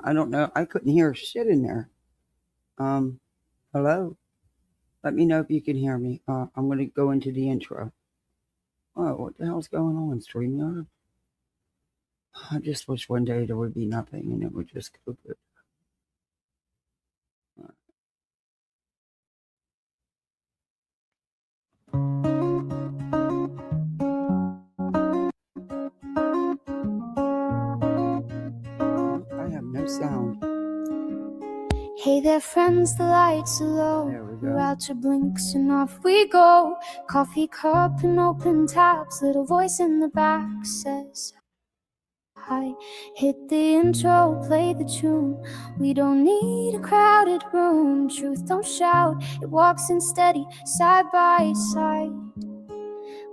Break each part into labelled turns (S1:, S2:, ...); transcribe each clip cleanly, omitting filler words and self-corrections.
S1: I don't know. I couldn't hear shit in there. Hello? Let me know if you can hear me. I'm going to go into the intro. Oh, what the hell's going on, StreamYard? I just wish one day there would be nothing and it would just go good. I have no sound.
S2: Hey there, friends, the lights are low. We're out to blinks and off we go. Coffee cup and open tabs. Little voice in the back says hi. Hit the intro, play the tune. We don't need a crowded room. Truth don't shout, it walks in steady, side by side.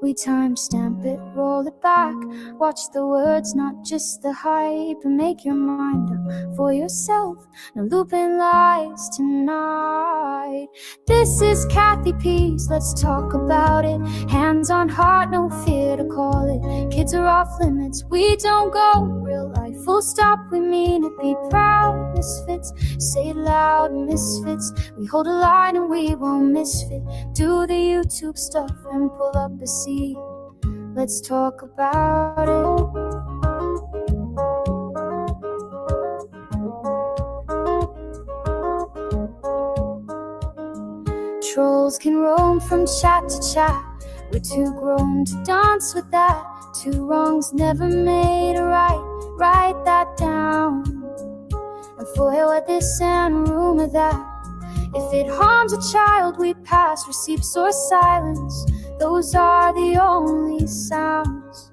S2: We timestamp it, roll it back. Watch the words, not just the hype. And make your mind up for yourself. No looping lies tonight. This is Kathy P's, let's talk about it. Hands on heart, no fear to call it. Kids are off limits, we don't go real life. Full stop, we mean it, be proud. Misfits, say it loud, misfits. We hold a line and we won't misfit. Do the YouTube stuff and pull up a seat. Let's talk about it. Trolls can roam from chat to chat. We're too grown to dance with that. Two wrongs never made a right. Write that down. And forward this and rumor that. If it harms a child, we pass receipts or silence. Those are the only sounds.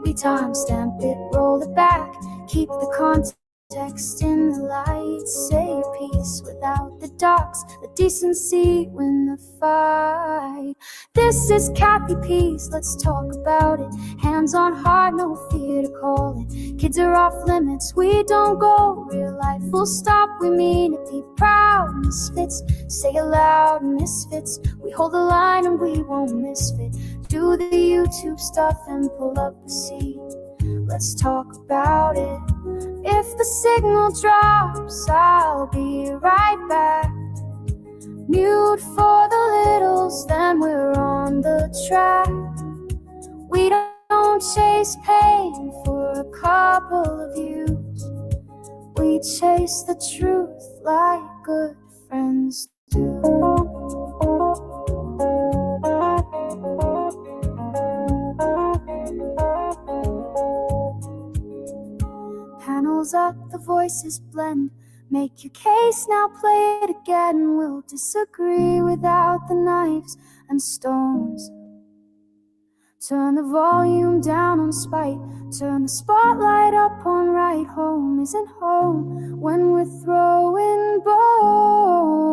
S2: We timestamp it, roll it back. Keep the context in the light. Say your piece without the docs. The decency win the fight. This is Kathy P's, let's talk about it. Hands on heart, no fear to call it. Kids are off limits, we don't go real life. Full stop, we mean it, be proud. Misfits, say it loud, misfits. We hold the line and we won't misfit. Do the YouTube stuff and pull up a seat. Let's talk about it. If the signal drops, I'll be right back. Mute for the littles, then we're on the track. We don't chase pain for a couple of views. We chase the truth like good friends do. Panels up, the voices blend. Make your case, now play it again. We'll disagree without the knives and stones. Turn the volume down on spite. Turn the spotlight up on right. Home isn't home when we're throwing bones.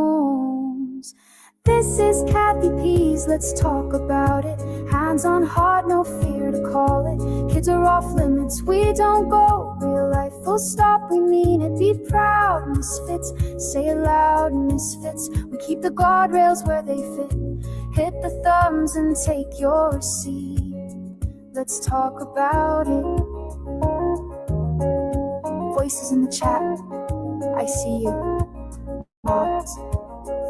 S2: This is Kathy P's, let's talk about it. Hands on heart, no fear to call it. Kids are off limits, we don't go real life. Full stop, we mean it, be proud. Misfits, say it loud, misfits. We keep the guardrails where they fit. Hit the thumbs and take your seat. Let's talk about it. Voices in the chat, I see you. Mods,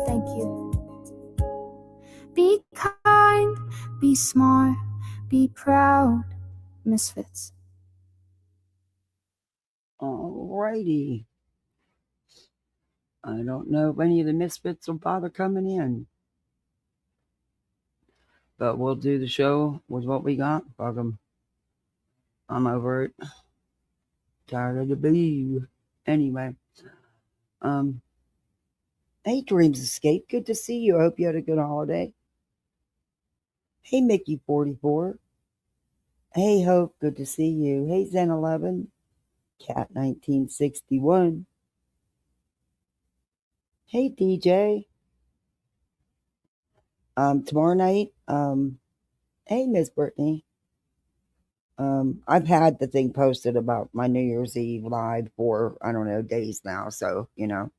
S2: thank you. Be kind, be smart, be proud, misfits.
S1: Alrighty. I don't know if any of the misfits will bother coming in. But we'll do the show with what we got. Fuck 'em. I'm over it. Tired of the boo. Anyway. Hey, Dreams Escape. Good to see you. I hope you had a good holiday. Hey, Mickey44. Hey, Hope. Good to see you. Hey, Zen11. Cat1961. Hey, DJ. Tomorrow night, hey, Miss Brittany. I've had the thing posted about my New Year's Eve live for, I don't know, days now. So, you know,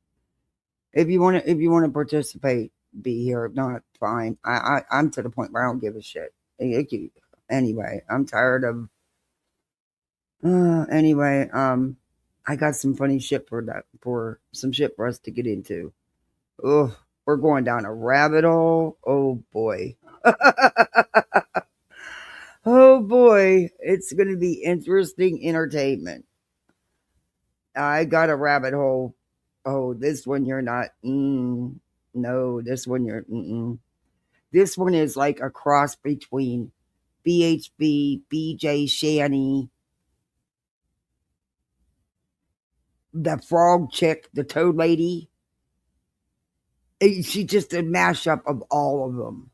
S1: if you want to participate, be here. If not, fine. I'm to the point where I don't give a shit. Anyway, I'm tired of, I got some funny shit for some shit for us to get into. Oh, we're going down a rabbit hole. Oh boy. Oh boy, it's going to be interesting entertainment. I got a rabbit hole. Oh, this one you're not. No, this one you're. This one is like a cross between BHB, BJ Shanny, the frog chick, the toad lady. She's just a mashup of all of them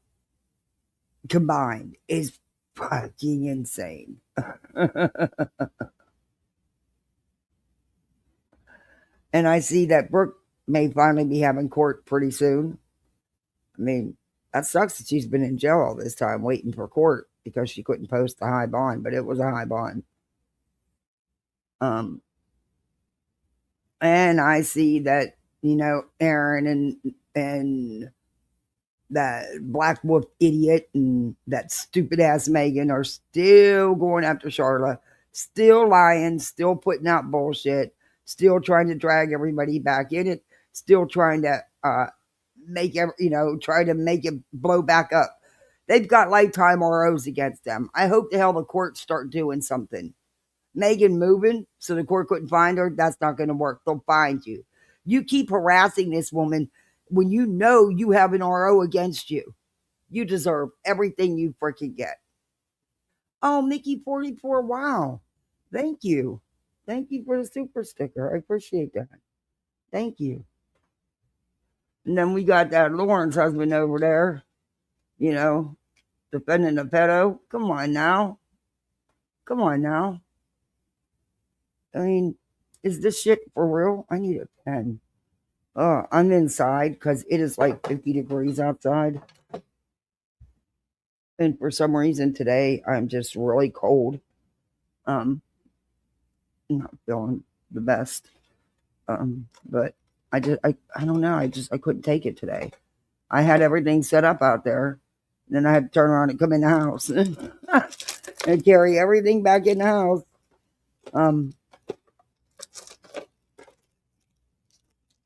S1: combined. Is fucking insane. And I see that Brooke may finally be having court pretty soon. I mean, that sucks that she's been in jail all this time waiting for court because she couldn't post the high bond, but it was a high bond. Um, and I see that, Aaron and that Black Wolf idiot and that stupid ass Megan are still going after Charlotte, still lying, still putting out bullshit, still trying to drag everybody back in it, still trying to try to make it blow back up. They've got lifetime ROs against them. I hope the hell the courts start doing something. Megan moving so the court couldn't find her, that's not going to work. They'll find you. You keep harassing this woman when you know you have an RO against you. You deserve everything you freaking get. Oh, Mickey44, wow. Thank you. Thank you for the super sticker. I appreciate that. Thank you. And then we got that Lauren's husband over there, defending the pedo. Come on now. Come on now. I mean, is this shit for real? I need a pen. Oh, I'm inside because it is like 50 degrees outside. And for some reason today, I'm just really cold. I'm not feeling the best. But I don't know. I couldn't take it today. I had everything set up out there. Then I had to turn around and come in the house and carry everything back in the house.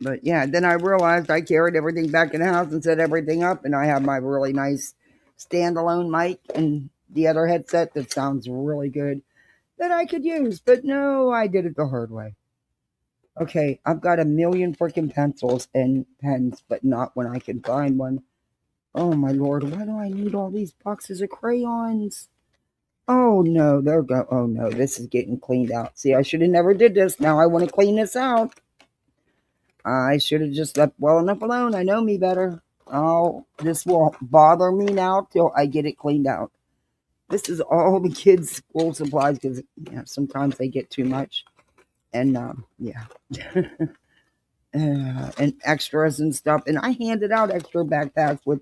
S1: But yeah, then I realized I carried everything back in the house and set everything up, and I have my really nice standalone mic and the other headset that sounds really good that I could use. But no, I did it the hard way. Okay, I've got a million freaking pencils and pens, but not when I can find one. Oh my lord, why do I need all these boxes of crayons? Oh no, there go. Oh no, this is getting cleaned out. See, I should have never did this. Now I want to clean this out. I should have just left well enough alone. I know me better. Oh, this will bother me now till I get it cleaned out. This is all the kids' school supplies because sometimes they get too much. And and extras and stuff. And I handed out extra backpacks with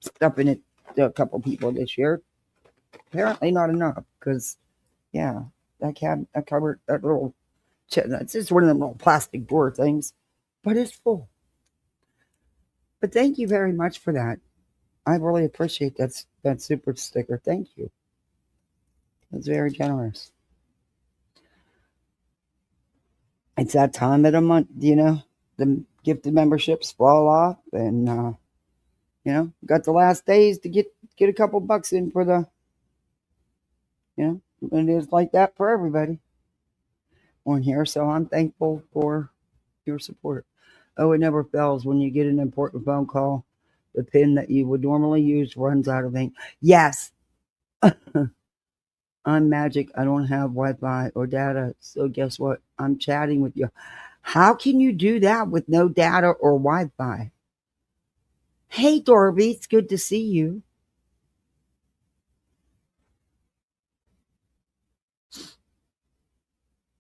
S1: stuff in it to a couple people this year. Apparently not enough because that cupboard, that little. It's just one of them little plastic door things, but it's full. But thank you very much for that. I really appreciate that super sticker. Thank you. That's very generous. It's that time of the month, the gifted memberships fall off, and got the last days to get a couple bucks in for the, and it is like that for everybody on here. So I'm thankful for your support. Oh, it never fails when you get an important phone call. The pin that you would normally use runs out of ink. Yes. I'm magic. I don't have Wi-Fi or data. So guess what? I'm chatting with you. How can you do that with no data or Wi-Fi? Hey, Dorby, it's good to see you.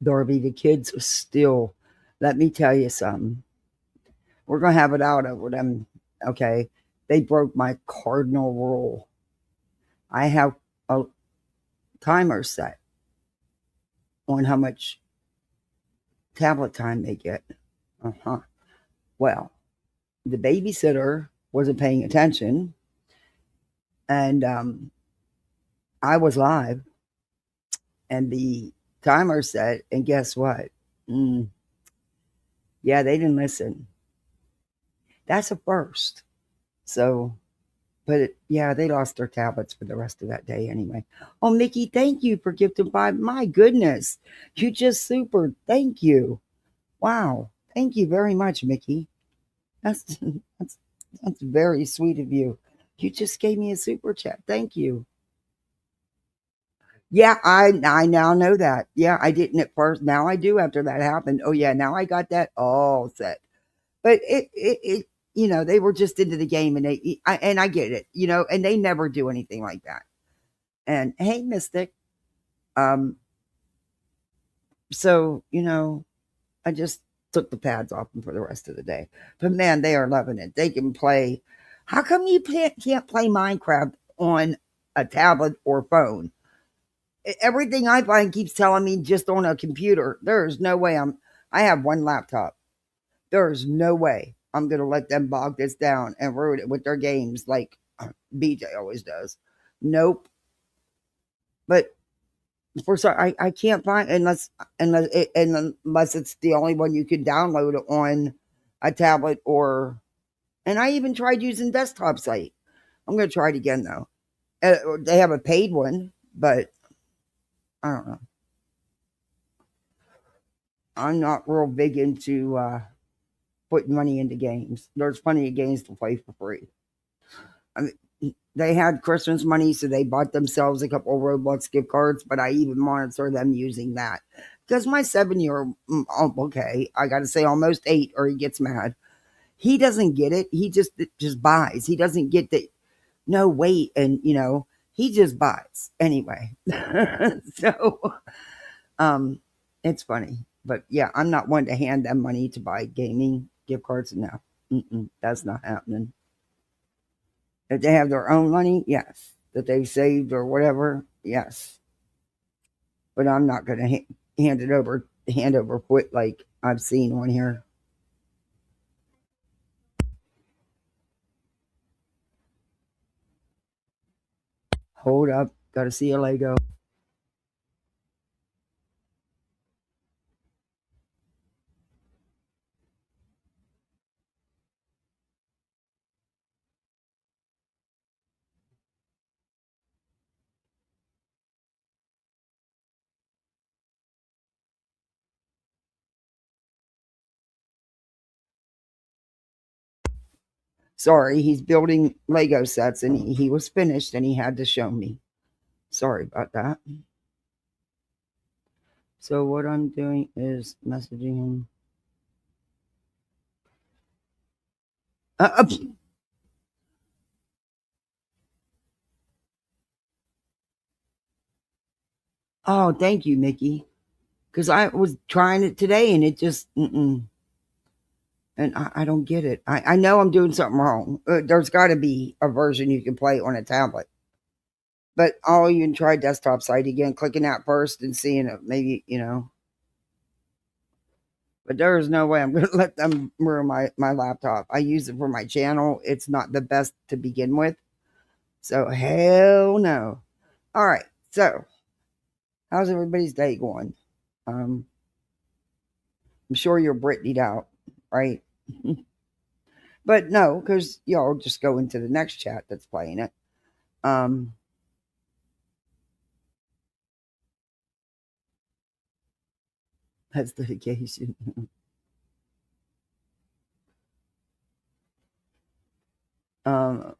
S1: Dorby, the kids are still, let me tell you something. We're going to have it out over them. Okay. They broke my cardinal rule. I have a timer set on how much tablet time they get. Well, the babysitter wasn't paying attention, and I was live, and the timer set, and guess what? Mm, yeah, they didn't listen. That's a first. So, yeah, they lost their tablets for the rest of that day anyway. Oh, Mickey, thank you for gifting 5. My goodness, you just super. Thank you. Wow, thank you very much, Mickey. That's that's that's very sweet of you. You just gave me a super chat. Thank you. Yeah, I now know that. Yeah, I didn't at first. Now I do after that happened. Oh yeah, now I got that all set. But it they were just into the game, and I get it, and they never do anything like that. And hey, Mystic, um, so I just took the pads off them for the rest of the day. But man, they are loving it. They can play. How come you can't play Minecraft on a tablet or phone? Everything I find keeps telling me just on a computer. There's no way I have one laptop. There's no way I'm gonna let them bog this down and ruin it with their games like BJ always does. Nope. But for some, I can't find unless it's the only one you can download it on a tablet or. And I even tried using desktop site. I'm gonna try it again though. They have a paid one, but I don't know. I'm not real big into putting money into games. There's plenty of games to play for free. I mean, they had Christmas money, so they bought themselves a couple of Roblox gift cards, but I even monitor them using that. Because my 7-year, okay, I got to say almost 8, or he gets mad. He doesn't get it. He just buys. He doesn't get the no wait, and he just buys anyway. So, um, it's funny, but yeah, I'm not one to hand them money to buy gaming gift cards. No, that's not happening. If they have their own money, yes. That they've saved or whatever, yes. But I'm not going to hand over foot like I've seen on here. Hold up, got to see a Lego. Sorry, he's building Lego sets and he was finished and he had to show me. Sorry about that. So what I'm doing is messaging him. Uh, uh, oh, thank you, Mickey. Because I was trying it today and it just, and I don't get it. I know I'm doing something wrong. There's got to be a version you can play on a tablet. But I'll even try desktop site again, clicking that first and seeing it. Maybe. But there is no way I'm going to let them ruin my laptop. I use it for my channel. It's not the best to begin with. So, hell no. All right. So, how's everybody's day going? I'm sure you're Britney'd out, right? But no, because y'all just go into the next chat that's playing it. Um, that's dedication. um,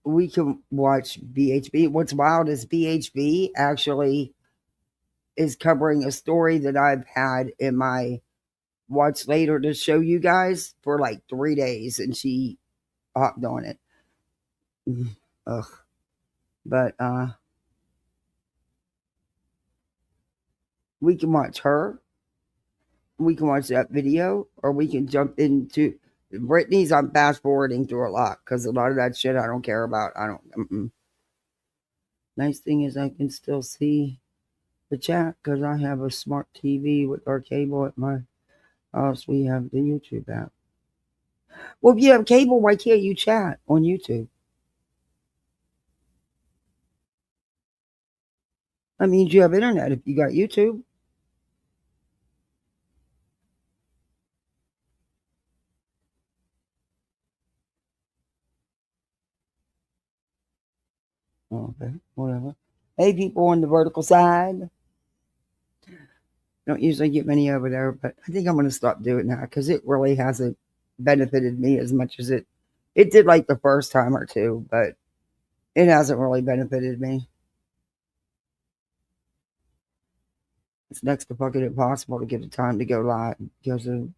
S1: we can watch BHB. What's wild is BHB actually is covering a story that I've had in my watch later to show you guys for like 3 days, and she hopped on it. Ugh. But we can watch her. We can watch that video, or we can jump into Brittany's. I'm fast forwarding through a lot because a lot of that shit I don't care about. I don't. Nice thing is I can still see the chat because I have a smart TV with our cable at my house. We have the YouTube app. Well, if you have cable, why can't you chat on YouTube? That means you have internet if you got YouTube. Okay, whatever. Hey, people on the vertical side. Don't usually get many over there, but I think I'm going to stop doing that because it really hasn't benefited me as much as it did like the first time or two, but it hasn't really benefited me. It's next to fucking impossible to get the time to go live because of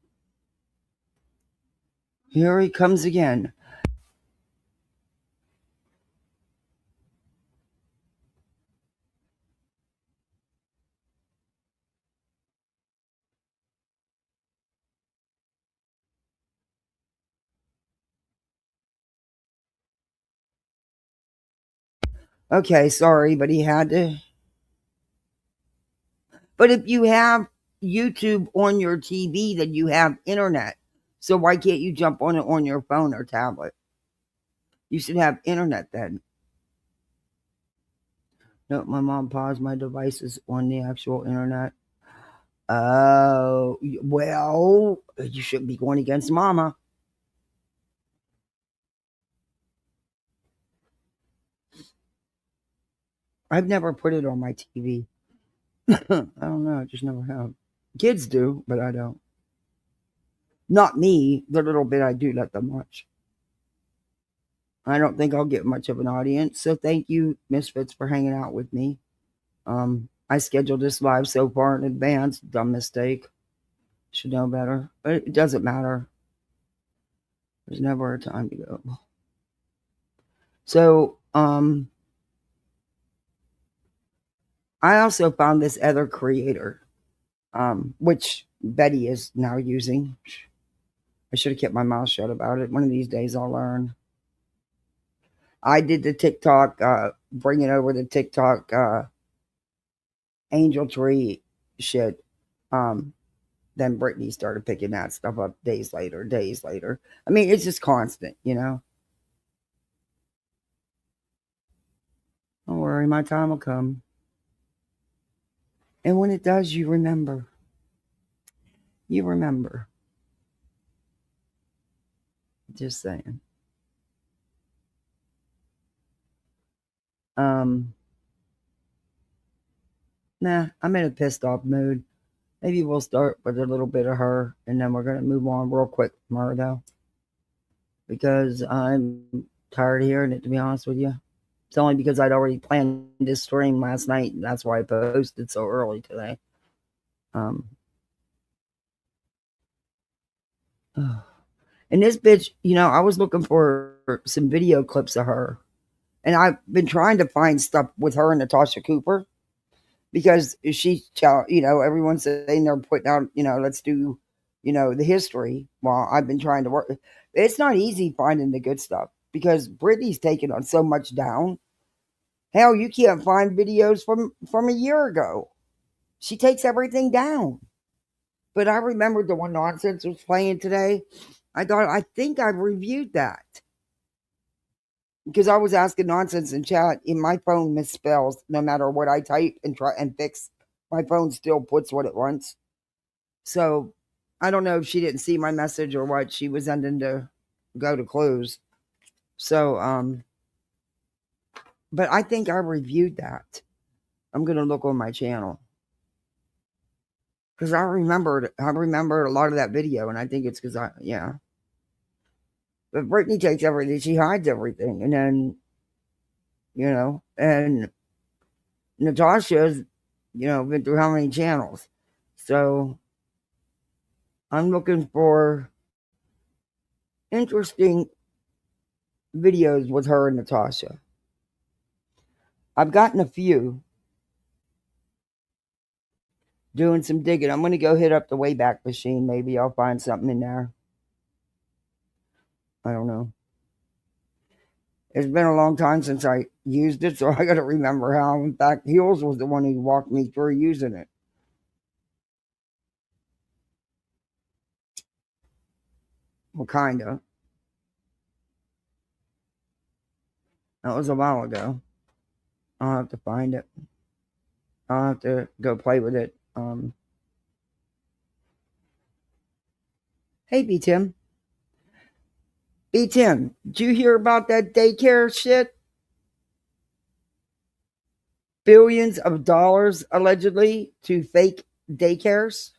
S1: here he comes again. Okay, sorry, but he had to. But if you have YouTube on your TV, then you have internet. So why can't you jump on it on your phone or tablet? You should have internet then. No, my mom paused my devices on the actual internet. Oh, well, you shouldn't be going against mama. I've never put it on my TV. I don't know. I just never have. Kids do, but I don't. Not me. The little bit I do let them watch. I don't think I'll get much of an audience. So thank you, Misfits, for hanging out with me. I scheduled this live so far in advance. Dumb mistake. Should know better. But it doesn't matter. There's never a time to go. So, I also found this other creator, which Betty is now using. I should have kept my mouth shut about it. One of these days I'll learn. I did the TikTok, bringing over the TikTok angel tree shit. Then Brittany started picking that stuff up days later, days later. I mean, it's just constant, you know? Don't worry, my time will come. And when it does, you remember. You remember. Just saying. Um, nah, I'm in a pissed off mood. Maybe we'll start with a little bit of her and then we're going to move on real quick from her, though, because I'm tired of hearing it, to be honest with you. It's only because I'd already planned this stream last night. And that's why I posted so early today. Um, and this bitch, you know, I was looking for some video clips of her. And I've been trying to find stuff with her and Natasha Cooper because she, you know, everyone's saying they're putting out, you know, let's do, you know, the history. While I've been trying to work. It's not easy finding the good stuff because Britney's taken on so much down. Hell, you can't find videos from a year ago. She takes everything down. But I remembered the one Nonsense was playing today. I think I reviewed that because I was asking Nonsense in chat. In my phone misspells no matter what I type and try and fix. My phone still puts what it wants. So I don't know if she didn't see my message or what. She was ending to go to close. So but I think I reviewed that. I'm gonna look on my channel because I remembered a lot of that video, and I think it's because yeah. But Brittany takes everything; she hides everything, and then you know, and Natasha's been through how many channels, so I'm looking for interesting videos with her and Natasha. I've gotten a few. Doing some digging. I'm going to go hit up the Wayback Machine. Maybe I'll find something in there. I don't know. It's been a long time since I used it, so I got to remember how. In fact, Heels was the one who walked me through using it. Well, kind of. That was a while ago. I'll have to find it. I'll have to go play with it. Hey, B Tim. B Tim, did you hear about that daycare shit? Billions of dollars allegedly to fake daycares.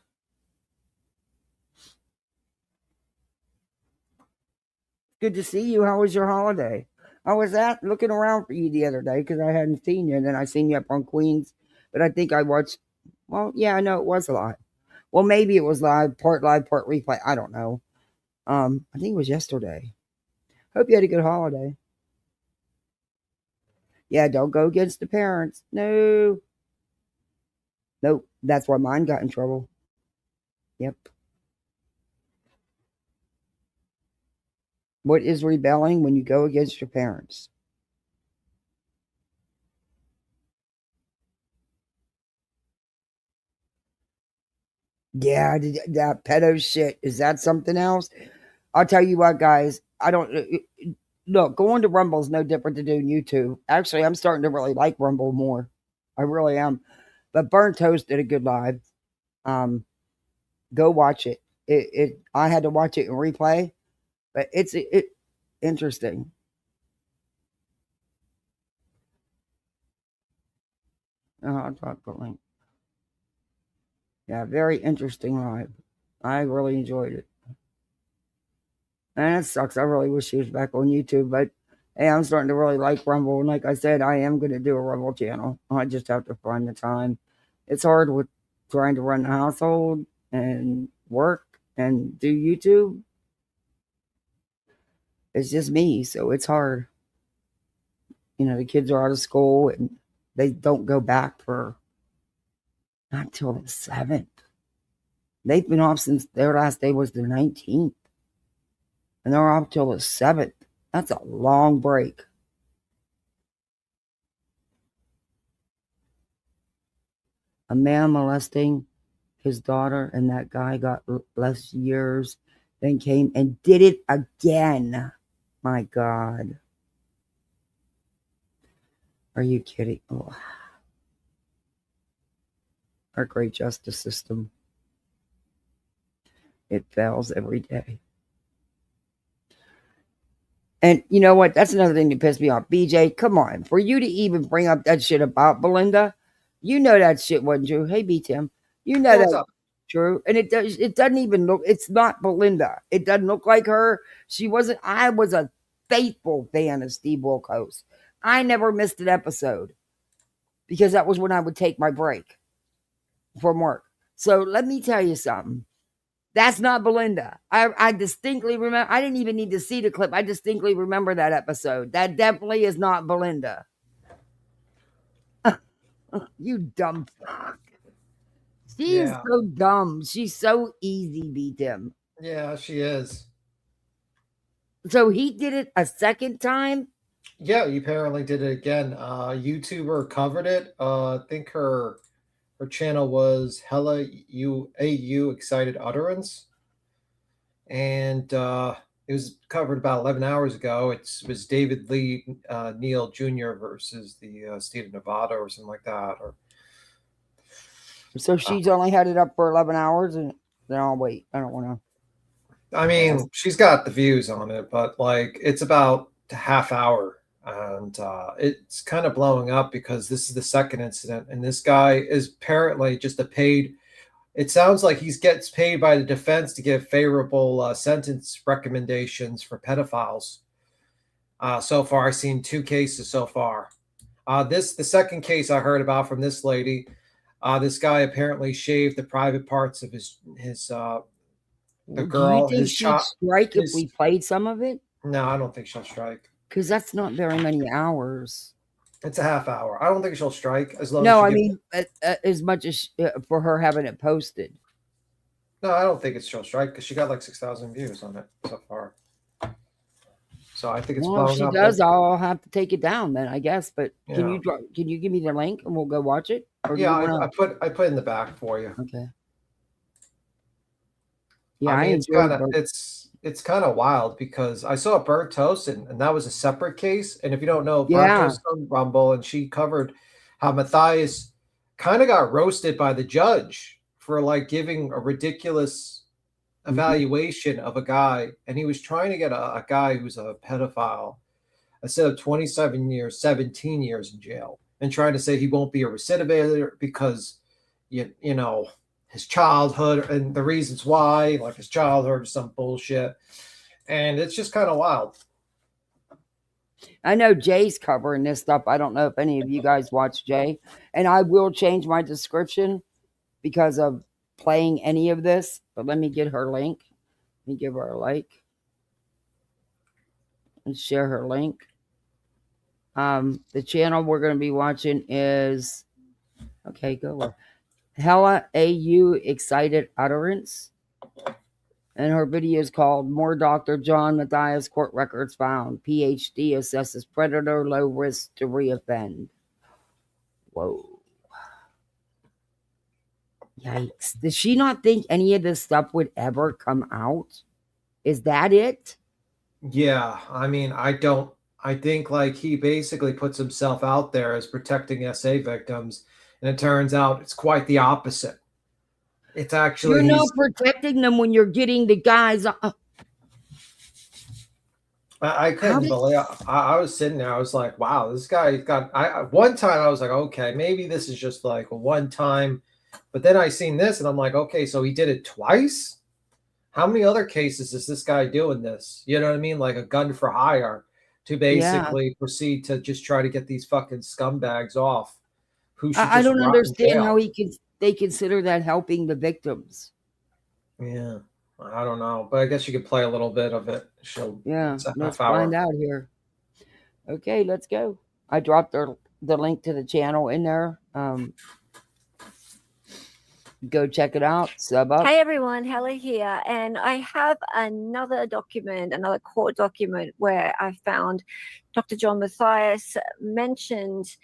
S1: Good to see you. How was your holiday? I was looking around for you the other day because I hadn't seen you, and then I seen you up on Queens. But I think I watched. Well, yeah, I know it was live. Well, maybe it was live, part replay. I don't know. I think it was yesterday. Hope you had a good holiday. Yeah, don't go against the parents. No. Nope. That's why mine got in trouble. Yep. What is rebelling? When you go against your parents? Yeah, that pedo shit. Is that something else? I'll tell you what, guys. I don't look. Going to Rumble is no different to doing YouTube. Actually, I'm starting to really like Rumble more. I really am. But Burn Toast did a good live. Go watch it. I had to watch it in replay, but it's interesting. I'll talk the link. Yeah, very interesting live. I really enjoyed it. And it sucks. I really wish he was back on YouTube, but hey, I'm starting to really like Rumble. And like I said, I am going to do a Rumble channel. I just have to find the time. It's hard with trying to run the household and work and do YouTube. It's just me, so it's hard. You know, the kids are out of school and they don't go back for not till the 7th. They've been off since their last day was the 19th. And they're off till the 7th. That's a long break. A man molesting his daughter, and that guy got less years, then came and did it again. My God. Are you kidding? Oh. Our great justice system. It fails every day. And you know what? That's another thing that pissed me off. BJ, come on. For you to even bring up that shit about Belinda, you know that shit wasn't true. Hey, B Tim, you know
S3: What's
S1: that
S3: up?
S1: true. And it doesn't even look, it's not Belinda. It doesn't look like her. She wasn't, I was a faithful fan of Steve Wilkos. I never missed an episode because that was when I would take my break from work. So let me tell you something. That's not Belinda. I distinctly remember. I didn't even need to see the clip. I distinctly remember that episode. That definitely is not Belinda. You dumb fuck. She is so dumb. She's so easy, beat him.
S3: Yeah, she is.
S1: So he did it a second time?
S3: Yeah, he apparently did it again. YouTuber covered it. I think her channel was Hella AU Excited Utterance. And it was covered about 11 hours ago. It was David Lee Neal Jr. versus the state of Nevada or something like that. Or
S1: So she's only had it up for 11 hours and then I'll wait. I don't want to.
S3: I mean, she's got the views on it, but like it's about a half hour. And it's kind of blowing up because this is the second incident. And this guy is apparently just a paid. It sounds like he gets paid by the defense to give favorable sentence recommendations for pedophiles. So far, I've seen 2 cases so far. The second case I heard about from this lady. This guy apparently shaved the private parts of the girl.
S1: Do you think she'd strike if we played some of it?
S3: No, I don't think she'll strike.
S1: Because that's not very many hours.
S3: It's a half hour. I don't think she'll strike as long.
S1: No, I mean as much as for her having it posted.
S3: No, I don't think she'll strike because she got like 6,000 views on it so far. So I think it's blowing up.
S1: If she does, I'll have to take it down then, I guess. But can you give me the link and we'll go watch it?
S3: Or yeah, I put it in the back for you.
S1: Okay. Yeah,
S3: I mean, it's kind of wild because I saw Burnt Toast and that was a separate case. And if you don't know, Burnt Toast on Rumble, and she covered how Matthias kind of got roasted by the judge for like giving a ridiculous evaluation of a guy, and he was trying to get a guy who's a pedophile instead of 27 years, 17 years in jail, and trying to say he won't be a recidivator because you know his childhood and the reasons why, like his childhood or some bullshit. And it's just kind of wild.
S1: I know Jay's covering this stuff. I don't know if any of you guys watch Jay, and I will change my description because of playing any of this. But let me get her link. Let me give her a like and share her link. The channel we're going to be watching is go Hella AU Excited Utterance, and her video is called "More Dr. John Matthias Court Records Found. PhD assesses predator low risk to reoffend." Whoa. Yikes. Does she not think any of this stuff would ever come out? Is that it?
S3: Yeah, I mean, I think like he basically puts himself out there as protecting SA victims, and it turns out it's quite the opposite. It's actually
S1: you're not protecting them when you're getting the guys.
S3: I couldn't believe. I was sitting there. I was like, "Wow, this guy got." One time I was like, "Okay, maybe this is just like a one time," but then I seen this, and I'm like, "Okay, so he did it twice. How many other cases is this guy doing this? You know what I mean? Like a gun for hire to basically proceed to just try to get these fucking scumbags off." Who should
S1: I don't understand how they consider that helping the victims.
S3: Yeah, I don't know, but I guess you could play a little bit of it.
S1: Let's find out here. Okay, let's go. I dropped the link to the channel in there. Go check it out. Sub up.
S4: Hey everyone, Hella here, and I have another court document where I found Dr. John Matthias mentioned.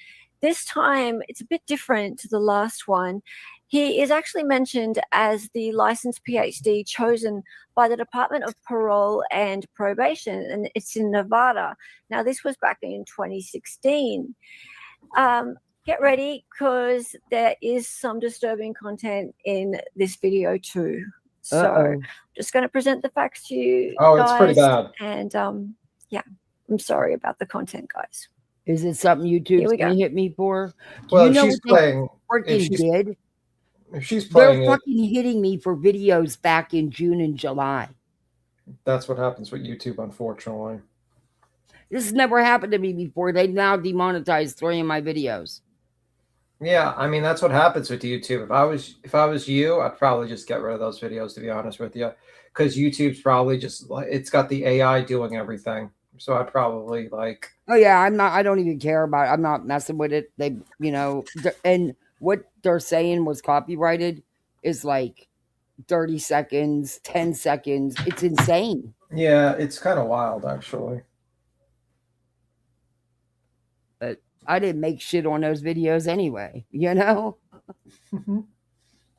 S4: This time it's a bit different to the last one. He is actually mentioned as the licensed PhD chosen by the Department of Parole and Probation, and it's in Nevada. Now, this was back in 2016. Get ready, because there is some disturbing content in this video too. So I'm just going to present the facts to you guys.
S3: It's pretty bad.
S4: And yeah, I'm sorry about the content, guys.
S1: Is it something YouTube's going to hit me for?
S3: Well, you know she's playing. If she's playing,
S1: they're fucking hitting me for videos back in June and July.
S3: That's what happens with YouTube, unfortunately.
S1: This has never happened to me before. They now demonetized 3 of my videos.
S3: Yeah, I mean that's what happens with YouTube. If I was you, I'd probably just get rid of those videos, to be honest with you, because YouTube's probably just it's got the AI doing everything. So I'd probably like.
S1: Oh yeah, I don't even care about it. I'm not messing with it. They, and what they're saying was copyrighted is like 30 seconds, 10 seconds. It's insane.
S3: Yeah, it's kind of wild, actually.
S1: But I didn't make shit on those videos anyway,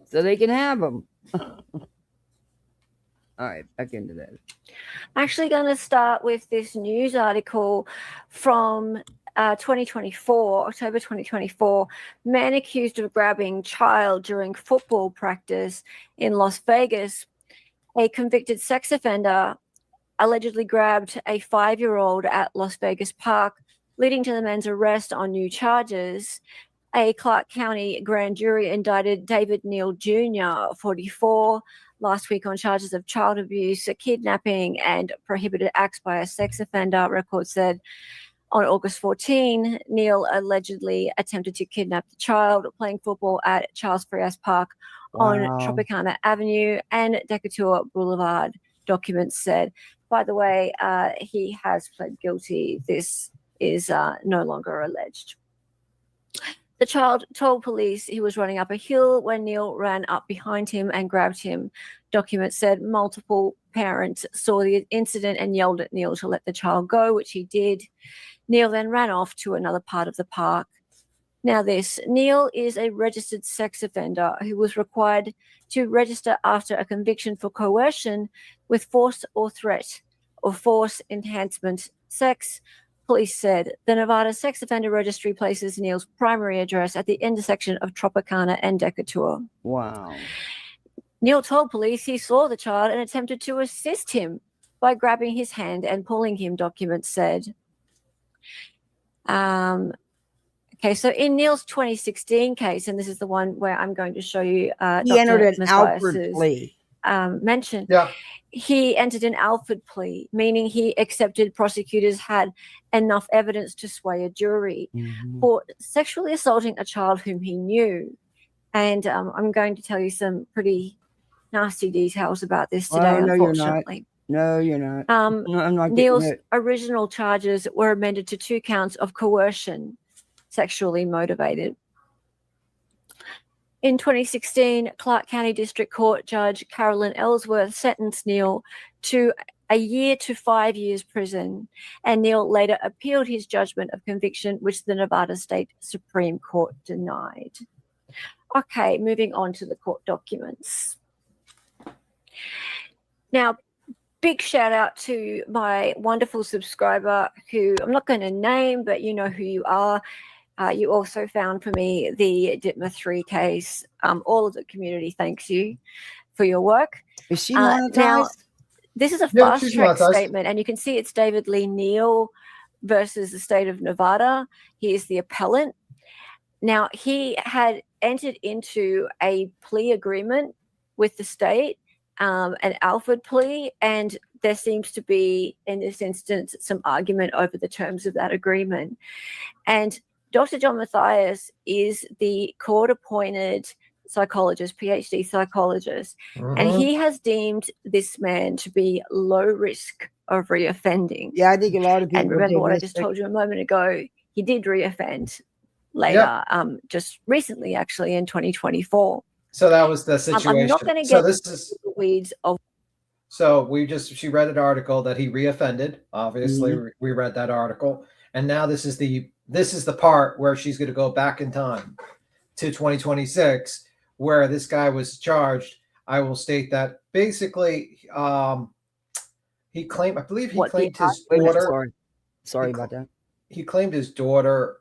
S1: so they can have them. All right, back into that.
S4: I'm actually going to start with this news article from 2024, October 2024. Man accused of grabbing child during football practice in Las Vegas. A convicted sex offender allegedly grabbed a 5-year-old at Las Vegas Park, leading to the man's arrest on new charges. A Clark County grand jury indicted David Neal Jr., 44, last week on charges of child abuse, kidnapping, and prohibited acts by a sex offender. Record said on August 14, Neal allegedly attempted to kidnap the child playing football at Charles Frias Park on Tropicana Avenue and Decatur Boulevard, documents said. By the way, he has pled guilty. This is no longer alleged. The child told police he was running up a hill when Neal ran up behind him and grabbed him. Documents said multiple parents saw the incident and yelled at Neal to let the child go, which he did. Neal then ran off to another part of the park. Now Neal is a registered sex offender who was required to register after a conviction for coercion with force or threat or force enhancement sex. police said the Nevada Sex Offender Registry places Neil's primary address at the intersection of Tropicana and Decatur.
S1: Wow.
S4: Neil told police he saw the child and attempted to assist him by grabbing his hand and pulling him, documents said. Okay, so in Neil's 2016 case, and this is the one where I'm going to show you
S1: He entered an Alford plea.
S4: Mentioned.
S3: Yeah.
S4: He entered an Alford plea, meaning he accepted prosecutors had enough evidence to sway a jury for sexually assaulting a child whom he knew. And I'm going to tell you some pretty nasty details about this today, unfortunately.
S1: No, you're not. No, I'm not.
S4: Neil's original charges were amended to 2 counts of coercion, sexually motivated. In 2016, Clark County District Court Judge Carolyn Ellsworth sentenced Neil to a year to 5 years prison, and Neil later appealed his judgment of conviction, which the Nevada State Supreme Court denied. Okay, moving on to the court documents. Now, big shout out to my wonderful subscriber who I'm not going to name, but you know who you are. You also found for me the Ditma 3 case. All of the community thanks you for your work.
S1: Is she monetized?
S4: Now, this is a fast track statement, and you can see it's David Lee Neal versus the state of Nevada. He is the appellant. Now, he had entered into a plea agreement with the state, an Alford plea, and there seems to be, in this instance, some argument over the terms of that agreement. And Dr. John Matthias is the court-appointed psychologist, PhD psychologist, and he has deemed this man to be low risk of reoffending.
S1: Yeah, I think a lot of people.
S4: And remember what I just told you a moment ago, he did reoffend later, just recently, actually, in 2024.
S3: So that was the situation.
S4: I'm not going to get into the weeds of.
S3: So she read an article that he reoffended. Obviously, we read that article, and now this is the part where she's going to go back in time to 2026, where this guy was charged. I will state that basically, he claimed. I believe he claimed his daughter.
S1: Sorry about that.
S3: He claimed his daughter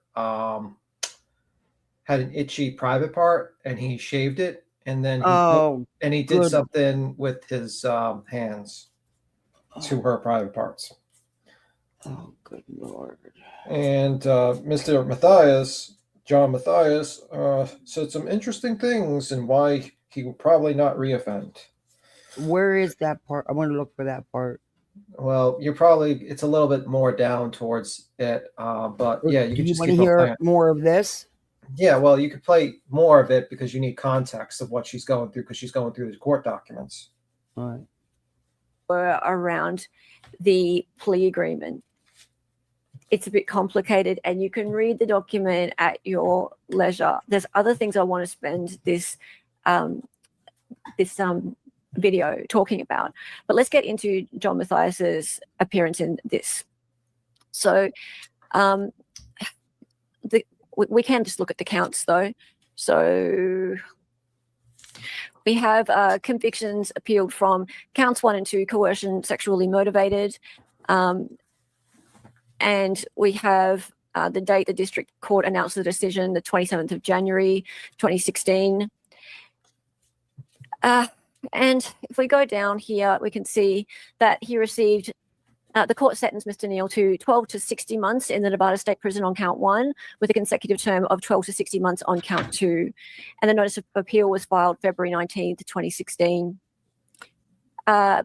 S3: had an itchy private part, and he shaved it, and then he did something with his hands to her private parts.
S1: Oh, good Lord.
S3: And Mr. Matthias, John Matthias, said some interesting things and why he will probably not reoffend.
S1: Where is that part? I want to look for that part.
S3: Well, it's a little bit more down towards it, but yeah, you can just
S1: want to hear more of this.
S3: Yeah, well, you could play more of it because you need context of what she's going through, because she's going through the court documents.
S1: All right.
S4: Around the plea agreement. It's a bit complicated, and you can read the document at your leisure. There's other things I want to spend this video talking about, but let's get into John Matthias's appearance in this. So, we can just look at the counts though. So we have convictions appealed from counts 1 and 2, coercion, sexually motivated. And we have the date the district court announced the decision, the 27th of January, 2016. And if we go down here, we can see that he received, the court sentenced Mr. Neal to 12 to 60 months in the Nevada State Prison on count 1, with a consecutive term of 12 to 60 months on count 2. And the notice of appeal was filed February 19th, 2016.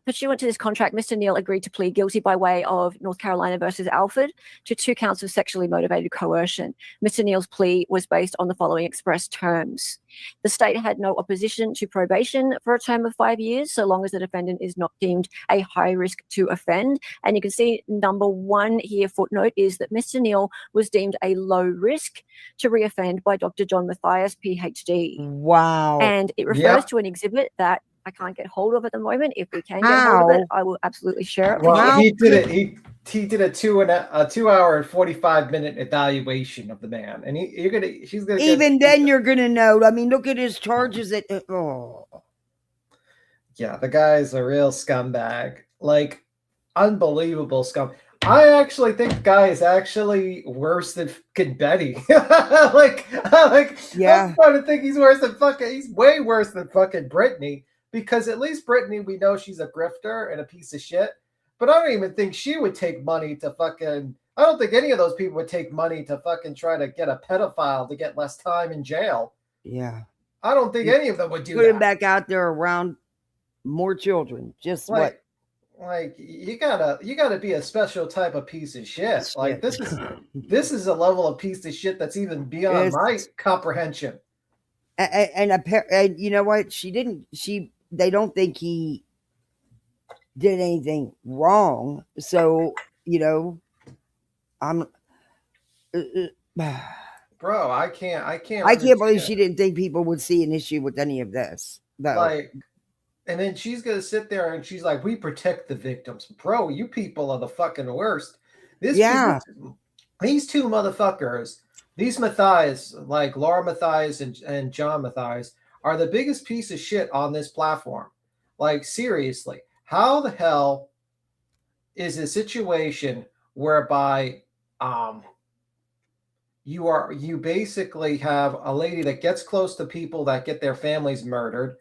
S4: Pursuant to this contract, Mr. Neal agreed to plead guilty by way of North Carolina versus Alford to 2 counts of sexually motivated coercion. Mr. Neal's plea was based on the following express terms. The state had no opposition to probation for a term of 5 years, so long as the defendant is not deemed a high risk to offend. And you can see number 1 here, footnote, is that Mr. Neal was deemed a low risk to reoffend by Dr. John Matthias, PhD.
S1: Wow.
S4: And it refers to an exxibit that I can't get hold of at the moment. If we can get hold of it, I will absolutely share it.
S3: Well, he did it. He did a 2 hour and 45-minute evaluation of the man, and she's gonna.
S1: Even then, you're gonna know. I mean, look at his charges.
S3: Yeah, the guy's a real scumbag, like unbelievable scum. I actually think the guy is actually worse than fucking Betty. like,
S1: Yeah.
S3: I'm starting to think he's worse than fucking. He's way worse than fucking Brittany, because at least Brittany, we know she's a grifter and a piece of shit. But I don't even think she would take money to fucking. I don't think any of those people would take money to fucking try to get a pedophile to get less time in jail.
S1: Yeah.
S3: I don't think any of them would do
S1: Put him
S3: that.
S1: back out there around more children. Just
S3: Like, you gotta be a special type of piece of shit. Like, this is a level of piece of shit that's even beyond my comprehension.
S1: And you know what? They don't think he did anything wrong. So, I'm
S3: Bro, I can't
S1: I can't
S3: understand.
S1: believe she didn't think people would see an issue with any of this. Though.
S3: Like, and then she's gonna sit there and she's like, "We protect the victims." Bro, you people are the fucking worst. These two motherfuckers, these Matthias, like Laura Matthias and John Matthias, are the biggest piece of shit on this platform. Like, seriously, how the hell is a situation whereby you basically have a lady that gets close to people that get their families murdered,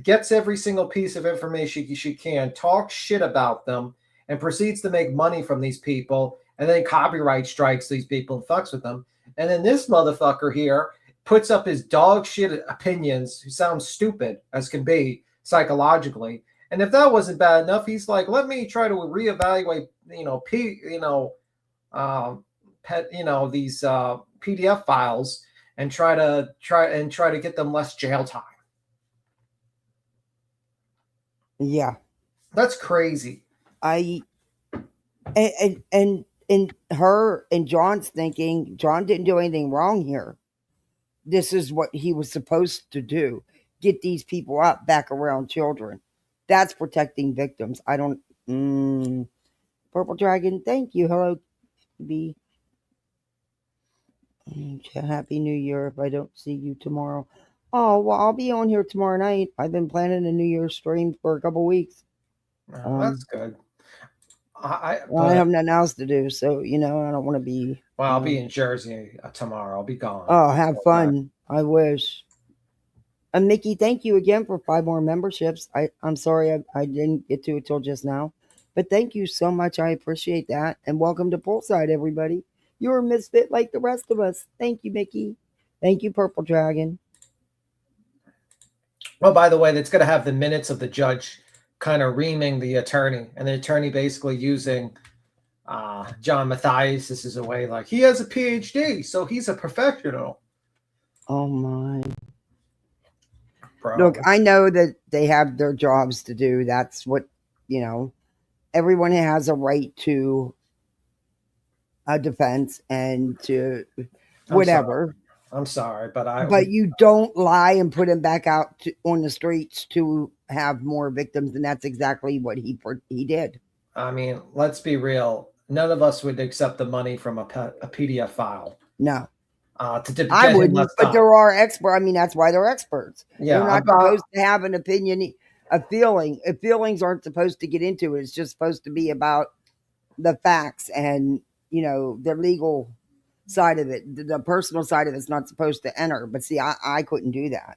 S3: gets every single piece of information she can, talks shit about them, and proceeds to make money from these people, and then copyright strikes these people and fucks with them. And then this motherfucker here puts up his dog shit opinions, who sounds stupid as can be psychologically. And if that wasn't bad enough, he's like, let me try to reevaluate, these PDF files and try to get them less jail time.
S1: Yeah,
S3: that's crazy.
S1: And her and John's thinking John didn't do anything wrong here. This is what he was supposed to do: get these people up back around children. That's protecting victims. I don't. Purple Dragon, thank you. Hello, B. Happy New Year. If I don't see you tomorrow. Oh, well, I'll be on here tomorrow night. I've been planning a New Year's stream for a couple weeks.
S3: That's good.
S1: I have nothing else to do, so I don't want to be.
S3: Well, I'll be in Jersey tomorrow. I'll be gone.
S1: Oh, have fun. I wish. And Mickey, thank you again for 5 more memberships. I'm sorry I didn't get to it till just now, but thank you so much. I appreciate that, and welcome to Poolside, everybody. You're a misfit like the rest of us. Thank you, Mickey. Thank you, Purple Dragon.
S3: Well, by the way, that's going to have the minutes of the judge kind of reaming the attorney, and the attorney basically using John Matthias. This is a way like he has a PhD, so he's a professional.
S1: Oh my.
S3: Bro.
S1: Look, I know that they have their jobs to do. That's what, everyone has a right to a defense and to whatever.
S3: I'm sorry, but
S1: But you don't lie and put him back out on the streets to have more victims, and that's exactly what he did.
S3: I mean, let's be real. None of us would accept the money from a PDF file.
S1: No.
S3: I
S1: wouldn't, but there are experts. I mean, that's why they're experts.
S3: Yeah,
S1: they're not supposed to have an opinion, a feeling. If feelings aren't supposed to get into it, it's just supposed to be about the facts and, the legal side of it. The personal side of it's not supposed to enter. But see, I couldn't do that.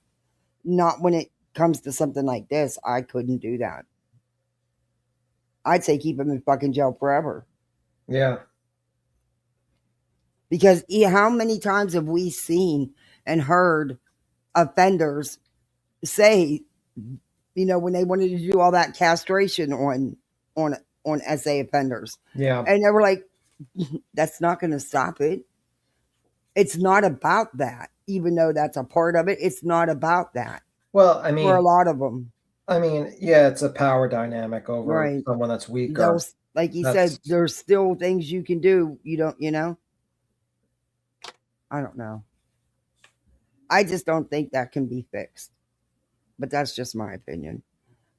S1: Not when it comes to something like this. I couldn't do that. I'd say keep him in fucking jail forever.
S3: Yeah.
S1: Because how many times have we seen and heard offenders say, when they wanted to do all that castration on SA offenders.
S3: Yeah.
S1: And they were like, that's not going to stop it. It's not about that. Even though that's a part of it, it's not about that.
S3: Well, I mean,
S1: for a lot of them.
S3: I mean, yeah, it's a power dynamic over someone that's weaker.
S1: Like he said, there's still things you can do. You don't, I don't know. I just don't think that can be fixed. But that's just my opinion.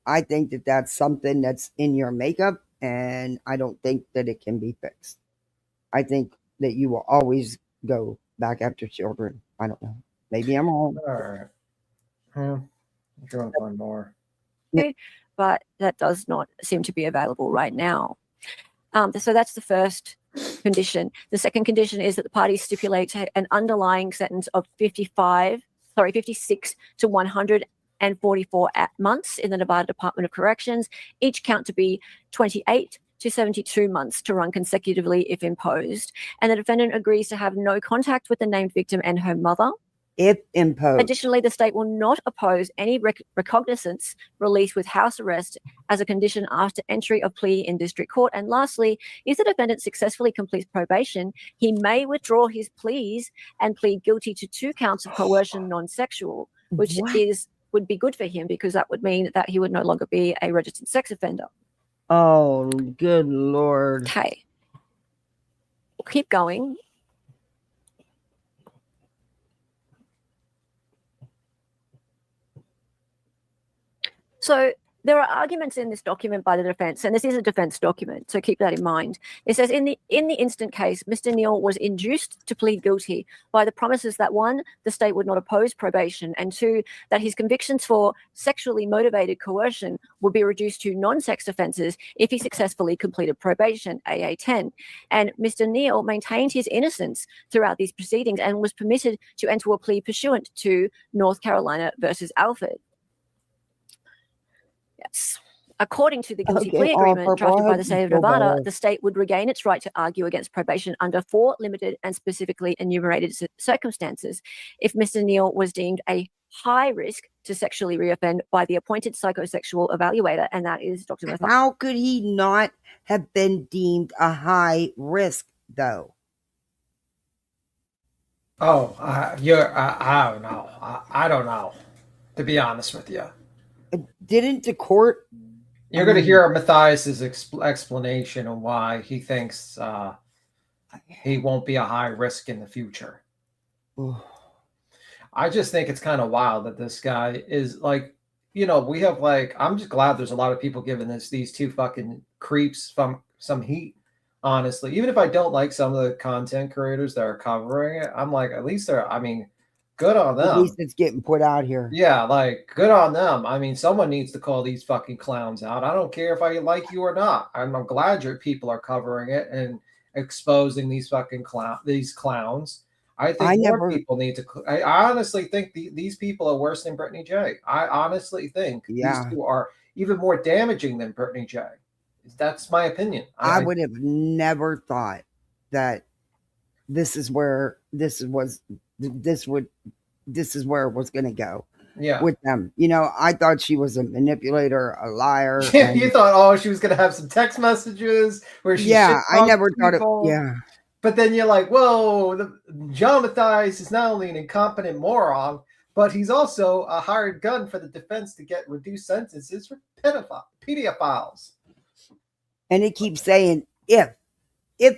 S1: I think that that's something that's in your makeup, and I don't think that it can be fixed. I think that you will always go back after children. I don't know. Maybe I'm wrong.
S3: All right. I'm trying to find more.
S4: But that does not seem to be available right now. So that's the first condition. The second condition is that the parties stipulate an underlying sentence of 56 to 144 months in the Nevada Department of Corrections, each count to be 28 to 72 months to run consecutively if imposed. And the defendant agrees to have no contact with the named victim and her mother.
S1: If imposed.
S4: Additionally, the state will not oppose any recognizance release with house arrest as a condition after entry of plea in district court. And lastly, if the defendant successfully completes probation, he may withdraw his pleas and plead guilty to 2 counts of coercion non-sexual, which would be good for him because that would mean that he would no longer be a registered sex offender.
S1: Oh, good Lord.
S4: Okay. We'll keep going. So there are arguments in this document by the defense, and this is a defense document, so keep that in mind. It says in the instant case, Mr. Neal was induced to plead guilty by the promises that 1, the state would not oppose probation, and 2, that his convictions for sexually motivated coercion would be reduced to non-sex offenses if he successfully completed probation, AA 10. And Mr. Neal maintained his innocence throughout these proceedings and was permitted to enter a plea pursuant to North Carolina versus Alford. Yes. According to the guilty plea agreement drafted by the state of Nevada, the state would regain its right to argue against probation under 4 limited and specifically enumerated circumstances if Mr. Neal was deemed a high risk to sexually reoffend by the appointed psychosexual evaluator, and that is Dr. Matthias.
S1: How could he not have been deemed a high risk, though?
S3: Oh, I don't know. I don't know, to be honest with you.
S1: Didn't the court?
S3: You're going to hear Matthias's explanation on why he thinks he won't be a high risk in the future. I just think it's kind of wild that this guy is like, we have I'm just glad there's a lot of people giving these 2 fucking creeps some heat. Honestly, even if I don't like some of the content creators that are covering it, I'm like, at least good on them.
S1: At least it's getting put out here.
S3: Yeah, good on them. Someone needs to call these fucking clowns out. I don't care if I like you or not. I'm glad your people are covering it and exposing these fucking clowns. I think more people need to. I honestly think these people are worse than Brittany J. I honestly think these 2 are even more damaging than Brittany J. That's my opinion.
S1: I would have never thought that this is where it was going to go.
S3: Yeah.
S1: With them. I thought she was a manipulator, a liar.
S3: Yeah, you thought, she was going to have some text messages where she.
S1: Yeah, I never thought it. Yeah.
S3: But then you're like, whoa, John Matthias is not only an incompetent moron, but he's also a hired gun for the defense to get reduced sentences for pedophiles. And
S1: it keeps saying if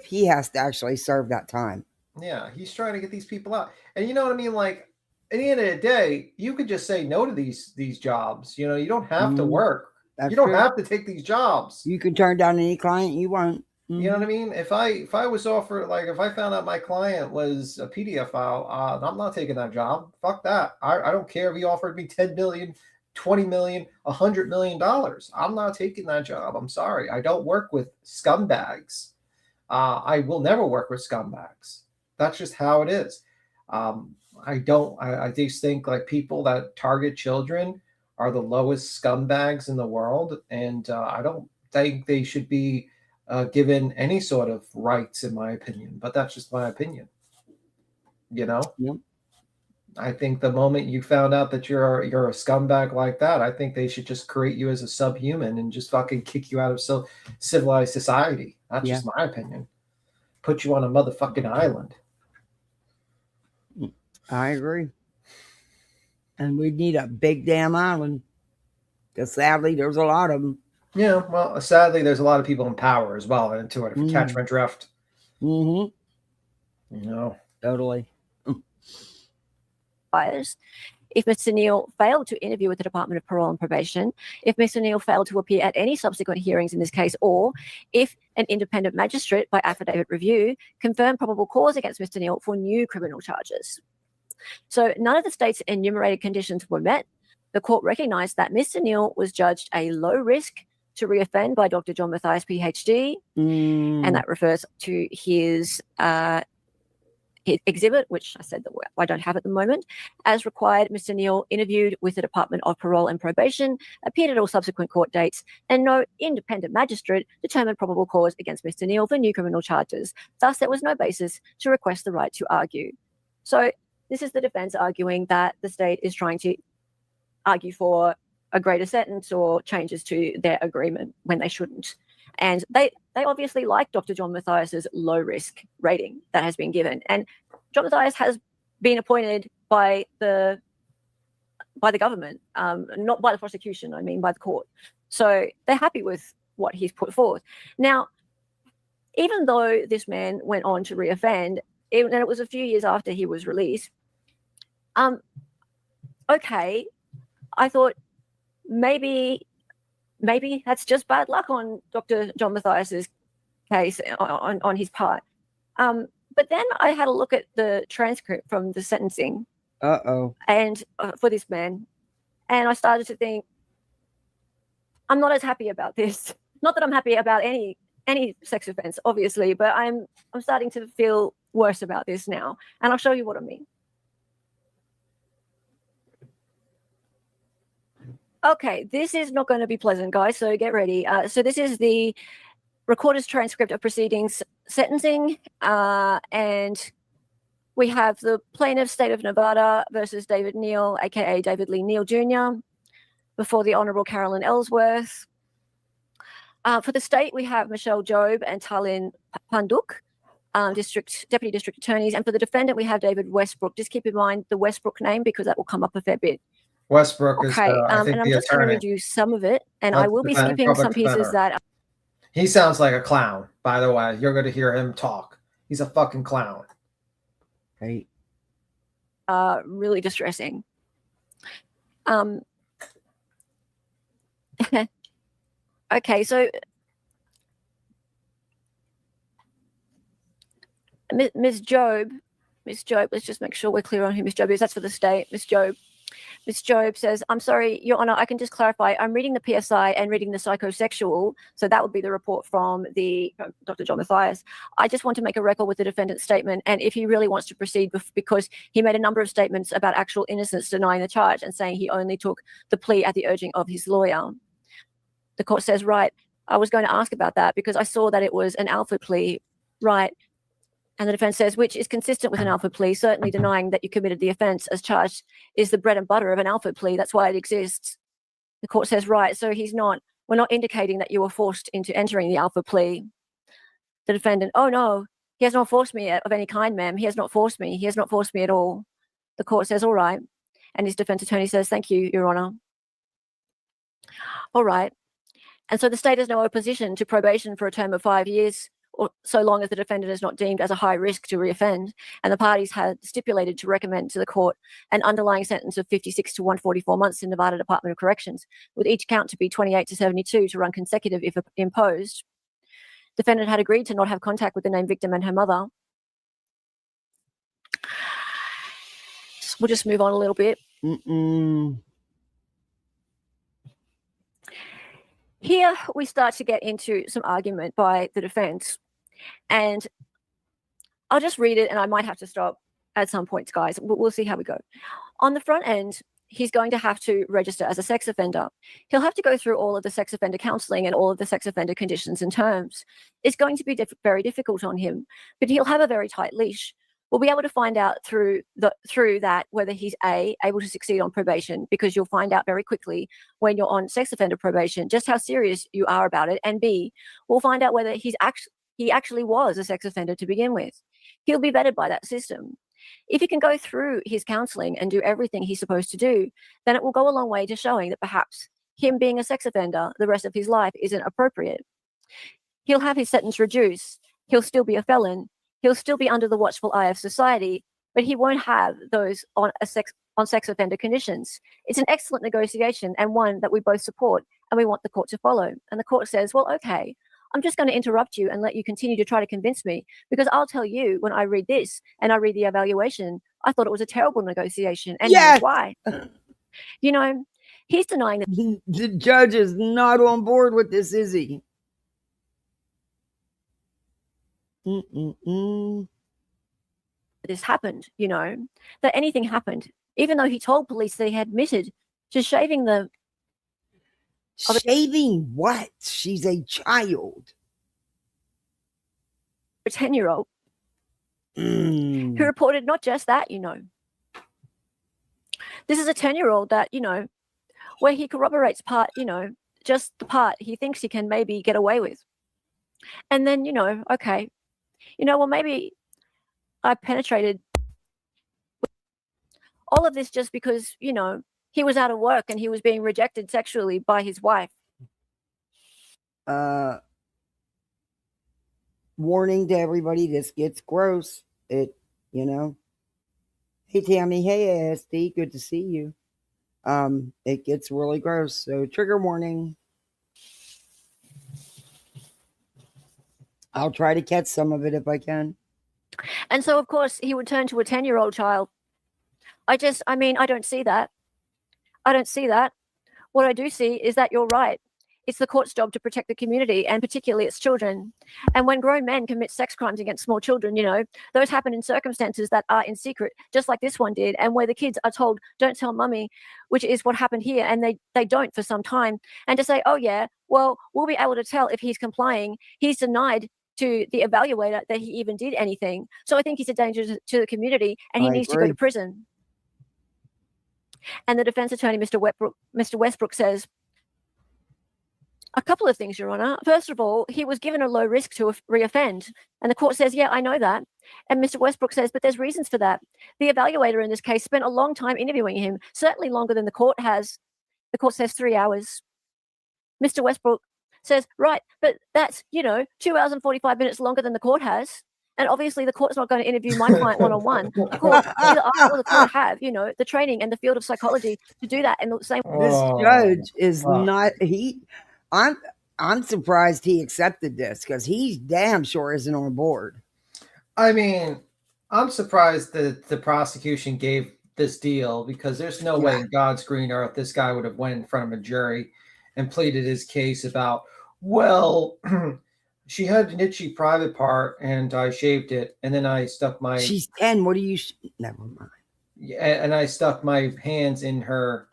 S1: he has to actually serve that time.
S3: Yeah, he's trying to get these people out. And you know what I mean? At the end of the day, you could just say no to these jobs. You don't have to work. You don't have to take these jobs.
S1: You can turn down any client you want.
S3: You know what I mean? If I was offered, if I found out my client was a pedophile, I'm not taking that job. Fuck that. I don't care if he offered me $10 million, $20 million, $100 million. I'm not taking that job. I'm sorry. I don't work with scumbags. I will never work with scumbags. That's just how it is. I just think people that target children are the lowest scumbags in the world. And I don't think they should be given any sort of rights, in my opinion. But that's just my opinion. Yep. I think the moment you found out that you're a scumbag like that, I think they should just create you as a subhuman and just fucking kick you out of civilized society. That's just my opinion. Put you on a motherfucking island.
S1: I agree. And we need a big damn island. Because sadly, there's a lot of them.
S3: Yeah, well, sadly, there's a lot of people in power as well into it. If you catch my drift.
S1: Totally.
S4: If Mr. Neal failed to interview with the Department of Parole and Probation, if Mr. Neal failed to appear at any subsequent hearings in this case, or if an independent magistrate by affidavit review confirmed probable cause against Mr. Neal for new criminal charges. So none of the state's enumerated conditions were met. The court recognized that Mr. Neal was judged a low risk to reoffend by Dr. John Matthias, PhD, and that refers to his exhibit, which I said that I don't have at the moment. As required, Mr. Neal interviewed with the Department of Parole and Probation, appeared at all subsequent court dates, and no independent magistrate determined probable cause against Mr. Neal for new criminal charges. Thus, there was no basis to request the right to argue. So this is the defense arguing that the state is trying to argue for a greater sentence or changes to their agreement when they shouldn't. And they obviously like Dr. John Matthias's low risk rating that has been given. And John Matthias has been appointed by the government, not by the prosecution, I mean by the court. So they're happy with what he's put forth. Now, even though this man went on to reoffend, and it was a few years after he was released, okay, I thought maybe that's just bad luck on Dr. John Matthias's case on his part. But then I had a look at the transcript from the sentencing. And for this man, and I started to think, I'm not as happy about this. Not that I'm happy about any sex offense, obviously, but I'm starting to feel worse about this now, and I'll show you what I mean. Okay, this is not going to be pleasant, guys, so get ready. So this is the recorder's transcript of proceedings sentencing, and we have the plaintiff, State of Nevada, versus David Neal, aka David Lee Neal Jr., before the Honourable Carolyn Ellsworth. For the state, we have Michelle Jobe and Talin Panduk, Deputy District Attorneys, and for the defendant, we have David Westbrook. Just keep in mind the Westbrook name because that will come up a fair bit.
S3: Westbrook is,
S4: I
S3: think,
S4: and I'm
S3: the
S4: just going to
S3: attorney.
S4: read you some of it, and I will be skipping some pieces that.
S3: He sounds like a clown, by the way. You're going to hear him talk. He's a fucking clown.
S1: Right.
S4: Really distressing. Okay, so Ms. Jobe, let's just make sure we're clear on who Ms. Jobe is. That's for the state. Ms. Jobe says, I'm sorry, Your Honor, I can just clarify. I'm reading the PSI and reading the psychosexual. So that would be the report from the Dr. John Matthias. I just want to make a record with the defendant's statement. And if he really wants to proceed, because he made a number of statements about actual innocence, denying the charge and saying he only took the plea at the urging of his lawyer. The court says, right, I was going to ask about that because I saw that it was an alpha plea, right? And the defense says, which is consistent with an alpha plea, certainly denying that you committed the offense as charged is the bread and butter of an alpha plea. That's why it exists. The court says, right, so we're not indicating that you were forced into entering the alpha plea. The defendant, oh no, he has not forced me of any kind, ma'am. He has not forced me. He has not forced me at all. The court says, all right. And his defense attorney says, thank you, Your Honor. All right. And so the state has no opposition to probation for a term of 5 years, or so long as the defendant is not deemed as a high risk to reoffend, and the parties had stipulated to recommend to the court an underlying sentence of 56 to 144 months in Nevada Department of Corrections, with each count to be 28 to 72 to run consecutive if imposed. Defendant had agreed to not have contact with the named victim and her mother. We'll just move on a little bit. Here we start to get into some argument by the defense, and I'll just read it and I might have to stop at some points, guys. We'll see how we go. On the front end, he's going to have to register as a sex offender. He'll have to go through all of the sex offender counseling and all of the sex offender conditions and terms. It's going to be very difficult on him, but he'll have a very tight leash. We'll be able to find out through that whether he's able to succeed on probation, because you'll find out very quickly when you're on sex offender probation just how serious you are about it, and B, we'll find out whether he actually was a sex offender to begin with. He'll be vetted by that system. If he can go through his counseling and do everything he's supposed to do, then it will go a long way to showing that perhaps him being a sex offender the rest of his life isn't appropriate. He'll have his sentence reduced. He'll still be a felon. He'll still be under the watchful eye of society, but he won't have those on sex offender conditions. It's an excellent negotiation and one that we both support and we want the court to follow. And the court says, well, okay, I'm just going to interrupt you and let you continue to try to convince me, because I'll tell you when I read this and I read the evaluation, I thought it was a terrible negotiation. And here's why. You know, He's denying that
S1: The judge is not on board with this, is he?
S4: this happened, that anything happened, even though he told police that he had admitted to shaving the.
S1: Shaving what? She's a child.
S4: A 10-year-old who reported not just that, This is a 10-year-old that, where he corroborates part, just the part he thinks he can maybe get away with. And then, okay, well, maybe I penetrated all of this just because, he was out of work and he was being rejected sexually by his wife.
S1: Warning to everybody, this gets gross. Hey, Tammy. Hey, ASD. Good to see you. It gets really gross. So trigger warning. I'll try to catch some of it if I can.
S4: And so, of course, he would turn to a 10-year-old child. I don't see that. I don't see that. What I do see is that you're right. It's the court's job to protect the community, and particularly its children. And when grown men commit sex crimes against small children, those happen in circumstances that are in secret, just like this one did, and where the kids are told, don't tell mummy, which is what happened here, and they don't for some time. And to say, oh, yeah, well, we'll be able to tell if he's complying. He's denied to the evaluator that he even did anything. So I think he's a danger to the community, and he needs to go to prison. And the defense attorney, Mr. Westbrook, says a couple of things, Your Honor. First of all, he was given a low risk to reoffend. And the court says, yeah, I know that. And Mr. Westbrook says, but there's reasons for that. The evaluator in this case spent a long time interviewing him, certainly longer than the court has. The court says 3 hours. Mr. Westbrook says, right, but that's, 2 hours and 45 minutes longer than the court has. And obviously the court's not going to interview my client one-on-one. The court, either I or the court have, the training and the field of psychology to do that in the same way.
S1: This judge is not, I'm surprised he accepted this, because he's damn sure isn't on board.
S3: I mean, I'm surprised that the prosecution gave this deal, because there's no way in God's green earth this guy would have went in front of a jury and pleaded his case about, well, she had an itchy private part and I shaved it, and then I stuck my...
S1: She's 10. What do you... Never mind.
S3: And I stuck my hands in her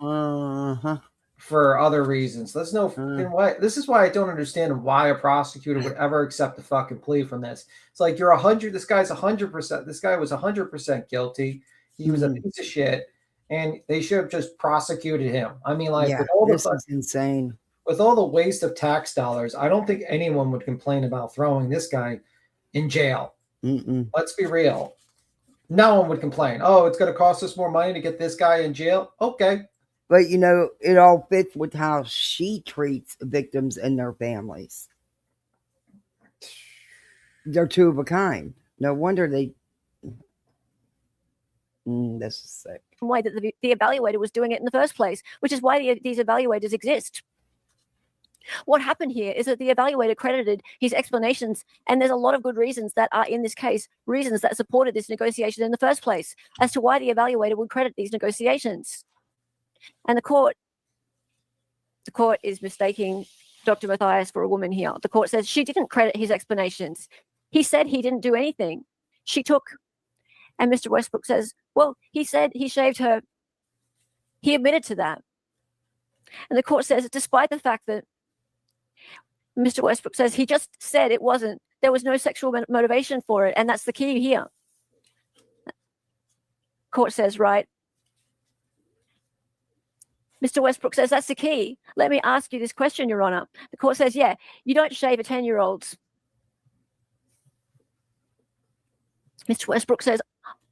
S3: for other reasons. There's no fucking way. This is why I don't understand why a prosecutor would ever accept a fucking plea from this. It's like, you're 100... This guy's 100%... This guy was 100% guilty. He was a piece of shit, and they should have just prosecuted him. I mean, like, with all
S1: this is insane.
S3: With all the waste of tax dollars, I don't think anyone would complain about throwing this guy in jail. Let's be real. No one would complain. Oh, it's going to cost us more money to get this guy in jail. Okay.
S1: But, it all fits with how she treats victims and their families. They're two of a kind. No wonder they... this is sick.
S4: Why that the evaluator was doing it in the first place, which is why these evaluators exist. What happened here is that the evaluator credited his explanations, and there's a lot of good reasons that are in this case, reasons that supported this negotiation in the first place, as to why the evaluator would credit these negotiations. And the court is mistaking Dr. Matthias for a woman here. The court says she didn't credit his explanations. He said he didn't do anything. She took, and Mr. Westbrook says, well, he said he shaved her. He admitted to that. And the court says, despite the fact that Mr. Westbrook says he just said it wasn't, there was no sexual motivation for it, and that's the key here. Court says, right. Mr. Westbrook says, that's the key. Let me ask you this question, Your Honor. The court says, yeah, you don't shave a 10-year-old's. Mr. Westbrook says,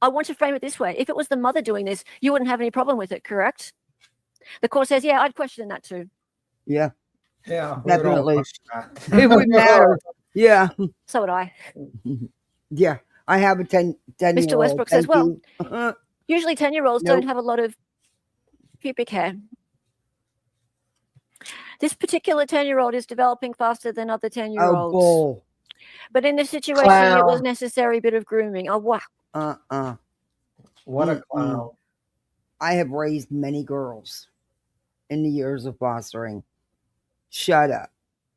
S4: I want to frame it this way. If it was the mother doing this, you wouldn't have any problem with it, correct? The court says, yeah, I'd question that too.
S1: Yeah.
S3: Yeah,
S1: definitely. It wouldn't matter. Yeah.
S4: So would I.
S1: Yeah. I have a 10-year-old.
S4: Mr. Westbrook says, well, usually 10-year-olds don't have a lot of pubic hair. This particular 10-year-old is developing faster than other 10-year-olds.
S1: Oh,
S4: but in this situation, it was necessary bit of grooming. Oh, wow.
S3: What a clown.
S1: I have raised many girls in the years of fostering. Shut up.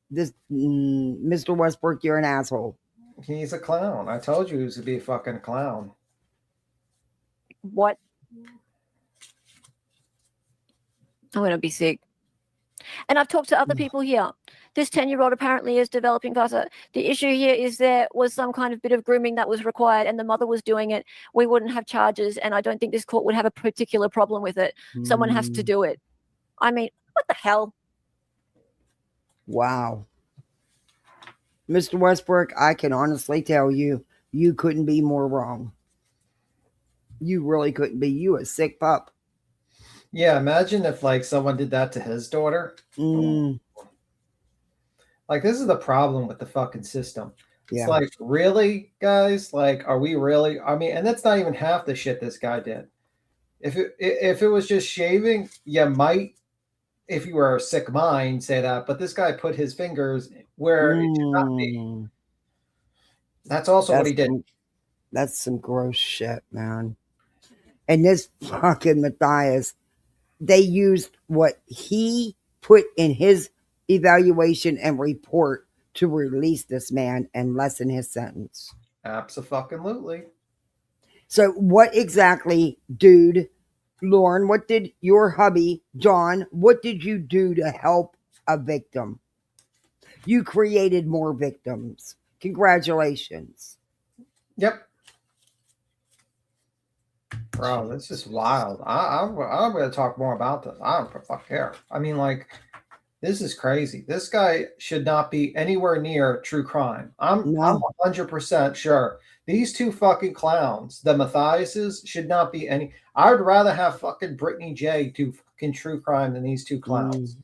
S1: This Mr. Westbrook, you're an asshole.
S3: He's a clown. I told you he was to be a fucking clown.
S4: What? I'm going to be sick. And I've talked to other people here. This 10-year-old apparently is developing faster. The issue here is there was some kind of bit of grooming that was required and the mother was doing it. We wouldn't have charges, and I don't think this court would have a particular problem with it. Someone has to do it. I mean, what the hell?
S1: Wow. Mr. Westbrook, I can honestly tell you, you couldn't be more wrong. You really couldn't be. You a sick pup.
S3: Yeah, imagine if like someone did that to his daughter. Like, this is the problem with the fucking system. It's like, really, guys? Like, are we really? I mean, and that's not even half the shit this guy did. If it was just shaving, you might, if you were a sick mind, say that. But this guy put his fingers where it should not be. That's also what he did.
S1: That's some gross shit, man. And this fucking Matthias, they used what he put in his evaluation and report to release this man and lessen his sentence.
S3: Abso-fucking-lutely.
S1: So what exactly, dude, Lauren, what did your hubby, John, what did you do to help a victim? You created more victims. Congratulations.
S3: Yep. Bro, this is wild. I'm going to talk more about this. I don't fuck care. I mean, like, this is crazy. This guy should not be anywhere near true crime. I'm 100% sure. These two fucking clowns, the Matthiases, should not be any. I would rather have fucking Brittany J do fucking true crime than these two clowns.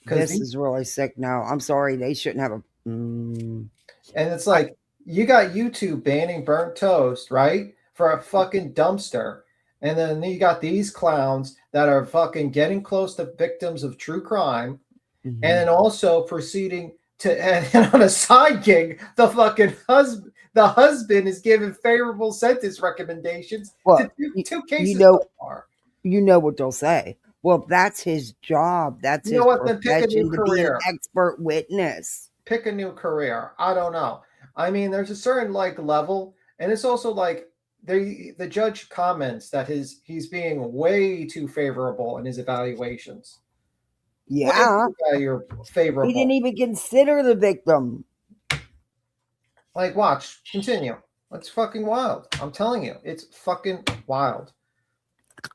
S1: This is really sick now. I'm sorry. They shouldn't have a.
S3: And it's like, you got YouTube banning burnt toast, right? For a fucking dumpster. And then you got these clowns that are fucking getting close to victims of true crime. And then also proceeding to, and on a side gig, the fucking husband is giving favorable sentence recommendations to two cases so far.
S1: You know what they'll say. Well, that's his job. That's his profession, to be an expert witness.
S3: Pick a new career. I don't know. I mean, there's a certain like level, and it's also like the judge comments that he's being way too favorable in his evaluations.
S1: Yeah,
S3: you're favorable.
S1: He didn't even consider the victim.
S3: Like, watch, continue. It's fucking wild. I'm telling you, it's fucking wild.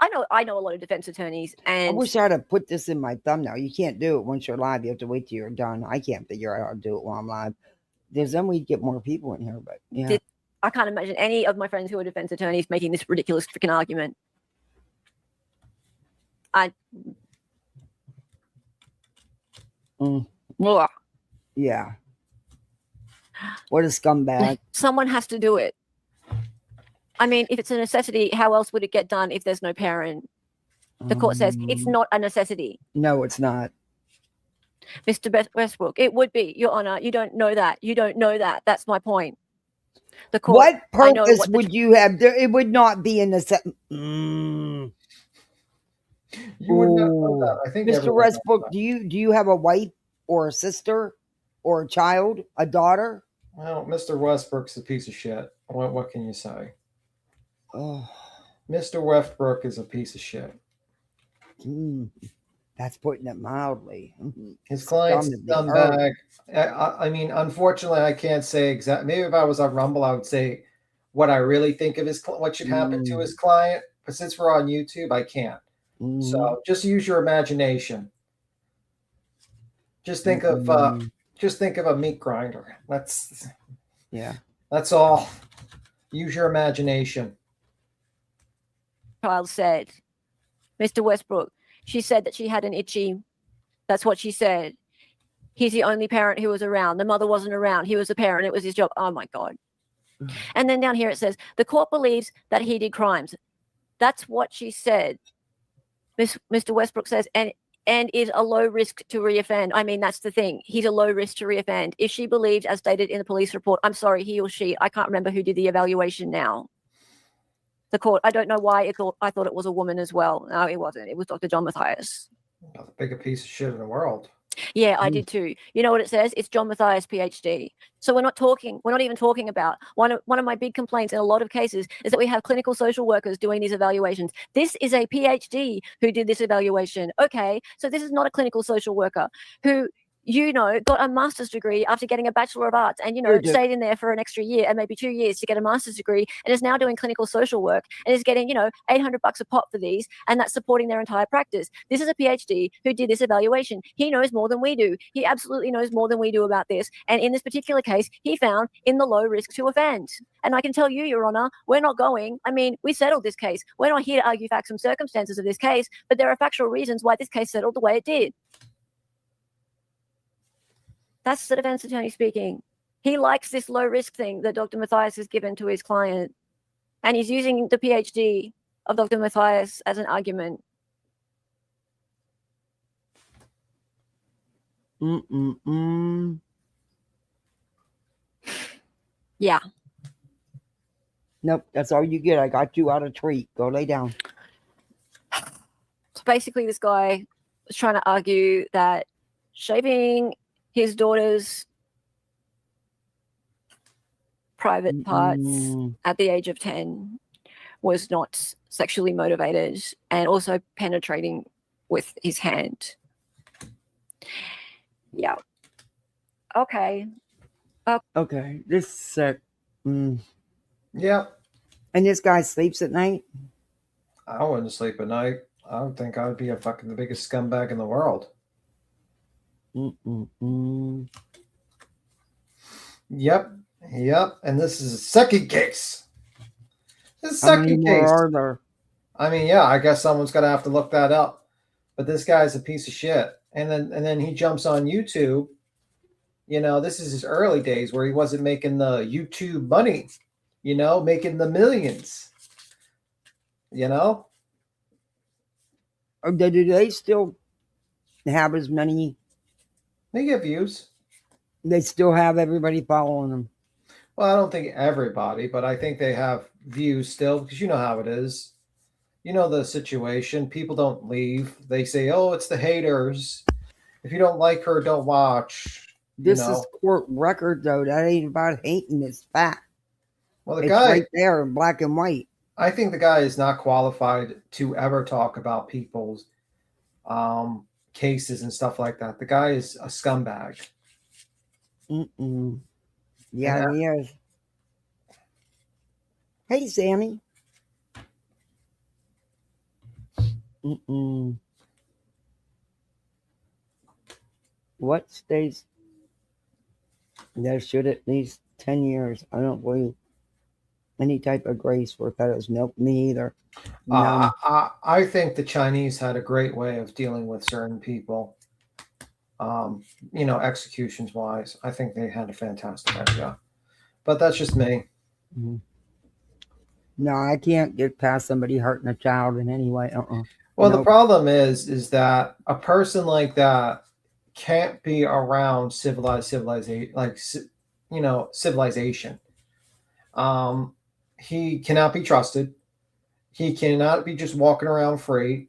S4: I know a lot of defense attorneys, and
S1: I wish I'd have put this in my thumbnail. You can't do it once you're live. You have to wait till you're done. I can't figure out how to do it while I'm live. Then we'd get more people in here, but yeah.
S4: I can't imagine any of my friends who are defense attorneys making this ridiculous freaking argument.
S1: Yeah. What a scumbag.
S4: Someone has to do it. I mean, if it's a necessity, how else would it get done if there's no parent? The court says it's not a necessity.
S1: No, it's not.
S4: Mr. Westbrook, it would be, Your Honor. You don't know that. You don't know that. That's my point. The court.
S1: What purpose would you have? It would not be a necessity.
S3: You would not know that. I think
S1: Mr. Westbrook, do you have a wife or a sister or a child, a daughter?
S3: Well, Mr. Westbrook's a piece of shit. What can you say?
S1: Oh.
S3: Mr. Westbrook is a piece of shit.
S1: That's putting it mildly.
S3: His client's a scumbag. I mean, unfortunately, I can't say exactly. Maybe if I was on Rumble, I would say what I really think of what should happen to his client. But since we're on YouTube, I can't. So just use your imagination. Just think of a meat grinder. That's all. Use your imagination.
S4: Child said, Mr. Westbrook, she said that she had an itchy. That's what she said. He's the only parent who was around. The mother wasn't around. He was a parent. It was his job. Oh, my God. And then down here it says, the court believes that he did crimes. That's what she said. Mr. Westbrook says, and is a low risk to reoffend. I mean, that's the thing. He's a low risk to reoffend. If she believed, as stated in the police report, I'm sorry, he or she, I can't remember who did the evaluation now. The court, I don't know why I thought it was a woman as well. No, it wasn't. It was Dr. John Matthias.
S3: About the biggest piece of shit in the world.
S4: Yeah, I did too. You know what it says? It's John Matthias, PhD. So we're not even talking about one of my big complaints in a lot of cases is that we have clinical social workers doing these evaluations. This is a PhD who did this evaluation. Okay, so this is not a clinical social worker who got a master's degree after getting a Bachelor of Arts and, stayed in there for an extra year and maybe 2 years to get a master's degree and is now doing clinical social work and is getting, $800 a pop for these, and that's supporting their entire practice. This is a PhD who did this evaluation. He knows more than we do. He absolutely knows more than we do about this. And in this particular case, he found in the low risk to offend. And I can tell you, Your Honor, we're not going. I mean, we settled this case. We're not here to argue facts and circumstances of this case, but there are factual reasons why this case settled the way it did. That's the defense attorney speaking. He likes this low risk thing that Dr. Matthias has given to his client. And he's using the PhD of Dr. Matthias as an argument. Yeah.
S1: Nope, that's all you get. I got you out a treat. Go lay down.
S4: So basically, this guy was trying to argue that shaving his daughter's private parts at the age of 10 was not sexually motivated, and also penetrating with his hand. Yeah. Okay.
S1: Okay. This sick.
S3: Yeah.
S1: And this guy sleeps at night?
S3: I wouldn't sleep at night. I would think I would be the biggest scumbag in the world. Yep. And this is a second case. This is a second case.
S1: Are there?
S3: I mean, yeah, I guess someone's gonna have to look that up. But this guy's a piece of shit. And then he jumps on YouTube. This is his early days where he wasn't making the YouTube money, making the millions.
S1: Do they still have as many?
S3: They get views.
S1: They still have everybody following them.
S3: Well, I don't think everybody, but I think they have views still, because you know how it is. You know the situation. People don't leave. They say, oh, it's the haters. If you don't like her, don't watch.
S1: This is court record, though. That ain't about hating. It's fact.
S3: Well,
S1: it's guy right there in black and white.
S3: I think the guy is not qualified to ever talk about people's cases and stuff like that. The guy is a scumbag.
S1: Yeah, he is. Hey, Sammy. What states there should at least 10 years? I don't believe any type of grace for pedos. Nope, me either. No.
S3: I think the Chinese had a great way of dealing with certain people. Executions wise, I think they had a fantastic idea. But that's just me.
S1: No, I can't get past somebody hurting a child in any way.
S3: Well, the problem is that a person like that can't be around civilization. He cannot be trusted. He cannot be just walking around free.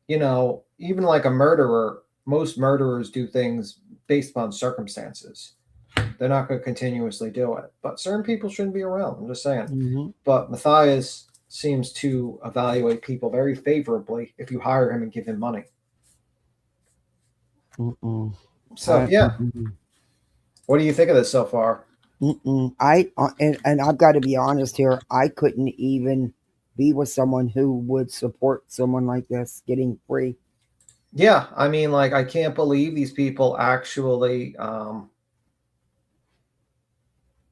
S3: Even like a murderer, most murderers do things based upon circumstances. They're not going to continuously do it. But certain people shouldn't be around. I'm just saying. But Matthias seems to evaluate people very favorably if you hire him and give him money. So, yeah. What do you think of this so far?
S1: And I've got to be honest here. I couldn't even be with someone who would support someone like this getting free.
S3: Yeah, I mean, I can't believe these people actually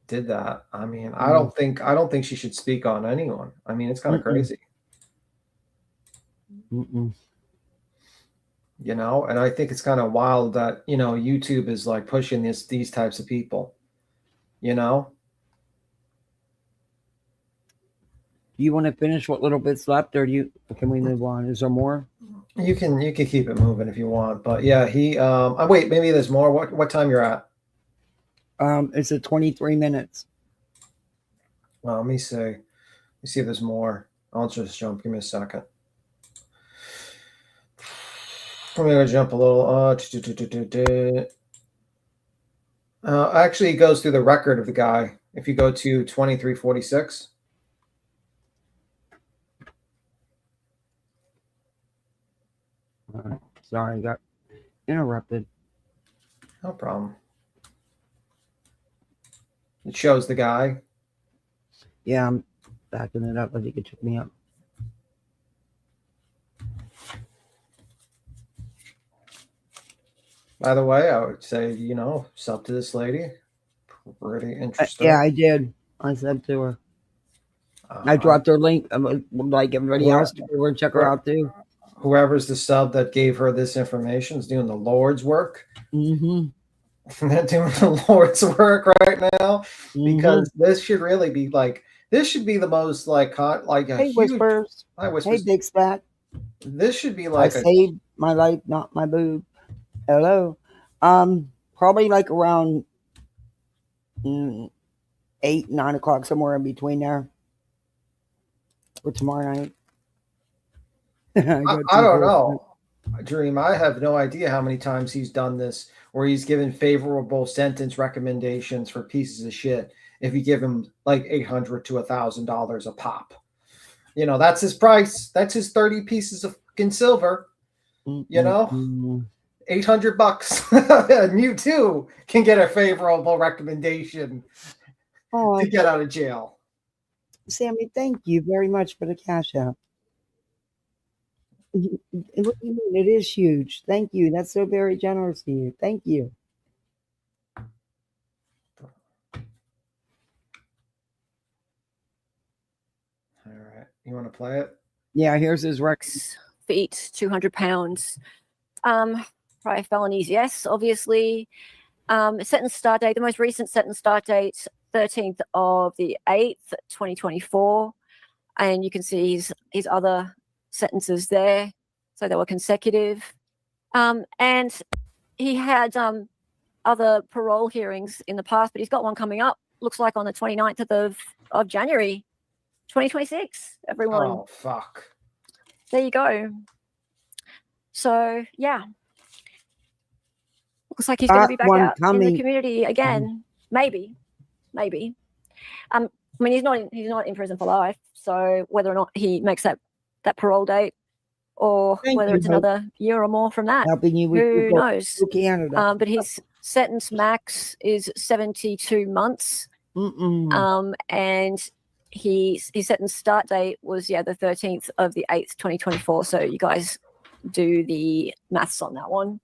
S3: did that. I mean, I don't think she should speak on anyone. I mean, it's kind of crazy. And I think it's kind of wild that YouTube is pushing these types of people. Do
S1: you want to finish what little bits left, or can we move on? Is there more?
S3: You can keep it moving if you want, but yeah, he wait, maybe there's more. What time you're at?
S1: It's at 23 minutes.
S3: Well, let me see. Let me see if there's more. I'll just jump. Give me a second. I'm gonna jump a little. Actually, it goes through the record of the guy. If you go to 2346.
S1: Sorry, I got interrupted.
S3: No problem. It shows the guy.
S1: Yeah, I'm backing it up. I think it took me up.
S3: By the way, I would say, sub to this lady. Pretty interesting.
S1: Yeah, I did. I said to her. I dropped her link. Like everybody else, to go and check her out too.
S3: Whoever's the sub that gave her this information is doing the Lord's work.
S1: Mm-hmm.
S3: They're doing the Lord's work right now, because this should really be like, this should be the most like a
S1: hey,
S3: huge.
S1: Whispers.
S3: Hi, Whispers.
S1: Hey, Big Spat.
S3: This should be like
S1: I saved my life, not my boob. Hello. Probably like around 8, 9 o'clock, somewhere in between there. For tomorrow night.
S3: I don't know. Dream, I have no idea how many times he's done this, where he's given favorable sentence recommendations for pieces of shit if you give him like $800 to $1,000 a pop. That's his price. That's his 30 pieces of fucking silver. $800. And you too can get a favorable recommendation to get out of jail.
S1: Sammy, thank you very much for the cash out. What do you mean? It is huge. Thank you. That's so very generous of you. Thank you.
S3: All right. You want to play it?
S1: Yeah, here's his record.
S4: Feet, 200 pounds. Prior felonies, yes, obviously. Sentence start date, the most recent sentence start date, 13th of the 8th, 2024. And you can see his other sentences there. So they were consecutive. And he had other parole hearings in the past, but he's got one coming up, looks like on the 29th of January, 2026, everyone.
S3: Oh, fuck.
S4: There you go. So, yeah. Looks like he's going to be back out in the community again. Maybe. I mean, he's not in prison for life. So whether or not he makes that parole date, or whether it's another year or more from that, who knows? But his sentence max is 72 months. And his sentence start date was the 13th of the 8th, 2024. So you guys do the maths on that one.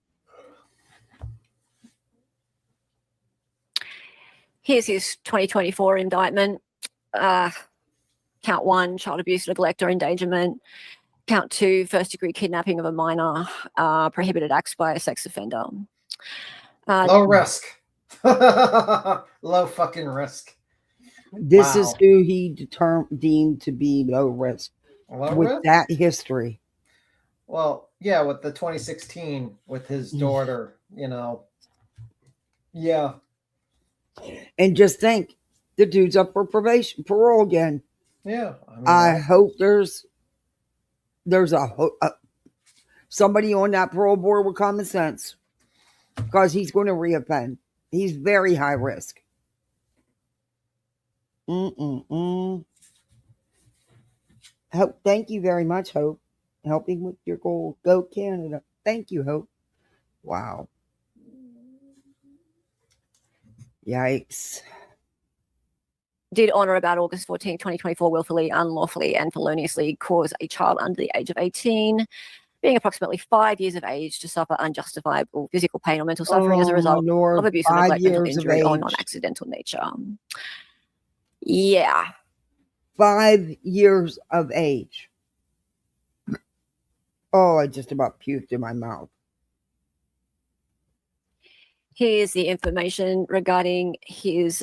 S4: Here's his 2024 indictment. Count 1, child abuse, neglect, or endangerment. Count 2, first-degree kidnapping of a minor, prohibited acts by a sex offender.
S3: Low risk. Low fucking risk.
S1: This is who he deemed to be low risk. With that history.
S3: Well, yeah, with the 2016 with his daughter, Yeah.
S1: And just think, the dude's up for parole again.
S3: Yeah.
S1: I hope there's somebody on that parole board with common sense, because he's going to reoffend. He's very high risk. Hope, thank you very much, Hope. Helping with your goal. Go Canada. Thank you, Hope. Wow. Yikes.
S4: Did on or about August 14, 2024, willfully, unlawfully, and feloniously cause a child under the age of 18, being approximately 5 years of age, to suffer unjustifiable physical pain or mental suffering as a result of abuse or neglect, mental injury, or non-accidental nature. Yeah.
S1: 5 years of age. Oh, I just about puked in my mouth.
S4: Here's the information regarding his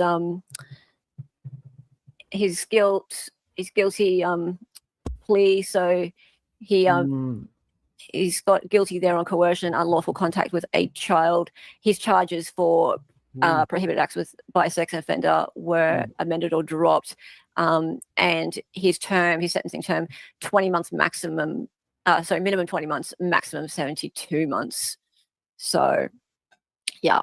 S4: guilty plea. So he's got guilty there on coercion, unlawful contact with a child. His charges for prohibited acts by a sex offender were amended or dropped. And his sentencing term, 20 months maximum So minimum 20 months, maximum 72 months. So, yeah,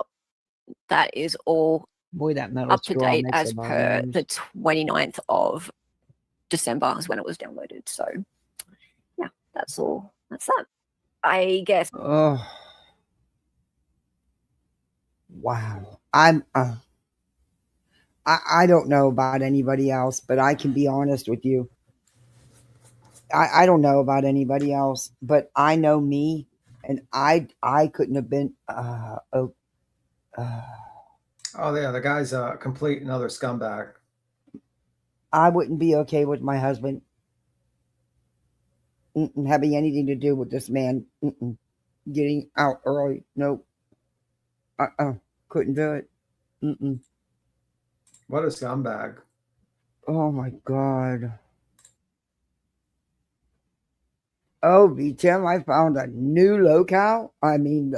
S4: that is all
S1: Boy, that metal
S4: up to
S1: straw
S4: date
S1: makes
S4: as
S1: a lot of
S4: per
S1: noise.
S4: the 29th of December is when it was downloaded. So, yeah, that's all. That's that. I guess.
S1: Oh, wow. I don't know about anybody else, but I can be honest with you. I don't know about anybody else, but I know me, and I couldn't have been.
S3: Oh yeah, the guy's a complete another scumbag.
S1: I wouldn't be okay with my husband having anything to do with this man getting out early. Nope. Couldn't do it.
S3: What a scumbag.
S1: Oh my god. Oh, Tim, I found a new locale. I mean,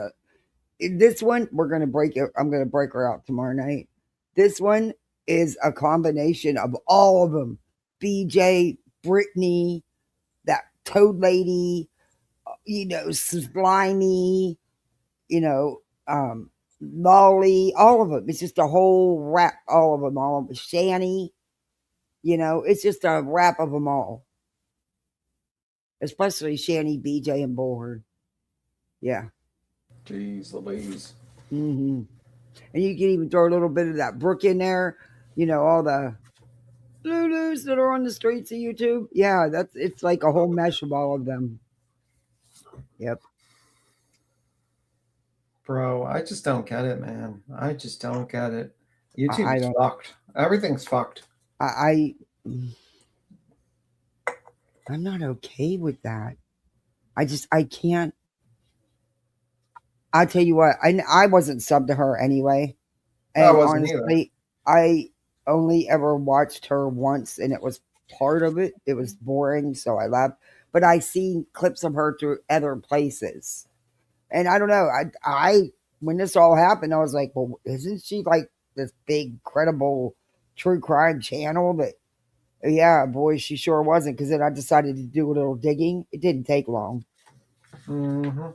S1: this one we're gonna break it. I'm gonna break her out tomorrow night. This one is a combination of all of them. BJ, Brittany, that Toad lady, Slimy, you know, Lolly, all of them. It's just a whole wrap. All of them. All of them. Shanny. It's just a wrap of them all. Especially Shanny, BJ, and Bullhorn. Yeah.
S3: Jeez Louise.
S1: Mm-hmm. And you can even throw a little bit of that Brook in there. All the Lulus that are on the streets of YouTube. Yeah, it's like a whole mesh of all of them. Yep.
S3: Bro, I just don't get it, man. I just don't get it.
S1: I
S3: YouTube's
S1: don't.
S3: fucked. Everything's fucked.
S1: I I'm not okay with that. I can't. I'll tell you what. I wasn't subbed to her anyway,
S3: I
S1: and
S3: wasn't either.
S1: honestly, I only ever watched her once, and it was part of it. It was boring, so I left. But I seen clips of her through other places, and I don't know. I when this all happened, I was like, well, isn't she like this big, credible true crime channel? That yeah, boy, she sure wasn't. Because then I decided to do a little digging. It didn't take long.
S3: Mm-hmm.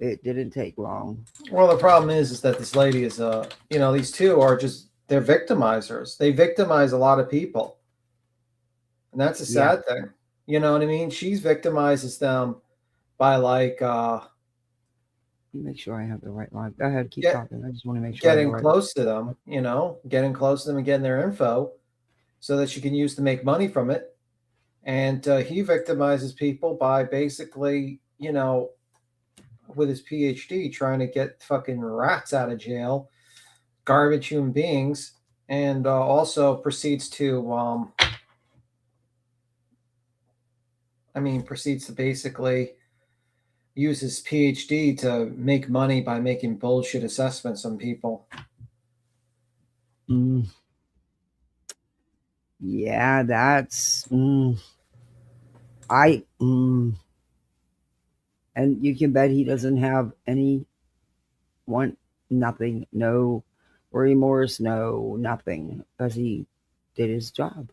S1: It didn't take long.
S3: Well, the problem is that this lady is, these two are just, they're victimizers. They victimize a lot of people. And that's a
S1: Yeah.
S3: sad thing. You know what I mean? She victimizes them by like
S1: Make sure I have the right line. Go ahead, keep
S3: get,
S1: talking. I just want to make sure I have the
S3: getting
S1: right.
S3: close to them, getting close to them and getting their info so that she can use to make money from it. And he victimizes people by basically, with his PhD, trying to get fucking rats out of jail, garbage human beings, and also proceeds to, proceeds to basically use his PhD to make money by making bullshit assessments on people.
S1: Yeah, that's. And you can bet he doesn't have any nothing, no remorse, no nothing, because he did his job.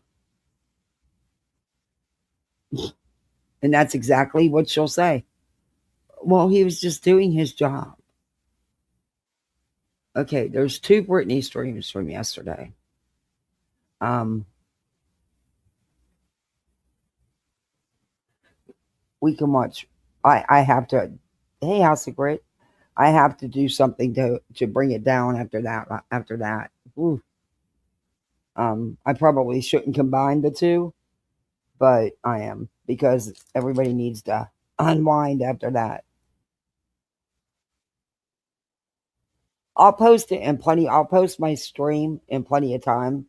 S1: And that's exactly what she'll say. Well, he was just doing his job. Okay, there's 2 Britney streams from yesterday. We can watch. I have to. Hey, House of Grit. I have to do something to bring it down after that. After that, ooh. I probably shouldn't combine the 2, but I am because everybody needs to unwind after that. I'll post it in plenty. I'll post my stream in plenty of time.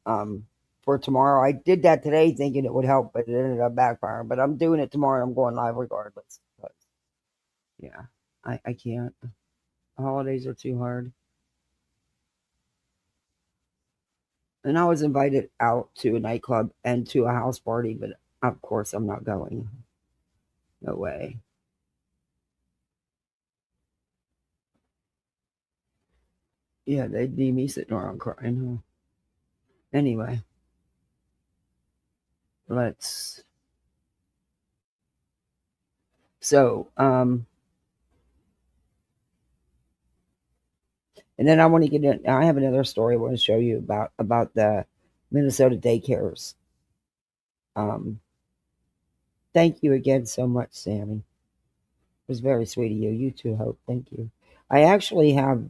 S1: For tomorrow, I did that today thinking it would help, but it ended up backfiring. But I'm doing it tomorrow. I'm going live regardless. But yeah, I can't. Holidays are too hard. And I was invited out to a nightclub and to a house party, but of course I'm not going. No way. Yeah, they'd be me sitting around crying. Huh? Anyway. let's. So, and then I want to get in. I have another story I want to show you about the Minnesota daycares. Thank you again so much, Sammy. It was very sweet of you. You too, Hope. Thank you. I actually have.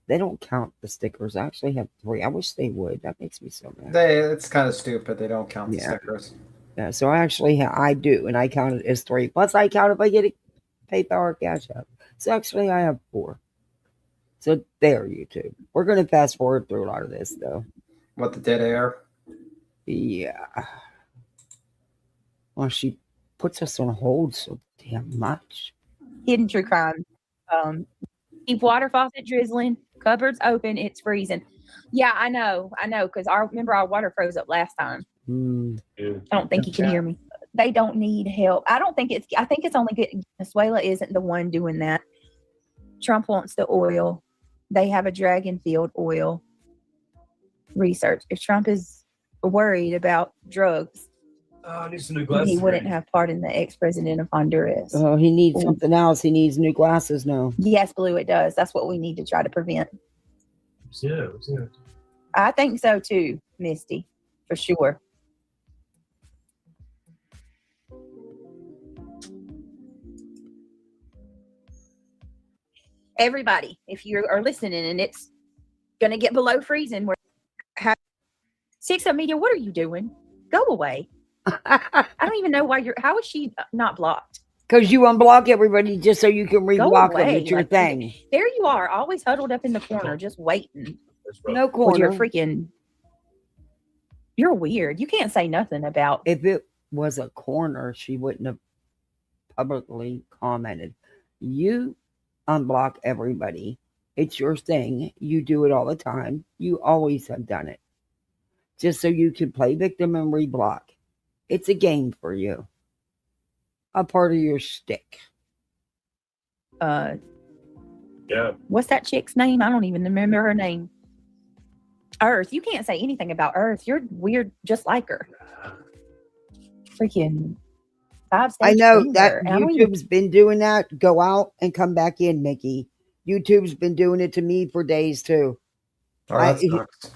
S1: They don't count the stickers. I actually have 3. I wish they would. That makes me so mad.
S3: It's kind of stupid. They don't count the stickers.
S1: Yeah, so I actually I do, and I count it as 3. Plus, I count if I get a PayPal or Cash App. So actually, I have 4. So there, YouTube. We're going to fast forward through a lot of this, though.
S3: What, the dead air?
S1: Yeah. Well, she puts us on hold so damn much.
S5: Hidden true crime. Keep water faucet drizzling, cupboards open, it's freezing. Yeah, I know, because remember our water froze up last time. I don't think you can hear me. They don't need help. I think it's only good. Venezuela isn't the one doing that. Trump wants the oil. They have a dragon field oil research. If Trump is worried about drugs,
S6: I need some new glasses.
S5: He wouldn't have pardoned the ex-president of Honduras.
S1: Oh, he needs something else. He needs new glasses now.
S5: Yes, Blue, it does. That's what we need to try to prevent.
S6: Yeah.
S5: I think so too, Misty, for sure. Everybody, if you are listening and it's going to get below freezing, Six Up Media, what are you doing? Go away. I don't even know why how is she not blocked?
S1: Because you unblock everybody just so you can reblock them. It's your thing.
S5: There you are, always huddled up in the corner, just waiting.
S1: No corner.
S5: You're weird. You can't say nothing about.
S1: If it was a corner, she wouldn't have publicly commented. You unblock everybody. It's your thing. You do it all the time. You always have done it. Just so you can play victim and reblock. It's a game for you. A part of your shtick.
S6: Yeah.
S5: What's that chick's name? I don't even remember her name. Earth. You can't say anything about Earth. You're weird just like her. Freaking 5-stage.
S1: I know that YouTube's been doing that. Go out and come back in, Mickey. YouTube's been doing it to me for days too.
S3: Oh, that sucks.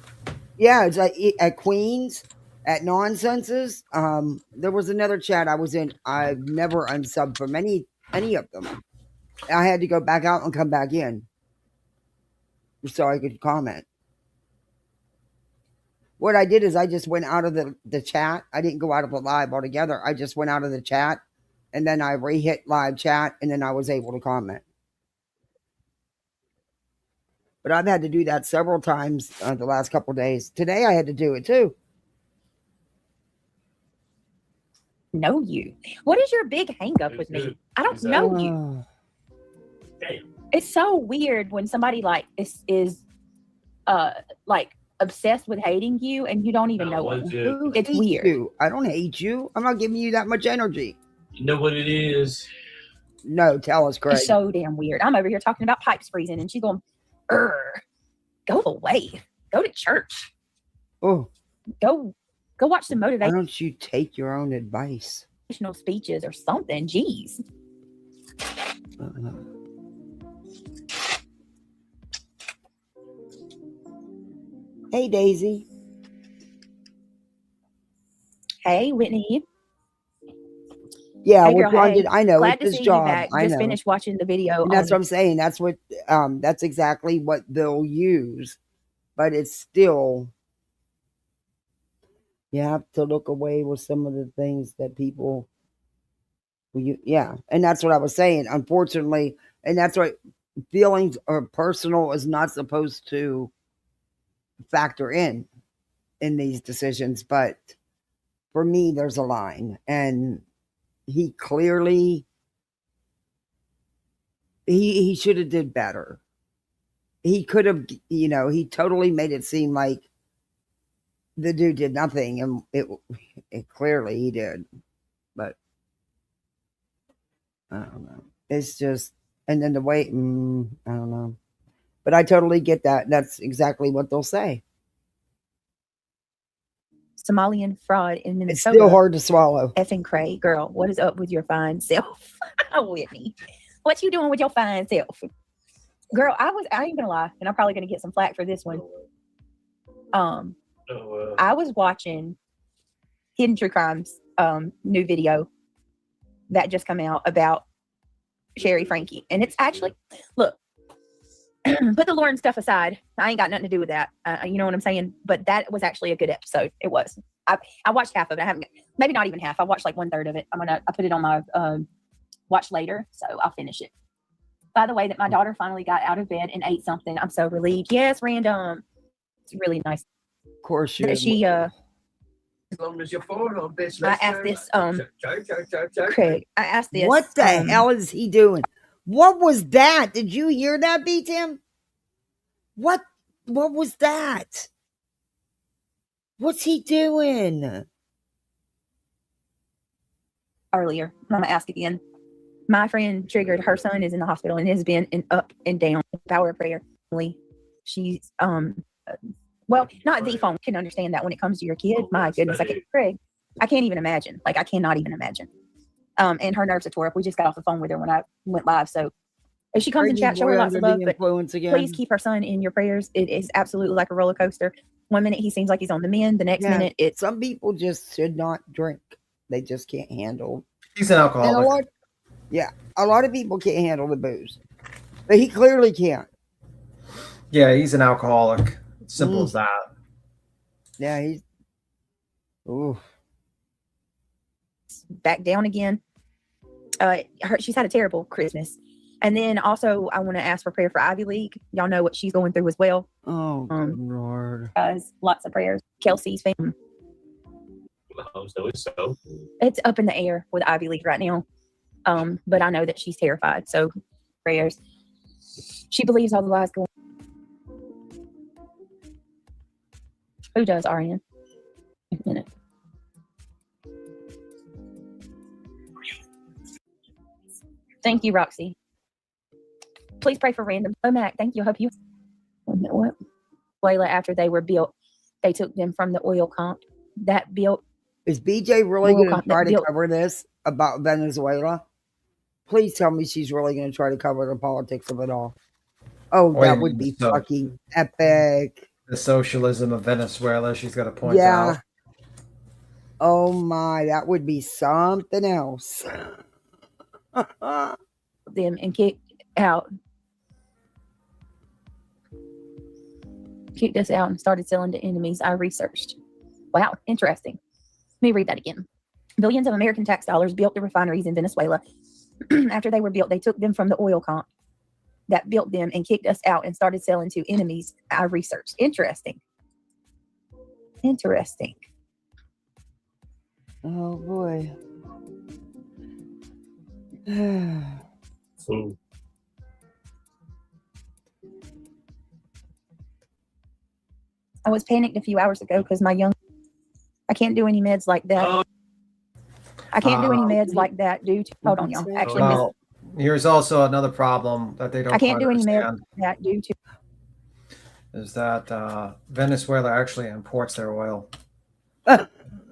S1: Yeah, it's like at Queens, at Nonsenses. There was another chat I was in. I've never unsubbed from any of them. I had to go back out and come back in so I could comment. What I did is I just went out of the chat. I didn't go out of the live altogether. I just went out of the chat, and then I re-hit live chat, and then I was able to comment. But I've had to do that several times the last couple of days. Today I had to do it too.
S5: Know you. What is your big hang up with me? I don't know you. It's so weird when somebody like is like obsessed with hating you and you don't even know it. It's weird.
S1: You? I don't hate you. I'm not giving you that much energy.
S6: You know what it is?
S1: No, tell us, Craig.
S5: It's so damn weird. I'm over here talking about pipes freezing and she's going, go away. Go to church.
S1: Oh.
S5: Go watch some motivational.
S1: Why don't you take your own advice?
S5: Speeches or something. Jeez.
S1: Hey, Daisy.
S5: Hey, Whitney.
S1: Yeah,
S5: hey, girl,
S1: hey. I know.
S5: Glad
S1: it's
S5: to
S1: his
S5: see
S1: job.
S5: you back.
S1: I
S5: Just
S1: know.
S5: finished watching the video.
S1: And that's what I'm saying. That's what. That's exactly what they'll use, but it's still. You have to look away with some of the things that people. Yeah, and that's what I was saying. Unfortunately, and that's what feelings or personal is not supposed to factor in these decisions. But for me, there's a line, and he clearly he should have did better. He could have, he totally made it seem like the dude did nothing, and it clearly he did. But I don't know. It's just, and then the way, I don't know. But I totally get that. That's exactly what they'll say.
S5: Somalian fraud in
S1: It's
S5: Minnesota.
S1: still hard to swallow.
S5: Effing cray, girl. What is up with your fine self? Whitney, what you doing with your fine self? Girl, I ain't gonna lie, and I'm probably gonna get some flack for this one. I was watching Hidden True Crimes new video that just come out about Sherry Frankie, and it's actually, look, put the Lauren stuff aside. I ain't got nothing to do with that. You know what I'm saying? But that was actually a good episode. It was. I watched half of it. I haven't, maybe not even half. I watched like 1/3 of it. I put it on my watch later, so I'll finish it. By the way, that my daughter finally got out of bed and ate something. I'm so relieved. Yes, random. It's really nice.
S1: Of course,
S5: That she
S6: As long as you're forward on this,
S5: I asked this Craig. I asked this.
S1: What the hell is he doing? What was that? Did you hear that, B Tim? What was that? What's he doing?
S5: Earlier. I'm gonna ask again. My friend triggered. Her son is in the hospital and has been in up and down. Power of prayer. She's well, not the phone can understand that when it comes to your kid. My goodness, Craig, I can't even imagine. Like, I cannot even imagine. And her nerves are tore up. We just got off the phone with her when I went live. So if she comes in chat, show her lots of love. But please keep her son in your prayers. It is absolutely like a roller coaster. One minute he seems like he's on the mend. The next minute it's.
S1: Some people just should not drink. They just can't handle.
S3: He's an alcoholic.
S1: A lot of people can't handle the booze, but he clearly can't.
S3: Yeah, he's an alcoholic. Simple as that.
S1: Yeah, he's. Ooh.
S5: Back down again. She's had a terrible Christmas. And then also, I want to ask for prayer for Ivy League. Y'all know what she's going through as well.
S1: Oh, good Lord.
S5: Guys, lots of prayers. Kelsey's family.
S6: So.
S5: It's up in the air with Ivy League right now. But I know that she's terrified. So prayers. She believes all the lies going. Who does, Ariane? A minute. Thank you, Roxy. Please pray for random. Oh, Mac, thank you. I hope you. What? Layla, after they were built, they took them from the oil comp that built.
S1: Is BJ really going to try to cover this about Venezuela? Please tell me she's really going to try to cover the politics of it all. Oh, that would be fucking epic.
S3: The socialism of Venezuela, she's got to point out.
S1: Oh my, that would be something else.
S5: Them and kicked us out and started selling to enemies. I researched. Wow, interesting. Let me read that again. Billions of American tax dollars built the refineries in Venezuela. After they were built, they took them from the oil comp that built them and kicked us out and started selling to enemies. I researched. Interesting.
S1: Oh boy.
S5: I was panicked a few hours ago because I can't do any meds like that. I can't do any meds like that due to. Hold on, y'all. Actually,
S3: well, here's also another problem that they don't.
S5: I can't do any meds like that due to.
S3: Is that Venezuela actually imports their oil?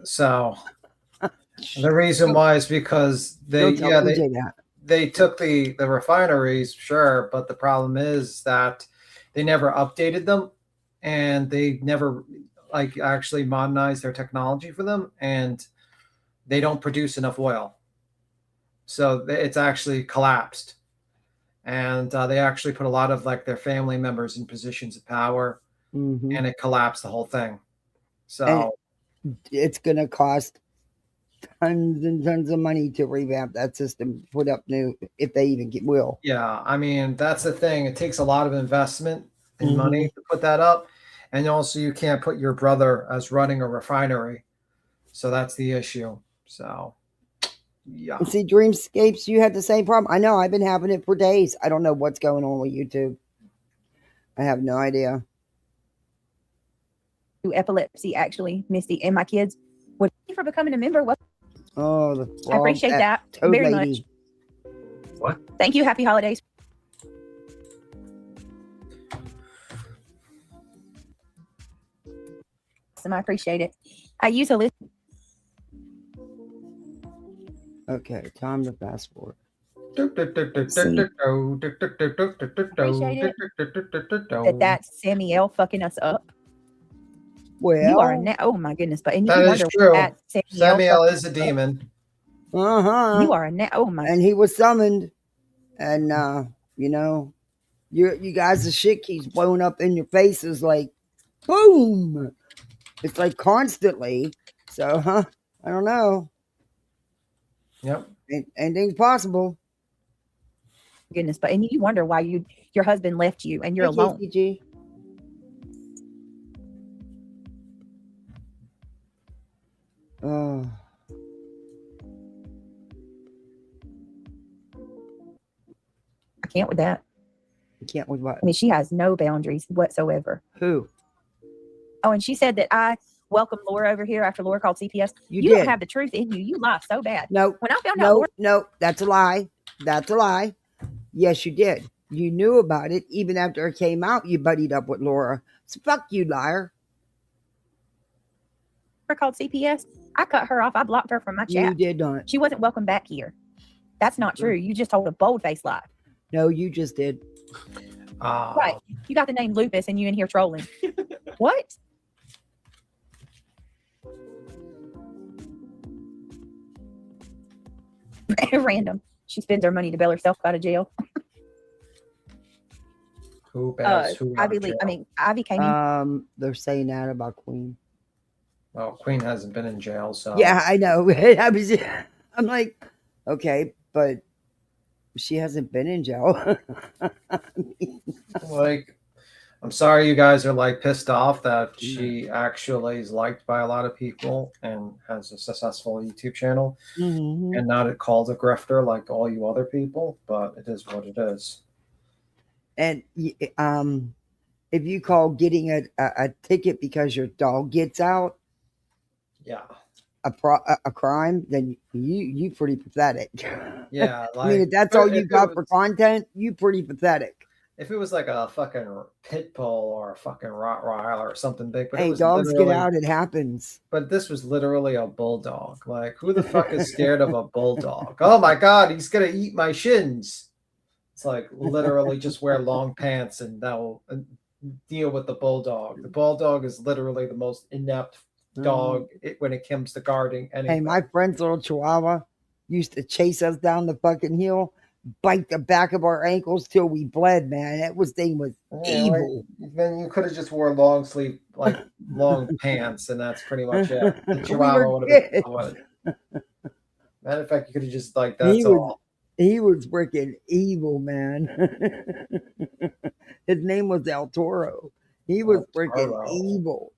S3: So the reason why is because they took the refineries, sure, but the problem is that they never updated them and they never actually modernized their technology for them, and they don't produce enough oil. So it's actually collapsed. And they actually put a lot of their family members in positions of power, and it collapsed the whole thing. So
S1: it's going to cost tons and tons of money to revamp that system, put up new, if they even will.
S3: Yeah, I mean, that's the thing. It takes a lot of investment and money to put that up. And also you can't put your brother as running a refinery. So that's the issue. So, yeah.
S1: See, Dreamscapes, you had the same problem. I know, I've been having it for days. I don't know what's going on with YouTube. I have no idea.
S5: Epilepsy, actually, Misty, and my kids would thank you for becoming a member.
S1: Oh,
S5: I appreciate that very much.
S6: What?
S5: Thank you. Happy holidays. I appreciate it. I use a list.
S1: Okay, time to fast forward.
S5: That's Samuel fucking us up.
S1: Well,
S5: You are oh my goodness! But and you
S3: That is
S5: wonder
S3: true.
S5: that
S3: Samuel is a demon.
S5: You are oh my.
S1: And he was summoned, and you know, you guys, the shit keeps blowing up in your faces like, boom. It's like constantly. So, I don't know.
S3: Yep.
S1: Anything's possible.
S5: Goodness, but and you wonder why your husband left you and you're alone.
S1: KCG. Oh.
S5: I can't with that.
S1: You can't with what?
S5: I mean, she has no boundaries whatsoever.
S1: Who?
S5: Oh, and she said that I welcomed Laura over here after Laura called CPS. You
S1: did.
S5: don't have the truth in you. You lie so bad.
S1: No.
S5: When I found out Laura.
S1: No, that's a lie. That's a lie. Yes, you did. You knew about it. Even after it came out, you buddied up with Laura. So fuck you, liar.
S5: Called CPS. I cut her off. I blocked her from my chat.
S1: You did not.
S5: She wasn't welcome back here. That's not true. You just told a bold-faced lie.
S1: No, you just did.
S5: Right. You got the name Lupus and you in here trolling. What? Random. She spends her money to bail herself out of jail.
S3: Who bails who out of jail?
S5: Ivy came in.
S1: They're saying that about Queen.
S3: Well, Queen hasn't been in jail, so
S1: yeah, I know. I'm like, okay, but she hasn't been in jail.
S3: Like, I'm sorry you guys are like pissed off that she actually is liked by a lot of people and has a successful YouTube channel and not called a grifter like all you other people, but it is what it is. And
S1: if you call getting a ticket because your dog gets out,
S3: yeah,
S1: a crime, then you pretty pathetic.
S3: Yeah, like,
S1: I mean, if that's all you got for content, you pretty pathetic.
S3: If it was like a fucking pit bull or a fucking Rottweiler or something big, but
S1: hey, dogs get out, it happens.
S3: But this was literally a bulldog. Like, who the fuck is scared of a bulldog? Oh my god, he's gonna eat my shins. It's like literally just wear long pants and that'll deal with the bulldog. The bulldog is literally the most inept dog when it comes to guarding anything.
S1: Hey, my friend's little Chihuahua used to chase us down the fucking hill, bite the back of our ankles till we bled, man. That thing was evil.
S3: Like, then you could have just wore long sleeve, like long pants, and that's pretty much it. The Chihuahua would have been. Matter of fact, you could have just like that's all.
S1: He was freaking evil, man. His name was El Toro. He was freaking evil.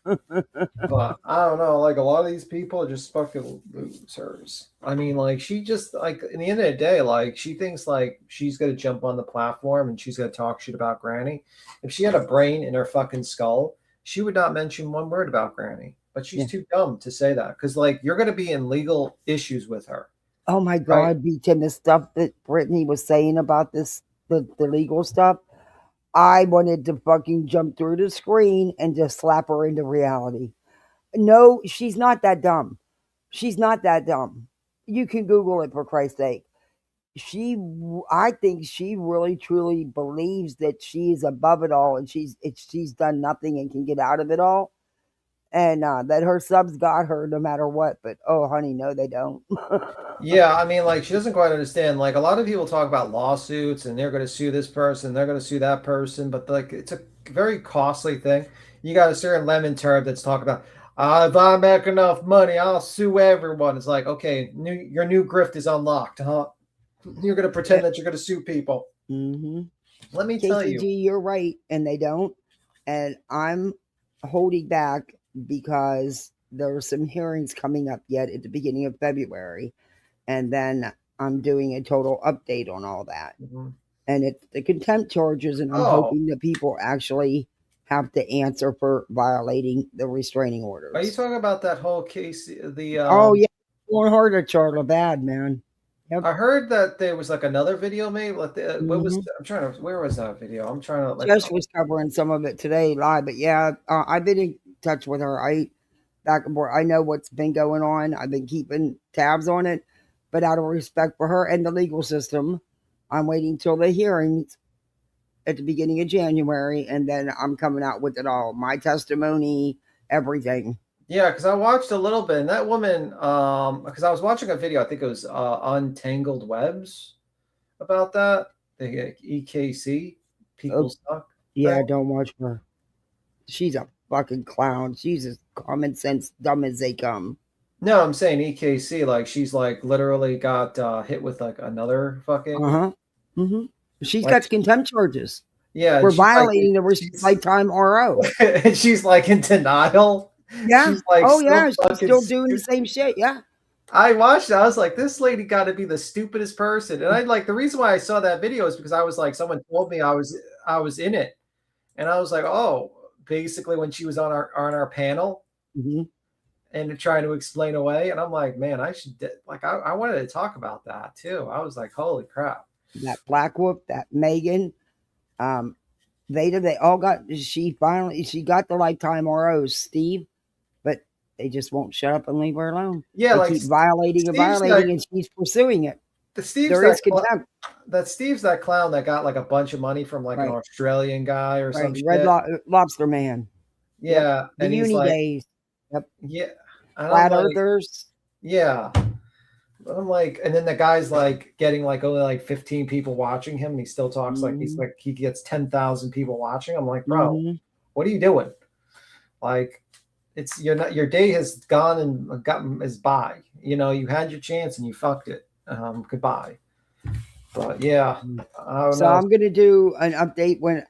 S3: But I don't know, like a lot of these people are just fucking losers. I mean, like she just like in the end of the day, like she thinks like she's gonna jump on the platform and she's gonna talk shit about Granny. If she had a brain in her fucking skull, she would not mention one word about Granny. But she's too dumb to say that because like you're gonna be in legal issues with her.
S1: Oh my God, right? BJ, the stuff that Brittany was saying about this, the legal stuff. I wanted to fucking jump through the screen and just slap her into reality. No, she's not that dumb. She's not that dumb. You can Google it for Christ's sake. I think she really truly believes that she is above it all and she's done nothing and can get out of it all. And that her subs got her no matter what. But, oh, honey, no, they don't.
S3: Yeah, I mean, like, she doesn't quite understand. Like, a lot of people talk about lawsuits and they're going to sue this person, they're going to sue that person. But, like, it's a very costly thing. You got a certain lemon turd that's talking about, if I make enough money, I'll sue everyone. It's like, okay, your new grift is unlocked, huh? You're going to pretend that you're going to sue people.
S1: Mm-hmm.
S3: Let me tell you.
S1: You're right, and they don't. And I'm holding back because there are some hearings coming up yet at the beginning of February. And then I'm doing a total update on all that. Mm-hmm. And it's the contempt charges, and I'm hoping that people actually have to answer for violating the restraining orders.
S3: Are you talking about that whole case?
S1: Oh, yeah. Going hard at Charlie bad, man.
S3: Yep. I heard that there was like another video made. Like what was? I'm trying to. Where was that video? I'm trying to. Like,
S1: Josh was covering some of it today live, but yeah, I've been in touch with her. back and forth. I know what's been going on. I've been keeping tabs on it, but out of respect for her and the legal system, I'm waiting till the hearings at the beginning of January, and then I'm coming out with it all. My testimony, everything.
S3: Yeah, because I watched a little bit, and that woman, because I was watching a video, I think it was Untangled Webs about that. The EKC, People Suck.
S1: Yeah,
S3: thing.
S1: don't watch her. She's a fucking clown. She's as common sense dumb as they come.
S3: No, I'm saying EKC, like she's like literally got hit with like another fucking.
S1: Mm-hmm. She's
S3: Like-
S1: got contempt charges.
S3: Yeah,
S1: We're
S3: she's like-
S1: violating the
S3: she's-
S1: lifetime RO.
S3: and she's like in denial.
S1: Yeah.
S3: She's like,
S1: Oh
S3: still
S1: yeah, she's
S3: fucking
S1: still doing the
S3: stupid.
S1: same shit. Yeah.
S3: I watched it. I was like, this lady got to be the stupidest person. And I like the reason why I saw that video is because I was like, someone told me I was in it, and I was like, oh, basically when she was on our panel
S1: Mm-hmm.
S3: and trying to explain away, and I'm like, man, I should like I wanted to talk about that too. I was like, holy crap.
S1: That Black Whoop, that Megan, Veda, they all got. She got the lifetime ROs, Steve, but they just won't shut up and leave her alone.
S3: Yeah,
S1: they
S3: like
S1: keep violating and
S3: Steve's
S1: violating,
S3: like-
S1: and she's pursuing it.
S3: The Steve's
S1: There is contempt.
S3: Steve's that clown that got like a bunch of money from like
S1: Right.
S3: an Australian guy or some
S1: Right,
S3: shit.
S1: Red Lobster Man,
S3: Yeah,
S1: the
S3: and he's
S1: Uni
S3: like,
S1: Days,
S3: yeah, and I'm
S1: Flat
S3: like,
S1: Earthers.
S3: yeah. But I'm like, and then the guy's like getting like only like 15 people watching him, and he still talks like he's like he gets 10,000 people watching. I'm like, bro,
S1: Mhm.
S3: what are you doing? Like, it's your day has gone and is by. You know, you had your chance and you fucked it. Goodbye. But yeah, I don't
S1: So
S3: know.
S1: I'm gonna do an update when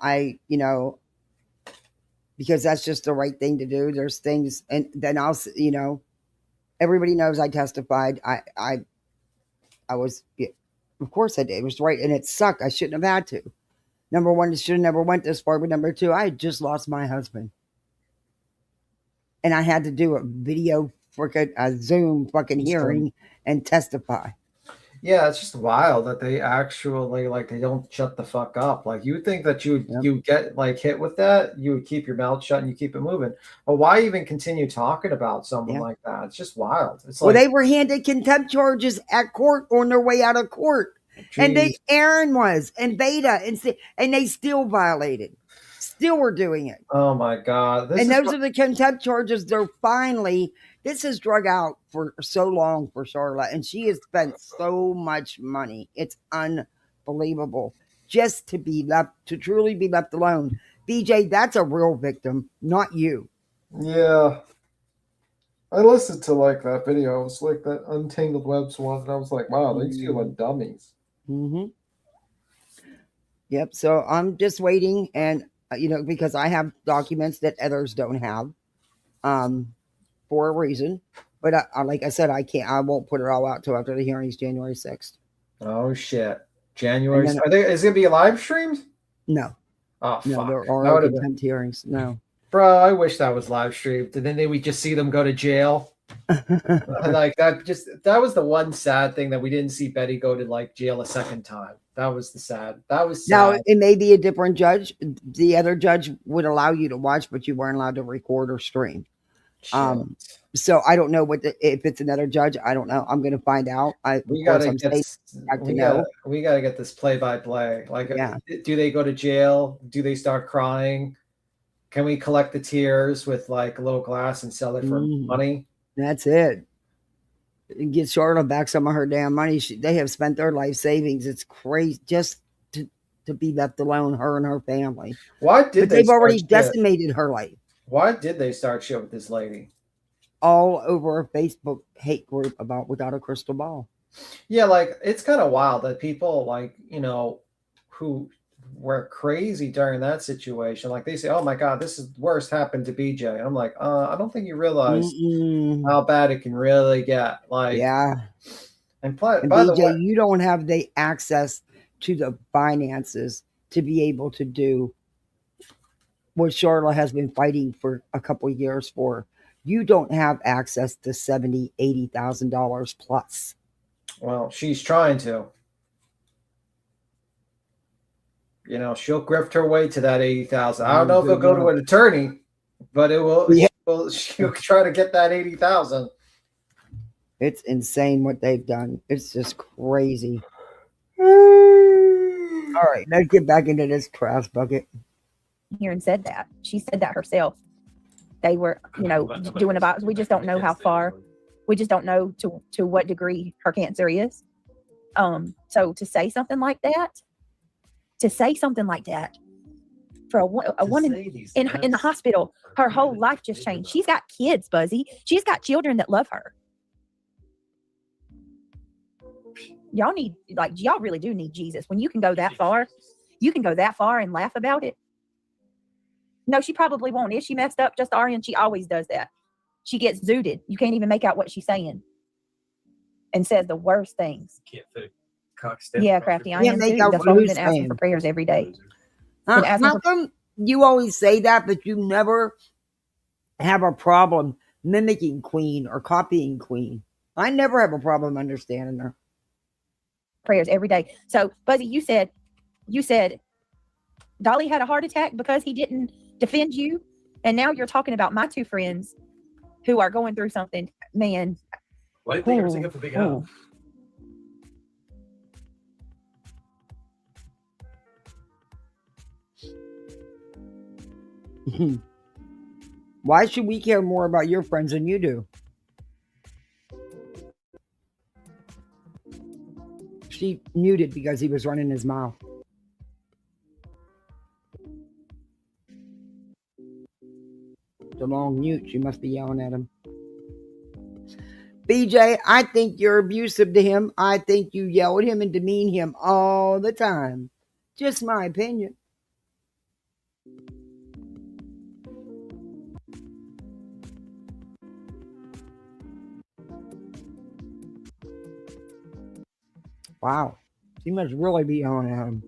S1: because that's just the right thing to do. There's things, and then I'll, everybody knows I testified. I was, of course I did. It was right, and it sucked. I shouldn't have had to. Number one, it should have never went this far. But number two, I had just lost my husband, and I had to do a video, a Zoom fucking hearing and testify.
S3: Yeah, it's just wild that they actually like they don't shut the fuck up. Like you would think that you get like hit with that, you would keep your mouth shut and you keep it moving. But why even continue talking about someone like that? It's just wild. It's
S1: Well,
S3: like
S1: they were handed contempt charges at court on their way out of court. And Aaron was, and Beta, and they still violated. Still were doing it.
S3: oh my god.
S1: And those are the contempt charges. They're finally, this has drug out for so long for Charlotte, and she has spent so much money. It's unbelievable just to truly be left alone. BJ, that's a real victim, not you.
S3: Yeah. I listened to like that video. It was like that Untangled Webs one, and I was like, wow, these people are dummies.
S1: Mm-hmm. Yep. So I'm just waiting, and because I have documents that others don't have, for a reason. But like I said, I won't put it all out till after the hearings, January 6th.
S3: Oh shit. January.
S1: And
S3: Is it gonna be live streams?
S1: No.
S3: Oh fuck.
S1: No, there are no contempt hearings. No.
S3: Bro, I wish that was live streamed. And then we just see them go to jail. Like that was the one sad thing that we didn't see Betty go to like jail a second time. That was sad.
S1: Now it may be a different judge. The other judge would allow you to watch, but you weren't allowed to record or stream. So I don't know if it's another judge. I don't know. I'm going to find out. We got to
S3: get this play by play. Like, do they go to jail? Do they start crying? Can we collect the tears with like a little glass and sell it for money?
S1: That's it. Get Charlotte back some of her damn money. They have spent their life savings. It's crazy just to be left alone, her and her family. They've already decimated her life.
S3: Why did they start shit with this lady?
S1: All over a Facebook hate group about Without a Crystal Ball.
S3: Yeah, like it's kind of wild that people like, who were crazy during that situation. Like they say, oh my God, this is worst happened to BJ. And I'm like, I don't think you realize how bad it can really get. Like,
S1: yeah.
S3: And by
S1: BJ,
S3: the way,
S1: you don't have the access to the finances to be able to do what Charlotte has been fighting for a couple of years for. You don't have access to $70,000, $80,000 plus.
S3: Well, she's trying to. She'll grift her way to that 80,000. I don't know if it'll go to an attorney, but it will.
S1: Yeah,
S3: Well, she'll try to get that 80,000.
S1: It's insane what they've done. It's just crazy. All right, let's get back into this trash bucket.
S5: Here and said that. She said that herself. They were, doing about. We just don't know how far. We just don't know to what degree her cancer is. So to say something like that, for a woman in the hospital, her whole life just changed. She's got kids, Buzzy. She's got children that love her. Y'all really do need Jesus. When you can go that far, and laugh about it. No, she probably won't. Is she messed up, just Arian? She always does that. She gets zooted. You can't even make out what she's saying. And says the worst things. Yeah, Crafty. I am too. That's why we've been asking for prayers every day.
S1: How come you always say that, but you never have a problem mimicking Queen or copying Queen? I never have a problem understanding her.
S5: Prayers every day. So, Buzzy, you said Dolly had a heart attack because he didn't defend you, and now you're talking about my two friends who are going through something. Man,
S6: why do you think everything up a big house?
S1: Why should we care more about your friends than you do? She muted because he was running his mouth. The long mute. She must be yelling at him. BJ, I think you're abusive to him. I think you yell at him and demean him all the time. Just my opinion. Wow. She must really be yelling at him.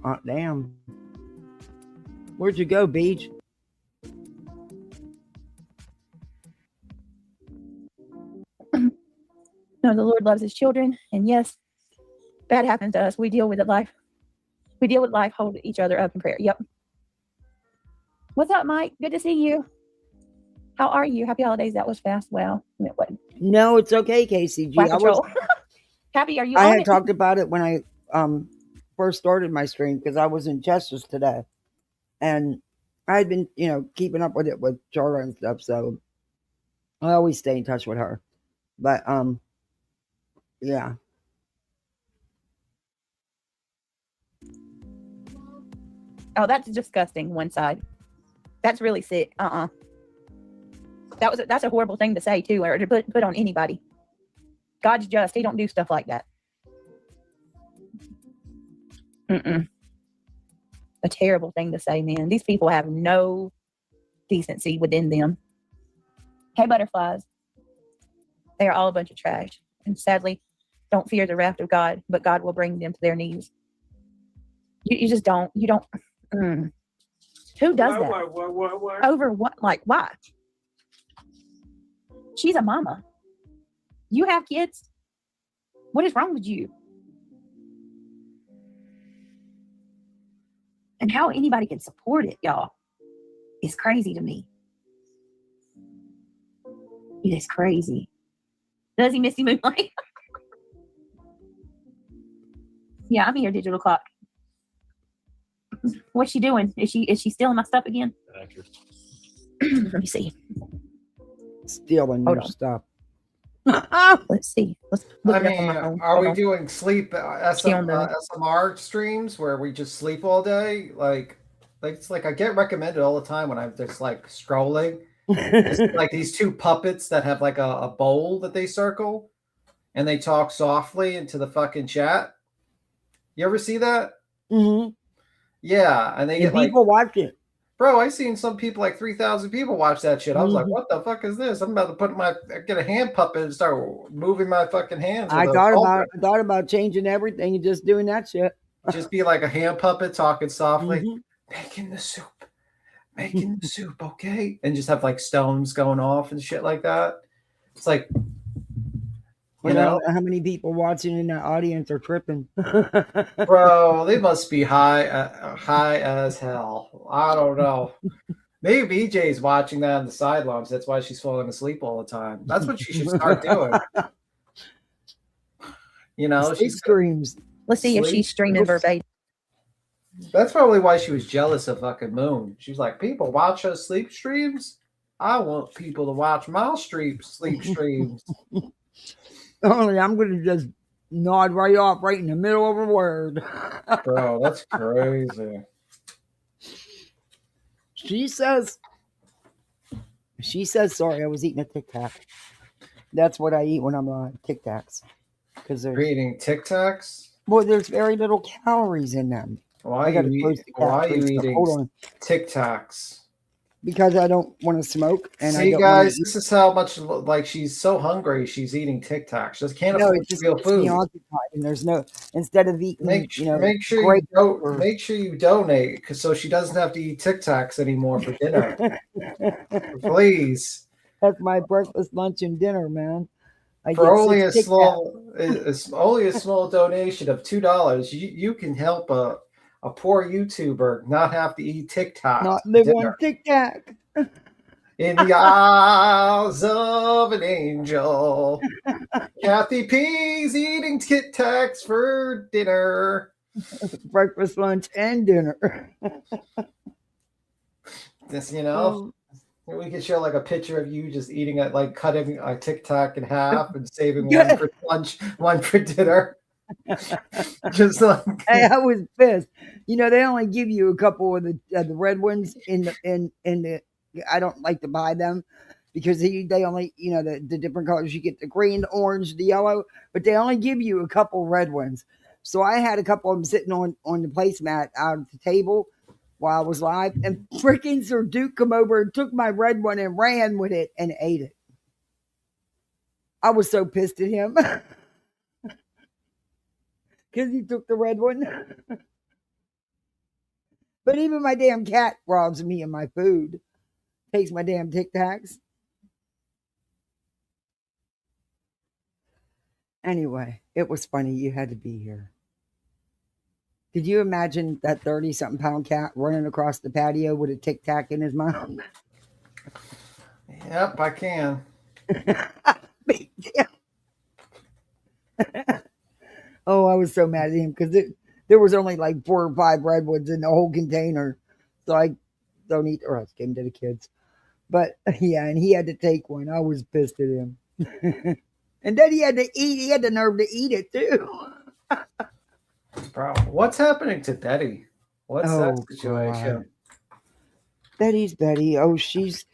S1: Oh, damn. Where'd you go, Beach?
S5: No, the Lord loves his children. And yes, bad happens to us. We deal with it life. Hold each other up in prayer. Yep. What's up, Mike? Good to see you. How are you? Happy holidays. That was fast. Well, it wasn't.
S1: No, it's okay, KCG.
S5: Happy, are you
S1: I
S5: on
S1: had
S5: it?
S1: talked about it when I first started my stream because I was in Chester's today. And I had been, keeping up with it with Charla and stuff. So I always stay in touch with her. But, yeah.
S5: Oh, that's disgusting. One side. That's really sick. That's a horrible thing to say too, or to put on anybody. God's just. He don't do stuff like that. A terrible thing to say, man. These people have no decency within them. Hey, butterflies. They are all a bunch of trash. And sadly, don't fear the wrath of God, but God will bring them to their knees. You just don't. You don't. Who does that?
S6: Why?
S5: Over what? Like, why? She's a mama. You have kids? What is wrong with you? And how anybody can support it, y'all, is crazy to me. It is crazy. Does he, Misty Moonlight? Yeah, I'm here, Digital Clock. What's she doing? Is she stealing my stuff again? Let me see.
S1: Stealing your stuff.
S5: Let's see. Let's look it up on my phone.
S3: Are we doing sleep SMR streams where we just sleep all day? Like it's like I get recommended all the time when I'm just like scrolling. It's like these two puppets that have like a bowl that they circle and they talk softly into the fucking chat. You ever see that?
S1: Mm-hmm.
S3: Yeah, and they get
S1: people watch it.
S3: Bro, I've seen some people, like 3,000 people watch that shit. I was like, what the fuck is this? I'm about to get a hand puppet and start moving my fucking hands.
S1: I thought about changing everything and just doing that shit.
S3: Just be like a hand puppet talking softly, making the soup, okay? And just have like stones going off and shit like that. It's like,
S1: But I don't know how many people watching in that audience are tripping.
S3: Bro, they must be high as hell. I don't know. Maybe BJ's watching that on the sidelines. That's why she's falling asleep all the time. That's what she should start doing. You know,
S1: Sleep streams.
S5: Let's see if she's streaming verbatim.
S3: That's probably why she was jealous of fucking Moon. She was like, people watch her sleep streams. I want people to watch my sleep streams.
S1: Only I'm going to just nod right off right in the middle of a word.
S3: Bro, that's crazy.
S1: She says, sorry, I was eating a Tic Tac. That's what I eat when I'm on Tic Tacs.
S3: You're eating Tic Tacs?
S1: Well, there's very little calories in them.
S3: Why are you eating Tic Tacs?
S1: Because I don't want to smoke. And
S3: see, guys, this is how much, like, she's so hungry, she's eating Tic Tacs. Just can't afford real food.
S1: And there's no, instead of eating,
S3: make sure you donate, so she doesn't have to eat Tic Tacs anymore for dinner. Please.
S1: That's my breakfast, lunch, and dinner, man.
S3: For only a small donation of $2, you can help a poor YouTuber not have to eat Tic Tac.
S1: Not live on Tic Tac.
S3: In the eyes of an angel, Kathy P's eating Tic Tacs for dinner.
S1: Breakfast, lunch, and dinner.
S3: This, we could show like a picture of you just eating it, like cutting a Tic Tac in half and saving one for lunch, one for dinner. Just like
S1: I was pissed. They only give you a couple of the red ones in the. I don't like to buy them because they only the different colors. You get the green, the orange, the yellow, but they only give you a couple red ones. So I had a couple of them sitting on the placemat out at the table while I was live, and freaking Sir Duke come over and took my red one and ran with it and ate it. I was so pissed at him. Because he took the red one. But even my damn cat robs me of my food. Takes my damn Tic Tacs. Anyway, it was funny. You had to be here. Could you imagine that 30-something pound cat running across the patio with a Tic Tac in his mouth?
S3: Yep, I can.
S1: Oh, I was so mad at him because there was only like 4 or 5 redwoods in the whole container. So I don't eat the rest. Came to the kids. But yeah, and he had to take one. I was pissed at him. And then he had to eat. He had the nerve to eat it too.
S3: Bro, what's happening to Betty? What's that situation?
S1: God. Betty's Betty. Oh, she's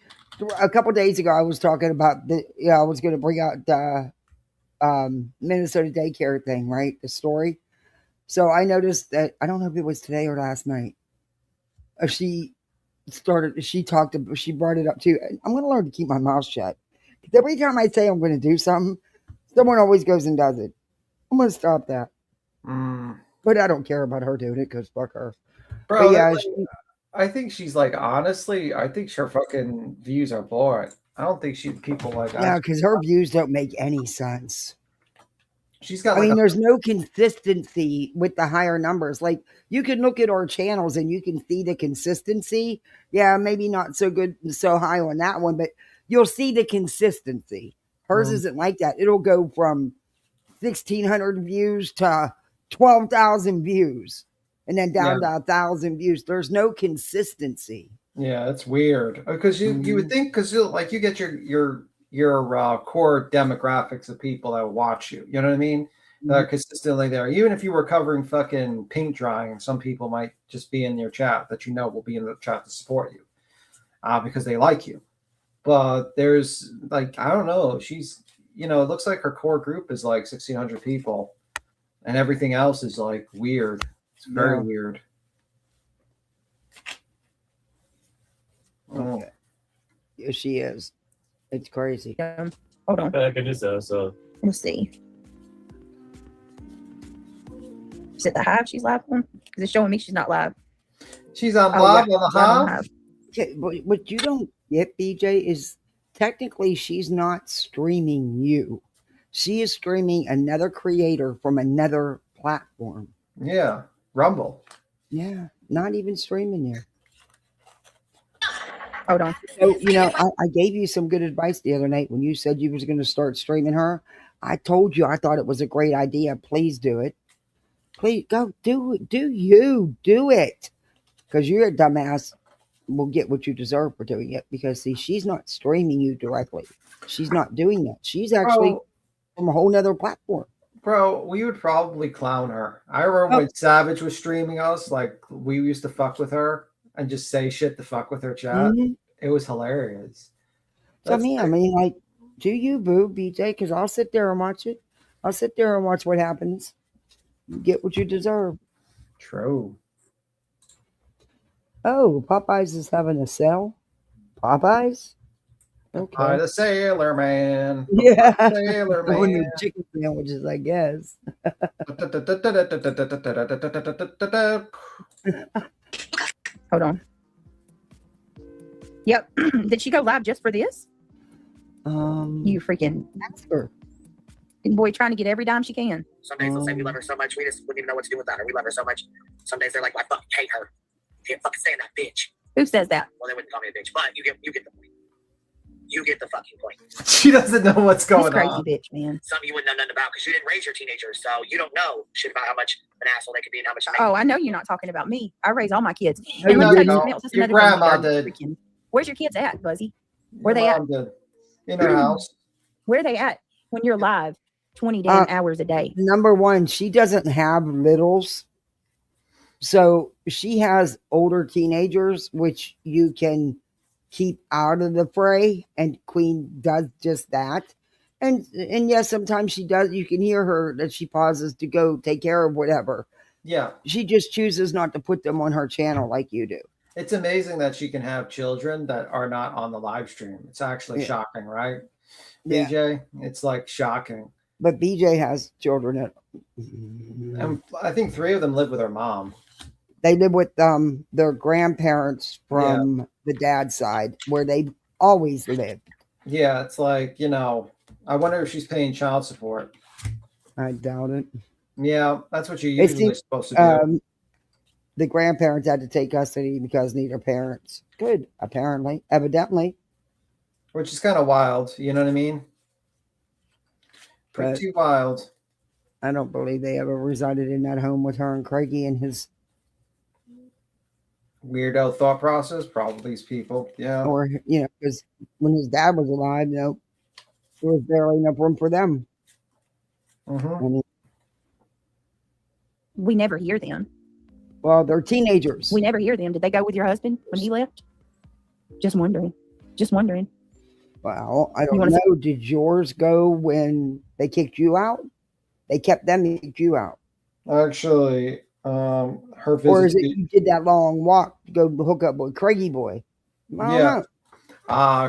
S1: a couple days ago. I was talking about I was going to bring out the Minnesota daycare thing, right? The story. So I noticed that I don't know if it was today or last night. She brought it up too. I'm going to learn to keep my mouth shut. Every time I say I'm going to do something, someone always goes and does it. I'm going to stop that. But I don't care about her doing it because fuck her.
S3: Bro, yeah, I think she's like, honestly, I think her fucking views are boring. I don't think people like that.
S1: Yeah, because her views don't make any sense.
S3: She's got.
S1: There's no consistency with the higher numbers. Like you can look at our channels and you can see the consistency. Yeah, maybe not so good, so high on that one, but you'll see the consistency. Hers isn't like that. It'll go from 1,600 views to 12,000 views, and then down to 1,000 views. There's no consistency.
S3: Yeah, that's weird. Because you would think because you get your core demographics of people that watch you. You know what I mean? That are consistently there. Even if you were covering fucking paint drying, some people might just be in your chat that will be in the chat to support you because they like you. But there's I don't know. She's it looks like her core group is like 1,600 people, and everything else is like weird. It's very weird.
S1: Oh. Yeah, she is. It's crazy.
S5: Hold on.
S6: Back in this episode.
S5: Let's see. Is it the Hive she's live on? Because it's showing me she's not live.
S3: She's on live on the Hive?
S1: Okay, but what you don't get, BJ, is technically she's not streaming you. She is streaming another creator from another platform.
S3: Yeah, Rumble.
S1: Yeah, not even streaming there.
S5: Hold on.
S1: So, I gave you some good advice the other night when you said you was going to start streaming her. I told you I thought it was a great idea. Please do it. Please go do it. Do it. Because you're a dumbass will get what you deserve for doing it. Because, see, she's not streaming you directly. She's not doing that. She's actually from a whole nother platform.
S3: Bro, we would probably clown her. I remember when Savage was streaming us, like, we used to fuck with her and just say shit to fuck with her chat.
S1: Mm-hmm.
S3: It was hilarious.
S1: So, like, do you, boo, BJ? Because I'll sit there and watch it. I'll sit there and watch what happens. You get what you deserve.
S3: True.
S1: Oh, Popeyes is having a sale. Popeyes?
S3: Okay. The Sailor Man.
S1: Yeah.
S3: Sailor Man.
S1: Doing the chicken sandwiches, I guess.
S5: Hold on. Yep. Did she go live just for this? You freaking
S1: master.
S5: Boy, trying to get every dime she can.
S7: Some days they'll say we love her so much, we just wouldn't even know what to do without her. We love her so much. Some days they're like, I fucking hate her. Can't fucking stand that bitch.
S5: Who says that?
S7: Well, they wouldn't call me a bitch, but you get the point. You get the fucking point.
S3: She doesn't know what's going
S5: This crazy
S3: on.
S5: bitch, man.
S7: Some you wouldn't know nothing about because you didn't raise your teenagers, so you don't know shit about how much an asshole they could be and how much.
S5: Oh, I know you're not talking about me. I raise all my kids.
S3: No,
S5: And let me
S3: you
S5: tell you
S3: don't.
S5: something else. That's
S3: Your
S5: another thing
S3: grandma
S5: you gotta
S3: did.
S5: freaking- Where's your kids at, Buzzy? Where
S3: Your
S5: they at?
S3: mom did. In her house.
S5: Where are they at when you're live 20 damn hours a day?
S1: Number one, she doesn't have littles. So she has older teenagers, which you can keep out of the fray. And Queen does just that. And yes, sometimes she does. You can hear her that she pauses to go take care of whatever.
S3: Yeah.
S1: She just chooses not to put them on her channel like you do.
S3: It's amazing that she can have children that are not on the live stream. It's actually shocking, right?
S1: Yeah.
S3: BJ, it's like shocking.
S1: But BJ has children that
S3: And I think 3 of them live with her mom.
S1: they live with their grandparents from the dad's side where they always lived.
S3: Yeah, it's like, I wonder if she's paying child support.
S1: I doubt it.
S3: Yeah, that's what you're usually supposed to do.
S1: The grandparents had to take custody because neither parents could, apparently, evidently.
S3: Which is kind of wild, you know what I mean? Pretty wild.
S1: I don't believe they ever resided in that home with her and Craigie and his
S3: weirdo thought process. Probably these people, yeah.
S1: Or, because when his dad was alive, there was barely enough room for them.
S3: Mm-hmm.
S5: We never hear them.
S1: Well, they're teenagers.
S5: We never hear them. Did they go with your husband when he left? Just wondering.
S1: Well, I don't know. Did yours go when they kicked you out? They kept them and kicked you out.
S3: Actually, her visit.
S1: Or is it you did that long walk to go hook up with Craigie boy?
S3: Yeah.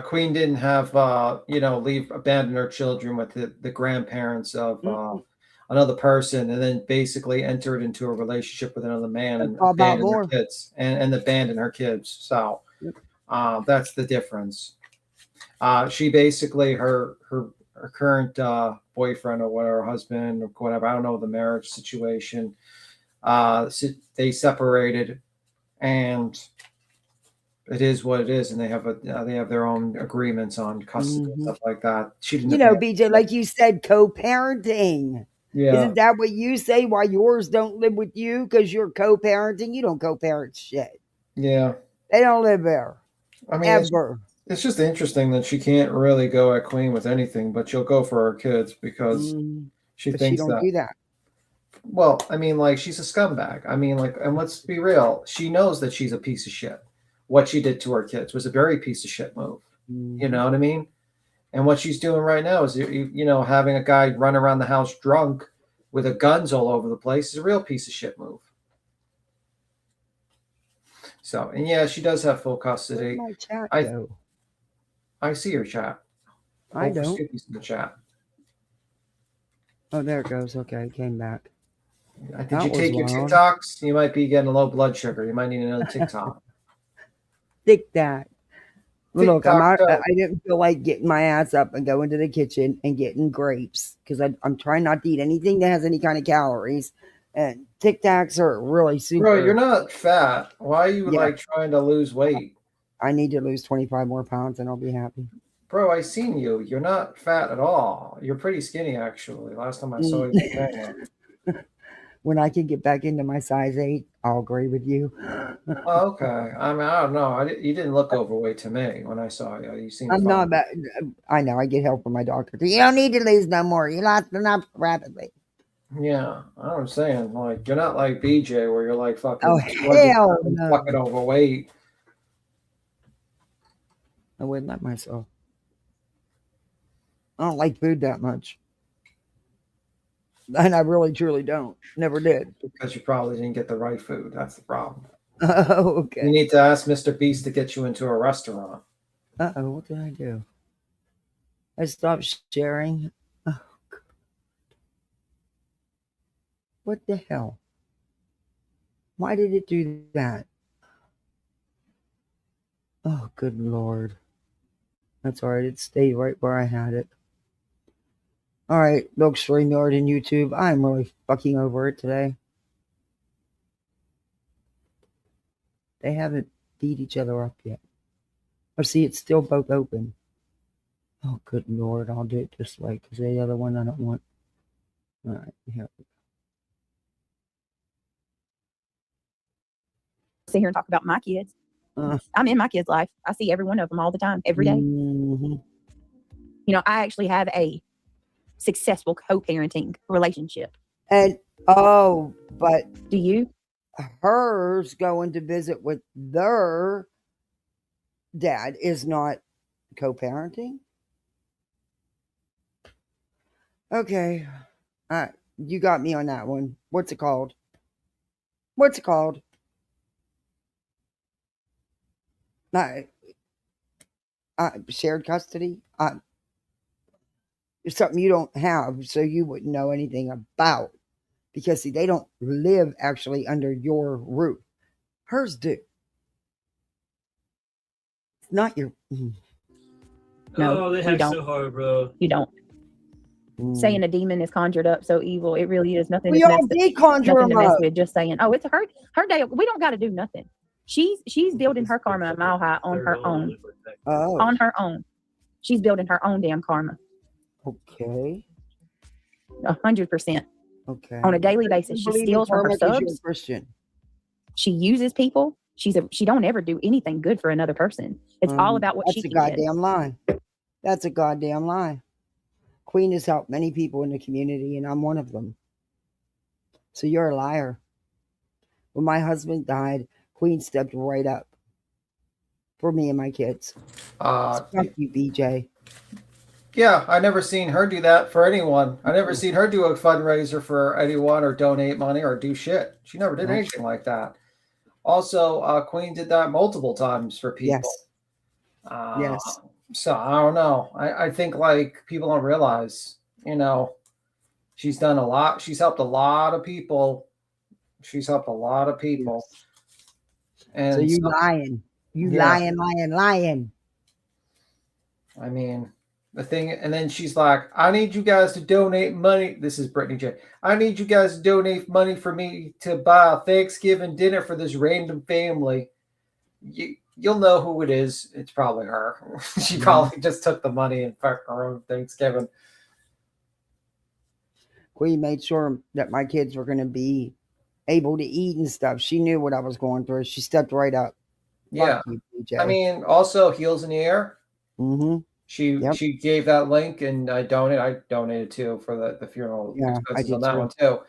S3: Queen didn't have, abandon her children with the grandparents of another person, and then basically entered into a relationship with another man and abandoned her kids and abandoned her kids. So that's the difference. She basically her current boyfriend or whatever, husband or whatever, I don't know the marriage situation. They separated, and it is what it is, and they have their own agreements on custody and stuff like that. She didn't,
S1: BJ, like you said, co-parenting.
S3: Yeah,
S1: isn't that what you say? Why yours don't live with you because you're co-parenting? You don't co-parent shit.
S3: Yeah,
S1: they don't live there.
S3: I mean,
S1: ever.
S3: It's just interesting that she can't really go at Queen with anything, but she'll go for her kids because she thinks
S1: she don't do that.
S3: Well, I mean, like, she's a scumbag. I mean, like, and let's be real. She knows that she's a piece of shit. What she did to her kids was a very piece of shit move. You know what I mean? And what she's doing right now is, having a guy run around the house drunk with guns all over the place is a real piece of shit move. So, and yeah, she does have full custody.
S1: My chat,
S3: I see your chat.
S1: I don't.
S3: In the chat.
S1: Oh, there it goes. Okay, it came back.
S3: Did you take your TikToks? You might be getting low blood sugar. You might need another TikTok.
S1: Take that. Well, look, I'm out.
S3: Tic-tac-toe.
S1: I didn't feel like getting my ass up and going to the kitchen and getting grapes because I'm trying not to eat anything that has any kind of calories. And Tic Tacs are really
S3: Bro,
S1: super.
S3: you're not fat. Why are you
S1: Yeah.
S3: like trying to lose weight?
S1: I need to lose 25 more pounds and I'll be happy.
S3: Bro, I seen you. You're not fat at all. You're pretty skinny, actually. Last time I saw you.
S1: When I can get back into my size 8, I'll agree with you.
S3: Oh, okay. I mean, I don't know. You didn't look overweight to me when I saw you. You seem
S1: I'm
S3: fine.
S1: not bad. I know. I get help from my doctor. You don't need to lose no more. You lost enough rapidly.
S3: Yeah, I'm saying, like, you're not like BJ where you're like fucking,
S1: Oh, hell no.
S3: fucking overweight.
S1: I wouldn't let myself. I don't like food that much. And I really, truly don't. Never did.
S3: Because you probably didn't get the right food. That's the problem.
S1: Oh, okay.
S3: You need to ask Mr. Beast to get you into a restaurant.
S1: Uh-oh, what did I do? I stopped sharing. Oh, God. What the hell? Why did it do that? Oh, good Lord. That's all right. It stayed right where I had it. All right, look, StreamYard and YouTube. I'm really fucking over it today. They haven't beat each other up yet. Oh, see, it's still both open. Oh, good Lord. I'll do it this way because the other one I don't want. All right, here we
S5: Sit here and talk about my kids.
S1: go.
S5: I'm in my kids' life. I see every one of them all the time, every day.
S1: Mm-hmm.
S5: You know, I actually have a successful co-parenting relationship.
S1: And, oh, but
S5: Do you?
S1: hers going to visit with their dad is not co-parenting. Okay. All right. You got me on that one. What's it called? What's it called? Shared custody. It's something you don't have, so you wouldn't know anything about. Because, see, they don't live actually under your roof. Hers do. It's not your...
S5: No,
S6: they
S5: you
S6: hack
S5: don't.
S6: so hard, bro.
S5: You don't. Saying a demon is conjured up so evil, it really is nothing.
S1: We all did conjure
S5: nothing
S1: them
S5: to mess
S1: up.
S5: with. Just saying, oh, it's her day. We don't got to do nothing. She's building her karma a mile high on her own.
S1: Oh.
S5: On her own. She's building her own damn karma.
S1: Okay.
S5: 100%.
S1: Okay.
S5: On a daily basis, she steals from her subs.
S1: Christian.
S5: She uses people. She don't ever do anything good for another person. It's all about what she can
S1: That's a goddamn lie. That's a goddamn lie. Queen has helped many people in the community, and I'm one of them. So you're a liar. When my husband died, Queen stepped right up for me and my kids. So fuck you, BJ.
S3: Yeah, I never seen her do that for anyone. I never seen her do a fundraiser for anyone or donate money or do shit. She never did anything like that. Also, Queen did that multiple times for people.
S1: Yes. Yes.
S3: So I don't know. I think like people don't realize, you know, she's done a lot. She's helped a lot of people. She's helped a lot of people. And
S1: so you lying. You lying.
S3: I mean, the thing, and then she's like, I need you guys to donate money. This is Brittany J. I need you guys to donate money for me to buy a Thanksgiving dinner for this random family. You'll know who it is. It's probably her. She probably just took the money and fucked her own Thanksgiving.
S1: Queen made sure that my kids were going to be able to eat and stuff. She knew what I was going through. She stepped right up.
S3: Yeah.
S1: You, BJ.
S3: I mean, also Heels in the Air.
S1: Mm-hmm.
S3: She gave that link and I donated too for the funeral expenses on that one too.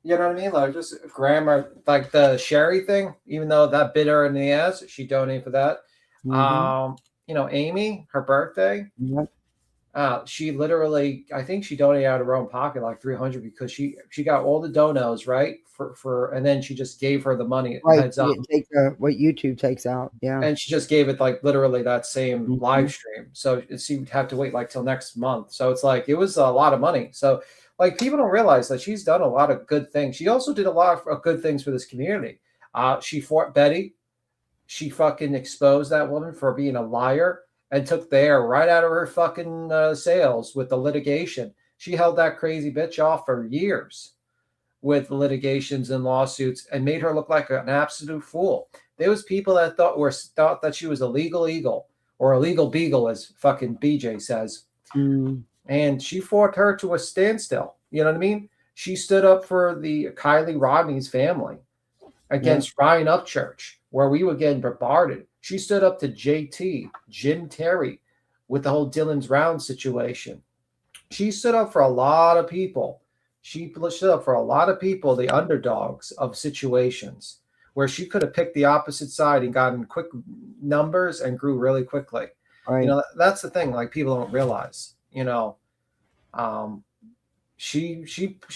S3: You know what I mean? Like just grandma, like the Sherry thing, even though that bit her in the ass, she donated for that.
S1: Mm-hmm.
S3: You know, Amy, her birthday.
S1: Yep.
S3: She literally, I think she donated out of her own pocket like $300 because she got all the donos right for and then she just gave her the money heads up.
S1: Take what YouTube takes out, yeah.
S3: And she just gave it like literally that same live stream. So she would have to wait like till next month. So it's like it was a lot of money. So like people don't realize that she's done a lot of good things. She also did a lot of good things for this community. She fought Betty. she fucking exposed that woman for being a liar and took the air right out of her fucking sails with the litigation. She held that crazy bitch off for years with litigations and lawsuits and made her look like an absolute fool. There was people that thought that she was a legal eagle or a legal beagle, as fucking BJ says. And she fought her to a standstill. You know what I mean? She stood up for the Kylie Rodney's family against Ryan Upchurch, where we were getting bombarded. She stood up to JT, Jim Terry, with the whole Dylan's Round situation. She stood up for a lot of people. She stood up for a lot of people, the underdogs of situations, where she could have picked the opposite side and gotten quick numbers and grew really quickly.
S1: Right.
S3: You know, that's the thing, like people don't realize, you know. She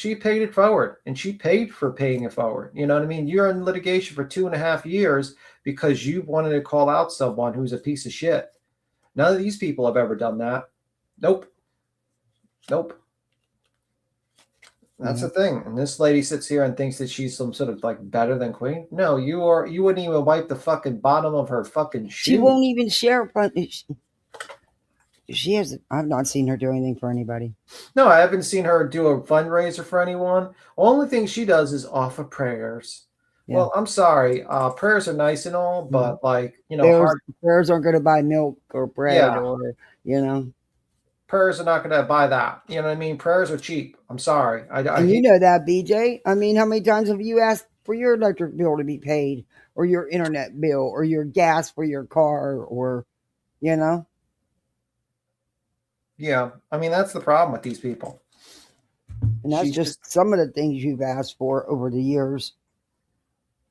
S3: paid it forward, and she paid for paying it forward. You know what I mean? You're in litigation for 2.5 years because you wanted to call out someone who's a piece of shit. None of these people have ever done that. Nope. That's the thing. And this lady sits here and thinks that she's some sort of like better than Queen. No, you wouldn't even wipe the fucking bottom of her fucking shoe.
S1: She won't even share. She has. I've not seen her do anything for anybody.
S3: No, I haven't seen her do a fundraiser for anyone. Only thing she does is offer prayers. Yeah. Well, I'm sorry. Prayers are nice and all, but like, you know,
S1: prayers aren't going to buy milk or bread or, you know.
S3: Prayers are not going to buy that. You know what I mean? Prayers are cheap. I'm sorry.
S1: And you know that, BJ. I mean, how many times have you asked for your electric bill to be paid, or your internet bill, or your gas for your car, or, you know?
S3: Yeah. I mean, that's the problem with these people.
S1: And that's just some of the things you've asked for over the years.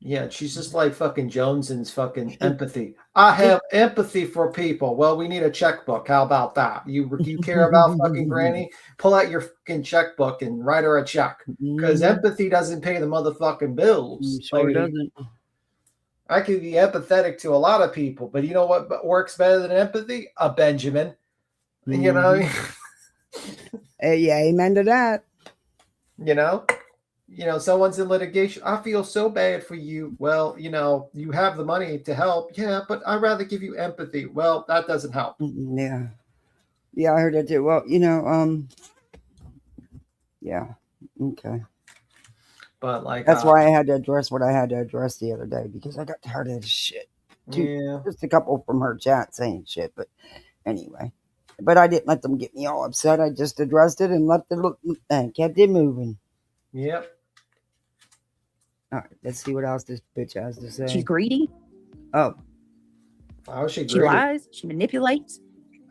S3: Yeah, she's just like fucking Jones's fucking empathy. I have empathy for people. Well, we need a checkbook. How about that? You care about fucking Granny? Pull out your fucking checkbook and write her a check. Because empathy doesn't pay the motherfucking bills.
S1: Sure doesn't.
S3: I can be empathetic to a lot of people, but you know what works better than empathy? A Benjamin. You know what I mean?
S1: Yeah, amen to that.
S3: You know? You know, someone's in litigation. I feel so bad for you. Well, you know, you have the money to help. Yeah, but I'd rather give you empathy. Well, that doesn't help.
S1: Yeah. Yeah, I heard that too. Well, you know, yeah. Okay.
S3: But like
S1: that's why I had to address what I had to address the other day, because I got tired of this shit. Just a couple from her chat saying shit, but anyway. But I didn't let them get me all upset. I just addressed it and left it and kept it moving.
S3: Yep.
S1: All right, let's see what else this bitch has to say.
S5: She's greedy.
S1: Oh.
S3: How is she greedy?
S5: She lies. She manipulates.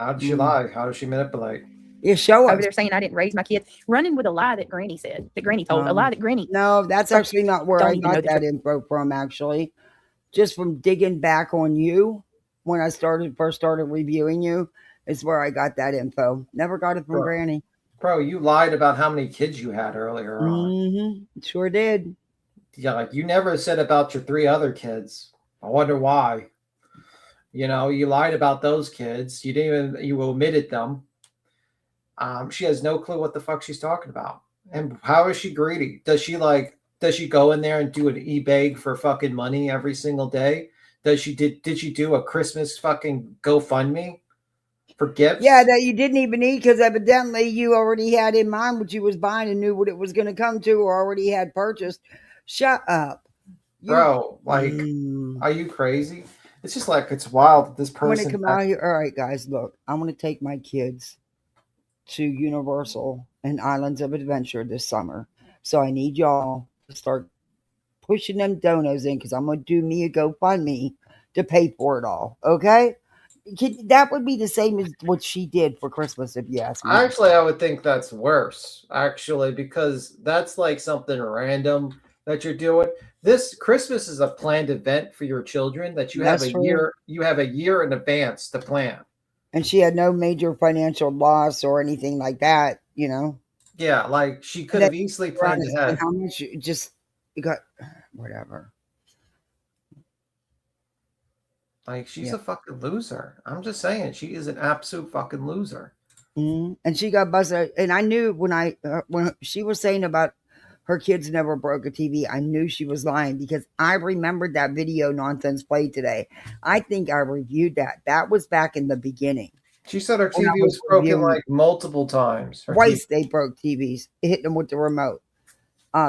S3: How does she lie? How does she manipulate?
S1: Yeah, show us.
S5: Over there saying I didn't raise my kids. Running with a lie that Granny said. That Granny told. A lie that Granny.
S1: No, that's actually not where I got that info from, actually. Just from digging back on you when I first started reviewing you is where I got that info. Never got it from Granny.
S3: Bro, you lied about how many kids you had earlier on.
S1: Sure did.
S3: Yeah, like you never said about your 3 other kids. I wonder why. You know, you lied about those kids. You omitted them. She has no clue what the fuck she's talking about. And how is she greedy? Does she go in there and do an eBay for fucking money every single day? Did she do a Christmas fucking GoFundMe for gifts?
S1: Yeah, that you didn't even need, because evidently you already had in mind what you was buying and knew what it was going to come to, or already had purchased. Shut up.
S3: Bro, like, are you crazy? It's just like, it's wild that this person...
S1: I'm going to come out here. All right, guys, look. I'm going to take my kids to Universal and Islands of Adventure this summer. So I need y'all to start pushing them donos in, because I'm going to do me a GoFundMe to pay for it all. Okay? That would be the same as what she did for Christmas, if you ask me.
S3: Actually, I would think that's worse, actually, because that's like something random that you're doing. This Christmas is a planned event for your children that you have a year in advance to plan.
S1: And she had no major financial loss or anything like that, you know.
S3: Yeah, like she could have easily planned ahead.
S1: How much you got whatever.
S3: Like, she's a fucking loser. I'm just saying, she is an absolute fucking loser.
S1: And she got busted. And I knew when she was saying about her kids never broke a TV. I knew she was lying because I remembered that video Nonsense played today. I think I reviewed that. That was back in the beginning.
S3: She said her
S1: When I
S3: TV
S1: was
S3: was broken
S1: reviewing
S3: like multiple times. Her TV.
S1: twice they broke TVs. It hit them with the remote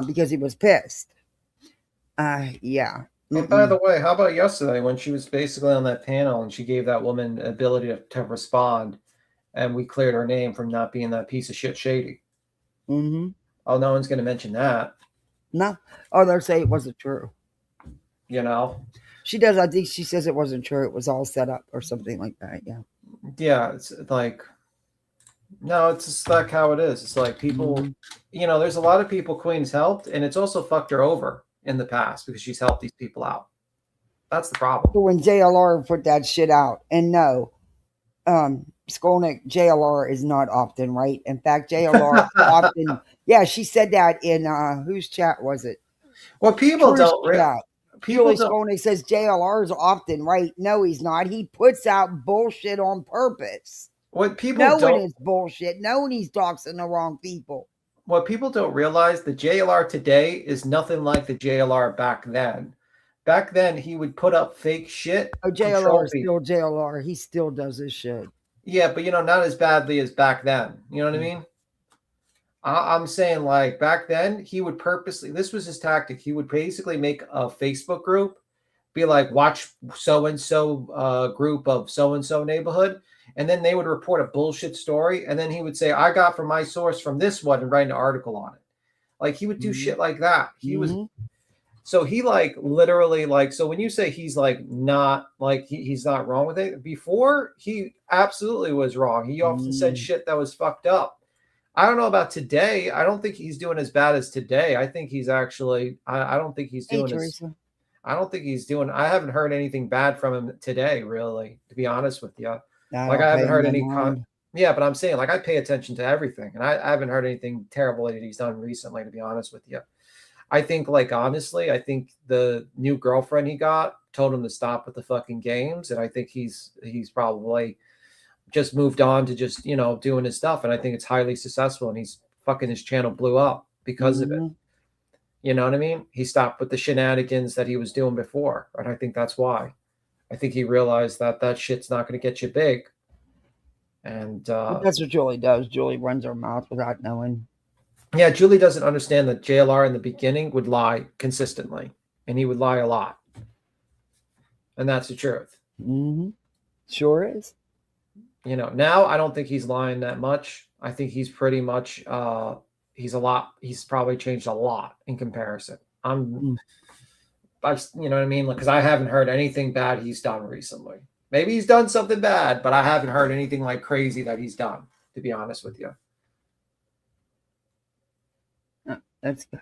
S1: because he was pissed. Yeah.
S3: And by the way, how about yesterday when she was basically on that panel and she gave that woman ability to respond, and we cleared her name from not being that piece of shit shady.
S1: Mm-hmm.
S3: Oh, no one's going to mention that.
S1: No. Oh, they'll say it wasn't true.
S3: You know?
S1: She does. I think she says it wasn't true. It was all set up or something like that. Yeah.
S3: Yeah. It's like, no, it's just like how it is. It's like people, you know, there's a lot of people Queen's helped, and it's also fucked her over in the past because she's helped these people out. That's the problem.
S1: So when JLR put that shit out, and no, Skolnick, JLR is not often right. In fact, JLR often, yeah, she said that in whose chat was it?
S3: Well, people
S1: True's
S3: don't.
S1: chat.
S3: People
S1: Julie
S3: don't.
S1: Skolnick says JLR is often right. No, he's not. He puts out bullshit on purpose.
S3: What people
S1: knowing
S3: don't.
S1: it's bullshit. Knowing he's doxing the wrong people.
S3: What people don't realize, the JLR today is nothing like the JLR back then. Back then, he would put up fake shit.
S1: Oh, JLR is still JLR. He still does this shit.
S3: Yeah, but, you know, not as badly as back then. You know what I mean? I'm saying, like, back then, he would purposely, this was his tactic. He would basically make a Facebook group, be like, watch so-and-so group of so-and-so neighborhood. And then they would report a bullshit story. And then he would say, I got from my source from this one, and write an article on it. Like, he would do shit like that. He was, so he like literally like, so when you say he's like not like, he's not wrong with it, before he absolutely was wrong. He often said shit that was fucked up. I don't know about today. I don't think he's doing as bad as today. I think he's actually, I don't think he's doing I don't think he's doing, I haven't heard anything bad from him today, really, to be honest with you. Like I haven't heard any, yeah, but I'm saying like I pay attention to everything, and I haven't heard anything terrible that he's done recently, to be honest with you. I think, like, honestly, I think the new girlfriend he got told him to stop with the fucking games, and I think he's probably just moved on to just, you know, doing his stuff, and I think it's highly successful, and he's fucking, his channel blew up because of it. You know what I mean? He stopped with the shenanigans that he was doing before, and I think that's why. I think he realized that that shit's not going to get you big. And
S1: that's what Julie does. Julie runs her mouth without knowing.
S3: Yeah, Julie doesn't understand that JLR in the beginning would lie consistently, and he would lie a lot. And that's the truth.
S1: Sure is.
S3: You know, now I don't think he's lying that much. I think he's pretty much, he's probably changed a lot in comparison. You know what I mean? Because I haven't heard anything bad he's done recently. Maybe he's done something bad, but I haven't heard anything like crazy that he's done, to be honest with you.
S1: That's
S5: good.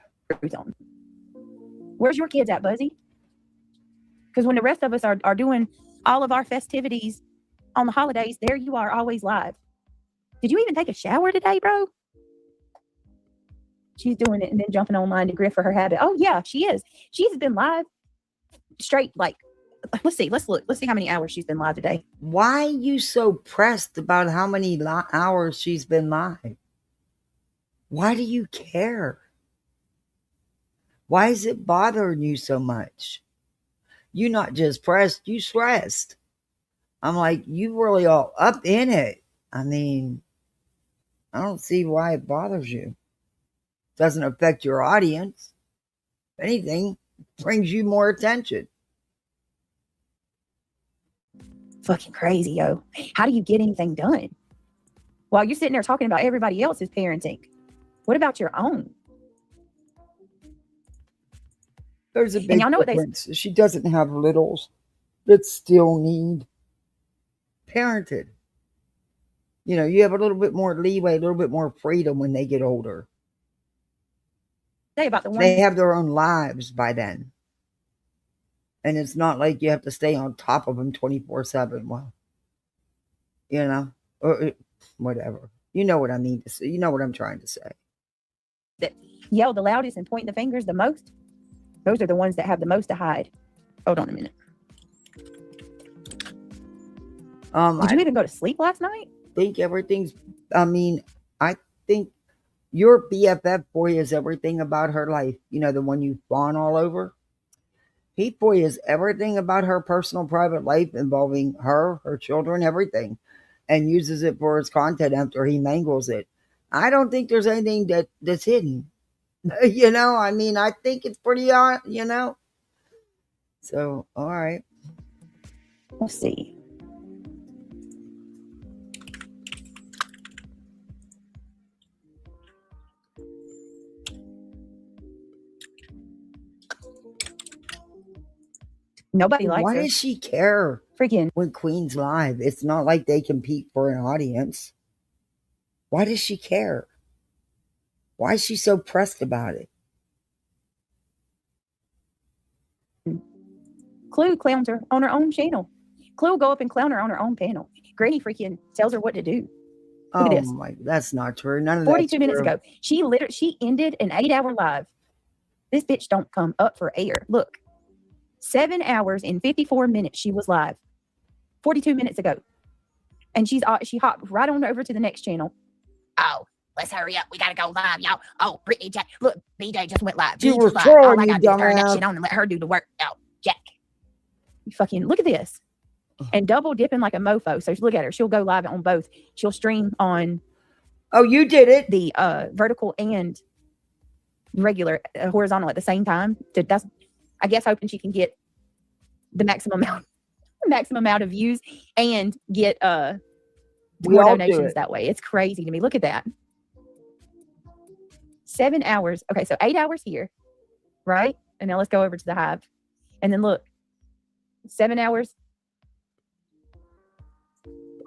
S5: Where's your kids at, Buzzy? Because when the rest of us are doing all of our festivities on the holidays, there you are, always live. Did you even take a shower today, bro? She's doing it and then jumping online to griff for her habit. Oh, yeah, she is. She's been live straight, like, let's see how many hours she's been live today.
S1: Why are you so pressed about how many hours she's been live? Why do you care? Why is it bothering you so much? You not just pressed, you stressed. I'm like, you really all up in it. I mean, I don't see why it bothers you. Doesn't affect your audience. If anything, brings you more attention.
S5: Fucking crazy, yo. How do you get anything done? While you're sitting there talking about everybody else's parenting, what about your own?
S1: There's a big difference. She doesn't have littles that still need parented. You know, you have a little bit more leeway, a little bit more freedom when they get older. They have their own lives by then. And it's not like you have to stay on top of them 24/7. Well, you know, or whatever. You know what I mean to say. You know what I'm trying to say.
S5: That yell the loudest and point the fingers the most. Those are the ones that have the most to hide. Hold on a minute.
S1: Did
S5: you even go to sleep last night?
S1: I think Your BFF foils everything about her life. You know, the one you fawn all over. He foils everything about her personal private life involving her, her children, everything, and uses it for his content after he mangles it. I don't think there's anything that's hidden. You know, I mean, I think it's pretty odd, you know. So, all right.
S5: Let's see. Nobody likes
S1: Why
S5: her.
S1: does she care
S5: Freaking
S1: when Queen's live? It's not like they compete for an audience. Why does she care? Why is she so pressed about it?
S5: Clue clowns her on her own channel. Clue will go up and clown her on her own panel. Granny freaking tells her what to do. Look at this.
S1: My, that's not true. None of
S5: 42 minutes
S1: true.
S5: ago. She ended an 8-hour live. This bitch don't come up for air. Look. 7 hours and 54 minutes she was live. 42 minutes ago. And she hopped right on over to the next channel. Oh, let's hurry up. We gotta go live, y'all. Oh, Brittany Jack. Look, BJ just went live.
S1: You
S5: BJ
S1: were
S5: live.
S1: trolling,
S5: All I
S1: you
S5: gotta do is turn that
S1: dumbass.
S5: shit on and let her do the work. Oh, Jack. You fucking look at this. And double dipping like a mofo. So look at her. She'll go live on both. She'll stream on
S1: Oh, you did it.
S5: the vertical and regular horizontal at the same time. That's I guess hoping she can get the maximum amount of views and get more donations that way. It's crazy to me. Look at that. 7 hours. Okay, so 8 hours here, right? And now let's go over to the hive. And then look, 7 hours.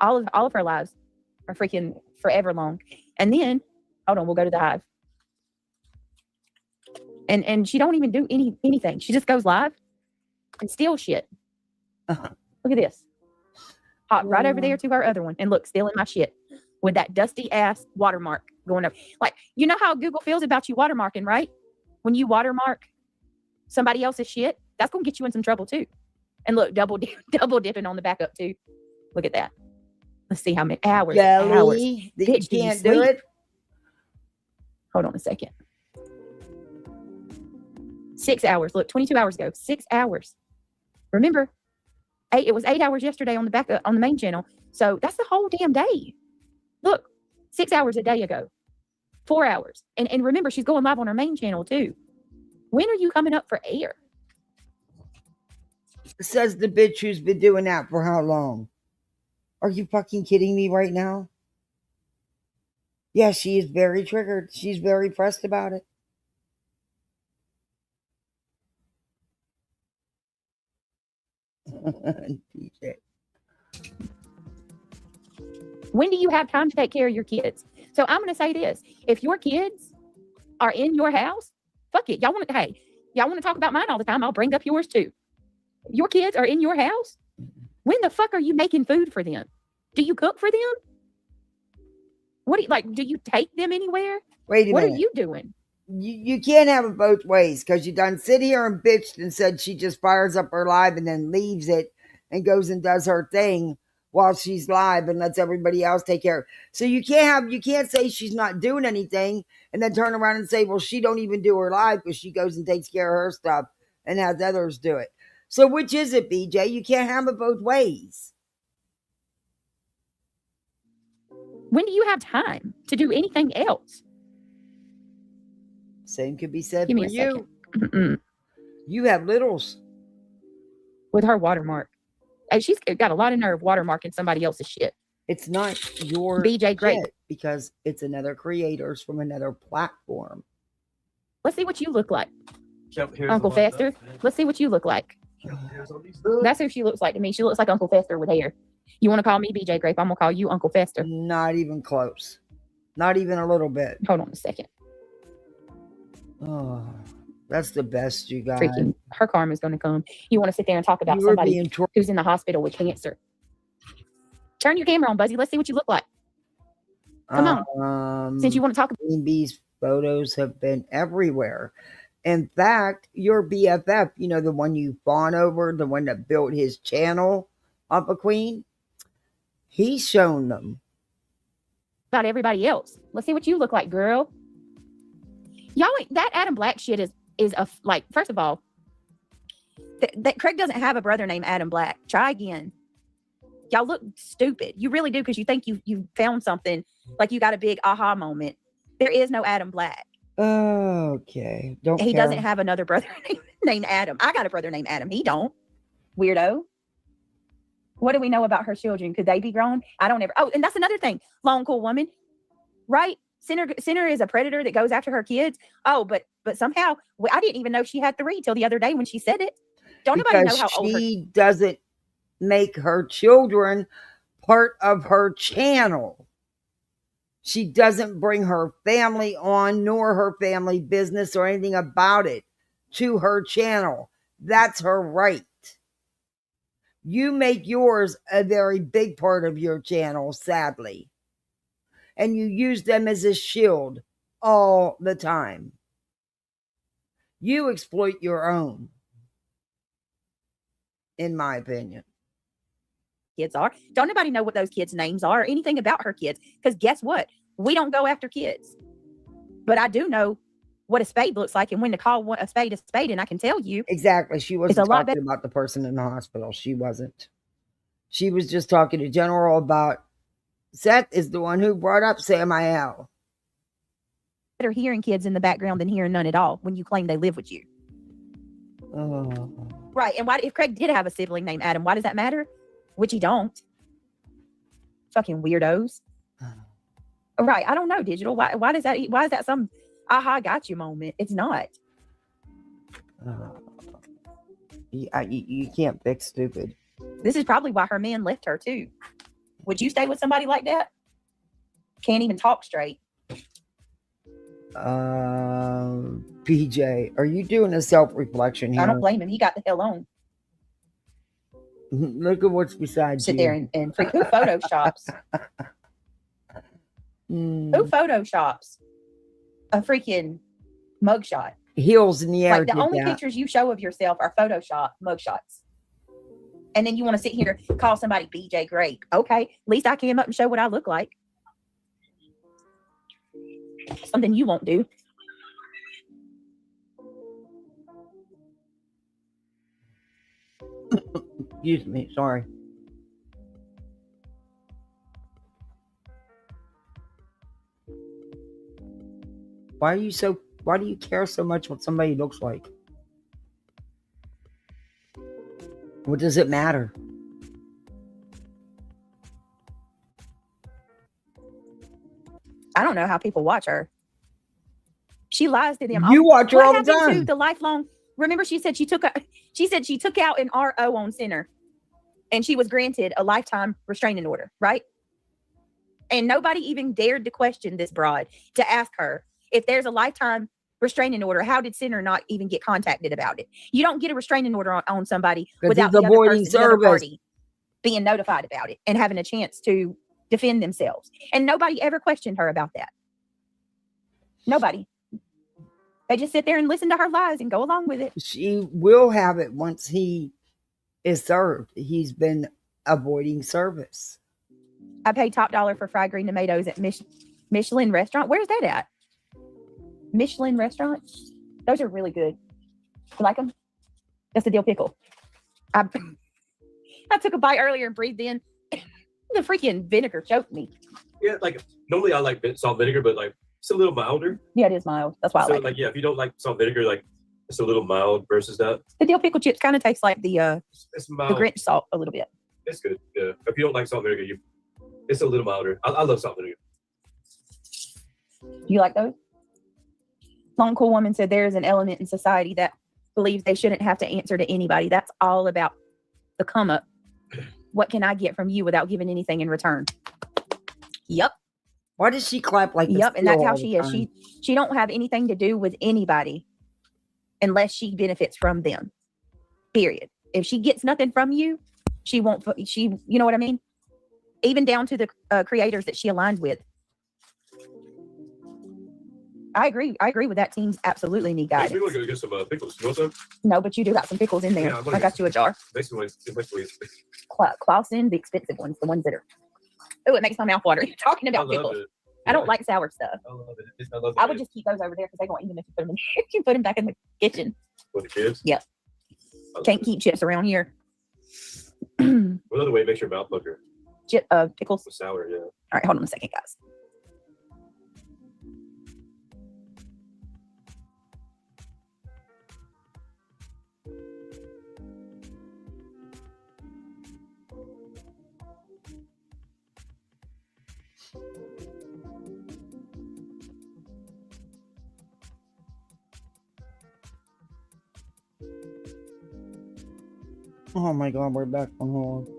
S5: All of her lives are freaking forever long. And then, hold on, we'll go to the hive. And she don't even do anything. She just goes live and steals shit. Look at this. Hop right over there to her other one. And look, stealing my shit with that dusty ass watermark going up. Like, you know how Google feels about you watermarking, right? When you watermark somebody else's shit, that's going to get you in some trouble too. And look, double dipping on the backup too. Look at that. Let's see how many hours.
S1: Jelly,
S5: Bitch,
S1: you
S5: do you
S1: can't do
S5: sleep?
S1: it.
S5: Hold on a second. 6 hours. Look, 22 hours ago. 6 hours. Remember, it was 8 hours yesterday on the back on the main channel. So that's the whole damn day. Look, 6 hours a day ago. 4 hours. And remember, she's going live on her main channel too. When are you coming up for air?
S1: Says the bitch who's been doing that for how long? Are you fucking kidding me right now? Yeah, she is very triggered. She's very pressed about it. DJ.
S5: When do you have time to take care of your kids? So I'm going to say this. If your kids are in your house, fuck it. Y'all want to talk about mine all the time? I'll bring up yours too. Your kids are in your house? When the fuck are you making food for them? Do you cook for them? What do you like? Do you take them anywhere?
S1: Wait a minute.
S5: What are you doing?
S1: You can't have it both ways, because you done sit here and bitched and said she just fires up her live and then leaves it and goes and does her thing while she's live and lets everybody else take care. So you can't say she's not doing anything and then turn around and say, well, she don't even do her live because she goes and takes care of her stuff and has others do it. So which is it, BJ? You can't have it both ways.
S5: When do you have time to do anything else?
S1: Same could be said
S5: Give me
S1: for
S5: a
S1: you.
S5: second.
S1: You have littles.
S5: With her watermark. And she's got a lot of nerve watermarking somebody else's shit.
S1: It's not your
S5: BJ Grape.
S1: shit because it's another creators from another platform.
S5: Let's see what you look like.
S6: Here's
S5: Uncle
S6: the one
S5: Fester.
S6: that-
S5: Let's see what you look like.
S6: Here's all these stuff.
S5: That's who she looks like to me. She looks like Uncle Fester with hair. You want to call me BJ Grape? I'm going to call you Uncle Fester.
S1: Not even close. Not even a little bit.
S5: Hold on a second.
S1: Oh, that's the best, you guys.
S5: Freaking, her karma's going to come. You want to sit there and talk about
S1: You were
S5: somebody
S1: being
S5: who's in the hospital with cancer. Turn your camera on, Buzzy. Let's see what you look like. Come on. Since you want to talk about
S1: Queen Bee's photos have been everywhere. In fact, your BFF, you know, the one you fawn over, the one that built his channel off of Queen, he's shown them.
S5: everybody else. Let's see what you look like, girl. Y'all ain't, that Adam Black shit is a, like, first of all, that Craig doesn't have a brother named Adam Black. Try again. Y'all look stupid. You really do, because you think you found something, like you got a big aha moment. There is no Adam Black.
S1: Okay.
S5: He doesn't have another brother named Adam. I got a brother named Adam. He don't. Weirdo. What do we know about her children? Could they be grown? I don't ever. Oh, and that's another thing. Lone cool woman, right? Sinner is a predator that goes after her kids. Oh, but somehow I didn't even know she had 3 till the other day when she said it. Don't nobody know how old
S1: she doesn't make her children part of her channel. She doesn't bring her family on, nor her family business or anything about it to her channel. That's her right. You make yours a very big part of your channel, sadly. And you use them as a shield all the time. You exploit your own, in my opinion.
S5: Kids are. Don't nobody know what those kids' names are or anything about her kids. Because guess what? We don't go after kids. But I do know what a spade looks like and when to call a spade, and I can tell you.
S1: Exactly. She wasn't talking about the person in the hospital. She wasn't. She was just talking to General about Seth is the one who brought up Samael.
S5: Better hearing kids in the background than hearing none at all when you claim they live with you.
S1: Oh.
S5: Right. And why, if Craig did have a sibling named Adam, why does that matter? Which he don't. Fucking weirdos. Right. I don't know, Digital. Why is that some aha got you moment? It's not.
S1: You can't fix stupid.
S5: This is probably why her man left her too. Would you stay with somebody like that? Can't even talk straight.
S1: BJ, are you doing a self-reflection here?
S5: I don't blame him. He got the hell on.
S1: Look at what's beside
S5: Sit
S1: you.
S5: there and freak. Who photoshops? Who photoshops a freaking mugshot?
S1: Heels in the air.
S5: Like the only pictures you show of yourself are Photoshop mugshots. And then you want to sit here and call somebody BJ Great. Okay, at least I came up and show what I look like. Something you won't do.
S1: Excuse me, sorry. Why do you care so much what somebody looks like? What does it matter?
S5: I don't know how people watch her. She lies to them.
S1: You watch her all the time.
S5: To the lifelong. Remember, she said she took out an RO on Sinner, and she was granted a lifetime restraining order, right? And nobody even dared to question this broad to ask her if there's a lifetime restraining order. How did Sinner not even get contacted about it? You don't get a restraining order on somebody without the other party being notified about it and having a chance to defend themselves. And nobody ever questioned her about that. Nobody. They just sit there and listen to her lies and go along with it.
S1: She will have it once he is served. He's been avoiding service.
S5: I paid top dollar for fried green tomatoes at Michelin restaurant. Where's that at? Michelin restaurant? Those are really good. You like them? That's the dill pickle. I took a bite earlier and breathed in. The freaking vinegar choked me.
S6: Yeah, like normally I like salt vinegar, but like it's a little milder.
S5: Yeah, it is mild. That's why I like it.
S6: Yeah, if you don't like salt vinegar, like it's a little mild versus that.
S5: The dill pickle chips kind of taste like the
S6: mild.
S5: The Grinch salt a little bit.
S6: It's good. Yeah. If you don't like salt vinegar, it's a little milder. I love salt vinegar.
S5: You like those? Long Cool Woman said there is an element in society that believes they shouldn't have to answer to anybody. That's all about the come up. What can I get from you without giving anything in return? Yep.
S1: Why does she clap like this?
S5: Yep, and that's how she is. She don't have anything to do with anybody unless she benefits from them. Period. If she gets nothing from you, she won't. You know what I mean? Even down to the creators that she aligned with. I agree. I agree with that. Teams absolutely need guidance.
S6: We're going to get some pickles. You want some?
S5: No, but you do got some pickles in there. Yeah, I got you a jar.
S6: Basically.
S5: Clausen, the expensive ones, the ones that are. Oh, it makes my mouth water. You're talking about pickles. I don't like sour stuff.
S6: I love it. I love
S5: I would just keep those over there because they won't eat them if you put them in there. You put them back in the kitchen.
S6: For the kids?
S5: Yep. Can't keep chips around here.
S6: What other way makes your mouth pucker?
S5: Pickles.
S6: With sour, yeah.
S5: All right, hold on a second, guys.
S1: Oh my God, we're back on hold.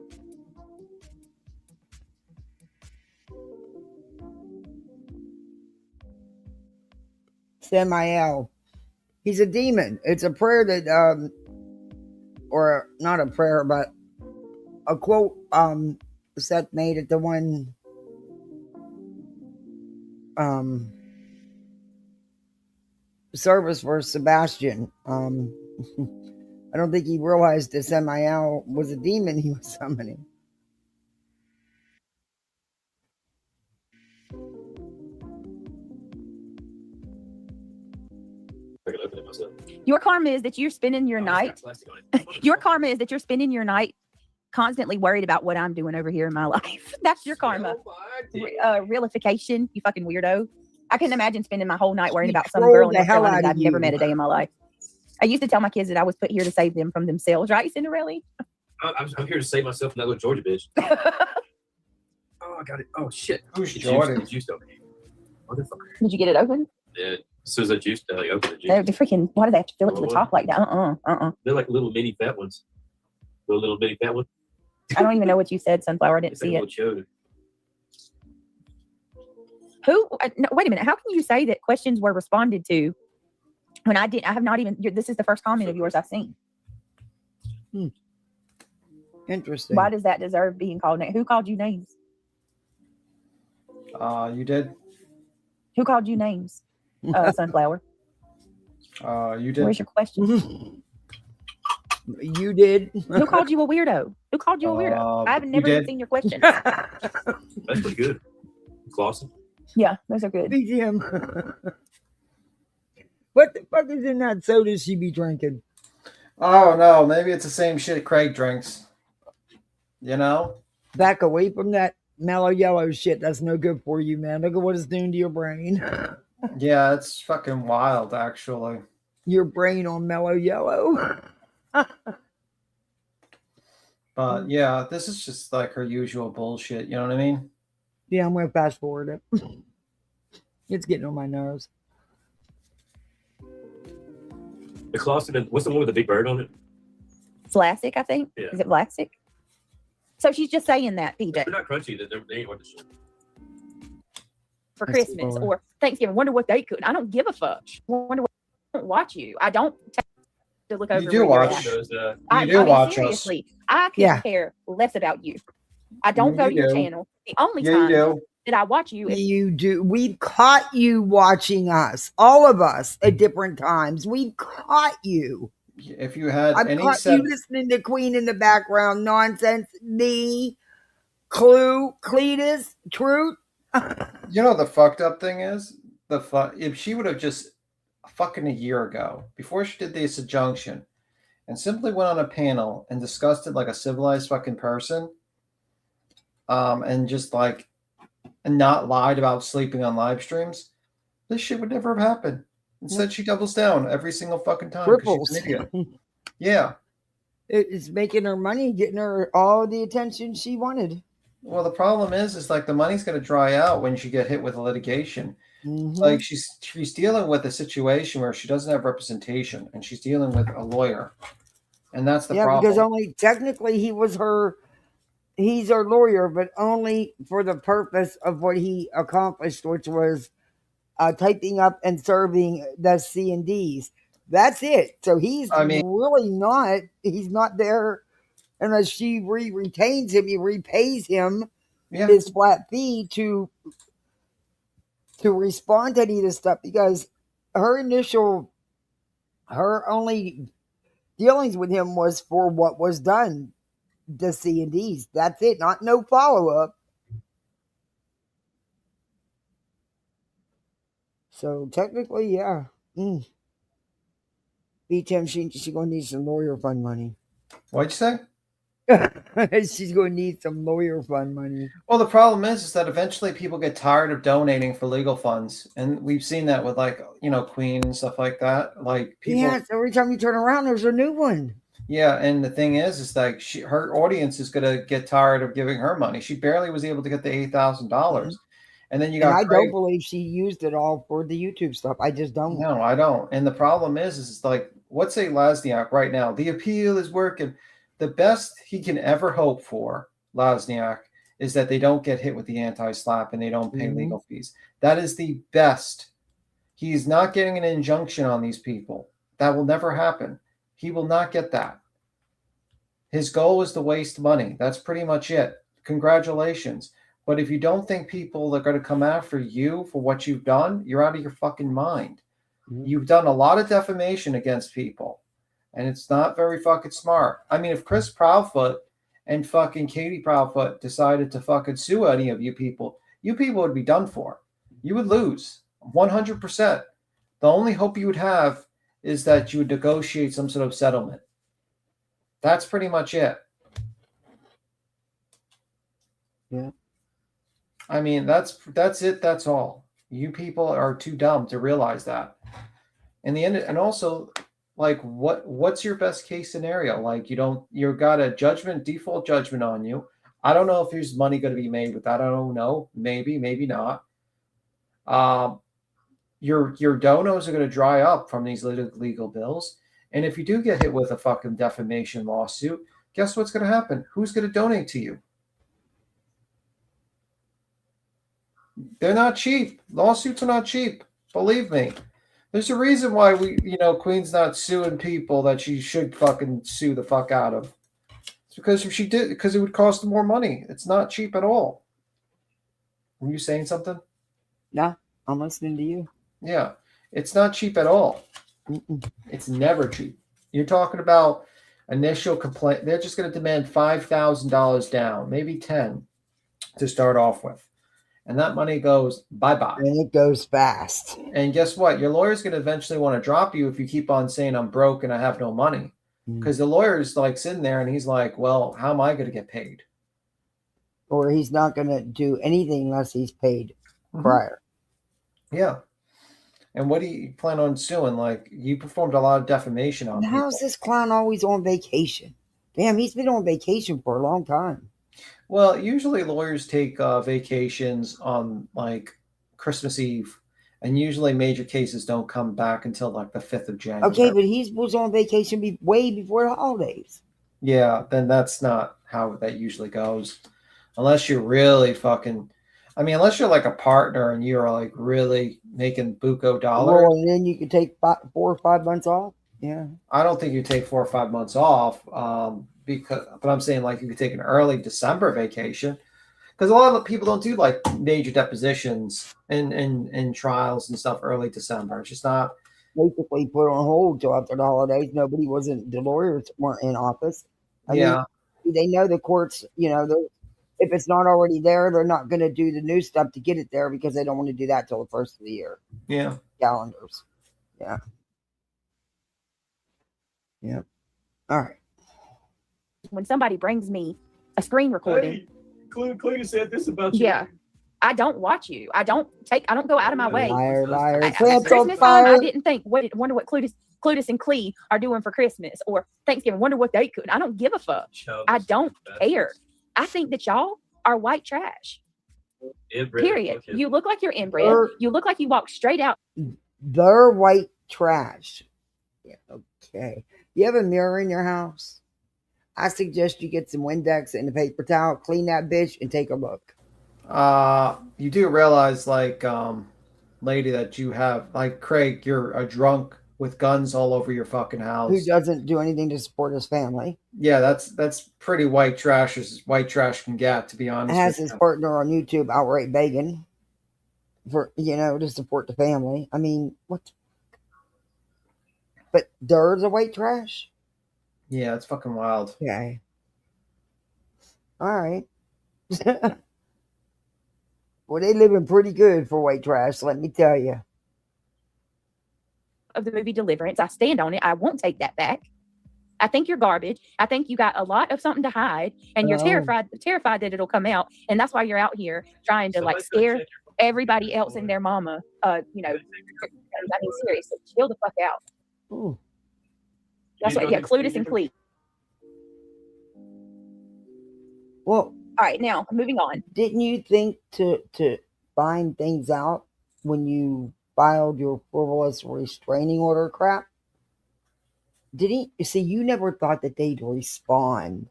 S1: Samael. He's a demon. It's a prayer that, or not a prayer, but a quote, Seth made at the one, service for Sebastian. I don't think he realized that Samael was a demon he was summoning.
S5: Your karma is that you're spending your night. Your karma is that you're spending your night constantly worried about what I'm doing over here in my life. That's your karma. Realification, you fucking weirdo. I couldn't imagine spending my whole night worrying about some girl in North Carolina that I've never met a day in my life. I used to tell my kids that I was put here to save them from themselves, right, Cinderella?
S6: I'm here to save myself from that little Georgia bitch. Oh, I got it. Oh, shit.
S3: Who's Jordan?
S6: It's juiced over here. Motherfucker.
S5: Did you get it open?
S6: Yeah. As soon as I juiced, I opened the juice.
S5: They're freaking, why do they have to fill it to the top like that?
S6: They're like little mini fat ones. Little bitty fat one.
S5: I don't even know what you said, Sunflower. I didn't see it. Who? No, wait a minute. How can you say that questions were responded to when I didn't? I have not even. This is the first comment of yours I've seen.
S1: Interesting.
S5: Why does that deserve being called names? Who called you names?
S3: You did.
S5: Who called you names? Sunflower.
S3: You did.
S5: Where's your question?
S1: You did.
S5: Who called you a weirdo? Who called you a weirdo? I've never even seen your question.
S6: That's pretty good. Clausen.
S5: Yeah, those are good.
S1: BGM. What the fuck is in that soda she be drinking?
S3: Oh no, maybe it's the same shit Craig drinks. You know?
S1: Back away from that mellow yellow shit. That's no good for you, man. Look at what it's doing to your brain.
S3: Yeah, it's fucking wild, actually.
S1: Your brain on mellow yellow.
S3: But yeah, this is just like her usual bullshit. You know what I mean?
S1: Yeah, I'm gonna fast forward it. It's getting on my nerves.
S6: The Clausen, what's the one with the big bird on it?
S5: Vlasic, I think.
S6: Yeah.
S5: Is it Vlasic? So she's just saying that, PJ.
S6: They're not crunchy. They ain't hard to ship.
S5: For Christmas or Thanksgiving. Wonder what they could. I don't give a fuck. Wonder what I don't watch you. I don't to look over.
S3: You do watch.
S6: Those,
S3: you do watch
S5: seriously,
S3: us.
S5: I could care less about you. I don't go to your channel. The only time that I watch you is
S1: you do. We've caught you watching us, all of us at different times. We've caught you.
S3: If you had
S1: I've caught you listening to Queen in the background nonsense. Me, Clue, Cletus, Truth.
S3: You know the fucked up thing is if she would have just fucking a year ago, before she did this injunction, and simply went on a panel and discussed it like a civilized fucking person, and just like and not lied about sleeping on live streams, this shit would never have happened. Instead, she doubles down every single fucking time. She's an idiot. Yeah.
S1: It's making her money, getting her all the attention she wanted.
S3: Well, the problem is like the money's going to dry out when she get hit with litigation.
S1: Mm-hmm.
S3: Like she's dealing with a situation where she doesn't have representation, and she's dealing with a lawyer, and that's the problem.
S1: Because only technically he's our lawyer, but only for the purpose of what he accomplished, which was typing up and serving the C&Ds. That's it. So he's really not. He's not there unless she retains him. He repays him his flat fee to respond to any of this stuff, because her only dealings with him was for what was done, the C&Ds. That's it. No follow up. So technically, yeah. BTM, she gonna need some lawyer fund money.
S3: What'd you say?
S1: She's gonna need some lawyer fund money.
S3: Well, the problem is that eventually people get tired of donating for legal funds, and we've seen that with Queen and stuff like that. Like people,
S1: Yeah, so every time you turn around, there's a new one.
S3: yeah. And the thing is like her audience is gonna get tired of giving her money. She barely was able to get the $8,000, and then you got.
S1: And I don't believe she used it all for the YouTube stuff. I just don't.
S3: No, I don't. And the problem is like, what's a Lasniak right now? The appeal is working. The best he can ever hope for, Lasniak, is that they don't get hit with the anti-slap and they don't pay legal fees. That is the best. He's not getting an injunction on these people. That will never happen. He will not get that. His goal is to waste money. That's pretty much it. Congratulations. But if you don't think people are going to come after you for what you've done, you're out of your fucking mind. You've done a lot of defamation against people, and it's not very fucking smart. I mean, if Chris Proudfoot and fucking Katie Proudfoot decided to fucking sue any of you people would be done for. You would lose 100%. The only hope you would have is that you would negotiate some sort of settlement. That's pretty much it.
S1: Yeah.
S3: I mean, that's it. That's all. You people are too dumb to realize that. In the end, and also, like, what's your best case scenario? Like, you've got a default judgment on you. I don't know if there's money going to be made with that. I don't know. Maybe not. Your donos are going to dry up from these legal bills. And if you do get hit with a fucking defamation lawsuit, guess what's going to happen? Who's going to donate to you? They're not cheap. Lawsuits are not cheap. Believe me. There's a reason why Queen's not suing people that she should fucking sue the fuck out of. It's because if she did, because it would cost more money. It's not cheap at all. Were you saying something?
S1: No, I'm listening to you.
S3: Yeah, it's not cheap at all. It's never cheap. You're talking about initial complaint. They're just going to demand $5,000 down, maybe 10 to start off with. And that money goes bye-bye.
S1: And it goes fast.
S3: And guess what? Your lawyer's going to eventually want to drop you if you keep on saying I'm broke and I have no money. Because the lawyer's like sitting there and he's like, well, how am I going to get paid?
S1: Or he's not going to do anything unless he's paid prior.
S3: Yeah. And what do you plan on suing? Like, you performed a lot of defamation on people.
S1: How's this clown always on vacation? Damn, he's been on vacation for a long time.
S3: Well, usually lawyers take vacations on like Christmas Eve, and usually major cases don't come back until like the 5th of January.
S1: Okay, but he was on vacation way before the holidays.
S3: Yeah, then that's not how that usually goes. Unless you're really unless you're like a partner and you're like really making buco dollars.
S1: Well, and then you could take 4 or 5 months off. Yeah.
S3: I don't think you take 4 or 5 months off. But I'm saying like you could take an early December vacation, because a lot of people don't do like major depositions and trials and stuff early December. It's just not.
S1: Basically put on hold till after the holidays. The lawyers weren't in office. I mean, they know the courts, if it's not already there, they're not going to do the new stuff to get it there because they don't want to do that till the first of the year.
S3: Yeah.
S1: Calendars. Yeah. Yeah. All right.
S5: When somebody brings me a screen recording.
S6: Hey, Cleta said this about you.
S5: Yeah. I don't watch you. I don't go out of my way.
S1: Liar.
S5: Christmas time, I didn't think, wonder what Clutus and Clee are doing for Christmas, or Thanksgiving, wonder what they could. I don't give a fuck. I don't care. I think that y'all are white trash.
S6: Inbred.
S5: Period.
S6: Okay.
S5: You look like you're inbred. You look like you walked straight out.
S1: They're white trash. Yeah, okay. You have a mirror in your house? I suggest you get some Windex and a paper towel, clean that bitch, and take a look.
S3: You do realize, like, lady, that you have, like, Craig, you're a drunk with guns all over your fucking house.
S1: Who doesn't do anything to support his family?
S3: Yeah, that's pretty white trash as white trash can get, to be honest.
S1: Has his partner on YouTube outright begging for, to support the family. I mean, what? But there's a white trash?
S3: Yeah, it's fucking wild.
S1: Okay. All right. Well, they living pretty good for white trash, let me tell you.
S5: of the movie Deliverance. I stand on it. I won't take that back. I think you're garbage. I think you got a lot of something to hide, and you're terrified that it'll come out, and that's why you're out here trying to scare everybody else and their mama. I mean, seriously, chill the fuck out.
S1: Ooh.
S5: That's what, Clueless and Cleet.
S1: Well,
S5: all right, now moving on.
S1: Didn't you think to find things out when you filed your frivolous restraining order crap? Didn't you see? You never thought that they'd respond.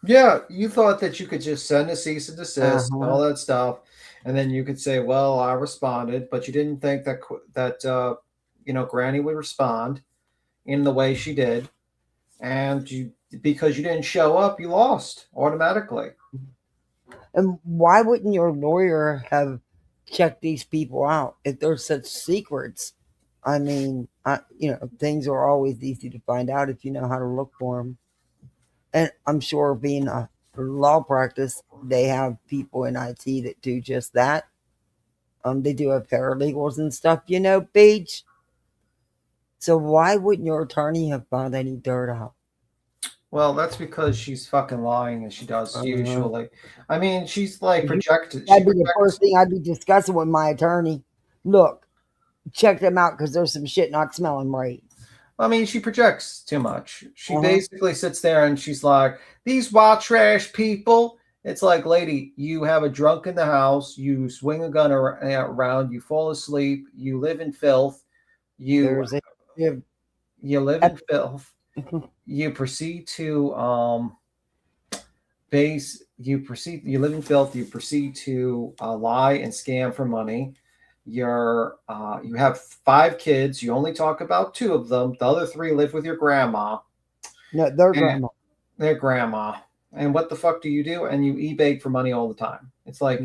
S3: Yeah, you thought that you could just send a cease and desist and all that stuff, and then you could say, "Well, I responded," but you didn't think that Granny would respond in the way she did, and because you didn't show up, you lost automatically.
S1: And why wouldn't your lawyer have checked these people out if they're such secrets? I mean, things are always easy to find out if you know how to look for them. And I'm sure being a law practice, they have people in IT that do just that. They do have paralegals and stuff, Beach. So why wouldn't your attorney have found any dirt out?
S3: Well, that's because she's fucking lying, as she does usually. I mean, she's projected.
S1: That'd be the first thing I'd be discussing with my attorney. Look, check them out because there's some shit not smelling right.
S3: I mean, she projects too much. She basically sits there and she's like, "These white trash people." It's like, lady, you have a drunk in the house. You swing a gun around. You fall asleep. You live in filth. You live in filth. You proceed to you live in filth. You proceed to lie and scam for money. You have 5 kids. You only talk about 2 of them. The other 3 live with your grandma.
S1: No, grandma.
S3: Their grandma. And what the fuck do? And you eBay for money all the time. It's like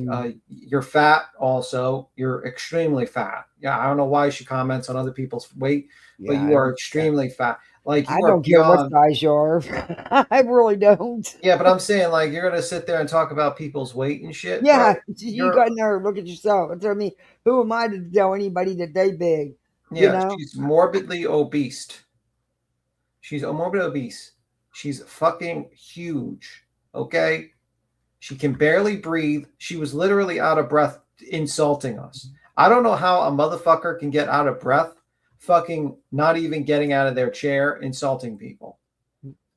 S3: you're fat also. You're extremely fat. Yeah, I don't know why she comments on other people's weight, but you are extremely fat. Like,
S1: I don't care what size you are. I really don't.
S3: Yeah, but I'm saying, like, you're gonna sit there and talk about people's weight and shit.
S1: Yeah, you got nerve. Look at yourself. I mean, who am I to tell anybody that they big?
S3: Yeah, she's morbidly obese. She's morbidly obese. She's fucking huge. Okay, she can barely breathe. She was literally out of breath insulting us. I don't know how a motherfucker can get out of breath. Fucking not even getting out of their chair, insulting people.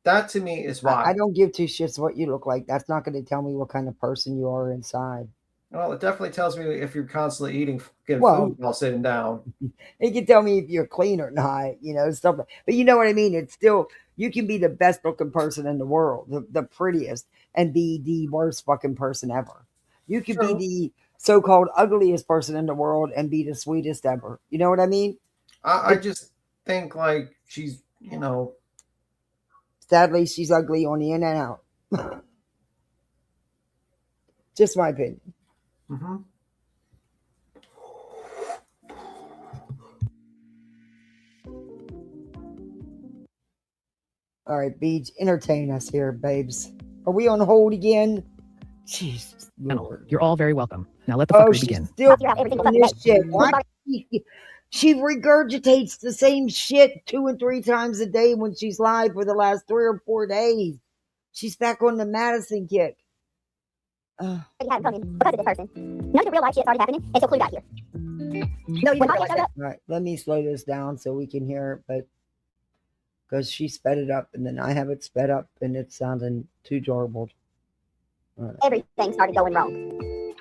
S3: That to me is why.
S1: I don't give 2 shits what you look like. That's not going to tell me what kind of person you are inside.
S3: Well, it definitely tells me if you're constantly eating food while sitting down.
S1: It can tell me if you're clean or not, stuff. But you know what I mean? It's still, you can be the best looking person in the world, the prettiest, and be the worst fucking person ever. You can be the so-called ugliest person in the world and be the sweetest ever. You know what I mean?
S3: I just think like she's,
S1: sadly, she's ugly on the in and out. Just my opinion.
S3: Mm-hmm.
S1: All right, Beach, entertain us here, babes. Are we on hold again? Jesus Lord.
S8: You're all very welcome. Now let the fuckery begin.
S1: Still this shit. Why? She regurgitates the same shit 2 and 3 times a day when she's live for the last 3 or 4 days. She's back on the Madison kick.
S9: You haven't come in because of this person. None of the real life shit's already happening until Clue got here. No, you didn't realize that.
S1: All right, let me slow this down so we can hear it, but because she sped it up and then I have it sped up and it's sounding too jarbled.
S9: Everything started going wrong.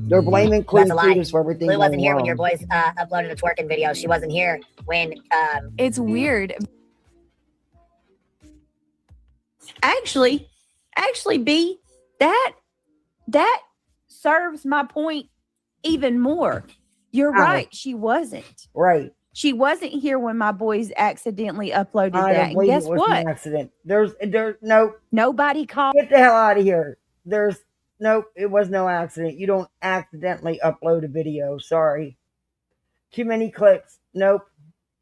S1: They're blaming Clue for everything.
S7: Clue wasn't here when your boys uploaded a twerking video. She wasn't here when.
S10: It's weird.
S5: Actually, B, that serves my point even more. You're right. She wasn't.
S1: Right.
S5: She wasn't here when my boys accidentally uploaded that. And guess what?
S1: An accident. There's no.
S5: Nobody called.
S1: Get the hell out of here. Nope, it was no accident. You don't accidentally upload a video. Sorry. Too many clicks. Nope.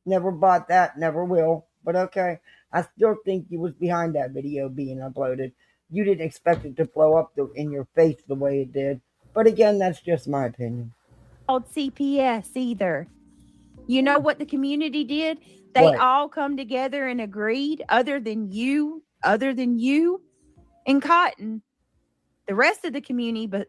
S1: Never bought that. Never will. But okay. I still think you was behind that video being uploaded. You didn't expect it to blow up in your face the way it did. But again, that's just my opinion.
S5: Called CPS either. You know what the community did? They
S1: What?
S5: all come together and agreed, other than you and Cotton, the rest of the community, but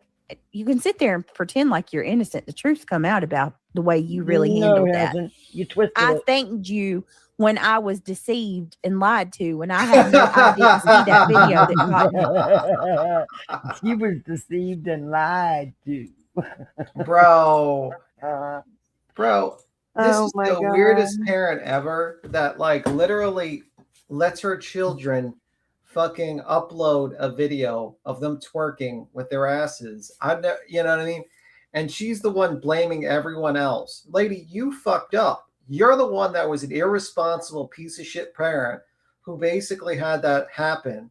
S5: you can sit there and pretend like you're innocent. The truth's come out about the way you really handled
S1: it
S5: that.
S1: hasn't. You twisted
S5: I
S1: it.
S5: thanked you when I was deceived and lied to, when I had I didn't see that video that Cotton.
S1: She was deceived and lied to.
S3: Bro, this
S1: Oh
S3: is
S1: my
S3: the
S1: God.
S3: weirdest parent ever that like literally lets her children fucking upload a video of them twerking with their asses. I've never, you know what I mean? And she's the one blaming everyone else. Lady, you fucked up. You're the one that was an irresponsible piece of shit parent who basically had that happen.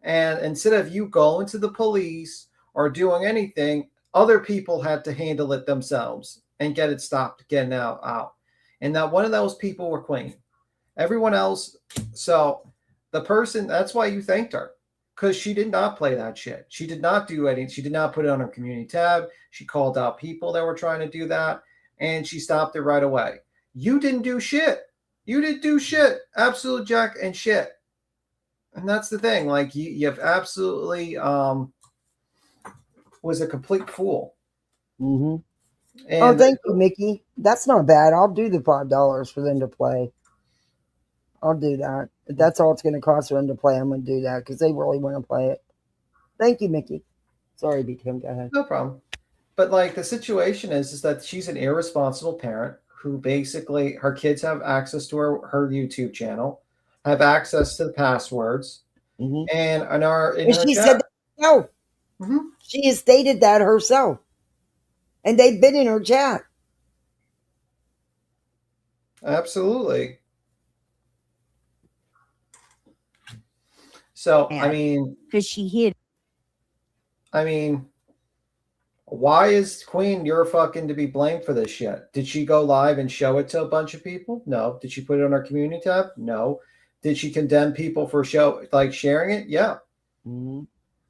S3: And instead of you going to the police or doing anything, other people had to handle it themselves and get it stopped, getting out. And not one of those people were Queen. Everyone else, so the person, that's why you thanked her, because she did not play that shit. She did not do anything. She did not put it on her community tab. She called out people that were trying to do that, and she stopped it right away. You didn't do shit. You didn't do shit. Absolute jack and shit. And that's the thing. Like, you have absolutely was a complete fool.
S1: Mm-hmm.
S3: And
S1: oh, thank you, Mickey. That's not bad. I'll do the $5 for them to play. I'll do that. If that's all it's going to cost for them to play, I'm going to do that because they really want to play it. Thank you, Mickey. Sorry, BTM. Go ahead.
S3: No problem. But like the situation is that she's an irresponsible parent who basically her kids have access to her YouTube channel, have access to the passwords,
S1: Mm-hmm.
S3: and in her
S1: she
S3: chat.
S1: said that herself.
S3: Mm-hmm.
S1: She has stated that herself. And they've been in her chat.
S3: Absolutely. So, I mean,
S5: because she hid.
S3: I mean, why is Queen your fucking to be blamed for this shit? Did she go live and show it to a bunch of people? No. Did she put it on her community tab? No. Did she condemn people for sharing it? Yeah.
S1: Mm-hmm.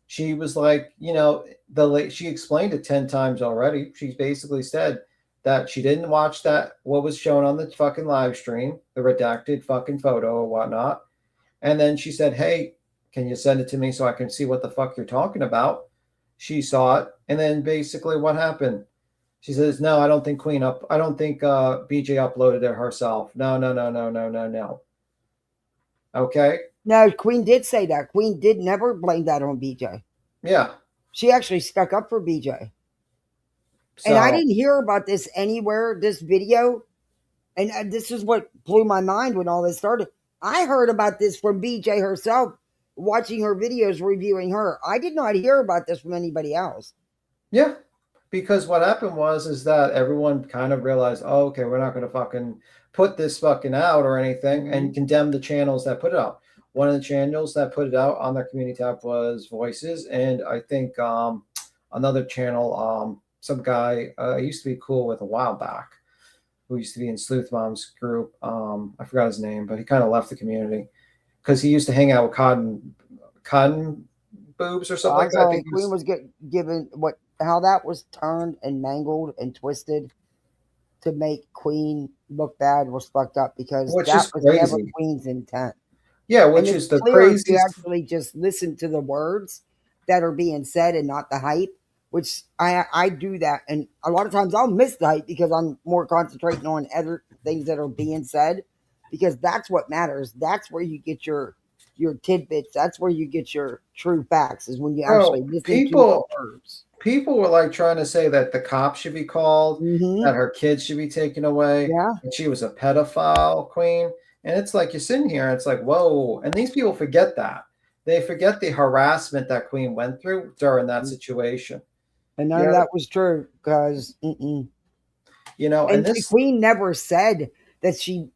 S3: She was like, she explained it 10 times already. She basically said that she didn't watch what was shown on the fucking live stream, the redacted fucking photo or whatnot. And then she said, hey, can you send it to me so I can see what the fuck you're talking about? She saw it. And then basically what happened? She says, no, I don't think BJ uploaded it herself. No. Okay.
S1: No, Queen did say that. Queen did never blame that on BJ.
S3: Yeah.
S1: She actually stuck up for BJ. So, and I didn't hear about this anywhere, this video. And this is what blew my mind when all this started. I heard about this from BJ herself, watching her videos, reviewing her. I did not hear about this from anybody else.
S3: Yeah. Because what happened is that everyone kind of realized, oh, okay, we're not going to fucking put this fucking out or anything, mm-hmm. and condemn the channels that put it out. One of the channels that put it out on their community tab was Voices, and I think another channel, some guy I used to be cool with a while back, who used to be in Sleuth Mom's group. I forgot his name, but he kind of left the community because he used to hang out with cotton boobs or something like that. I think
S1: Queen was given how that was turned and mangled and twisted to make Queen look bad was fucked up, because that was never Queen's intent.
S3: Yeah, which is the craziest.
S1: You actually just listen to the words that are being said and not the hype, which I do that. And a lot of times I'll miss the hype because I'm more concentrating on other things that are being said, because that's what matters. That's where you get your tidbits. That's where you get your true facts, is when you actually listen to the words.
S3: People were like trying to say that the cops should be called,
S1: mm-hmm.
S3: that her kids should be taken away, that she was a pedophile, Queen. And it's like, you're sitting here and it's like, whoa. And these people forget that. They forget the harassment that Queen went through during that situation.
S1: And none of that was true, because, and
S3: this
S1: Queen never said that she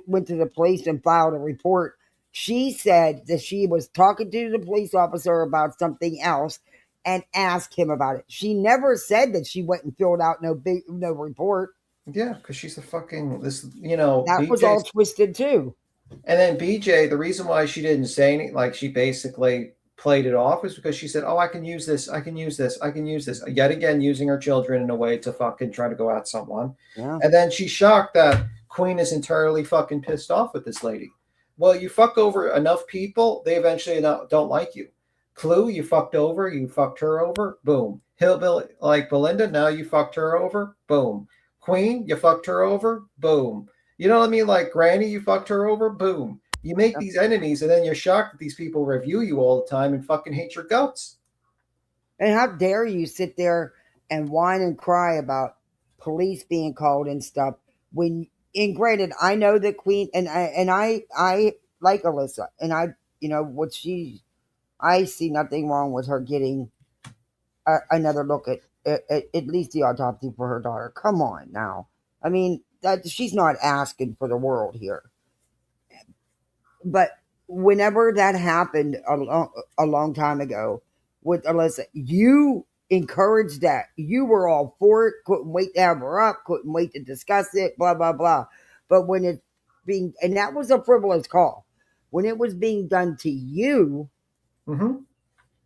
S1: went to the police and filed a report. She said that she was talking to the police officer about something else and asked him about it. She never said that she went and filled out no report.
S3: Yeah, because she's a fucking that
S1: BJ, was all twisted too.
S3: And then BJ, the reason why she didn't say anything, like she basically played it off was because she said, "Oh, I can use this. I can use this. I can use this." Yet again, using her children in a way to fucking try to go at someone.
S1: Yeah.
S3: And then she's shocked that Queen is entirely fucking pissed off with this lady. Well, you fuck over enough people, they eventually don't like you. Clue, you fucked her over, boom. Hillbilly, like Belinda, now you fucked her over, boom. Queen, you fucked her over, boom. You know what I mean? Like Granny, you fucked her over, boom. You make these enemies, and then you're shocked that these people review you all the time and fucking hate your guts.
S1: And how dare you sit there and whine and cry about police being called and stuff when, and granted, I know that Queen, and I like Alyssa, and I, you know, I see nothing wrong with her getting another look at least the autopsy for her daughter. Come on now. I mean, she's not asking for the world here. But whenever that happened a long time ago with Alyssa, you encouraged that. You were all for it, couldn't wait to have her up, couldn't wait to discuss it, blah, blah, blah. But when it's being, and that was a frivolous call, when it was being done to you,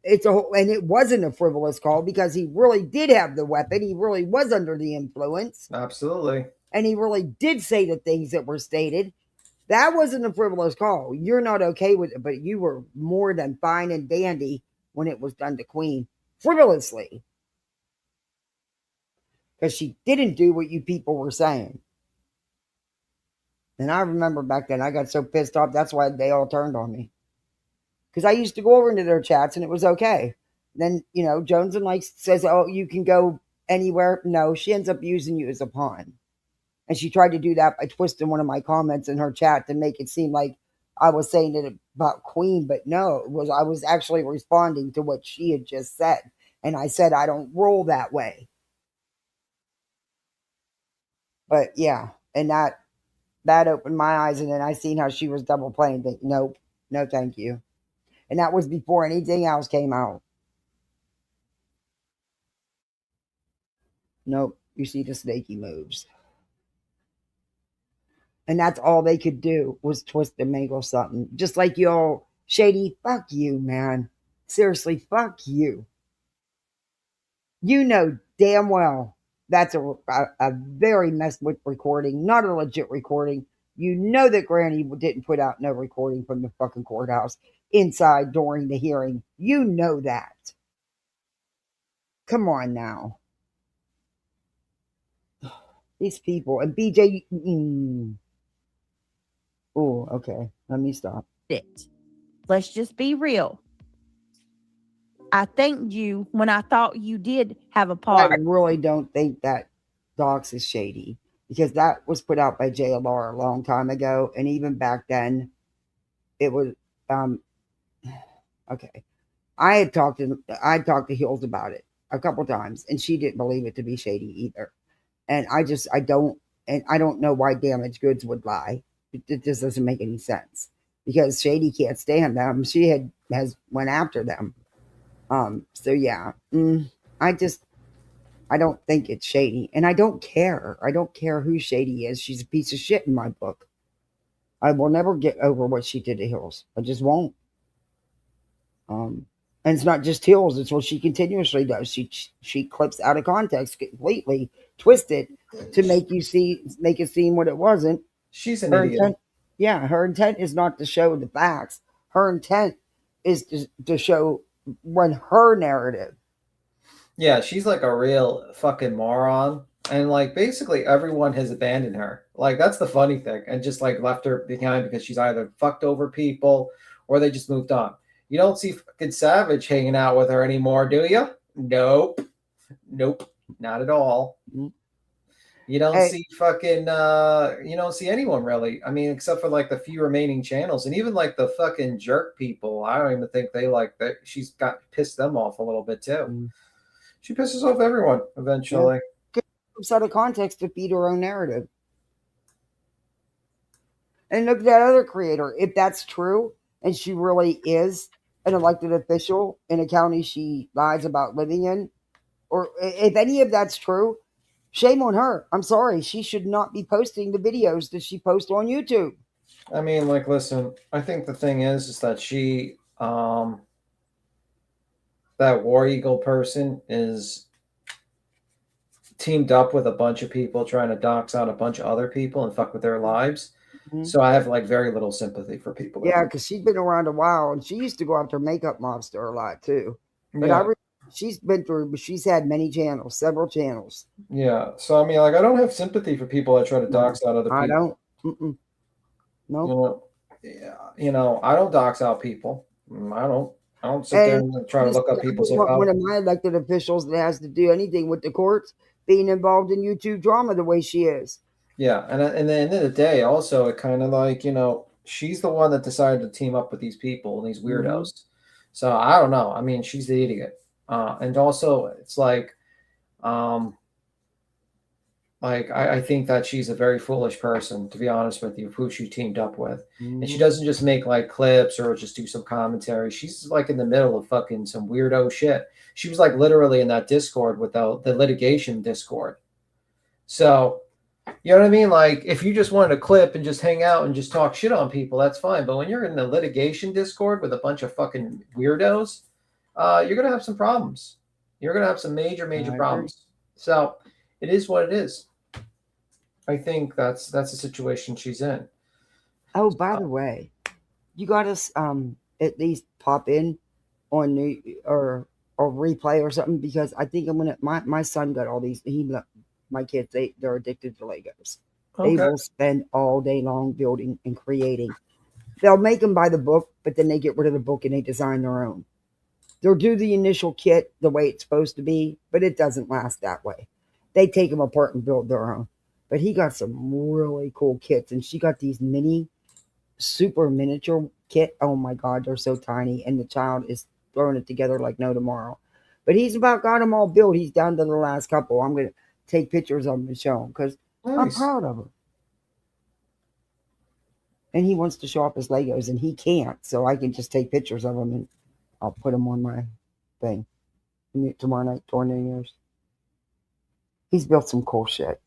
S1: it's a whole, and it wasn't a frivolous call because he really did have the weapon. He really was under the influence.
S3: Absolutely.
S1: And he really did say the things that were stated. That wasn't a frivolous call. You're not okay with it, but you were more than fine and dandy when it was done to Queen frivolously. Because she didn't do what you people were saying. And I remember back then, I got so pissed off. That's why they all turned on me. Because I used to go over into their chats and it was okay. Then, you know, Jones and Like says, oh, you can go anywhere. No, she ends up using you as a pawn. And she tried to do that by twisting one of my comments in her chat to make it seem like I was saying it about Queen. But no, I was actually responding to what she had just said. And I said, I don't roll that way. But yeah, and that opened my eyes. And then I seen how she was double playing. Nope, no thank you. And that was before anything else came out. Nope, you see the snaky moves. And that's all they could do was twist and mangle something. Just like y'all, Shady, fuck you, man. Seriously, fuck you. You know damn well that's a very messed with recording, not a legit recording. You know that Granny didn't put out no recording from the fucking courthouse inside during the hearing. You know that. Come on now. These people. And BJ... Oh, okay. Let me stop.
S5: Let's just be real. I thanked you when I thought you did have a part.
S1: I really don't think that Docs is shady because that was put out by JLR a long time ago. And even back then, it was, okay. I talked to Hills about it a couple times and she didn't believe it to be shady either. And I don't know why damaged goods would lie. It just doesn't make any sense because Shady can't stand them. She has went after them. So yeah, I don't think it's shady and I don't care. I don't care who Shady is. She's a piece of shit in my book. I will never get over what she did to Hills. I just won't. And it's not just Hills. It's what she continuously does. She clips out of context completely, twist it to make it seem what it wasn't.
S3: She's an idiot.
S1: Her intent is not to show the facts. Her intent is to show run her narrative.
S3: Yeah, she's like a real fucking moron. And like basically everyone has abandoned her. Like that's the funny thing. And just like left her behind because she's either fucked over people or they just moved on. You don't see fucking Savage hanging out with her anymore, do you? Nope. Not at all. You don't see fucking, you don't see anyone really. I mean, except for like the few remaining channels and even like the fucking jerk people. I don't even think they like that. She's got pissed them off a little bit too. She pisses off everyone eventually.
S1: Get out of context to feed her own narrative. And look at that other creator. If that's true and she really is an elected official in a county she lies about living in, or if any of that's true, shame on her. I'm sorry. She should not be posting the videos that she posts on YouTube.
S3: I mean, like, listen, I think the thing is that she that War Eagle person is teamed up with a bunch of people trying to dox out a bunch of other people and fuck with their lives.
S1: Mhm.
S3: So I have like very little sympathy for people.
S1: Yeah, because she's been around a while, and she used to go after Makeup Monster a lot too. But
S3: Yeah.
S1: she's been through, but she's had many channels, several channels.
S3: Yeah. So I mean, like, I don't have sympathy for people that try to dox out other people.
S1: I don't. Mm-mm. No.
S3: You know, yeah, I don't dox out people. I don't sit there and try to look up people's info.
S1: One of my elected officials that has to do anything with the courts being involved in YouTube drama the way she is.
S3: Yeah, and at the end of the day, also, it kind of like, she's the one that decided to team up with these people and these weirdos. So I don't know. I mean, she's the idiot. And also, it's like I think that she's a very foolish person, to be honest with you, who she teamed up with. And she doesn't just make like clips or just do some commentary. She's like in the middle of fucking some weirdo shit. She was like literally in that Discord with the litigation Discord. So, you know what I mean? Like, if you just wanted a clip and just hang out and just talk shit on people, that's fine. But when you're in the litigation Discord with a bunch of fucking weirdos, you're going to have some problems. You're going to have some major problems. So it is what it is. I think that's the situation she's in.
S1: Oh, by the way, you got us at least pop in on new or replay or something, because I think I'm gonna. My son got all these. My kids, they're addicted to Legos. Okay. They will spend all day long building and creating. They'll make them by the book, but then they get rid of the book and they design their own. They'll do the initial kit the way it's supposed to be, but it doesn't last that way. They take them apart and build their own. But he got some really cool kits, and she got these mini, super miniature kit. Oh my God, they're so tiny, and the child is throwing it together like no tomorrow. But he's about got them all built. He's down to the last couple. I'm going to take pictures of them and show him, because I'm proud of him. And he wants to show off his Legos, and he can't, so I can just take pictures of them, and I'll put them on my thing tomorrow night, toward New Year's. He's built some cool shit.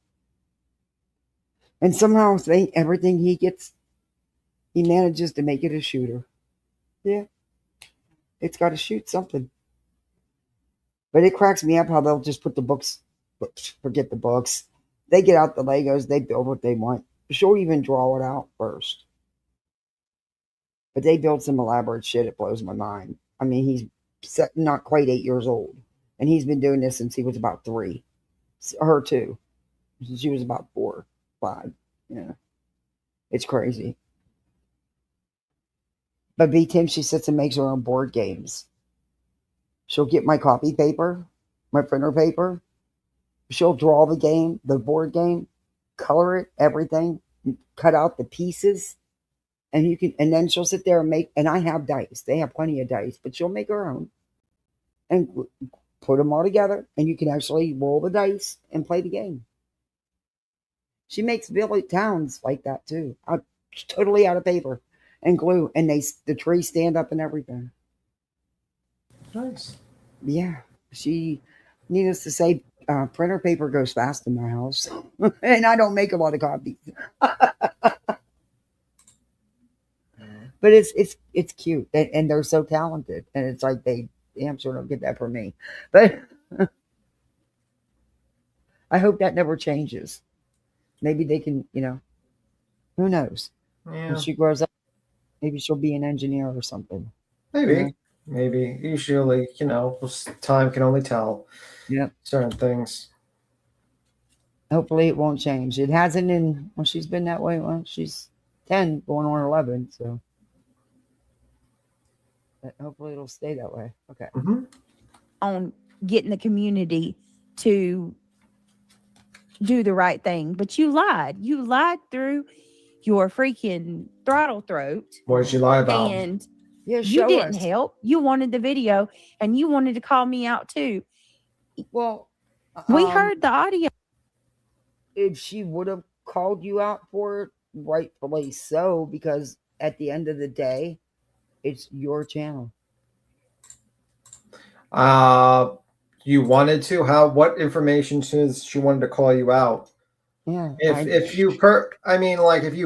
S1: And somehow everything he gets, he manages to make it a shooter. Yeah. It's got to shoot something. But it cracks me up how they'll just put the books, forget the books. They get out the Legos, they build what they want. She'll even draw it out first. But they build some elaborate shit. It blows my mind. I mean, he's not quite 8 years old. And he's been doing this since he was about 3. Her too. She was about 4, 5. Yeah. It's crazy. But Tim, she sits and makes her own board games. She'll get my copy paper, my printer paper. She'll draw the game, the board game, color it, everything, cut out the pieces. And then she'll sit there and make, and I have dice. They have plenty of dice, but she'll make her own and put them all together, and you can actually roll the dice and play the game. She makes village towns like that too, totally out of paper and glue, and the trees stand up and everything.
S3: Nice.
S1: Yeah, needless to say, printer paper goes fast in my house, and I don't make a lot of copies. But it's cute, and they're so talented, and it's like they damn sure don't get that from me. But I hope that never changes. Maybe they can, who knows? Yeah. When she grows up, maybe she'll be an engineer or something.
S3: Maybe. Usually, time can only tell.
S1: Yep.
S3: Certain things.
S1: Hopefully it won't change. It hasn't she's been that way. Well, she's 10 going on 11, so. But hopefully it'll stay that way. Okay.
S5: Mm-hmm. On getting the community to do the right thing, but you lied. You lied through your freaking throttle throat.
S3: What did you lie about?
S5: And you didn't help. You wanted the video, and you wanted to call me out too.
S1: Well,
S5: we heard the audio.
S1: If she would have called you out for it, rightfully so, because at the end of the day, it's your channel.
S3: You wanted to? What information says she wanted to call you out?
S1: Yeah.
S3: If you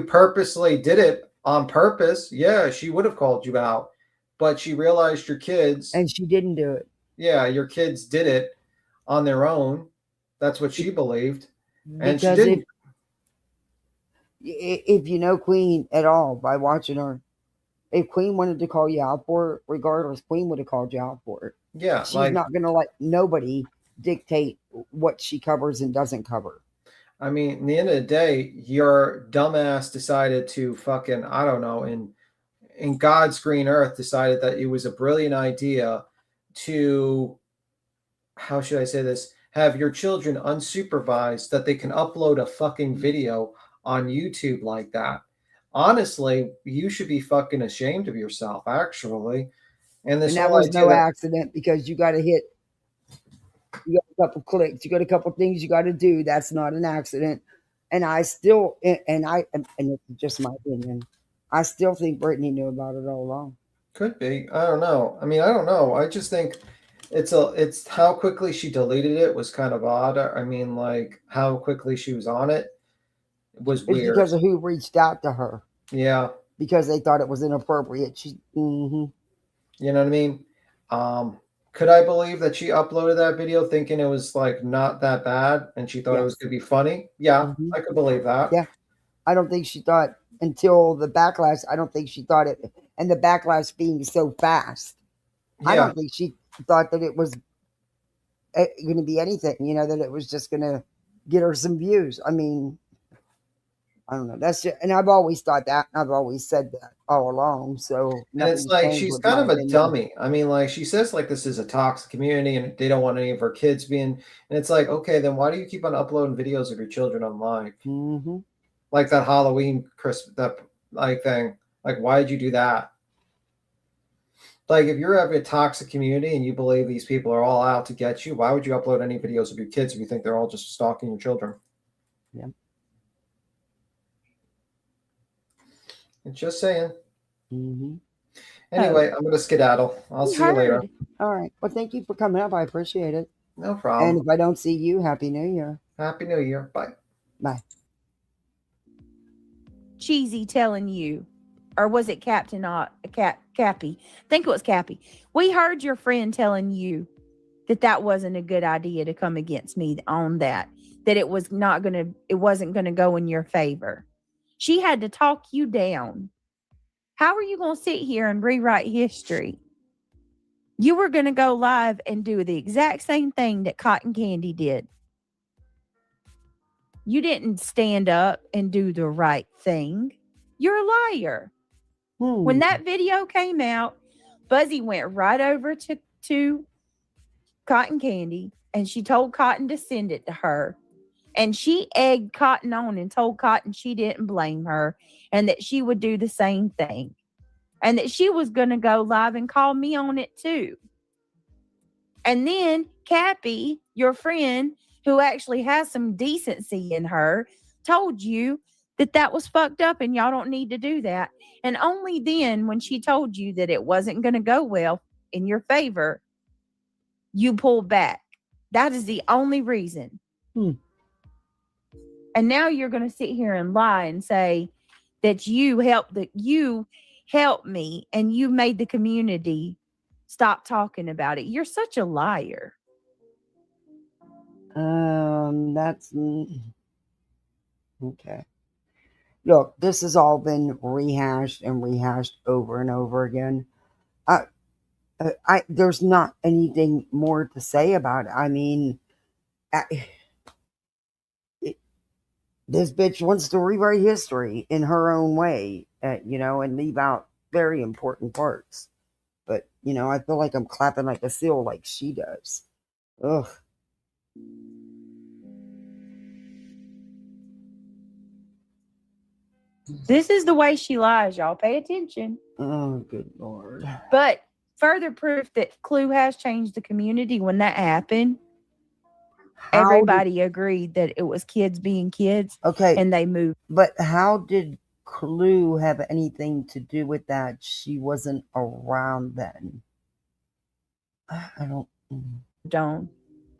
S3: purposely did it on purpose, yeah, she would have called you out. But she realized your kids,
S1: and she didn't do it.
S3: yeah, your kids did it on their own. That's what she believed. And
S1: because
S3: she didn't.
S1: If you know Queen at all by watching her, if Queen wanted to call you out for it, regardless, Queen would have called you out for it.
S3: Yeah,
S1: she's not going to let nobody dictate what she covers and doesn't cover.
S3: I mean, at the end of the day, your dumbass decided to fucking, I don't know, in God's green earth, decided that it was a brilliant idea to, how should I say this, have your children unsupervised, that they can upload a fucking video on YouTube like that. Honestly, you should be fucking ashamed of yourself, actually. And this
S1: and that
S3: whole
S1: was
S3: idea
S1: no
S3: that,
S1: accident, because you got to hit, you got a couple clicks, you got a couple things you got to do. That's not an accident. And I still, and it's just my opinion, I still think Brittany knew about it all along.
S3: Could be. I don't know. I mean, I don't know. I just think it's how quickly she deleted it was kind of odd. I mean, like how quickly she was on it was weird.
S1: It's because of who reached out to her.
S3: Yeah.
S1: Because they thought it was inappropriate.
S3: You know what I mean? Could I believe that she uploaded that video thinking it was like not that bad and she thought it was going to be funny? Yeah, I could believe that.
S1: Yeah. I don't think she thought until the backlash. I don't think she thought it, and the backlash being so fast. Yeah. I don't think she thought that it was going to be anything, that it was just going to get her some views. I mean, I don't know. That's just, and I've always thought that. And I've always said that all along. So
S3: and it's like she's kind of a dummy. I mean, like she says, like this is a toxic community, and they don't want any of her kids being. And it's like, okay, then why do you keep on uploading videos of your children online? Like that Halloween Christmas that like thing. Like, why did you do that? Like, if you're having a toxic community and you believe these people are all out to get you, why would you upload any videos of your kids if you think they're all just stalking your children?
S1: Yeah.
S3: Just saying. Anyway, I'm going to skedaddle. I'll see you later.
S1: All right. Well, thank you for coming up. I appreciate it.
S3: No problem.
S1: And if I don't see you, Happy New Year.
S3: Happy New Year. Bye.
S1: Bye.
S5: Cheesy telling you, or was it Captain Cappy? I think it was Cappy. We heard your friend telling you that wasn't a good idea to come against me on that it wasn't going to go in your favor. She had to talk you down. How are you going to sit here and rewrite history? You were going to go live and do the exact same thing that Cotton Candy did. You didn't stand up and do the right thing. You're a liar. When that video came out, Buzzy went right over to Cotton Candy, and she told Cotton to send it to her. And she egged Cotton on and told Cotton she didn't blame her and that she would do the same thing. And that she was going to go live and call me on it too. And then Cappy, your friend, who actually has some decency in her, told you that was fucked up and y'all don't need to do that. And only then, when she told you that it wasn't going to go well in your favor, you pulled back. That is the only reason. And now you're going to sit here and lie and say that you helped me and you made the community stop talking about it. You're such a liar.
S1: That's okay. Look, this has all been rehashed over and over again. There's not anything more to say about it. I mean, this bitch wants to rewrite history in her own way, and leave out very important parts. But, I feel like I'm clapping like a seal like she does. Ugh.
S5: This is the way she lies, y'all. Pay attention.
S1: Oh, good Lord.
S5: But further proof that Clue has changed the community when that happened. Everybody agreed that it was kids being kids.
S1: Okay.
S5: And they moved.
S1: But how did Clue have anything to do with that? She wasn't around then. I
S5: don't.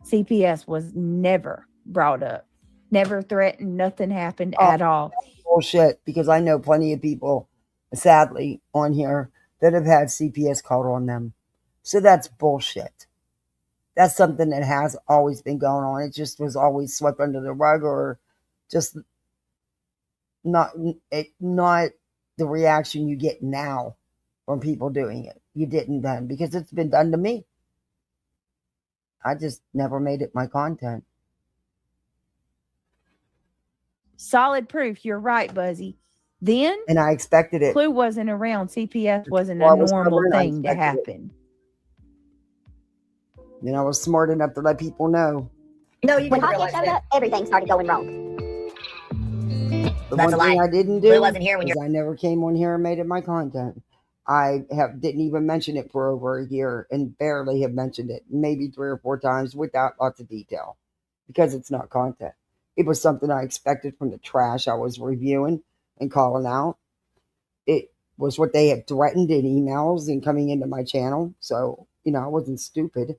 S5: CPS was never brought up. Never threatened. Nothing happened at all.
S1: Bullshit. Because I know plenty of people, sadly, on here that have had CPS called on them. So that's bullshit. that's something that has always been going on. It just was always swept under the rug, or just not the reaction you get now from people doing it. You didn't then, because it's been done to me. I just never made it my content.
S5: Solid proof. You're right, Buzzy. Then,
S1: and I expected it.
S5: Clue wasn't around. CPS wasn't
S1: Well,
S5: a
S1: I was
S5: normal
S1: stubborn, I
S5: thing to
S1: expected it.
S5: happen.
S1: And I was smart enough to let people know.
S9: No, you when Matthias showed up, everything started going wrong.
S1: The
S7: That's
S1: one
S7: a
S1: thing
S7: lie.
S1: I didn't
S7: Blue
S1: do
S7: wasn't here when
S1: is I never came on here and made it my content. I didn't even mention it for over a year, and barely have mentioned it, maybe 3 or 4 times without lots of detail, because it's not content. It was something I expected from the trash I was reviewing and calling out. It was what they had threatened in emails and coming into my channel. So, I wasn't stupid.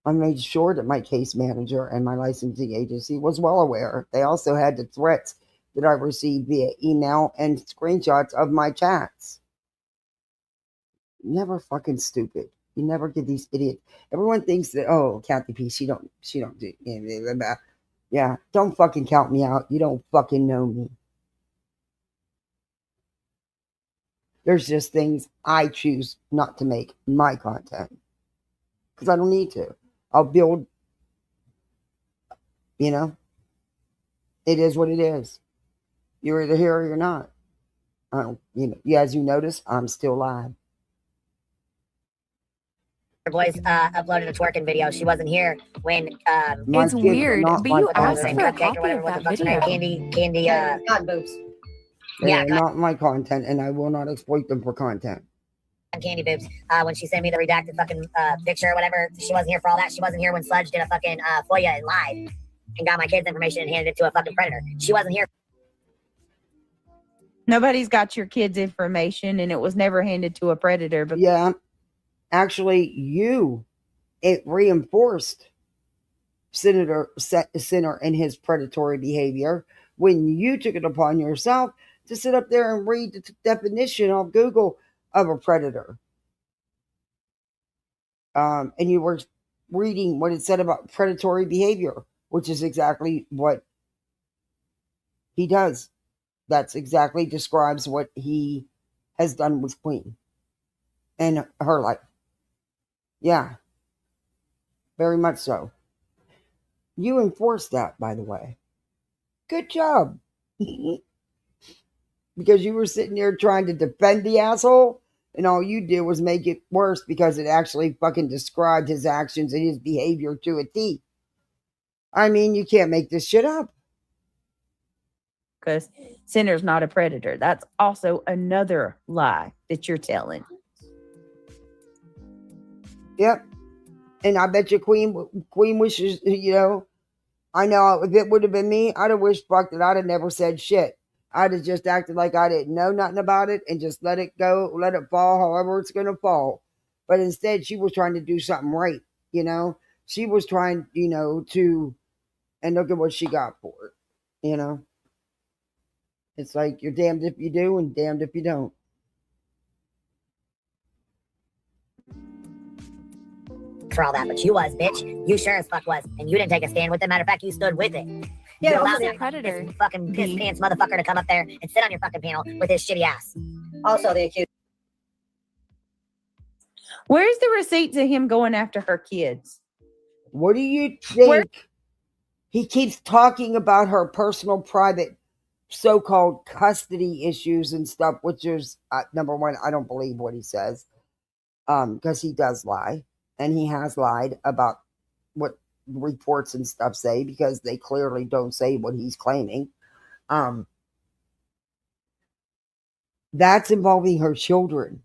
S1: I made sure that my case manager and my licensing agency was well aware. They also had the threats that I received via email and screenshots of my chats. Never fucking stupid. You never give these idiots. Everyone thinks that, oh, Kathy P, she don't do. Yeah, don't fucking count me out. You don't fucking know me. There's just things I choose not to make my content because I don't need to. I'll build, it is what it is. You're either here or you're not. As you notice, I'm still live.
S7: Her boys uploaded a twerking video. She wasn't here when
S5: It's weird, but you asked for a
S7: cupcake
S5: copy
S7: or whatever.
S5: of
S7: What the
S5: that
S7: fuck's her name?
S5: video.
S7: Candy.
S9: God boobs.
S1: They're not my content, and I will not exploit them for content.
S7: Candy boobs. When she sent me the redacted fucking picture or whatever, she wasn't here for all that. She wasn't here when Sludge did a fucking FOIA and live and got my kids' information and handed it to a fucking predator. She wasn't here.
S5: Nobody's got your kids' information, and it was never handed to a predator. But
S1: yeah, actually, it reinforced Senator Sinner and his predatory behavior when you took it upon yourself to sit up there and read the definition of Google of a predator. And you were reading what it said about predatory behavior, which is exactly what he does. That's exactly describes what he has done with Queen and her life. Yeah, very much so. You enforced that, by the way. Good job. Because you were sitting there trying to defend the asshole, and all you did was make it worse because it actually fucking described his actions and his behavior to a T. I mean, you can't make this shit up.
S5: Because Sinner's not a predator. That's also another lie that you're telling.
S1: Yep. And I bet you Queen wishes, I know if it would have been me, I'd have wished fuck that I'd have never said shit. I'd have just acted like I didn't know nothing about it and just let it go, let it fall however it's going to fall. But instead, she was trying to do something right, She was trying, to, and look at what she got for it, It's like you're damned if you do and damned if you don't.
S7: For all that, but you was, bitch. You sure as fuck was. And you didn't take a stand with it. Matter of fact, you stood with it.
S9: Yeah,
S7: You
S9: also
S7: allowed
S9: the
S7: that
S5: predator.
S7: fucking piss pants motherfucker to come up there and sit on your fucking panel with his shitty ass.
S9: Also, the accused.
S5: Where's the receipts of him going after her kids?
S1: What do you think? He keeps talking about her personal, private, so-called custody issues and stuff, which is, number one, I don't believe what he says, because he does lie, and he has lied about what reports and stuff say, because they clearly don't say what he's claiming. That's involving her children.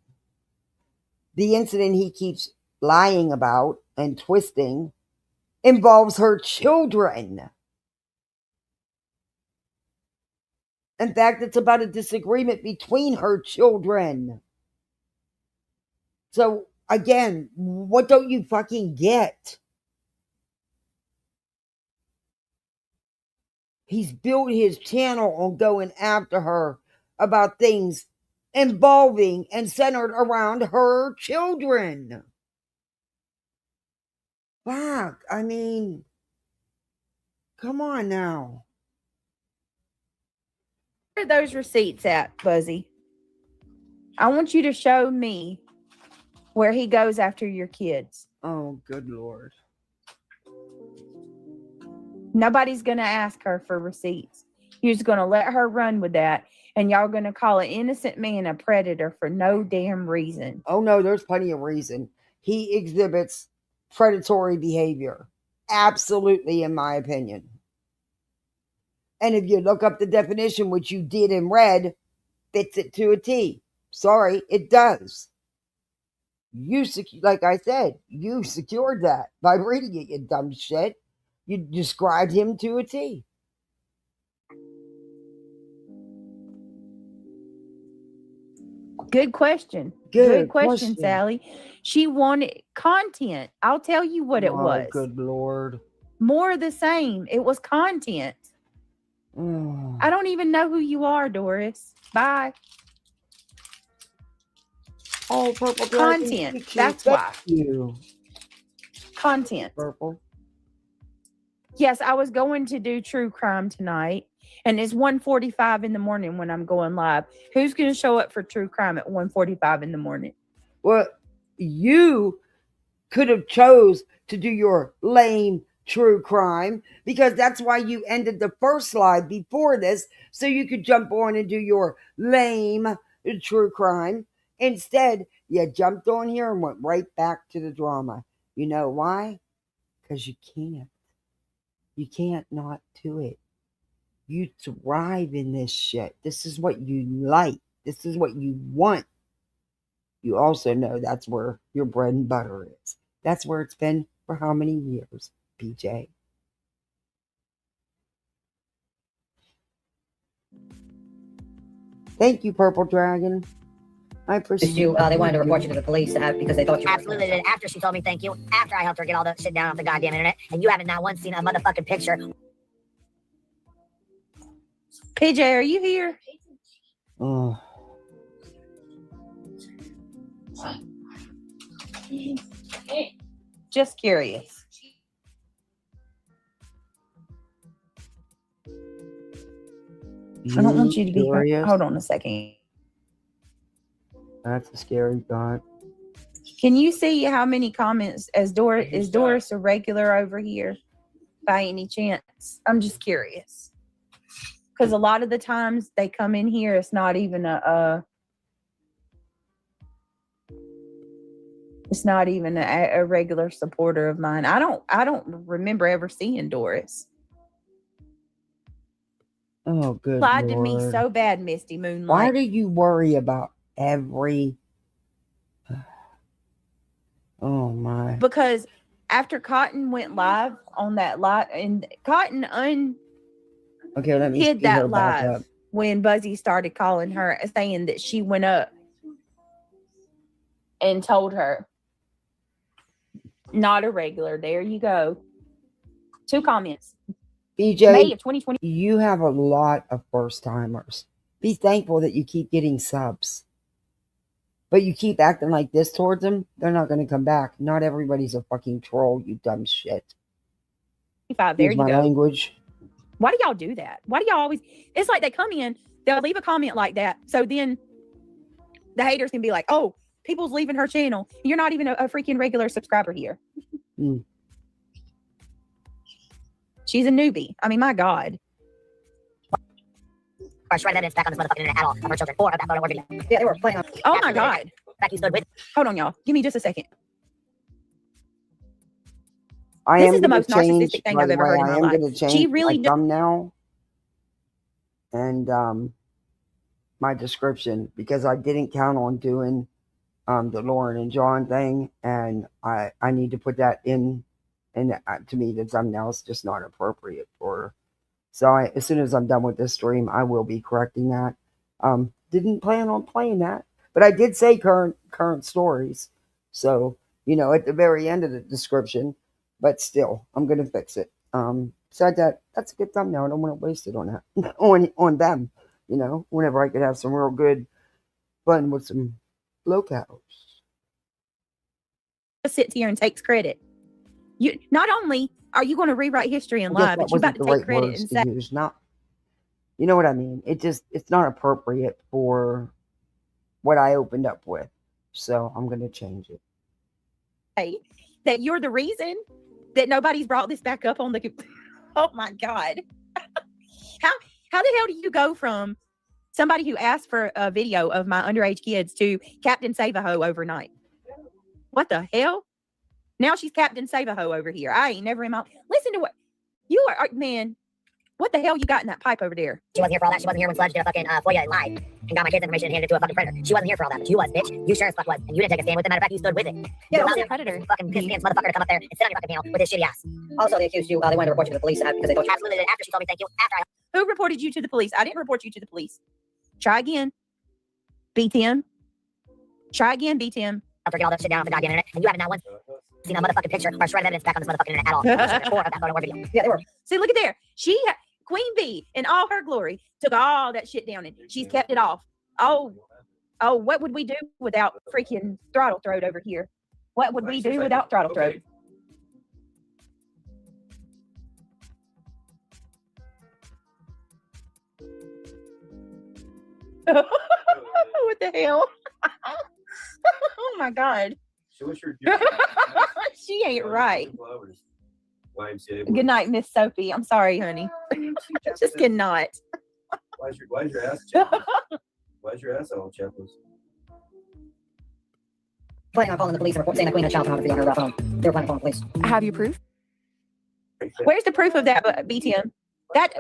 S1: The incident he keeps lying about and twisting involves her children. In fact, it's about a disagreement between her children. So, again, what don't you fucking get? He's built his channel on going after her about things involving and centered around her children. Fuck. I mean, come on now.
S5: Where are those receipts at, Buzzy? I want you to show me where he goes after your kids.
S1: Oh, good Lord.
S5: Nobody's going to ask her for receipts. You're just going to let her run with that. And y'all going to call an innocent man a predator for no damn reason.
S1: Oh, no, there's plenty of reason. He exhibits predatory behavior. Absolutely, in my opinion. And if you look up the definition, which you did and read, fits it to a T. Sorry, it does. Like I said, you secured that by reading it, you dumb shit. You described him to a T.
S5: Good question. Good question, Sally. She wanted content. I'll tell you what it was.
S1: Good Lord.
S5: More of the same. It was content. I don't even know who you are, Doris. Bye.
S1: Oh, Purple
S5: content. That's why.
S1: You.
S5: Content.
S1: Purple.
S5: Yes, I was going to do true crime tonight, and it's 1:45 in the morning when I'm going live. Who's going to show up for true crime at 1:45 in the morning?
S1: Well, you could have chose to do your lame true crime, because that's why you ended the first live before this, so you could jump on and do your lame true crime. Instead, you jumped on here and went right back to the drama. You know why? Because you can't. You can't not do it. You thrive in this shit. This is what you like. This is what you want. You also know that's where your bread and butter is. That's where it's been for how many years, BJ? Thank you, Purple Dragon. I appreciate
S7: you. They wanted to report you to the police because they thought you absolutely did. After she told me thank you, after I helped her get all the shit down off the goddamn internet, and you haven't not once seen a motherfucking picture.
S5: PJ, are you here?
S1: Oh.
S5: Just curious. I don't want you to be curious. Hold on a second.
S1: That's a scary thought.
S5: Can you see how many comments is Doris a regular over here by any chance? I'm just curious. Because a lot of the times they come in here, it's not even a regular supporter of mine. I don't remember ever seeing Doris.
S1: Oh, good
S5: Lied
S1: Lord.
S5: to me so bad, Misty Moonlight.
S1: Why do you worry about every... Oh, my.
S5: Because after Cotton went live on that live, and Cotton hid that live when Buzzy started calling her, saying that she went up and told her. Not a regular. There you go. 2 comments.
S1: BJ,
S5: May of 2020.
S1: You have a lot of first timers. Be thankful that you keep getting subs. But you keep acting like this towards them, they're not going to come back. Not everybody's a fucking troll, you dumb shit.
S5: There you go.
S1: Language.
S5: Why do y'all do that? Why do y'all always... It's like they come in, they'll leave a comment like that, so then the haters can be like, oh, people's leaving her channel. You're not even a freaking regular subscriber here. She's a newbie. I mean, my God.
S7: Or shred evidence back on this motherfucking internet at all of her children or about photo or video. Yeah, they were playing on.
S5: Oh my God.
S7: Back you stood with.
S5: Hold on, y'all. Give me just a second.
S1: This
S5: is the most narcissistic thing I've ever heard in my life. She really does.
S1: Thumbnail and my description, because I didn't count on doing the Lauren and John thing, and I need to put that in. And to me, the thumbnail is just not appropriate for her. So as soon as I'm done with this stream, I will be correcting that. Didn't plan on playing that, but I did say current stories. So, at the very end of the description, but still, I'm going to fix it. Said that's a good thumbnail. I don't want to waste it on that, on them, whenever I could have some real good fun with some lolcows.
S5: Sits here and takes credit. You not only are you going to rewrite history and lie, but you're about to take credit and say,
S1: use. Not, you know what I mean? It's not appropriate for what I opened up with. So I'm going to change it.
S5: Hey, that you're the reason that nobody's brought this back up on the. Oh my God. How the hell do you go from somebody who asked for a video of my underage kids to Captain Save-A-Ho overnight? What the hell? Now she's Captain Save-A-Ho over here. I ain't never in my listen to what you are, man. What the hell you got in that pipe over there?
S7: She wasn't here for all that. She wasn't here when Sludge did a fucking FOIA and lied and got my kids' information and handed it to a fucking predator. She wasn't here for all that, but you was, bitch. You sure as fuck was. And you didn't take a stand with it. Matter of fact, you stood with it.
S9: Yeah,
S7: you
S9: who's the predator?
S7: Fucking pissed me motherfucker to come up there and sit on your fucking panel with his shitty ass.
S9: Also, they accused you. They wanted to report you to the police because they told you.
S7: Absolutely. After she told me thank you. After I
S5: Who reported you to the police? I didn't report you to the police. Try again. B-Tim. Try again, B-Tim.
S7: forget all that shit down off the goddamn internet, and you haven't not once seen a motherfucking picture or shred of evidence back on this motherfucking internet at all. Or of that photo or video.
S9: Yeah, they were.
S5: See, look at there. Queen Bee, in all her glory, took all that shit down and she's kept it off. Oh, what would we do without freaking Throttle Throat over here? What would we do without Throttle Throat? What the hell? Oh my God. She ain't right. Good night, Miss Sophie. I'm sorry, honey. Just good night.
S6: Why's your ass Why's your ass all chapless?
S9: Planning on calling the police and saying that Queen had child pornography on her phone. They were planning on calling the police.
S8: Have you proof?
S5: Where's the proof of that, BTM? That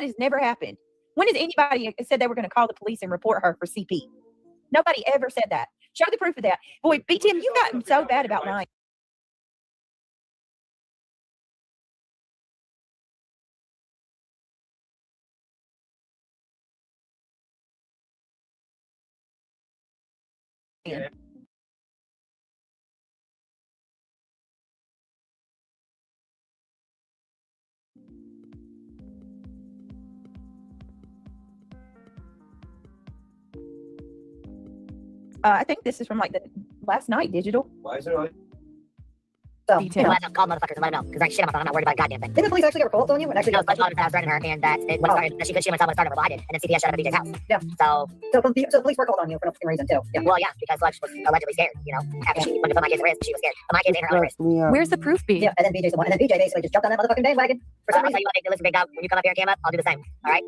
S5: has never happened. When has anybody said they were going to call the police and report her for CP? Nobody ever said that. Show the proof of that. Boy, BTM, you've gotten so bad about lying. Yeah. I think this is from like the last night, digital.
S6: Why is it like?
S9: So,
S7: you know, call motherfuckers and let them know. Because I shit on my phone. I'm not worried about a goddamn thing.
S9: Didn't the police actually get a call on you? And actually,
S7: no, but I was threatening her, and that it when started, that she could shoot myself when it started, but I did. And then CPS shut up at BJ's house.
S9: Yeah.
S7: So
S9: the police were called on you for no fucking reason too. Yeah.
S7: Well, yeah, because Lex was allegedly scared. You know, after she wanted to put my kids at risk, she was scared. But my kids ain't her own risk.
S8: Where's the proof, B?
S9: Yeah, and then BJ's the one. And then BJ basically just jumped on that motherfucking bandwagon for some reason.
S7: I'll tell you what, listen, big dog. When you come up here and came up, I'll do the same. All right.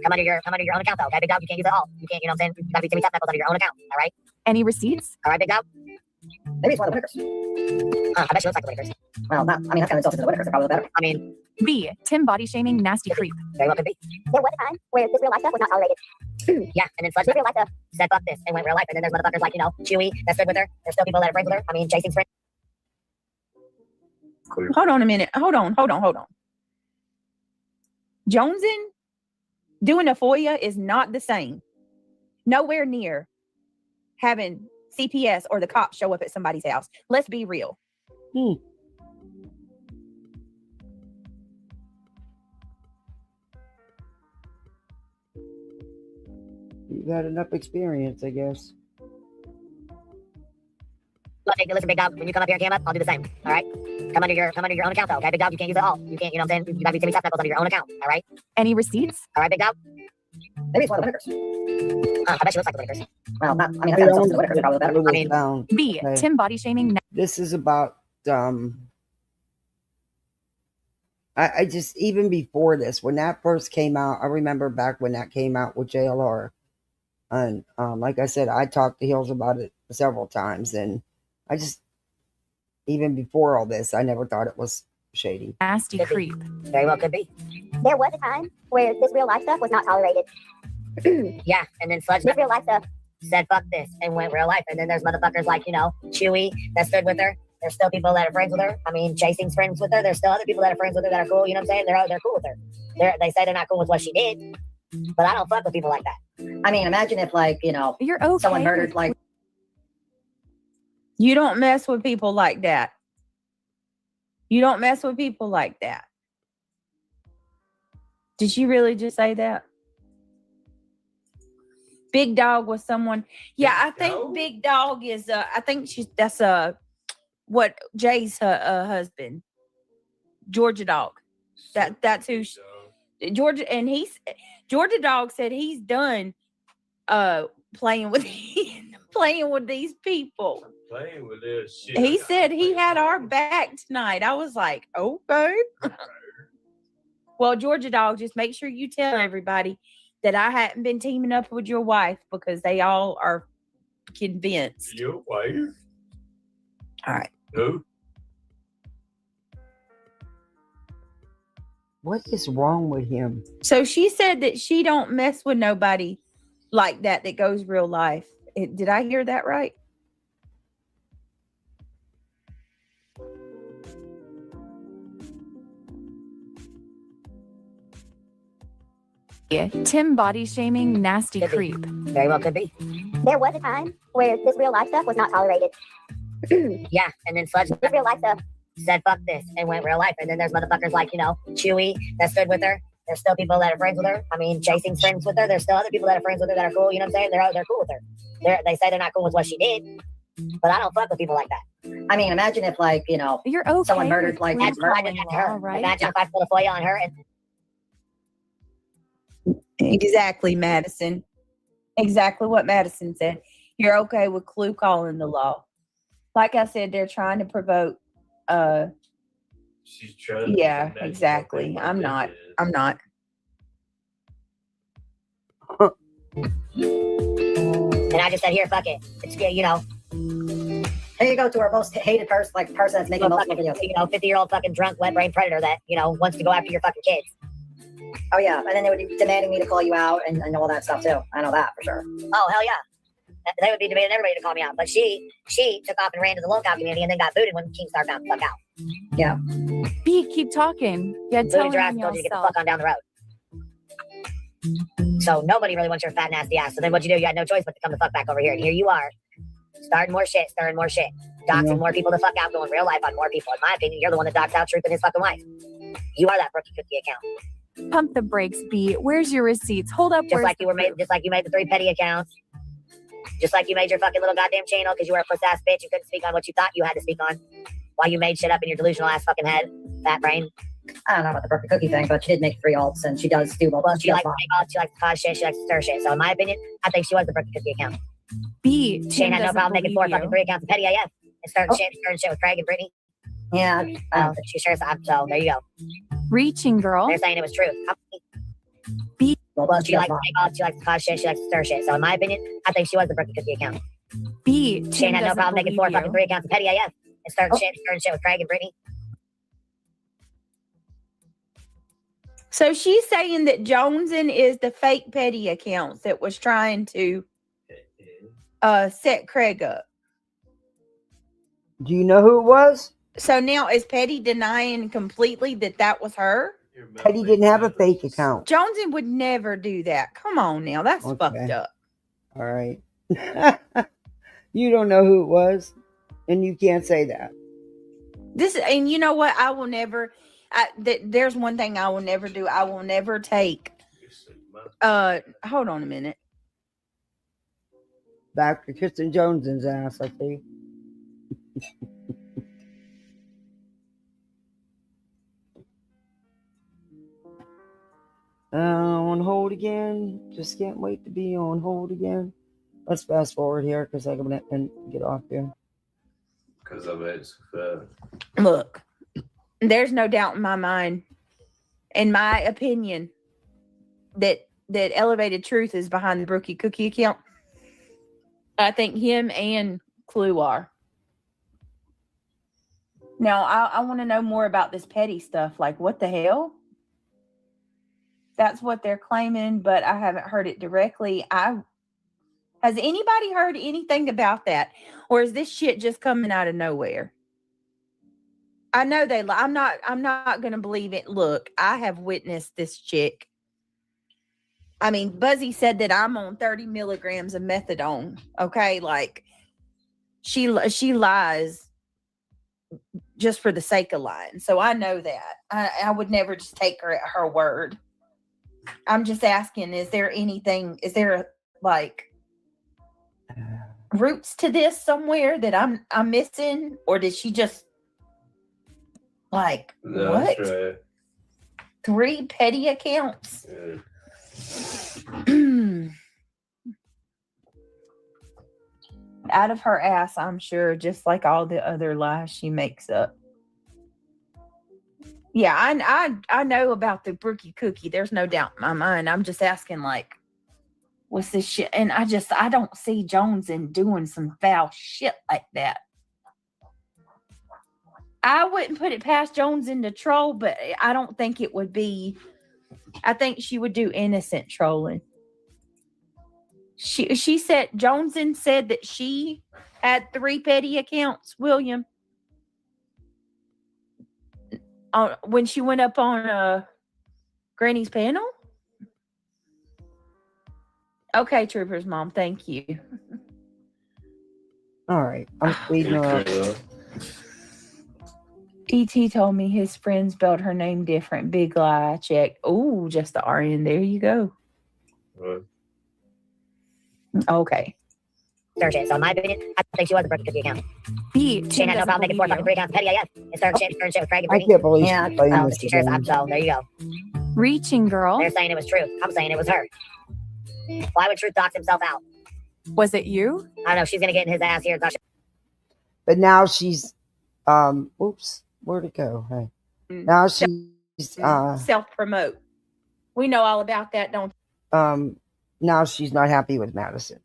S7: Come under your own account though. Okay, big dog. You can't use it all. You can't. You know what I'm saying? You gotta be Timmy Tough Knuckles under your own account. All right.
S8: Any receipts?
S7: All right, big dog.
S9: Maybe it's one of the Whitakers.
S7: I bet she looks like the Whitakers.
S9: Well, that's kind of insulting to the Whitakers. They're probably better.
S7: I mean,
S8: B. Tim body shaming, nasty creep.
S7: Very well could be.
S9: There was a time where this real life stuff was not tolerated.
S7: Yeah, and then Sludge real life stuff said fuck this and went real life. And then there's motherfuckers like, you know, Chewy that stood with her. There's still people that are friends with her. I mean, chasing friends.
S5: Hold on a minute. Hold on. Jonesin doing a FOIA is not the same. Nowhere near having CPS or the cops show up at somebody's house. Let's be real.
S1: You had enough experience, I guess.
S7: Listen, big dog. When you come up here and came up, I'll do the same. All right. Come under your own account though. Okay, big dog. You can't use it all. You can't. You know what I'm saying? You gotta be Timmy Tough Knuckles under your own account. All right.
S8: Any receipts?
S7: All right, big dog.
S9: Maybe it's one of the Whitakers.
S7: I bet she looks like the Whitakers.
S9: Well, that's kind of insulting to the Whitakers. They're probably better.
S7: I mean,
S8: B.
S1: Okay.
S8: Tim body shaming.
S1: This is about I just, even before this, when that first came out, I remember back when that came out with JLR, and like I said, I talked to Hills about it several times, and I just, even before all this, I never thought it was shady.
S8: Nasty creep.
S7: Very well could be.
S9: There was a time where this real life stuff was not tolerated.
S7: Yeah, and then Sludge
S9: This real life stuff
S7: said fuck this and went real life. And then there's motherfuckers like, you know, Chewy that stood with her. There's still people that are friends with her. I mean, Chasing's friends with her. There's still other people that are friends with her that are cool. You know what I'm saying? They're cool with her. They say they're not cool with what she did, but I don't fuck with people like that.
S9: I mean, imagine if, like, you know,
S8: You're okay.
S9: someone murdered, like,
S5: You don't mess with people like that. You don't mess with people like that. Did she really just say that? Big Dog was someone. Yeah, I think Big Dog is. I think that's what Jay's her husband. Georgia Dog. That's who Georgia, and Georgia Dog said he's done playing with playing with these people.
S6: Playing with this shit.
S5: He said he had our back tonight. I was like, okay. Well, Georgia Dog, just make sure you tell everybody that I hadn't been teaming up with your wife, because they all are convinced.
S6: Your wife?
S5: All right.
S6: Who?
S1: What is wrong with him?
S5: So she said that she don't mess with nobody like that goes real life. Did I hear that right?
S8: Tim body shaming nasty
S7: Could be.
S8: creep.
S7: Very well could be.
S9: There was a time where this real life stuff was not tolerated.
S7: Yeah, and then Sludge
S9: This real life stuff.
S7: said fuck this and went real life. And then there's motherfuckers like, Chewy that stood with her. There's still people that are friends with her. I mean, Chasing's friends with her. There's still other people that are friends with her that are cool. You know what I'm saying? They're cool with her. They say they're not cool with what she did, but I don't fuck with people like that.
S10: I mean, imagine if, like,
S8: You're okay.
S10: someone murdered,
S8: with
S10: like,
S8: police
S7: That's why I did
S8: calling
S7: that to
S8: law,
S7: her.
S8: right?
S7: Imagine if I pulled a foil on her and
S5: Exactly, Madison. Exactly what Madison said. You're okay with Clue calling the law. Like I said, they're trying to provoke.
S6: She's trying to
S5: Yeah,
S6: imagine
S5: exactly.
S6: what they
S5: I'm
S6: did.
S5: not. I'm not.
S7: and I just said, here, fuck it. It's
S10: there you go to our most hated person that's making multiple videos.
S7: 50-year-old fucking drunk wet brain predator that wants to go after your fucking kids.
S10: Oh yeah, and then they would be demanding me to call you out and all that stuff too. I know that for sure.
S7: Oh hell yeah. They would be demanding everybody to call me out. But she took off and ran to the lolcow community and then got booted when Keemstar found the fuck out.
S10: Yeah.
S8: B, keep talking. Yeah, tell
S7: Booted your ass
S8: me
S7: and told you to get the
S8: yourself.
S7: fuck on down the road. So nobody really wants your fat nasty ass. So then what you do, you had no choice but to come the fuck back over here. And here you are, starting more shit, stirring more shit, doxing more people the fuck out, going real life on more people. In my opinion, you're the one that doxed out Truth and his fucking wife. You are that rookie cookie account.
S8: Pump the brakes, B. Where's your receipts? Hold up.
S7: Just like you made the 3 petty accounts. Just like you made your fucking little goddamn channel because you were a puss ass bitch and couldn't speak on what you thought you had to speak on. While you made shit up in your delusional ass fucking head, fat brain.
S10: I don't know about the perfect cookie thing, but she did make 3 alts and she does do well.
S7: She likes to make alts, she likes to cause shit, she likes to stir shit. So in my opinion, I think she was the rookie cookie account.
S8: B.
S7: She
S8: Tim
S7: ain't had no
S8: doesn't
S7: problem making 4
S8: believe
S7: fucking
S8: you.
S7: 3 accounts of petty AF and stirring shit with Craig and Brittany.
S10: Yeah.
S7: She sure is. So there you go.
S8: Reaching, girl.
S7: They're saying it was truth.
S10: Well,
S7: She likes to make alts, she likes to cause shit, she likes to stir shit. So in my opinion, I think she was the rookie cookie account.
S8: B.
S7: She
S8: Tim
S7: ain't had no
S8: doesn't
S7: problem making 4
S8: believe
S7: fucking
S8: you.
S7: 3 accounts of petty AF and stirring shit with Craig and Brittany.
S5: So she's saying that Jonesin is the fake petty accounts that was trying to set Craig up.
S1: Do you know who it was?
S5: So now is Petty denying completely that was her?
S1: Petty didn't have a fake account.
S5: Jonesin would never do that. Come on now, that's fucked up.
S1: All right. You don't know who it was, and you can't say that.
S5: And you know what? I will never. There's one thing I will never do. I will never take. Hold on a minute.
S1: Back to Kristen Jones's ass, I see. On hold again. Just can't wait to be on hold again. Let's fast forward here because I'm going to get off here.
S6: Because of it.
S5: Look, there's no doubt in my mind, in my opinion, that Elevated Truth is behind the Brookie Cookie account. I think him and Clue are. Now, I want to know more about this petty stuff. Like, what the hell? That's what they're claiming, but I haven't heard it directly. Has anybody heard anything about that? Or is this shit just coming out of nowhere? I know I'm not going to believe it. Look, I have witnessed this chick. I mean, Buzzy said that I'm on 30 milligrams of methadone. Okay. Like she lies just for the sake of lying. So I know that I would never just take her at her word. I'm just asking, is there like roots to this somewhere that I'm missing? Or did she just Like,
S6: That's
S5: what?
S6: right.
S5: 3 petty accounts?
S6: Yeah.
S5: Out of her ass, I'm sure, just like all the other lies she makes up. Yeah, I know about the Brookie cookie. There's no doubt in my mind. I'm just asking, like, what's this shit? And I don't see Jones in doing some foul shit like that. I wouldn't put it past Jones in to troll, but I don't think it would be. I think she would do innocent trolling. She said Joneson said that she had 3 petty accounts, William. When she went up on Granny's panel? Okay, Troopers Mom, thank you.
S1: All right, I'm speeding her up.
S5: E.T. told me his friend spelled her name different. Big lie. Check. Ooh, just the R-N. There you go.
S6: Right.
S5: Okay.
S7: Search it. So in my opinion, I think she was a Brookie cookie account.
S8: B.
S7: She had no problem making 4 fucking free accounts. Petty AF. It's her shit with Craig and
S1: I
S7: Brittany.
S1: can't believe
S7: Yeah.
S1: she's playing
S7: Oh,
S1: this
S7: she sure is.
S1: again.
S7: So there you go.
S8: Reaching girl.
S7: They're saying it was true. I'm saying it was her. Why would Truth dox himself out?
S8: Was it you?
S7: I don't know. She's gonna get in his ass here.
S1: But now she's, oops, where'd it go? Hey, now she's,
S5: self-promote. We know all about that, don't
S1: now she's not happy with Madison.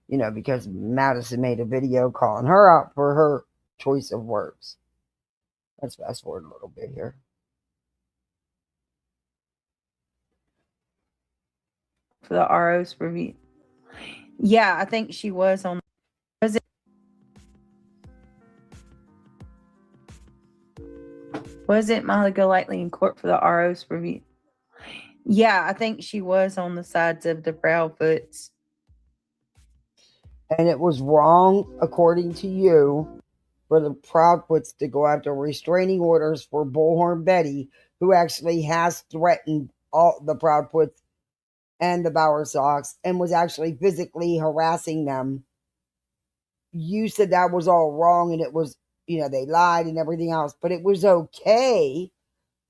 S1: You know, because Madison made a video calling her out for her choice of words. Let's fast forward a little bit here.
S5: for the RO's review. Yeah, I think she was on. Was it Molly Golightly in court for the RO's review? Yeah, I think she was on the sides of the Proudfoots.
S1: And it was wrong, according to you, for the Proudfoots to go after restraining orders for Bullhorn Betty, who actually has threatened all the Proudfoots and the Bower Sox and was actually physically harassing them. You said that was all wrong and it was, you know, they lied and everything else, but it was okay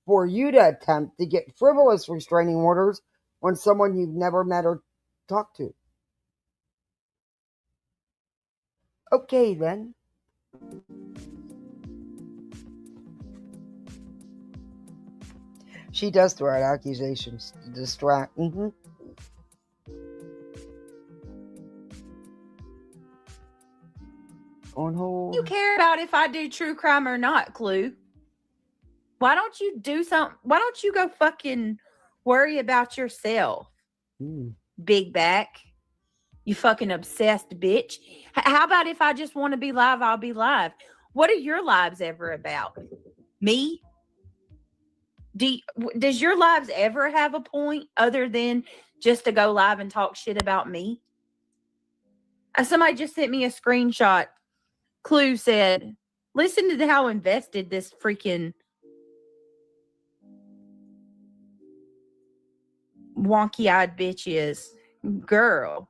S1: for you to attempt to get frivolous restraining orders on someone you've never met or talked to. Okay, then. She does throw out accusations to distract. Mm-hmm. On hold.
S5: You care about if I do true crime or not, Clue? Why don't you do something? Why don't you go fucking worry about yourself? Big back. You fucking obsessed bitch. How about if I just want to be live, I'll be live? What are your lives ever about? Me? Does your lives ever have a point other than just to go live and talk shit about me? Somebody just sent me a screenshot. Clue said, listen to how invested this freaking wonky-eyed bitch is. Girl.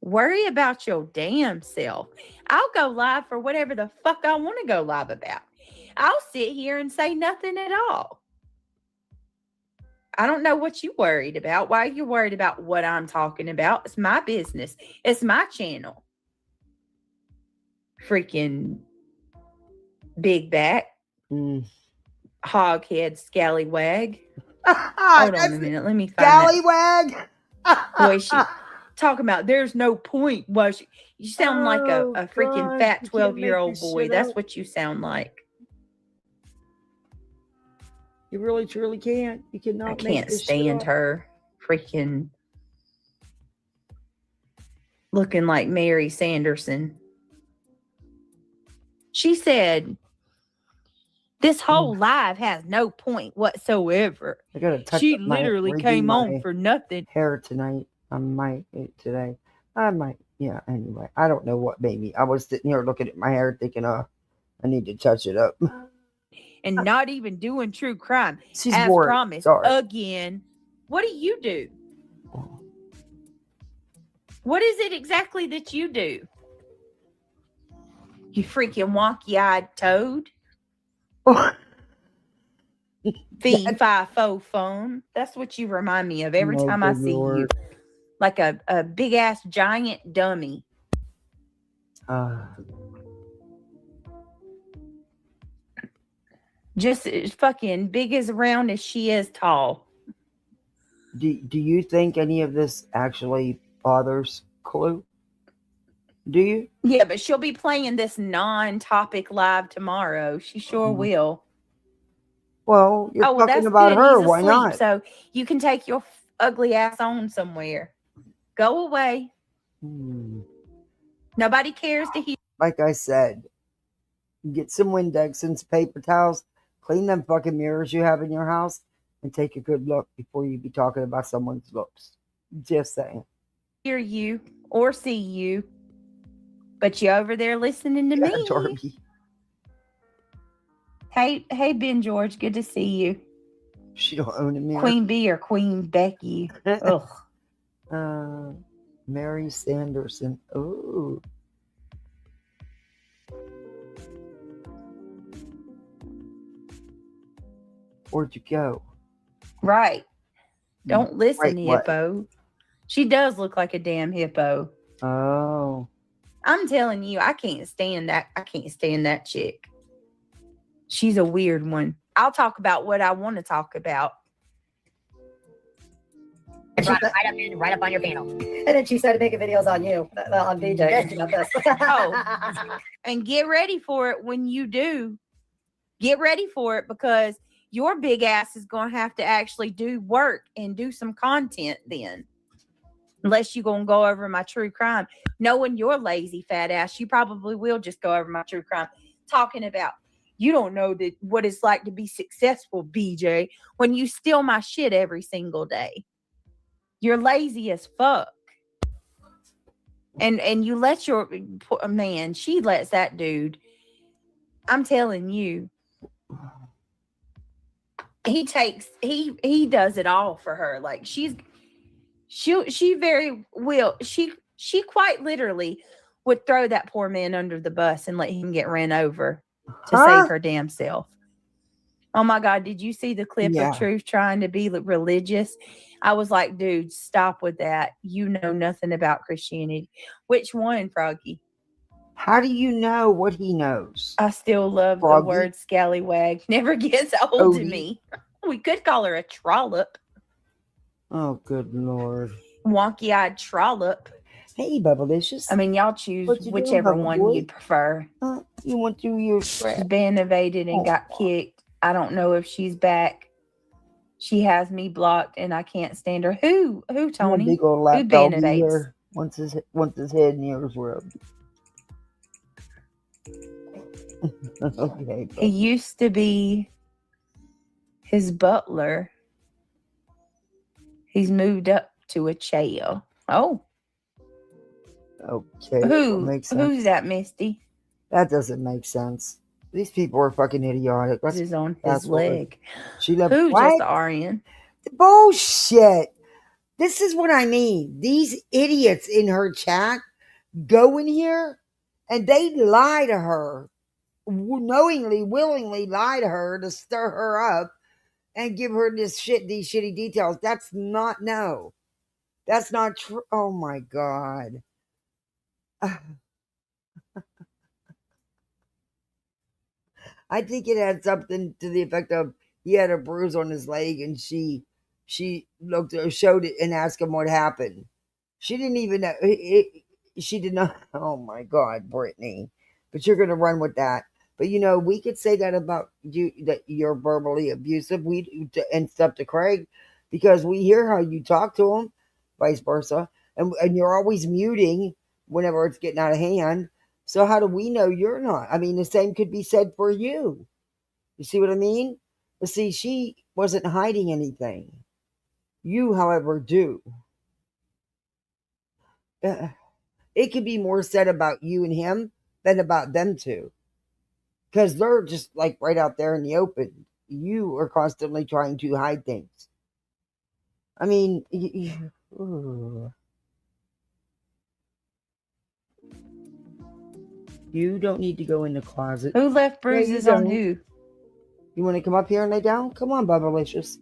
S5: Worry about your damn self. I'll go live for whatever the fuck I want to go live about. I'll sit here and say nothing at all. I don't know what you worried about. Why are you worried about what I'm talking about? It's my business. It's my channel. Freaking big back. Hoghead scallywag. Hold on a minute. Let me find
S1: Scallywag.
S5: Boy, she talking about there's no point. You sound like a freaking fat 12-year-old boy. That's what you sound like.
S1: You really truly can't. You cannot.
S5: I can't stand her. Freaking looking like Mary Sanderson. She said this whole live has no point whatsoever.
S1: I gotta touch
S5: she
S1: up my,
S5: literally came on for nothing.
S1: Hair tonight. I might today. I might. Yeah. Anyway, I don't know what baby. I was sitting here looking at my hair, thinking, I need to touch it up.
S5: And not even doing true crime.
S1: She's
S5: as
S1: bored.
S5: promised.
S1: Sorry.
S5: Again, what do you do? What is it exactly that you do? You freaking wonky-eyed toad. Fee, fi, fo, fum. That's what you remind me of every
S1: Oh,
S5: time I
S1: good
S5: see you.
S1: Lord.
S5: Like a big ass giant dummy. Just as fucking big as round as she is tall.
S1: Do you think any of this actually bothers Clue? Do you?
S5: Yeah, but she'll be playing this non-topic live tomorrow. She sure will.
S1: Well, you're
S5: well,
S1: talking
S5: that's
S1: about
S5: good.
S1: her.
S5: He's
S1: Why
S5: asleep,
S1: not?
S5: so you can take your ugly ass on somewhere. Go away. Nobody cares to hear.
S1: Like I said, get some Windex and some paper towels, clean them fucking mirrors you have in your house, and take a good look before you be talking about someone's looks. Just saying.
S5: Hear you or see you, but you over there listening to me.
S1: Darby.
S5: Hey, Ben George, good to see you.
S1: She don't own a mirror.
S5: Queen Bee or Queen Becky. Ugh.
S1: Mary Sanderson. Ooh. Where'd you go?
S5: Right. Don't listen,
S1: Right,
S5: hippo. She does look like a damn hippo.
S1: Oh.
S5: I'm telling you, I can't stand that. I can't stand that chick. She's a weird one. I'll talk about what I want to talk about.
S7: It's right up on your panel.
S10: And then she started making videos on you, on BJ.
S5: Oh, and get ready for it when you do. Get ready for it because your big ass is going to have to actually do work and do some content then. Unless you're going to go over my true crime. Knowing your lazy fat ass, you probably will just go over my true crime. Talking about, you don't know what it's like to be successful, BJ, when you steal my shit every single day. You're lazy as fuck. And you let your man, she lets that dude. I'm telling you. He does it all for her. Like she very will. She quite literally would throw that poor man under the bus and let him get ran over to save her damn self. Oh my God, did you see the clip of Truth trying to be religious? I was like, dude, stop with that. You know nothing about Christianity. Which one, Froggy?
S1: How do you know what he knows?
S5: I still love the word scallywag. Never gets old to me. We could call her a trollop.
S1: Oh, good Lord.
S5: Wonky-eyed trollop.
S1: Hey, Bubblicious.
S5: I mean, y'all choose whichever one you'd prefer.
S1: You went through your
S5: She's been evaded and got kicked. I don't know if she's back. She has me blocked and I can't stand her. Who, Tony?
S1: Big old
S5: Who ban evades?
S1: Once his head and ears were up. Okay.
S5: He used to be his butler. He's moved up to a chair. Oh.
S1: Okay.
S5: Who's that, Misty?
S1: That doesn't make sense. These people are fucking idiotic.
S5: This is on his leg.
S1: She left.
S5: Who just Aryan?
S1: Bullshit. This is what I mean. These idiots in her chat go in here and they lie to her. Knowingly, willingly lie to her to stir her up and give her these shitty details. That's not true. Oh my God. I think it had something to the effect of he had a bruise on his leg and she showed it and asked him what happened. She didn't even know. She did not. Oh my God, Brittany. But you're going to run with that. But we could say that about you, that you're verbally abusive. And stuff to Craig because we hear how you talk to him, vice versa. And you're always muting whenever it's getting out of hand. So how do we know you're not? I mean, the same could be said for you. You see what I mean? But see, she wasn't hiding anything. You, however, do. It could be more said about you and him than about them two. Because they're just like right out there in the open. You are constantly trying to hide things. I mean, you don't need to go in the closet.
S5: Who left bruises on who?
S1: You want to come up here and lay down? Come on, Bubblicious.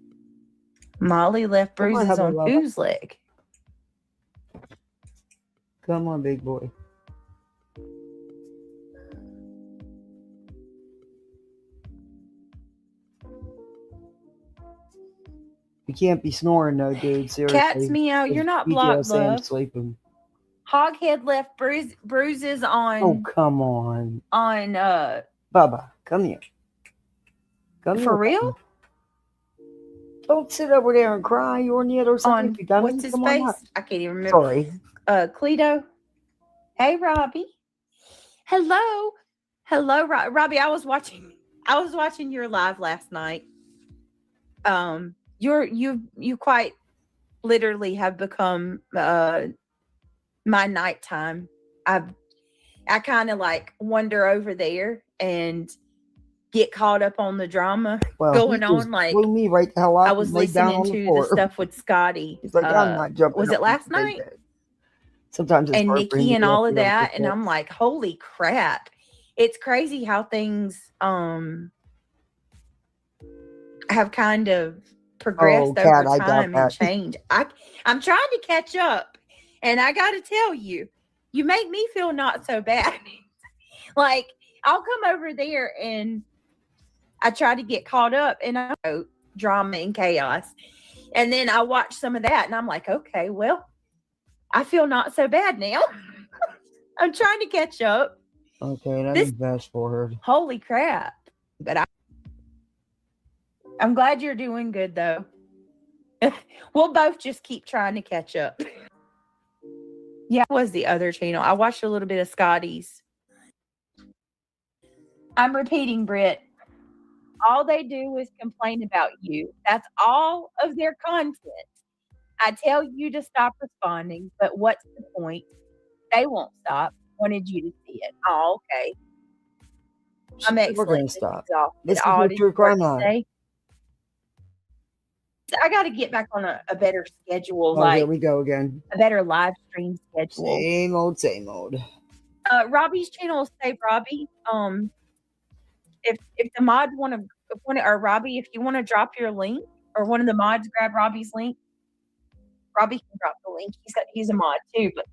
S5: Molly left
S1: Come on,
S5: bruises
S1: Hubba
S5: on
S1: Bubba.
S5: whose leg?
S1: Come on, big boy. You can't be snoring, though, dude. Seriously.
S5: Cat's meow. You're not blocked,
S1: Sam
S5: love.
S1: sleeping.
S5: Hoghead left bruises on.
S1: Oh, come on.
S5: On
S1: Bubba, come here. Come
S5: for
S1: here,
S5: real?
S1: Bubba. Don't sit over there and cry. You're on the other side.
S5: On
S1: You dummy.
S5: what's his
S1: Come on
S5: face?
S1: up.
S5: I can't even remember.
S1: Sorry.
S5: Cleto. Hey, Robbie. Hello, Robbie. I was watching your live last night. You quite literally have become my nighttime. I kind of like wander over there and get caught up on the drama going on. Like
S1: blew me right the hell out.
S5: I was listening to the stuff with Scotty.
S1: He's like, I'm not jumping.
S5: Was it last night?
S1: Sometimes it's
S5: and
S1: hard for him
S5: Nikki
S1: to
S5: and
S1: get
S5: all
S1: up
S5: of
S1: there
S5: that,
S1: with
S5: and I'm like, holy crap! It's crazy how things have kind of progressed
S1: Kat,
S5: over time and
S1: that.
S5: changed. I'm trying to catch up, and I got to tell you, you make me feel not so bad. Like I'll come over there and I try to get caught up in drama and chaos, and then I watch some of that, and I'm like, okay, well, I feel not so bad now. I'm trying to catch up.
S1: Okay, that's fast forward.
S5: Holy crap! But I'm glad you're doing good, though. We'll both just keep trying to catch up. Yeah, it was the other channel. I watched a little bit of Scotty's. I'm repeating, Britt. All they do is complain about you. That's all of their content. I tell you to stop responding, but what's the point? They won't stop. Wanted you to see it. Oh, okay. I'm excellent.
S1: We're going to stop. This is
S5: All
S1: what you're crying on.
S5: I got to get back on a better schedule.
S1: Oh, here we go again.
S5: A better live stream schedule.
S1: Same old, same old.
S5: Robbie's channel, Save Robbie. If the mods want to, or Robbie, if you want to drop your link, or one of the mods grab Robbie's link, Robbie can drop the link. He's a mod too, but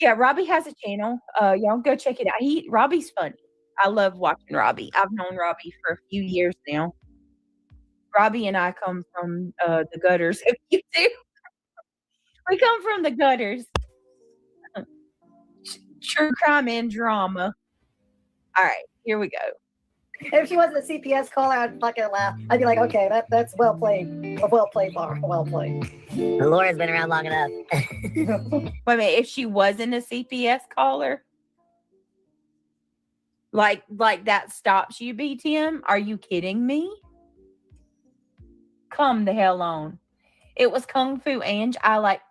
S5: yeah, Robbie has a channel. Y'all go check it out. Robbie's funny. I love watching Robbie. I've known Robbie for a few years now. Robbie and I come from the gutters. You too. We come from the gutters. True crime and drama. All right, here we go.
S10: If she wasn't a CPS caller, I'd fucking laugh. I'd be like, okay, that's well played. Well played, Laura. Well played.
S7: Laura's been around long enough.
S5: Wait a minute, if she wasn't a CPS caller, like that stops you, B Tim? Are you kidding me? Come the hell on. It was Kung Fu Ange. I like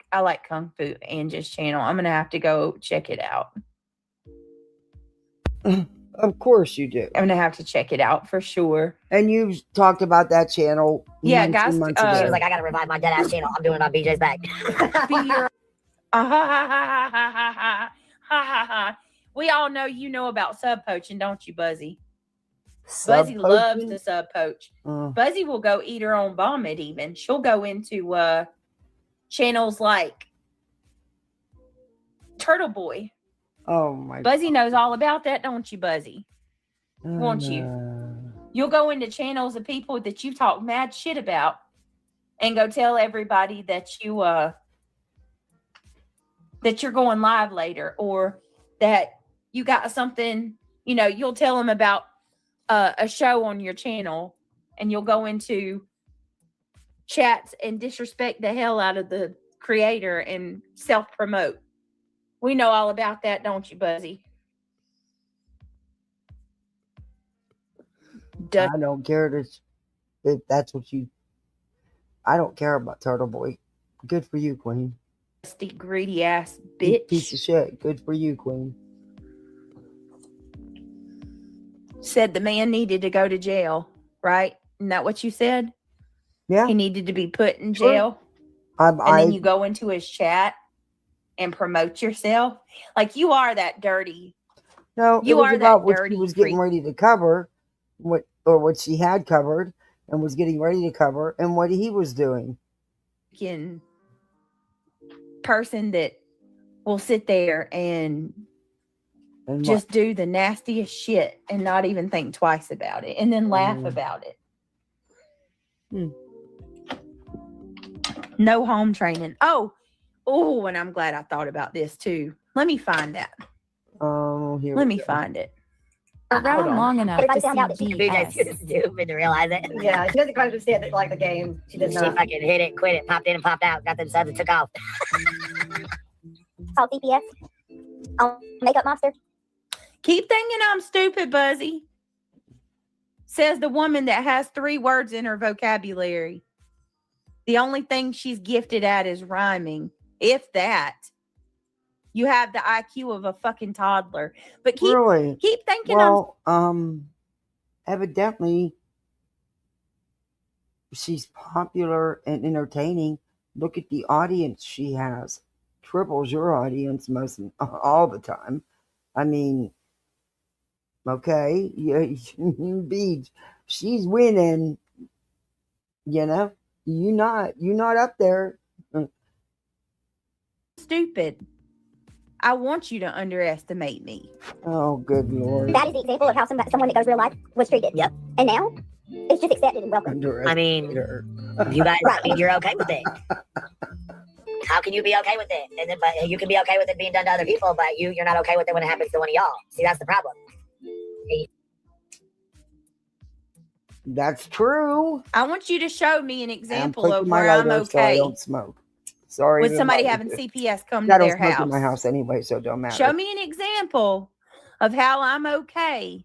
S5: Kung Fu Ange's channel. I'm gonna have to go check it out.
S1: Of course you do.
S5: I'm gonna have to check it out for sure.
S1: And you've talked about that channel.
S5: Yeah, guys.
S7: She was like, I gotta revive my dead ass channel. I'm doing it on BJ's back.
S5: We all know you know about sub poaching, don't you, Buzzy? Buzzy loves to sub poach. Buzzy will go eat her own vomit. Even she'll go into channels like Turtle Boy.
S1: Oh my!
S5: Buzzy knows all about that, don't you, Buzzy? Won't you? You'll go into channels of people that you talk mad shit about, and go tell everybody that you're going live later, or that you got something. You know, you'll tell them about a show on your channel, and you'll go into chats and disrespect the hell out of the creator and self-promote. We know all about that, don't you, Buzzy?
S1: I don't care if that's what you... I don't care about Turtle Boy. Good for you, Queen.
S5: Dusty, greedy ass bitch.
S1: Piece of shit. Good for you, Queen.
S5: Said the man needed to go to jail, right? Isn't that what you said?
S1: Yeah.
S5: He needed to be put in jail.
S1: And
S5: then you go into his chat and promote yourself. Like, you are that dirty.
S1: No,
S5: you are that
S1: what
S5: dirty.
S1: He was getting ready to cover. What or what she had covered and was getting ready to cover, and what he was doing.
S5: Person that will sit there and just do the nastiest shit and not even think twice about it and then laugh about it. No home training. Oh, and I'm glad I thought about this too. Let me find that.
S1: Let
S5: me find it.
S8: Around long enough to see
S7: BJ's too stupid to realize it.
S10: Yeah, she doesn't quite understand it, like the game. She does
S7: She
S10: not.
S7: fucking hit it, quit it, popped in and popped out, got them subs and took off.
S9: Called CPS. Makeup monster.
S5: Keep thinking I'm stupid, Buzzy. Says the woman that has 3 words in her vocabulary. The only thing she's gifted at is rhyming. If that. You have the IQ of a fucking toddler. But keep thinking
S1: evidently she's popular and entertaining. Look at the audience she has. Triples your audience all the time. I mean, okay, Beach, she's winning. You know, you're not up there.
S5: Stupid. I want you to underestimate me.
S1: Oh, good Lord.
S9: That is the example of how someone that goes real life was treated.
S7: Yep.
S9: And now it's just accepted and welcomed.
S7: I mean, you guys, I mean, you're okay with it. How can you be okay with it? And then, but you can be okay with it being done to other people, but you're not okay with it when it happens to one of y'all. See, that's the problem.
S1: That's true.
S5: I want you to show me an example of
S1: my
S5: where I'm
S1: lighter,
S5: okay.
S1: So I don't smoke. Sorry.
S5: With somebody having CPS come to their house. I don't smoke
S1: in my house anyway, so it don't matter.
S5: Show me an example of how I'm okay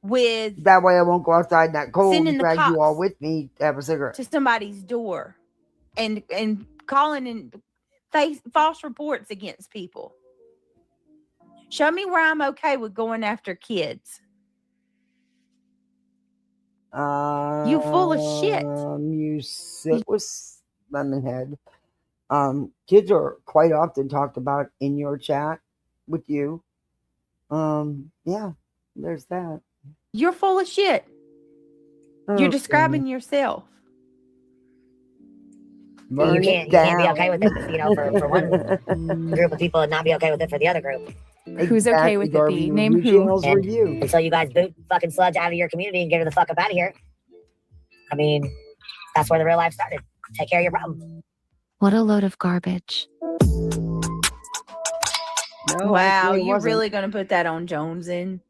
S5: with
S1: that way I won't go outside in that cold and drag
S5: you
S1: all with me to have a cigarette.
S5: To somebody's door and calling in false reports against people. Show me where I'm okay with going after kids. You full of shit.
S1: You sit with Lemonhead. Kids are quite often talked about in your chat with you. Yeah, there's that.
S5: You're full of shit. Okay. You're describing yourself.
S7: You can't be okay with it, you know, for one group of people and not be okay with it for the other group.
S8: Who's okay with it? The name who?
S7: And so you guys boot fucking sludge out of your community and get her the fuck up out of here. I mean, that's where the real life started. Take care of your problem.
S8: What a load of garbage.
S1: No,
S5: wow, you're really gonna put that on Jonesin?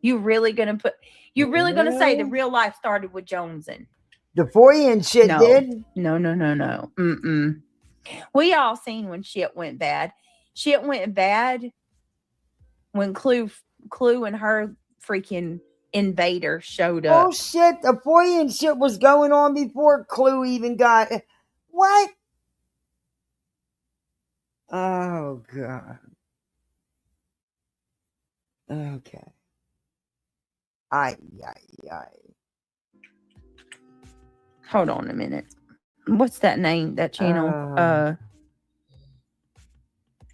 S5: You really gonna say the real life started with Jonesin?
S1: The Foyan shit did?
S5: No. Mm-mm. We all seen when shit went bad. Shit went bad when Clue and her freaking invader showed up.
S1: Oh shit, the Foyan shit was going on before Clue even got what? Oh god. Okay. Aye.
S5: Hold on a minute. What's that name? That channel?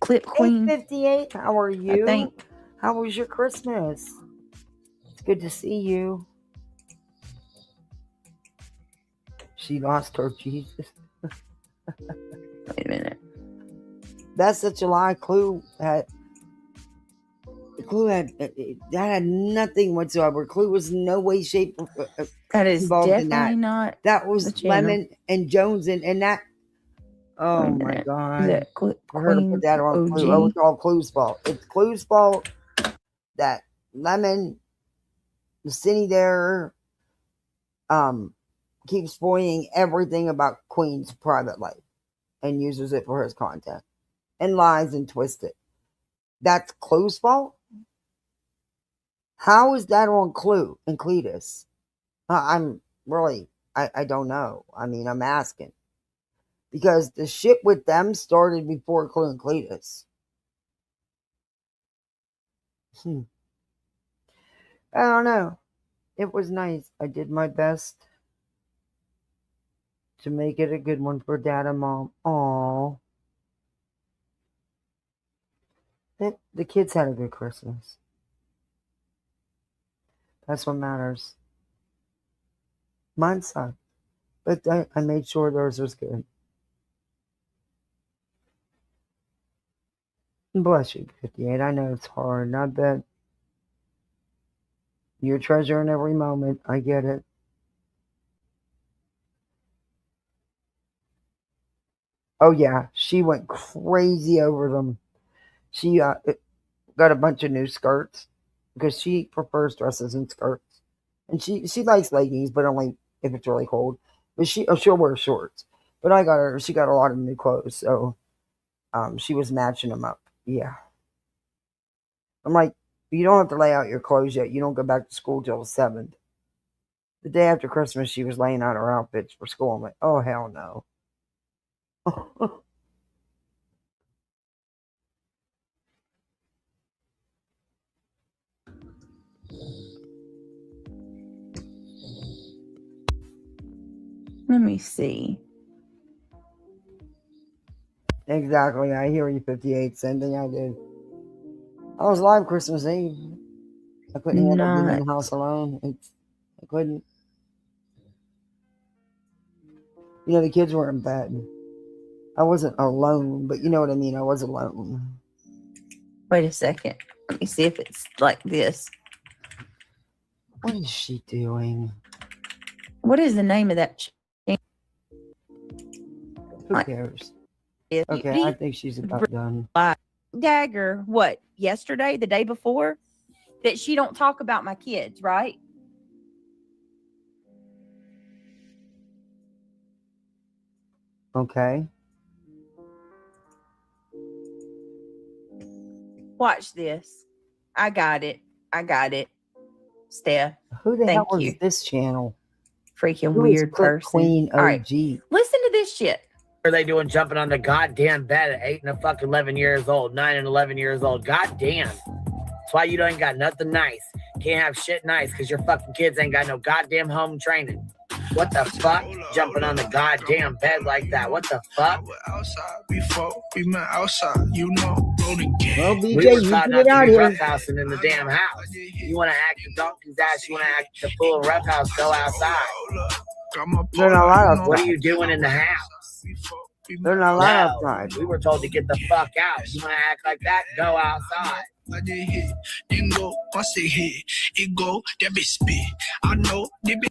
S5: Clip Queen
S1: 58. How are you?
S5: I think.
S1: How was your Christmas? It's good to see you. She lost her Jesus.
S5: Wait a minute.
S1: That's such a lie. Clue had that had nothing whatsoever. Clue was in no way, shape,
S5: that is
S1: involved
S5: definitely
S1: in that.
S5: Not.
S1: That was Lemon and Jones and that. Oh my god! For her to put that on Clue, oh, it's all Clue's fault. It's Clue's fault that Lemon was sitting there, keeps spoiling everything about Queen's private life and uses it for his content and lies and twists it. That's Clue's fault. How is that on Clue and Cletus? I'm really, I don't know. I mean, I'm asking. Because the shit with them started before Clue and Cletus. I don't know. It was nice. I did my best to make it a good one for Dad and Mom. Aww. The kids had a good Christmas. That's what matters. Mine sucked, but I made sure theirs was good. Bless you, 58. I know it's hard. I bet you're treasuring every moment. I get it. Oh, yeah. She went crazy over them. She got a bunch of new skirts because she prefers dresses and skirts. And she likes leggings, but only if it's really cold. But she'll wear shorts. But she got a lot of new clothes. So she was matching them up. Yeah. I'm like, you don't have to lay out your clothes yet. You don't go back to school till the 7th. The day after Christmas, she was laying out her outfits for school. I'm like, oh, hell no.
S5: Let me see.
S1: Exactly. I hear you, 58. Same thing I did. I was live Christmas Eve. I couldn't handle being in the house alone. I couldn't. You know, the kids were in bed. I wasn't alone, but you know what I mean? I was alone.
S5: Wait a second. Let me see if it's like this.
S1: What is she doing?
S5: What is the name of that?
S1: Who cares? Okay, I think she's about done.
S5: Dagger, what? Yesterday, the day before? That she don't talk about my kids, right?
S1: Okay.
S5: Watch this. I got it. Steph.
S1: Who the hell
S5: you.
S1: is this channel?
S5: Freaking
S1: Who
S5: weird
S1: is Click
S5: person.
S1: Queen OG?
S5: All right. Listen to this shit.
S7: What are they doing jumping on the goddamn bed at 8 and fucking 11 years old, 9 and 11 years old? Goddamn. That's why you ain't got nothing nice. Can't have shit nice because your fucking kids ain't got no goddamn home training. What the fuck? Jumping on the goddamn bed like that. What the fuck?
S11: Outside before we met outside, you know, rolling game.
S1: Well, BJ,
S7: We were
S1: you
S7: taught
S1: get
S7: not
S1: it
S7: to
S1: out
S7: be
S1: here.
S7: roughhousing in the damn house. You want to act the donkey's ass, you want to act the fool in roughhouse, go outside.
S1: They're not allowed outside.
S7: What are you doing in the house?
S1: They're not allowed outside.
S7: We were told to get the fuck out. You want to act like that? Go outside.
S11: I did hit, then go, once it hit, it go, that bitch spit. I know, they be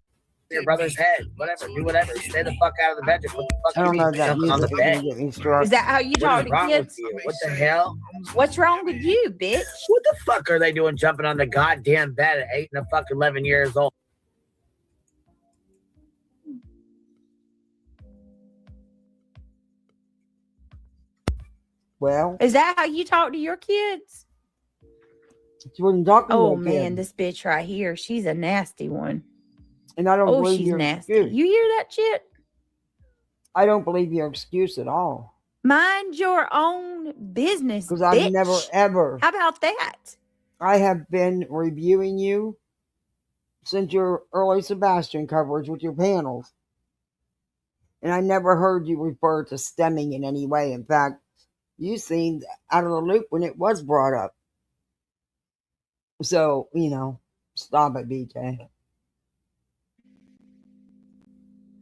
S7: your brother's head, whatever, do whatever. Stay the fuck out of the bedroom. What the fuck
S1: I don't
S7: you
S1: know
S7: mean
S1: that
S7: jumping on the
S1: music
S7: bed?
S1: is get me struck.
S5: Is that how you talk
S7: What is
S5: to
S7: wrong
S5: kids?
S7: with you? What the hell?
S5: What's wrong with you, bitch?
S7: What the fuck are they doing jumping on the goddamn bed at 8 and fucking 11 years old?
S1: Well,
S5: is that how you talk to your kids?
S1: She wasn't talking
S5: oh
S1: to
S5: man,
S1: kid.
S5: this bitch right here, she's a nasty one.
S1: And I don't believe
S5: she's
S1: your
S5: nasty.
S1: excuse.
S5: You hear that shit?
S1: I don't believe your excuse at all.
S5: Mind your own business,
S1: because I've never ever.
S5: How about that?
S1: I have been reviewing you since your early Sebastian coverage with your panels, and I never heard you refer to stemming in any way. In fact, you seemed out of the loop when it was brought up. So, you know, stop it, BJ.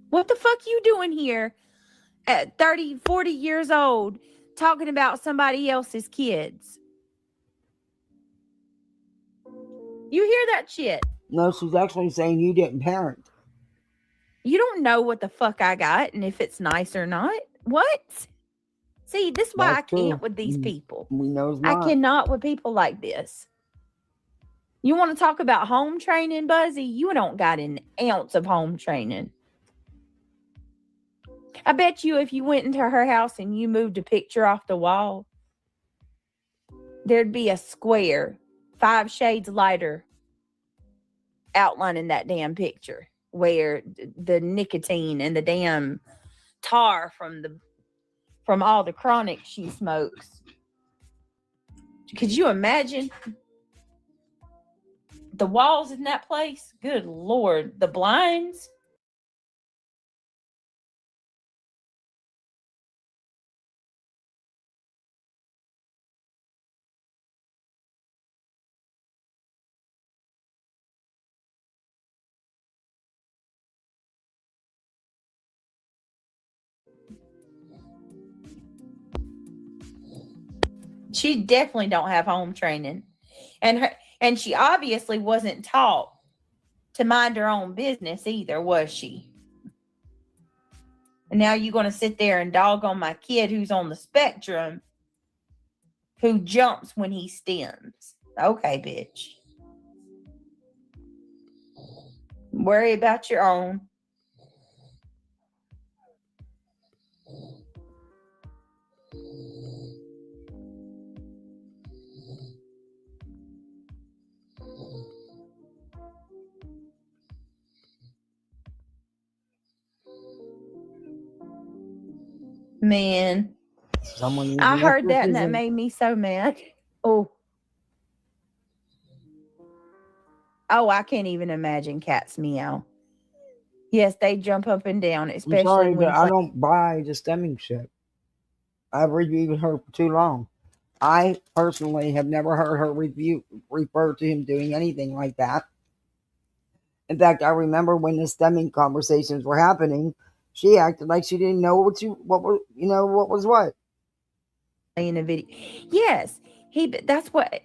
S5: What the fuck you doing here at 30, 40 years old talking about somebody else's kids? You hear that shit?
S1: No, she's actually saying you didn't parent.
S5: You don't know what the fuck I got and if it's nice or not. What? See, this is why I can't with these people.
S1: We know
S5: I cannot with people like this. You want to talk about home training, Buzzy? You don't got an ounce of home training. I bet you if you went into her house and you moved a picture off the wall, there'd be a square 5 shades lighter outlining that damn picture where the nicotine and the damn tar from all the chronic she smokes. Could you imagine the walls in that place? Good Lord, the blinds. She definitely don't have home training. And she obviously wasn't taught to mind her own business either, was she? And now you're going to sit there and dog on my kid who's on the spectrum, who jumps when he stems. Okay, bitch. Worry about your own. Man, I heard that and that made me so mad. Oh, I can't even imagine cats meow. Yes, they jump up and down, especially
S1: I'm sorry,
S5: when
S1: but I don't buy the stemming shit. I've reviewed her for too long. I personally have never heard her refer to him doing anything like that. In fact, I remember when the stemming conversations were happening, she acted like she didn't know what was what.
S5: In a video. Yes, that's what.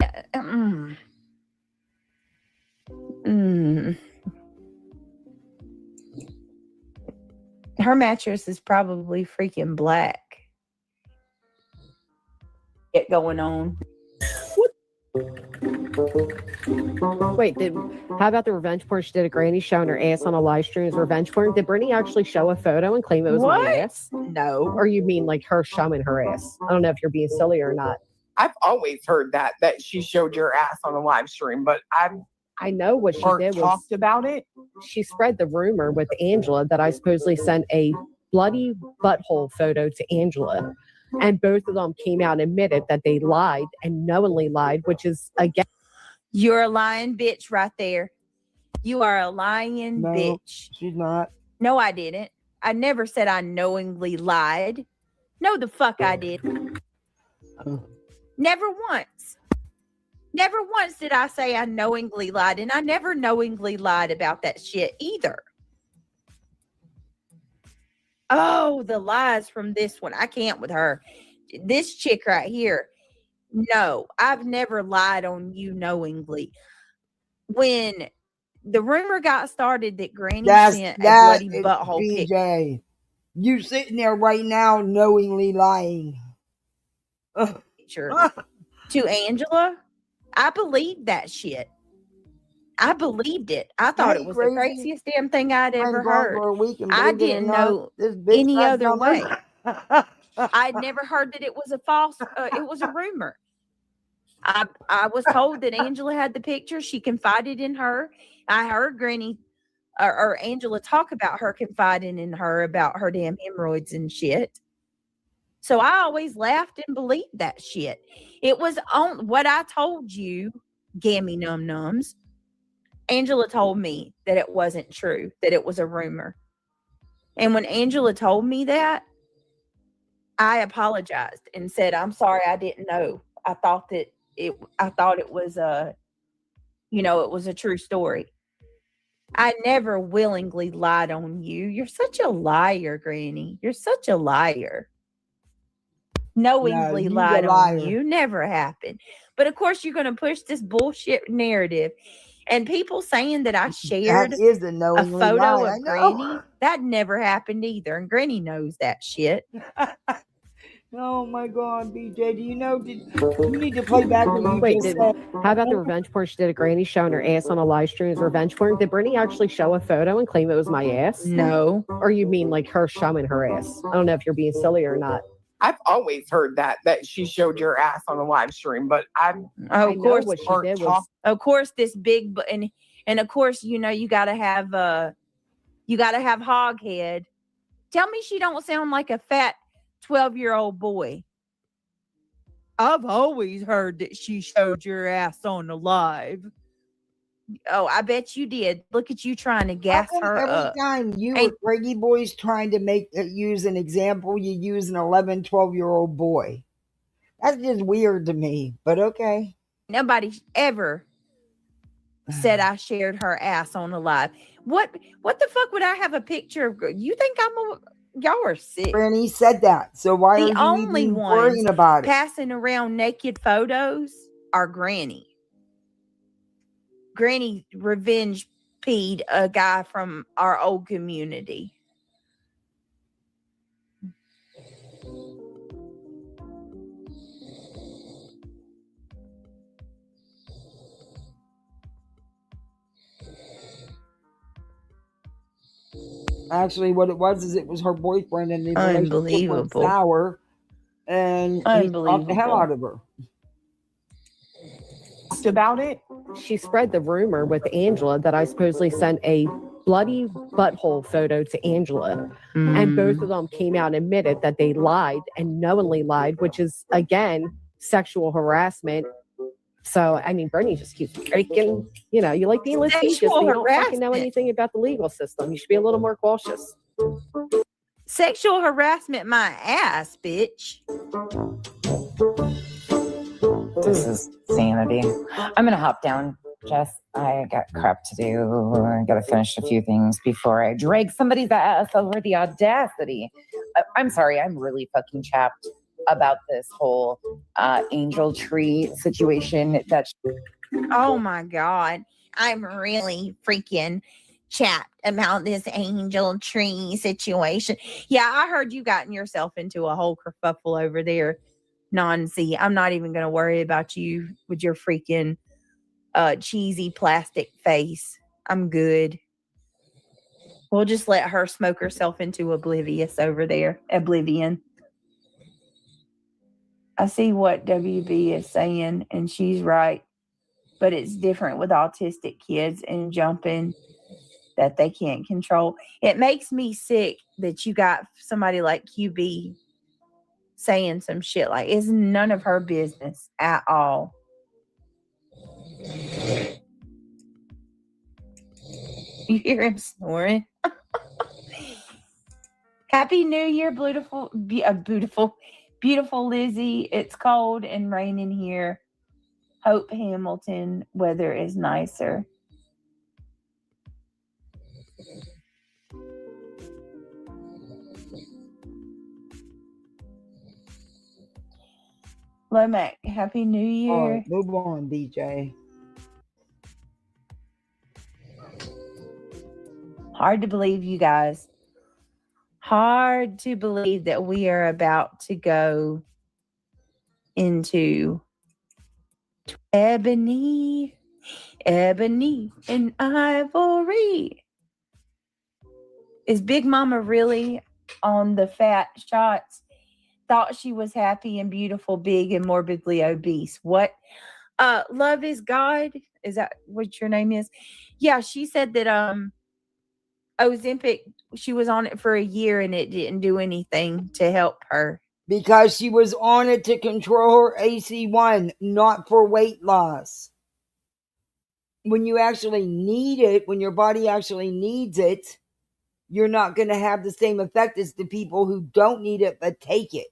S5: Her mattress is probably freaking black. Get going on.
S12: Wait, how about the revenge porn? She did a granny showing her ass on a live stream as revenge porn. Did Brittany actually show a photo and claim it was my ass?
S5: No.
S12: Or you mean like her showing her ass? I don't know if you're being silly or not.
S13: I've always heard that she showed your ass on a live stream, but
S12: I know what she did was
S13: talked about it.
S12: She spread the rumor with Angela that I supposedly sent a bloody butthole photo to Angela. And both of them came out and admitted that they lied and knowingly lied, which is, again...
S5: You're a lying bitch right there. You are a lying bitch.
S1: She's not.
S5: No, I didn't. I never said I knowingly lied. No, the fuck I did. Never once. Never once did I say I knowingly lied. And I never knowingly lied about that shit either. Oh, the lies from this one. I can't with her. This chick right here. No, I've never lied on you knowingly. When the rumor got started that Granny sent a bloody butthole
S1: BJ. Pic. You sitting there right now knowingly lying.
S5: To Angela, I believed that shit. I belied it. I thought it was the craziest damn thing I'd ever heard. I didn't know any other way. I'd never heard that it was a false, it was a rumor. I was told that Angela had the picture. She confided in her. I heard Granny or Angela talk about her confiding in her about her damn hemorrhoids and shit. So I always laughed and believed that shit. It was on what I told you, gammy num nums. Angela told me that it wasn't true, that it was a rumor. And when Angela told me that, I apologized and said, I'm sorry, I didn't know. I thought it was it was a true story. I never willingly lied on you. You're such a liar, Granny. You're such a liar. Knowingly lied on you. Never happened. But of course, you're going to push this bullshit narrative. And people saying that I shared a photo of Granny, that never happened either. And Granny knows that shit.
S1: Oh my God, BJ, do you know? You need to play back what you
S12: Wait,
S1: just said.
S12: How about the revenge porn? She did a granny showing her ass on a live stream as revenge porn. Did Brittany actually show a photo and claim it was my ass?
S5: No.
S12: Or you mean like her showing her ass? I don't know if you're being silly or not.
S13: I've always heard that she showed your ass on a live stream, but
S5: of course what she did was, of course, this big and of course, you gotta have hog head. Tell me she don't sound like a fat 12-year-old boy. I've always heard that she showed your ass on the live. Oh, I bet you did. Look at you trying to gas her up.
S1: Every time you or Brady Boys trying to use an example, you use an 11, 12-year-old boy. That's just weird to me, but okay.
S5: Nobody ever said I shared her ass on the live. What the fuck would I have a picture of? You think y'all are sick.
S1: Granny said that. So why
S5: The
S1: are you
S5: only
S1: even
S5: ones
S1: worrying about it?
S5: passing around naked photos are Granny. Granny revenge peed a guy from our old community.
S1: Actually, what it was is it was her boyfriend, and the relationship went sour, and he stopped the hell out of her.
S12: About it, she spread the rumor with Angela that I supposedly sent a bloody butthole photo to Angela, and both of them came out and admitted that they lied and knowingly lied, which is again sexual harassment. So I mean, Bernie just keeps breaking. You know, you like being litigious, but you don't fucking know anything about the legal system. You should be a little more cautious.
S5: Sexual harassment, my ass, bitch.
S14: This is sanity. I'm gonna hop down, Jess. I got crap to do. I gotta finish a few things before I drag somebody's ass over the audacity. I'm sorry, I'm really fucking chapped about this whole angel tree situation.
S5: Oh my God. I'm really freaking chapped about this angel tree situation. Yeah, I heard you gotten yourself into a whole kerfuffle over there. Nancy, I'm not even going to worry about you with your freaking cheesy plastic face. I'm good. We'll just let her smoke herself into oblivious over there. Oblivion. I see what WB is saying, and she's right. But it's different with autistic kids and jumping that they can't control. It makes me sick that you got somebody like QB saying some shit like it's none of her business at all. You hear him snoring? Happy New Year, beautiful Lizzie. It's cold and raining here. Hope Hamilton weather is nicer. Lomac, Happy New Year.
S1: All right, move on, BJ.
S5: Hard to believe, you guys. Hard to believe that we are about to go into ebony and ivory. Is Big Mama really on the fat shots? Thought she was happy and beautiful, big and morbidly obese. What? Love is God? Is that what your name is? Yeah, she said that Ozempic, she was on it for a year and it didn't do anything to help her.
S1: Because she was on it to control her AC1, not for weight loss. When you actually need it, when your body actually needs it, you're not going to have the same effect as the people who don't need it but take it.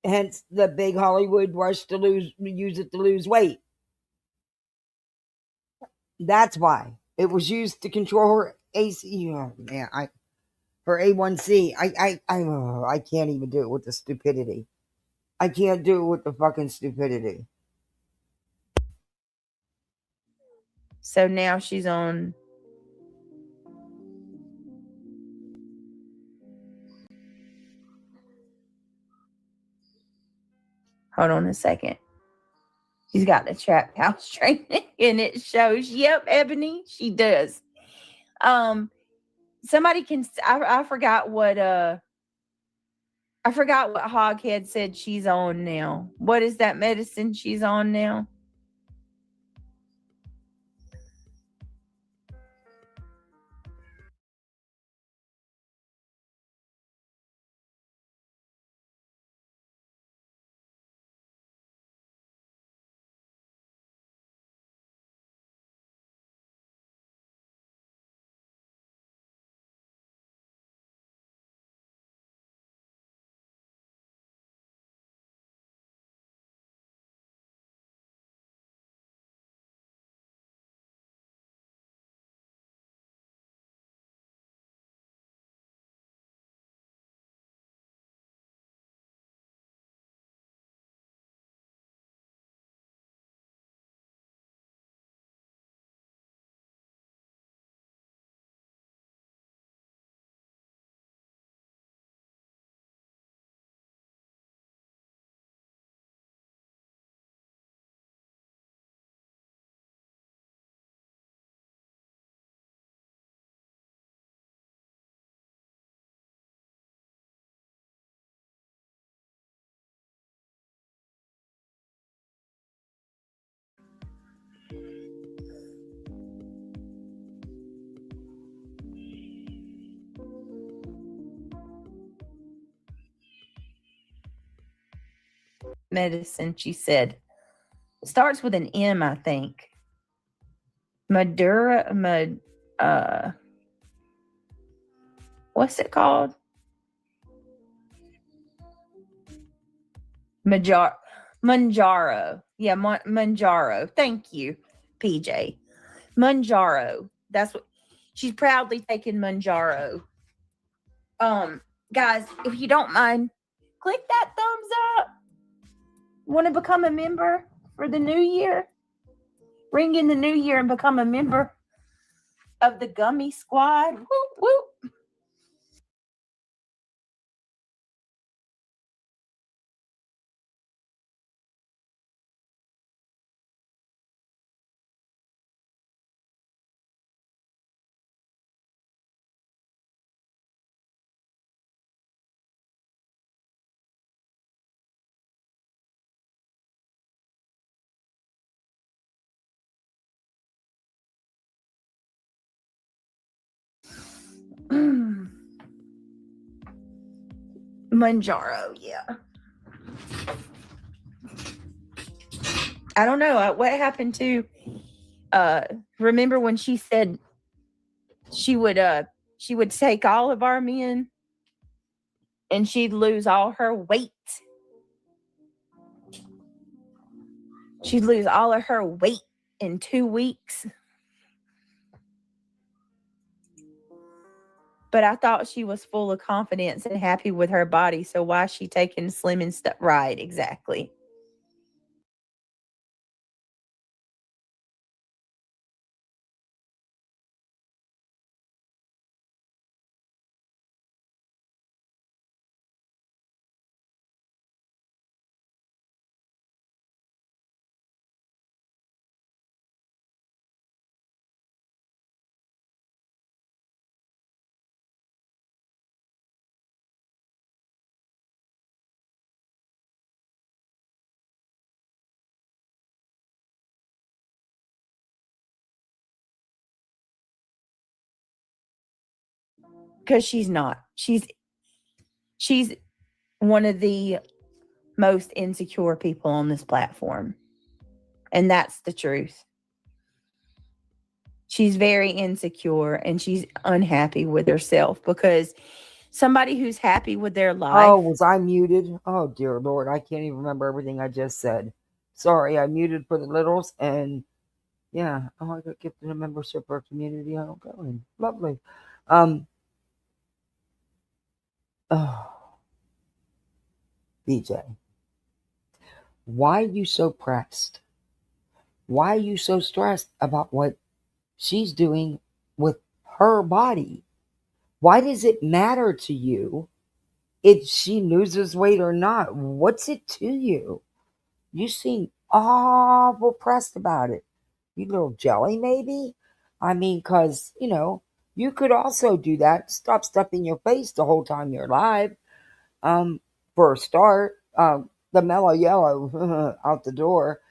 S1: Hence the big Hollywood rush to use it to lose weight. That's why it was used to control her AC. Oh, man, her A1C. I can't even do it with the stupidity. I can't do it with the fucking stupidity.
S5: So now she's on. Hold on a second. She's got the trap house training and it shows. Yep, Ebony, she does. Somebody can. I forgot what Hoghead said she's on now. What is that medicine she's on now? medicine. She said starts with an M, I think. Madura, what's it called? Manjaro. Yeah, Manjaro. Thank you, PJ. Manjaro. That's what she's proudly taking Manjaro. Guys, if you don't mind, click that thumbs up. Want to become a member for the new year? Ring in the new year and become a member of the Gummy Squad. Whoop, whoop. Manjaro, yeah. I don't know what happened to remember when she said she would take all of our men and she'd lose all her weight. She'd lose all of her weight in 2 weeks. But I thought she was full of confidence and happy with her body. So why is she taking slim and stuff? Right, exactly. Because she's not. She's one of the most insecure people on this platform. And that's the truth. She's very insecure and she's unhappy with herself because somebody who's happy with their life.
S1: Oh, was I muted? Oh, dear Lord. I can't even remember everything I just said. Sorry, I muted for the littles and yeah. Oh, I got gifted a membership for a community I don't go in. Lovely. BJ, why are you so pressed? Why are you so stressed about what she's doing with her body? Why does it matter to you if she loses weight or not? What's it to you? You seem awful pressed about it. You little jelly, maybe? I mean, because, you could also do that. Stop stuffing your face the whole time you're alive. For a start, the mellow yellow out the door,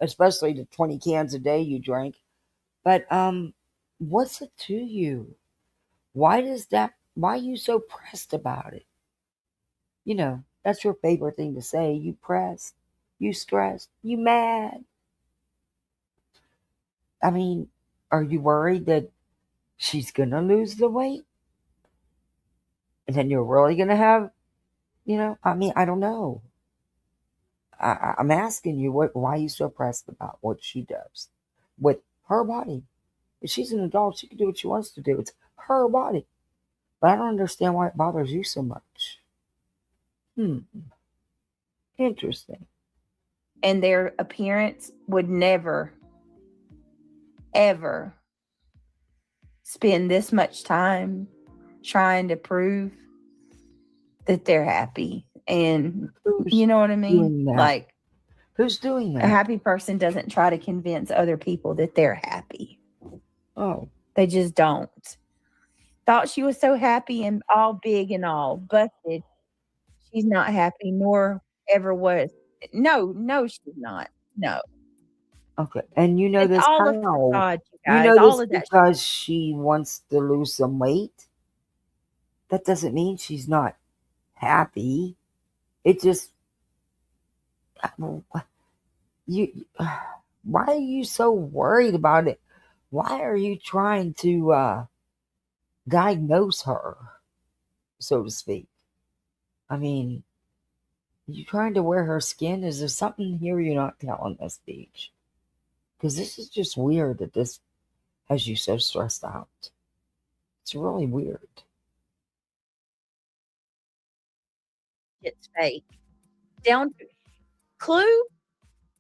S1: especially the 20 cans a day you drink. But what's it to you? Why are you so pressed about it? That's your favorite thing to say. You pressed, you stressed, you mad. I mean, are you worried that she's going to lose the weight? And then you're really going to have, I don't know. I'm asking you, why are you so pressed about what she does with her body? If she's an adult, she can do what she wants to do. It's her body. But I don't understand why it bothers you so much. Interesting.
S5: And their appearance would never, ever spend this much time trying to prove that they're happy. And you know what I mean? Like,
S1: who's doing that?
S5: A happy person doesn't try to convince other people that they're happy.
S1: Oh.
S5: They just don't. Thought she was so happy and all big and all busted. She's not happy, nor ever was. No, she's not. No.
S1: Okay. And you know this
S5: all
S1: how?
S5: Of God, you
S1: You
S5: guys,
S1: know
S5: all
S1: this
S5: of that
S1: because she wants to lose some weight? That doesn't mean she's not happy. It just, you why are you so worried about it? Why are you trying to diagnose her, so to speak? I mean, you trying to wear her skin? Is there something here you're not telling us, Beach? Because this is just weird that this has you so stressed out. It's really weird.
S5: It's fake. Clue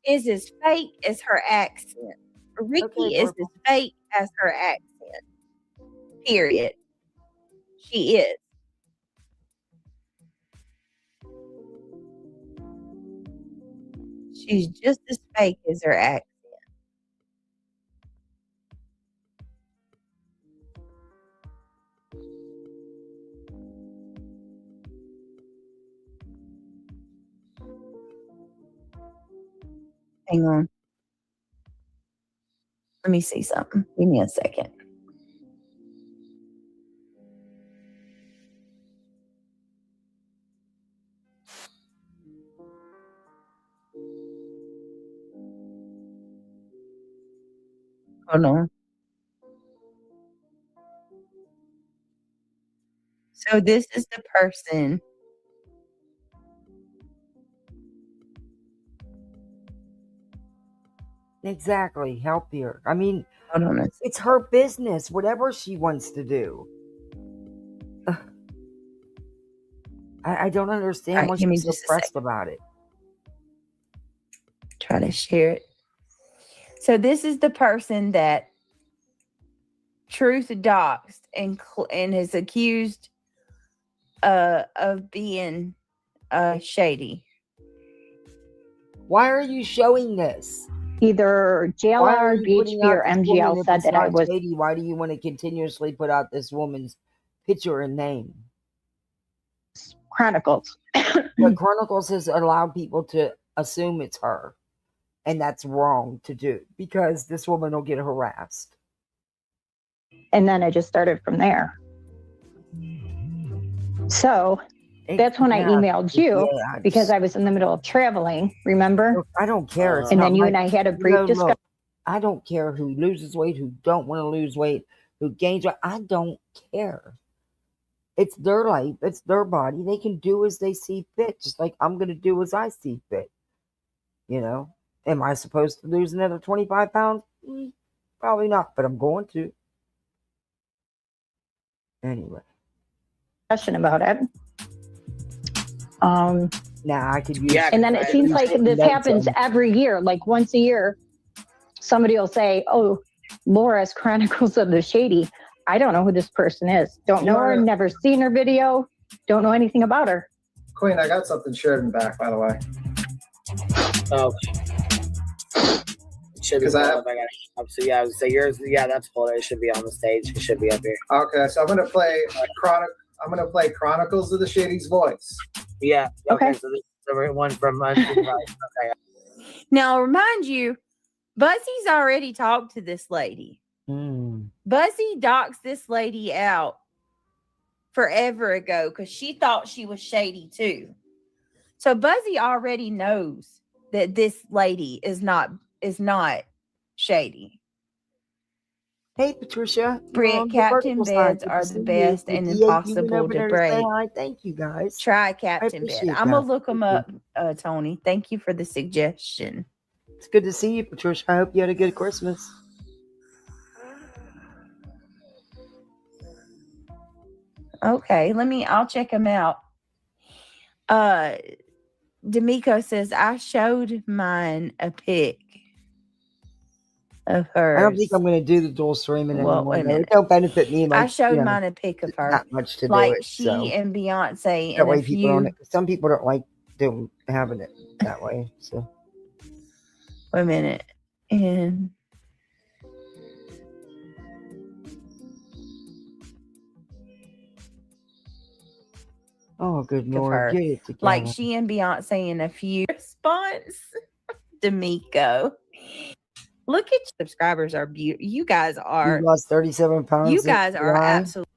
S5: is as fake as her accent. Ricky is as fake as her accent. Period. She is. She's just as fake as her accent. Hang on. Let me see something. Give me a second. Hold on. So this is the person.
S1: Exactly. Help her. I mean,
S5: hold on.
S1: It's her business. Whatever she wants to do. I don't understand why she's so pressed about it.
S5: Try to share it. So this is the person that Truth doxed and is accused of being shady.
S1: Why are you showing this?
S9: Either JLR, BHB, or MGL said that I was.
S1: Shady? Why do you want to continuously put out this woman's picture and name?
S9: Chronicles.
S1: The Chronicles has allowed people to assume it's her. And that's wrong to do because this woman will get harassed.
S9: And then I just started from there. So that's when I emailed you because I was in the middle of traveling, remember?
S1: I don't care.
S9: And then you and I had a brief discussion.
S1: I don't care who loses weight, who don't want to lose weight, who gains weight. I don't care. It's their life. It's their body. They can do as they see fit, just like I'm going to do as I see fit. You know? Am I supposed to lose another 25 pounds? Probably not, but I'm going to. Anyway.
S9: Question about it.
S1: I could use.
S9: And then it seems like this happens every year. Like once a year, somebody will say, "Oh, Laura's Chronicles of the Shady." I don't know who this person is. Don't know her. Never seen her video. Don't know anything about her.
S3: Queen, I got something shared in back, by the way.
S7: Oh. It should be so yeah, so yours, that's full. It should be on the stage. It should be up here.
S3: Okay, so I'm gonna play Chronicles of the Shady's voice.
S7: Yeah. Okay. So this is the one from right. Okay.
S5: Now remind you, Buzzy's already talked to this lady. Buzzy doxed this lady out forever ago because she thought she was shady too. So Buzzy already knows that this lady is not shady.
S1: Hey, Patricia.
S5: Captain beds are the best and impossible to break.
S1: Thank you, guys.
S5: Try Captain Bed. I'm going to look them up, Tony. Thank you for the suggestion.
S1: It's good to see you, Patricia. I hope you had a good Christmas.
S5: Okay, I'll check them out. D'Amico says, I showed mine a pic of hers.
S1: I don't think I'm going to do the dual streaming anymore. It don't benefit me much.
S5: I showed mine a pic of her.
S1: Not much to
S5: like
S1: do it.
S5: She and Beyonce.
S1: That way some people don't like having it that way. So
S5: wait a minute. And
S1: oh, good Lord. Get it together.
S5: Like she and Beyonce in a few response. D'Amico. Look at your subscribers are beautiful. You guys are.
S1: You lost 37 pounds.
S5: You guys are absolutely.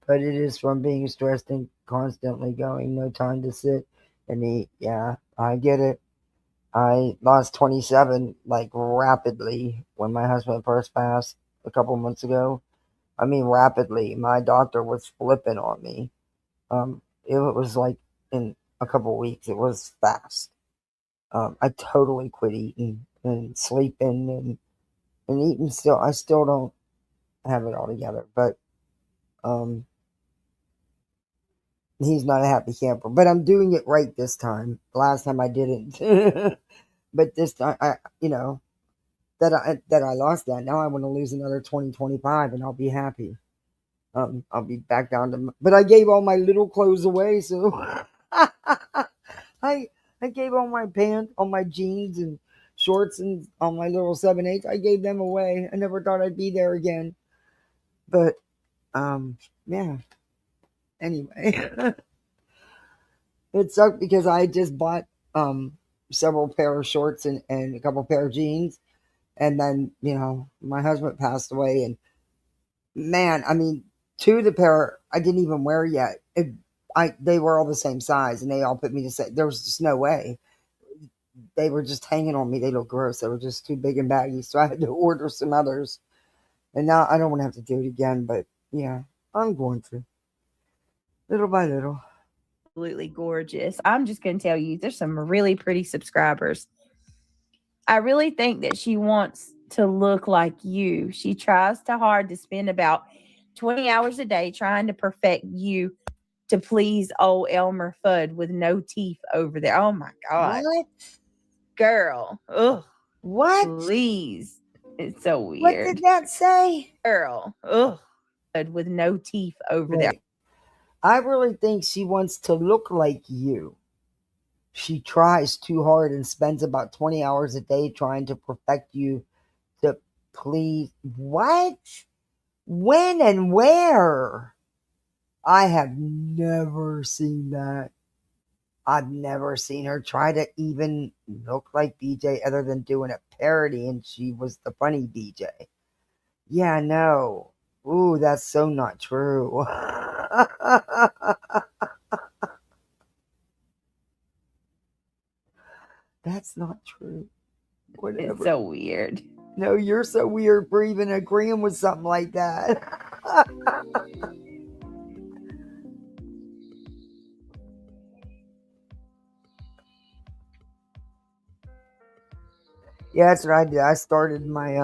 S1: But it is from being stressed and constantly going. No time to sit And yeah, I get it. I lost 27 like rapidly when my husband first passed a couple months ago. I mean, rapidly. My doctor was flipping on me. It was like in a couple weeks. It was fast. I totally quit eating and sleeping and eating. Still, I still don't have it all together, but he's not a happy camper. But I'm doing it right this time. Last time I didn't, but this time that I lost that. Now I want to lose another 20, 25, and I'll be happy. I'll be back down to. But I gave all my little clothes away, so I gave all my pants, all my jeans and shorts, and all my little 7/8. I gave them away. I never thought I'd be there again. But yeah. Anyway, it sucked because I just bought several pair of shorts and a couple pair of jeans, and then my husband passed away, and man, I mean, two of the pair I didn't even wear yet. They were all the same size, and they all put me to say there was just no way. They were just hanging on me. They looked gross. They were just too big and baggy, so I had to order some others. And now I don't want to have to do it again, but yeah, I'm going to. Little by little.
S5: Absolutely gorgeous. I'm just going to tell you, there's some really pretty subscribers. I really think that she wants to look like you. She tries too hard to spend about 20 hours a day trying to perfect you to please old Elmer Fudd with no teeth over there. Oh my God.
S1: What?
S5: Girl. Ugh.
S1: What?
S5: Please. It's so weird.
S1: What did that say?
S5: Girl. Ugh. With no teeth over there.
S1: I really think she wants to look like you. She tries too hard and spends about 20 hours a day trying to perfect you to please. What? When and where? I have never seen that. I've never seen her try to even look like BJ other than doing a parody, and she was the funny BJ. Yeah, no. Ooh, that's so not true. That's not true. Whatever.
S5: It's so weird.
S1: No, you're so weird for even agreeing with something like that. Yeah, that's what I did. I started my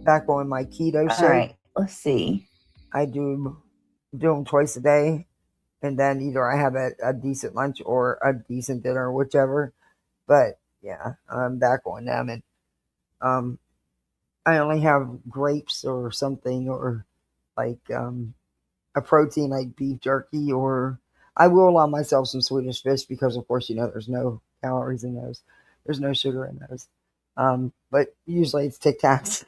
S1: back on my keto shake.
S5: All right, let's see.
S1: I do them twice a day, and then either I have a decent lunch or a decent dinner, whichever. But yeah, I'm back on them, and I only have grapes or something, or like a protein like beef jerky, or I will allow myself some Swedish fish because, of course, there's no calories in those. There's no sugar in those. But usually it's Tic Tacs.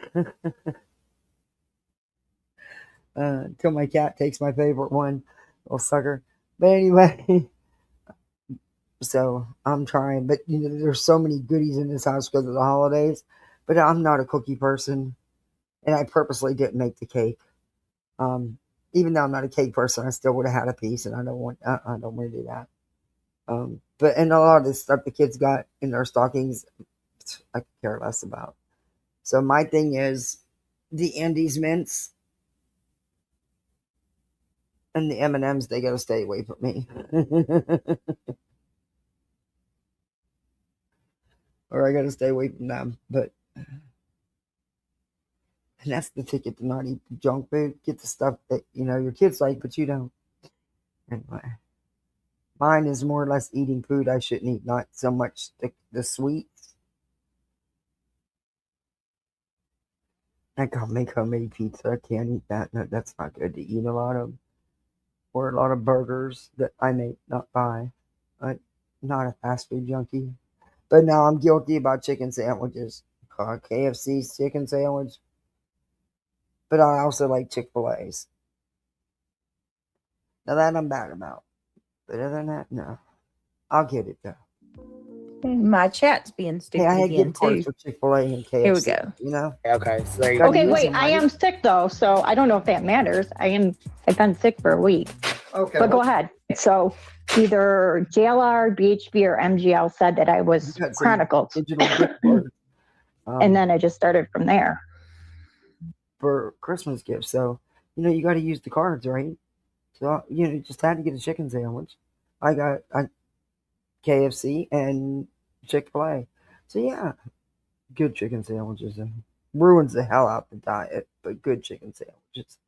S1: Until my cat takes my favorite one, little sucker. But anyway, so I'm trying. But there's so many goodies in this house because of the holidays. But I'm not a cookie person, and I purposely didn't make the cake. Even though I'm not a cake person, I still would have had a piece, and I don't want to do that. But a lot of this stuff the kids got in their stockings, I could care less about. So my thing is the Andes mints and the M&Ms. They gotta stay away from me, or I gotta stay away from them. But and that's the ticket to not eat the junk food. Get the stuff that your kids like, but you don't. Anyway, mine is more or less eating food I shouldn't eat, not so much the sweets. I gotta make homemade pizza. I can't eat that. No, that's not good to eat a lot of. Or a lot of burgers that I may not buy. I'm not a fast food junkie. But now I'm guilty about chicken sandwiches. KFC's chicken sandwich. But I also like Chick-fil-A's. Now that I'm bad about. But other than that, no. I'll get it though.
S5: My chat's being stupid
S1: I had
S5: again
S1: gift cards
S5: too.
S1: for Chick-fil-A and KFC.
S5: Here we go.
S13: Okay. So there you
S9: Okay, wait. I am sick though, so I don't know if that matters. I've been sick for a week.
S3: Okay.
S9: But go ahead. So either JLR, BHB, or MGL said that I was Chronicles. And then I just started from there.
S1: For Christmas gifts. So, you got to use the cards, right? So, just had to get a chicken sandwich. I got a KFC and Chick-fil-A. So, yeah, good chicken sandwiches. And ruins the hell out the diet, but good chicken sandwiches.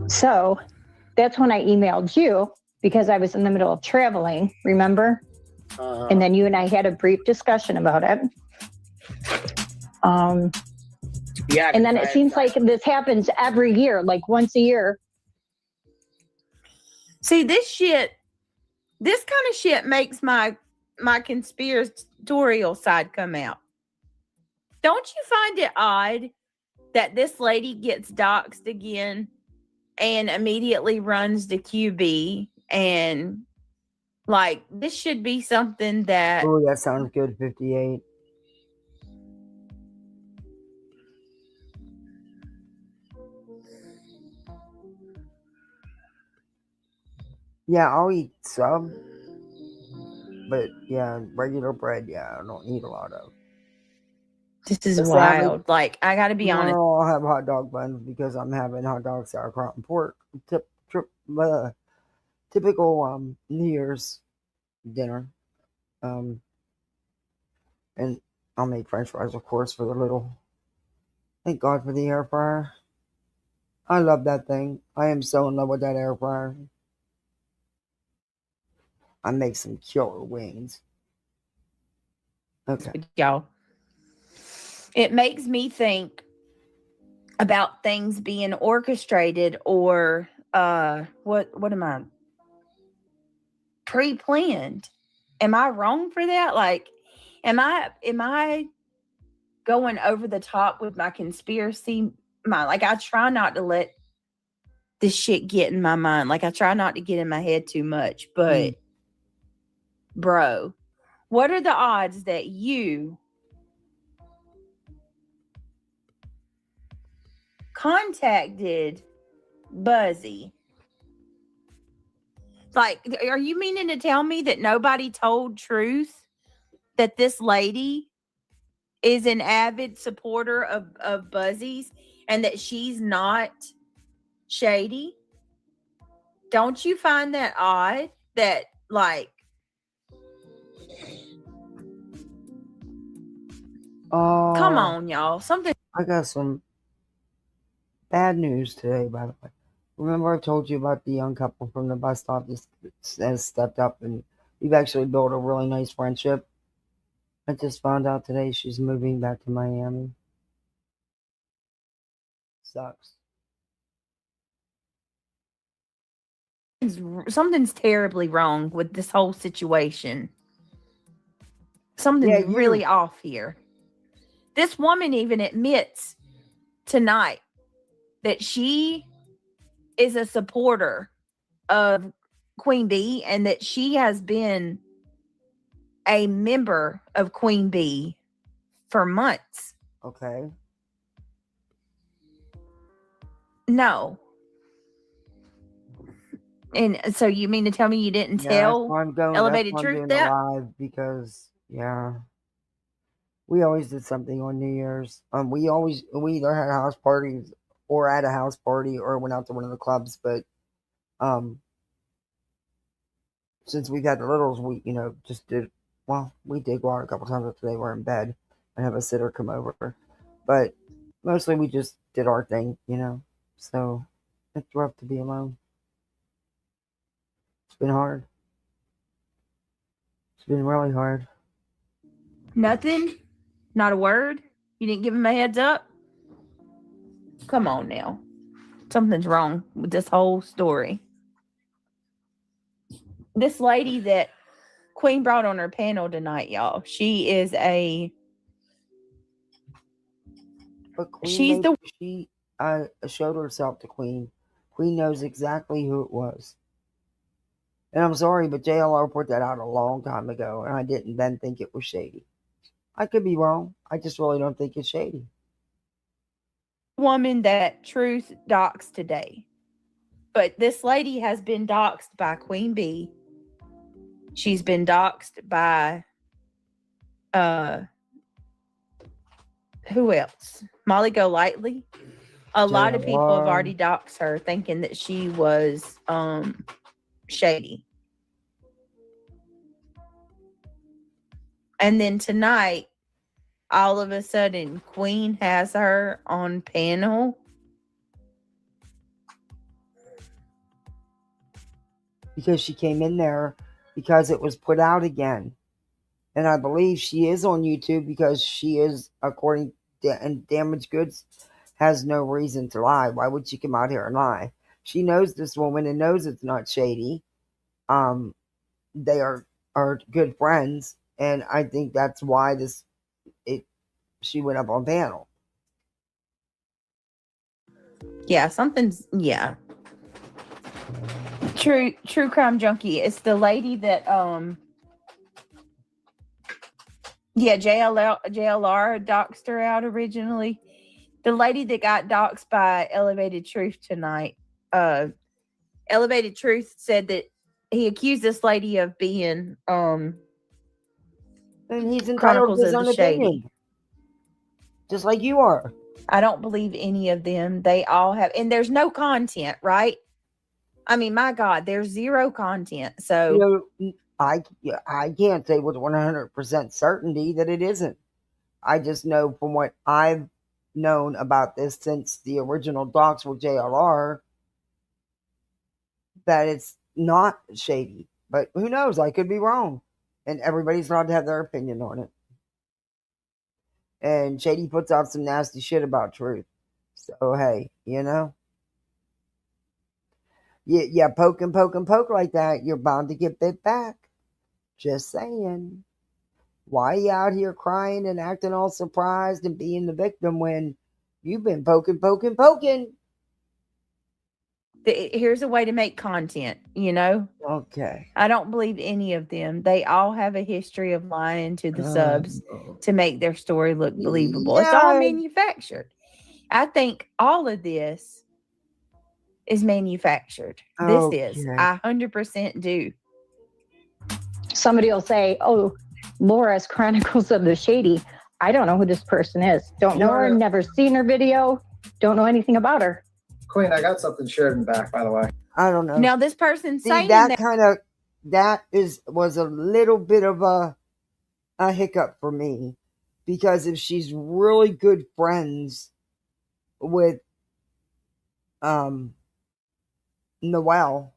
S9: So, that's when I emailed you because I was in the middle of traveling, remember? And then you and I had a brief discussion about it.
S13: Yeah.
S9: And then it seems like this happens every year, like once a year.
S5: See, this kind of shit makes my conspiratorial side come out. Don't you find it odd that this lady gets doxxed again and immediately runs to QB, and like this should be something that...
S1: Oh, that sounds good, 58. Yeah, I'll eat some. But yeah, regular bread, I don't eat a lot of.
S5: This is wild. Like, I gotta be honest.
S1: I'll have hot dog buns because I'm having hot dogs, sauerkraut, and pork. Typical New Year's dinner. And I'll make French fries, of course, for the little. Thank God for the air fryer. I love that thing. I am so in love with that air fryer. I make some killer wings. Okay.
S5: Y'all. It makes me think about things being orchestrated or what am I? Pre-planned. Am I wrong for that? Like, am I going over the top with my conspiracy mind? Like, I try not to let this shit get in my mind. Like, I try not to get in my head too much, but bro, what are the odds that you contacted Buzzy? Like, are you meaning to tell me that nobody told Truth that this lady is an avid supporter of Buzzy's and that she's not shady? Don't you find that odd that, like, come on, y'all. Something.
S1: I got some bad news today, by the way. Remember I told you about the young couple from the bus stop that has stepped up and we've actually built a really nice friendship. I just found out today she's moving back to Miami. Sucks.
S5: Something's terribly wrong with this whole situation. Something's really off here. This woman even admits tonight that she is a supporter of Queen Bee and that she has been a member of Queen Bee for months.
S1: Okay.
S5: No. And so you mean to tell me you didn't tell Elevated Truth that?
S1: Live because we always did something on New Year's. We either had house parties or at a house party or went out to one of the clubs. But since we've had the littles, we just did. Well, we did go out a couple times after they were in bed and have a sitter come over. But mostly we just did our thing, So it's rough to be alone. It's been hard. It's been really hard.
S5: Nothing? Not a word? You didn't give him a heads up? Come on now. Something's wrong with this whole story. This lady that Queen brought on her panel tonight, y'all. She is a...
S1: But Queen she showed herself to Queen. Queen knows exactly who it was. And I'm sorry, but JLR put that out a long time ago, and I didn't then think it was shady. I could be wrong. I just really don't think it's shady.
S5: Woman that Truth doxed today. But this lady has been doxxed by Queen Bee. She's been doxxed by who else? Molly Golightly. A lot of people have already doxed her, thinking that she was shady. And then tonight, all of a sudden, Queen has her on panel.
S1: Because she came in there because it was put out again. And I believe she is on YouTube because she is, according to and Damaged Goods, has no reason to lie. Why would she come out here and lie? She knows this woman and knows it's not shady. They are good friends, and I think that's why she went up on panel.
S5: Yeah, True crime junkie. It's the lady that JLR doxed her out originally. The lady that got doxed by Elevated Truth tonight. Elevated Truth said that he accused this lady of being
S1: and he's entitled
S5: Chronicles
S1: to his
S5: of
S1: own
S5: the Shady.
S1: opinion. Just like you are.
S5: I don't believe any of them. They all have, and there's no content, right? I mean, my God, there's zero content. So
S1: I can't say with 100% certainty that it isn't. I just know from what I've known about this since the original docs with JLR that it's not shady. But who knows? I could be wrong. And everybody's allowed to have their opinion on it. And Shady puts out some nasty shit about Truth. So, hey, Yeah, poke like that, you're bound to get bit back. Just saying. Why are you out here crying and acting all surprised and being the victim when you've been poking?
S5: Here's a way to make content,
S1: Okay.
S5: I don't believe any of them. They all have a history of lying to the subs to make their story look believable.
S1: Yeah.
S5: It's all manufactured. I think all of this is manufactured. This is. I 100% do.
S9: Somebody will say, oh, Laura's Chronicles of the Shady. I don't know who this person is. Don't know her, never seen her video, don't know anything about her.
S3: Queen, I got something shared in the back, by the way.
S1: I don't know.
S5: Now this person's saying
S1: that was a little bit of a hiccup for me, because if she's really good friends with Noelle,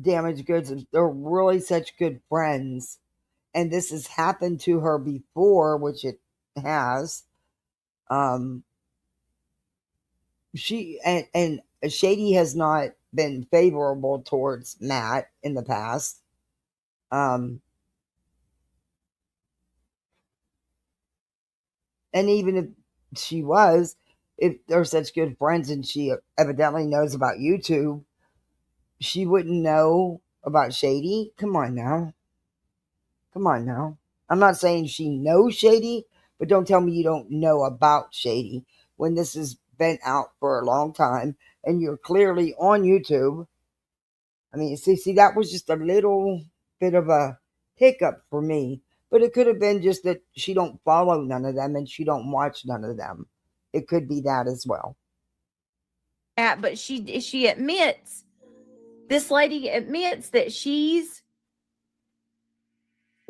S1: Damaged Goods, they're really such good friends, and this has happened to her before, which it has. She and Shady has not been favorable towards Matt in the past. And even if she was, if they're such good friends and she evidently knows about YouTube, she wouldn't know about Shady. Come on now. I'm not saying she knows Shady, but don't tell me you don't know about Shady when this has been out for a long time and you're clearly on YouTube. I mean, see, that was just a little bit of a hiccup for me, but it could have been just that she don't follow none of them and she don't watch none of them. It could be that as well.
S5: Yeah, but she admits, this lady admits that she's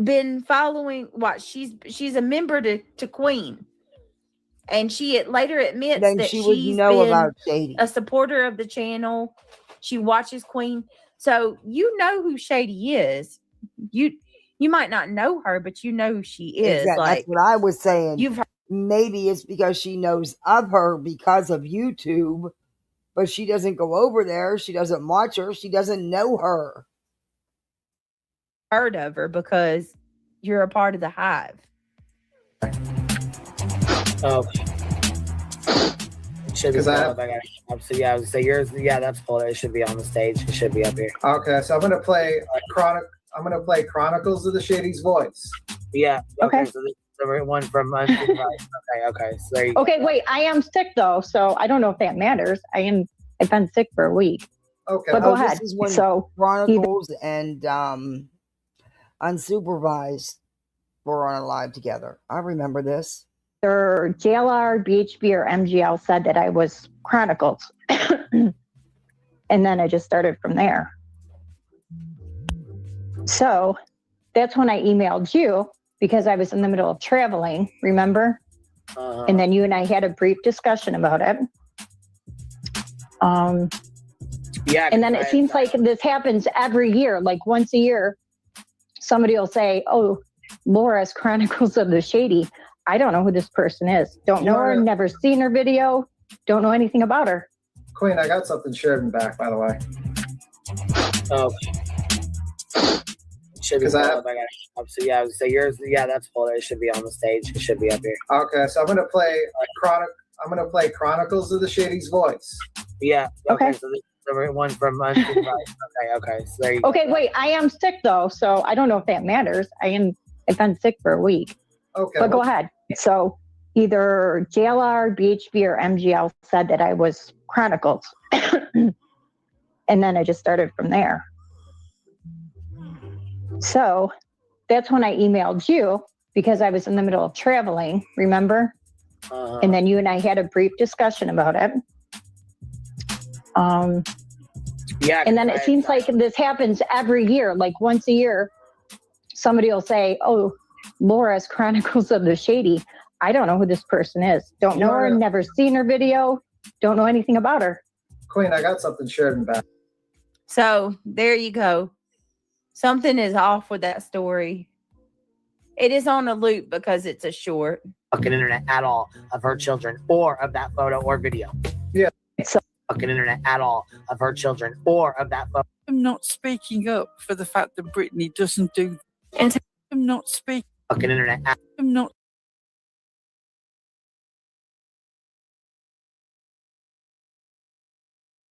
S5: been following she's a member to Queen, and she later admits
S1: then
S5: that
S1: she's
S5: been
S1: about Shady,
S5: a supporter of the channel. She watches Queen, so you know who Shady is. You might not know her, but you know who she is.
S1: Exactly.
S5: Like,
S1: that's what I was saying.
S5: You've heard.
S1: Maybe it's because she knows of her because of YouTube, but she doesn't go over there. She doesn't watch her. She doesn't know her.
S5: Heard of her because you're a part of the hive.
S7: Oh, should be up. So yeah, I would say yours. Yeah, that's pulled. It should be on the stage. It should be up here.
S3: Okay, so I'm gonna play Chronicles of the Shady's voice.
S7: Yeah.
S9: Okay.
S7: So the one from unsupervised. Okay. So there you go.
S9: Okay, wait. I am sick though, so I don't know if that matters. I've been sick for a week.
S3: Okay.
S9: But go ahead.
S1: This is when
S9: So
S1: Chronicles and Unsupervised were on a live together. I remember this.
S9: either JLR, BHB, or MGL said that I was Chronicles. And then I just started from there. So that's when I emailed you because I was in the middle of traveling, remember? And then you and I had a brief discussion about it.
S7: Yeah.
S9: And then it seems like this happens every year, like once a year, somebody will say, oh, Laura's Chronicles of the Shady. I don't know who this person is. Don't know her, never seen her video, don't know anything about her.
S3: Queen, I got something shared in back, by the way.
S7: Oh. Should be. So yeah, so yours. Yeah, that's full. It should be on the stage. It should be up here.
S3: Okay, so I'm gonna play Chronicles of the Shady's voice.
S7: Yeah.
S9: Okay.
S7: So this is the one from unsupervised. Okay. So there you go.
S9: Okay, wait. I am sick though, so I don't know if that matters. I've been sick for a week.
S3: Okay.
S9: But go ahead. So either JLR, BHB, or MGL said that I was Chronicles. And then I just started from there. So that's when I emailed you because I was in the middle of traveling, remember? And then you and I had a brief discussion about it.
S7: Yeah.
S9: And then it seems like this happens every year, like once a year, somebody will say, oh, Laura's Chronicles of the Shady. I don't know who this person is. Don't know her, never seen her video, don't know anything about her.
S3: Queen, I got something shared in back.
S5: So there you go. Something is off with that story. It is on a loop because it's a short.
S7: Fucking internet at all of her children or of that photo or video.
S3: Yeah.
S7: Fucking internet at all of her children or of that photo.
S15: I'm not speaking up for the fact that Brittany doesn't do. I'm not speaking.
S7: Fucking internet.
S15: I'm not.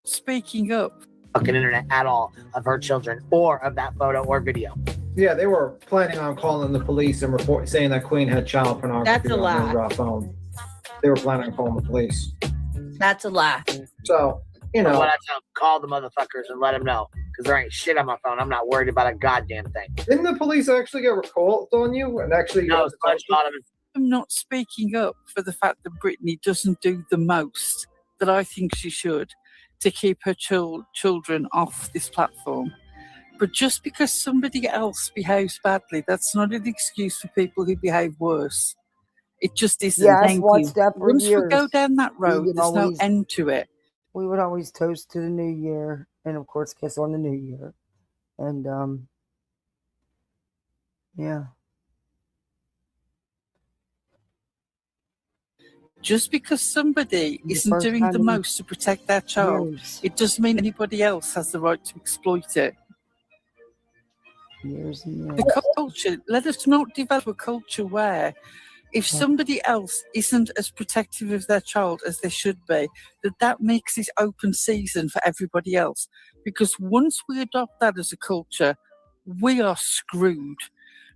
S15: Speaking up.
S7: Fucking internet at all of her children or of that photo or video.
S3: Yeah, they were planning on calling the police and saying that Queen had child pornography
S5: That's a lie.
S3: on her phone. They were planning on calling the police.
S5: That's a lie.
S3: So, you know.
S7: What I tell them, call the motherfuckers and let them know. Because there ain't shit on my phone. I'm not worried about a goddamn thing.
S3: Didn't the police actually get called on you and actually?
S7: No,
S15: I'm not speaking up for the fact that Brittany doesn't do the most that I think she should to keep her children off this platform. But just because somebody else behaves badly, that's not an excuse for people who behave worse. It just isn't.
S1: Yes,
S15: Thank
S1: one
S15: you.
S1: step for
S15: Once
S1: years.
S15: we go down that road, there's no end to it.
S1: We would always toast to the new year and, of course, kiss on the new year. And, yeah.
S15: Just because somebody isn't doing the most to protect their child, it doesn't mean anybody else has the right to exploit it.
S1: Years and years.
S15: The culture, let us not develop a culture where if somebody else isn't as protective of their child as they should be, that makes it open season for everybody else. Because once we adopt that as a culture, we are screwed.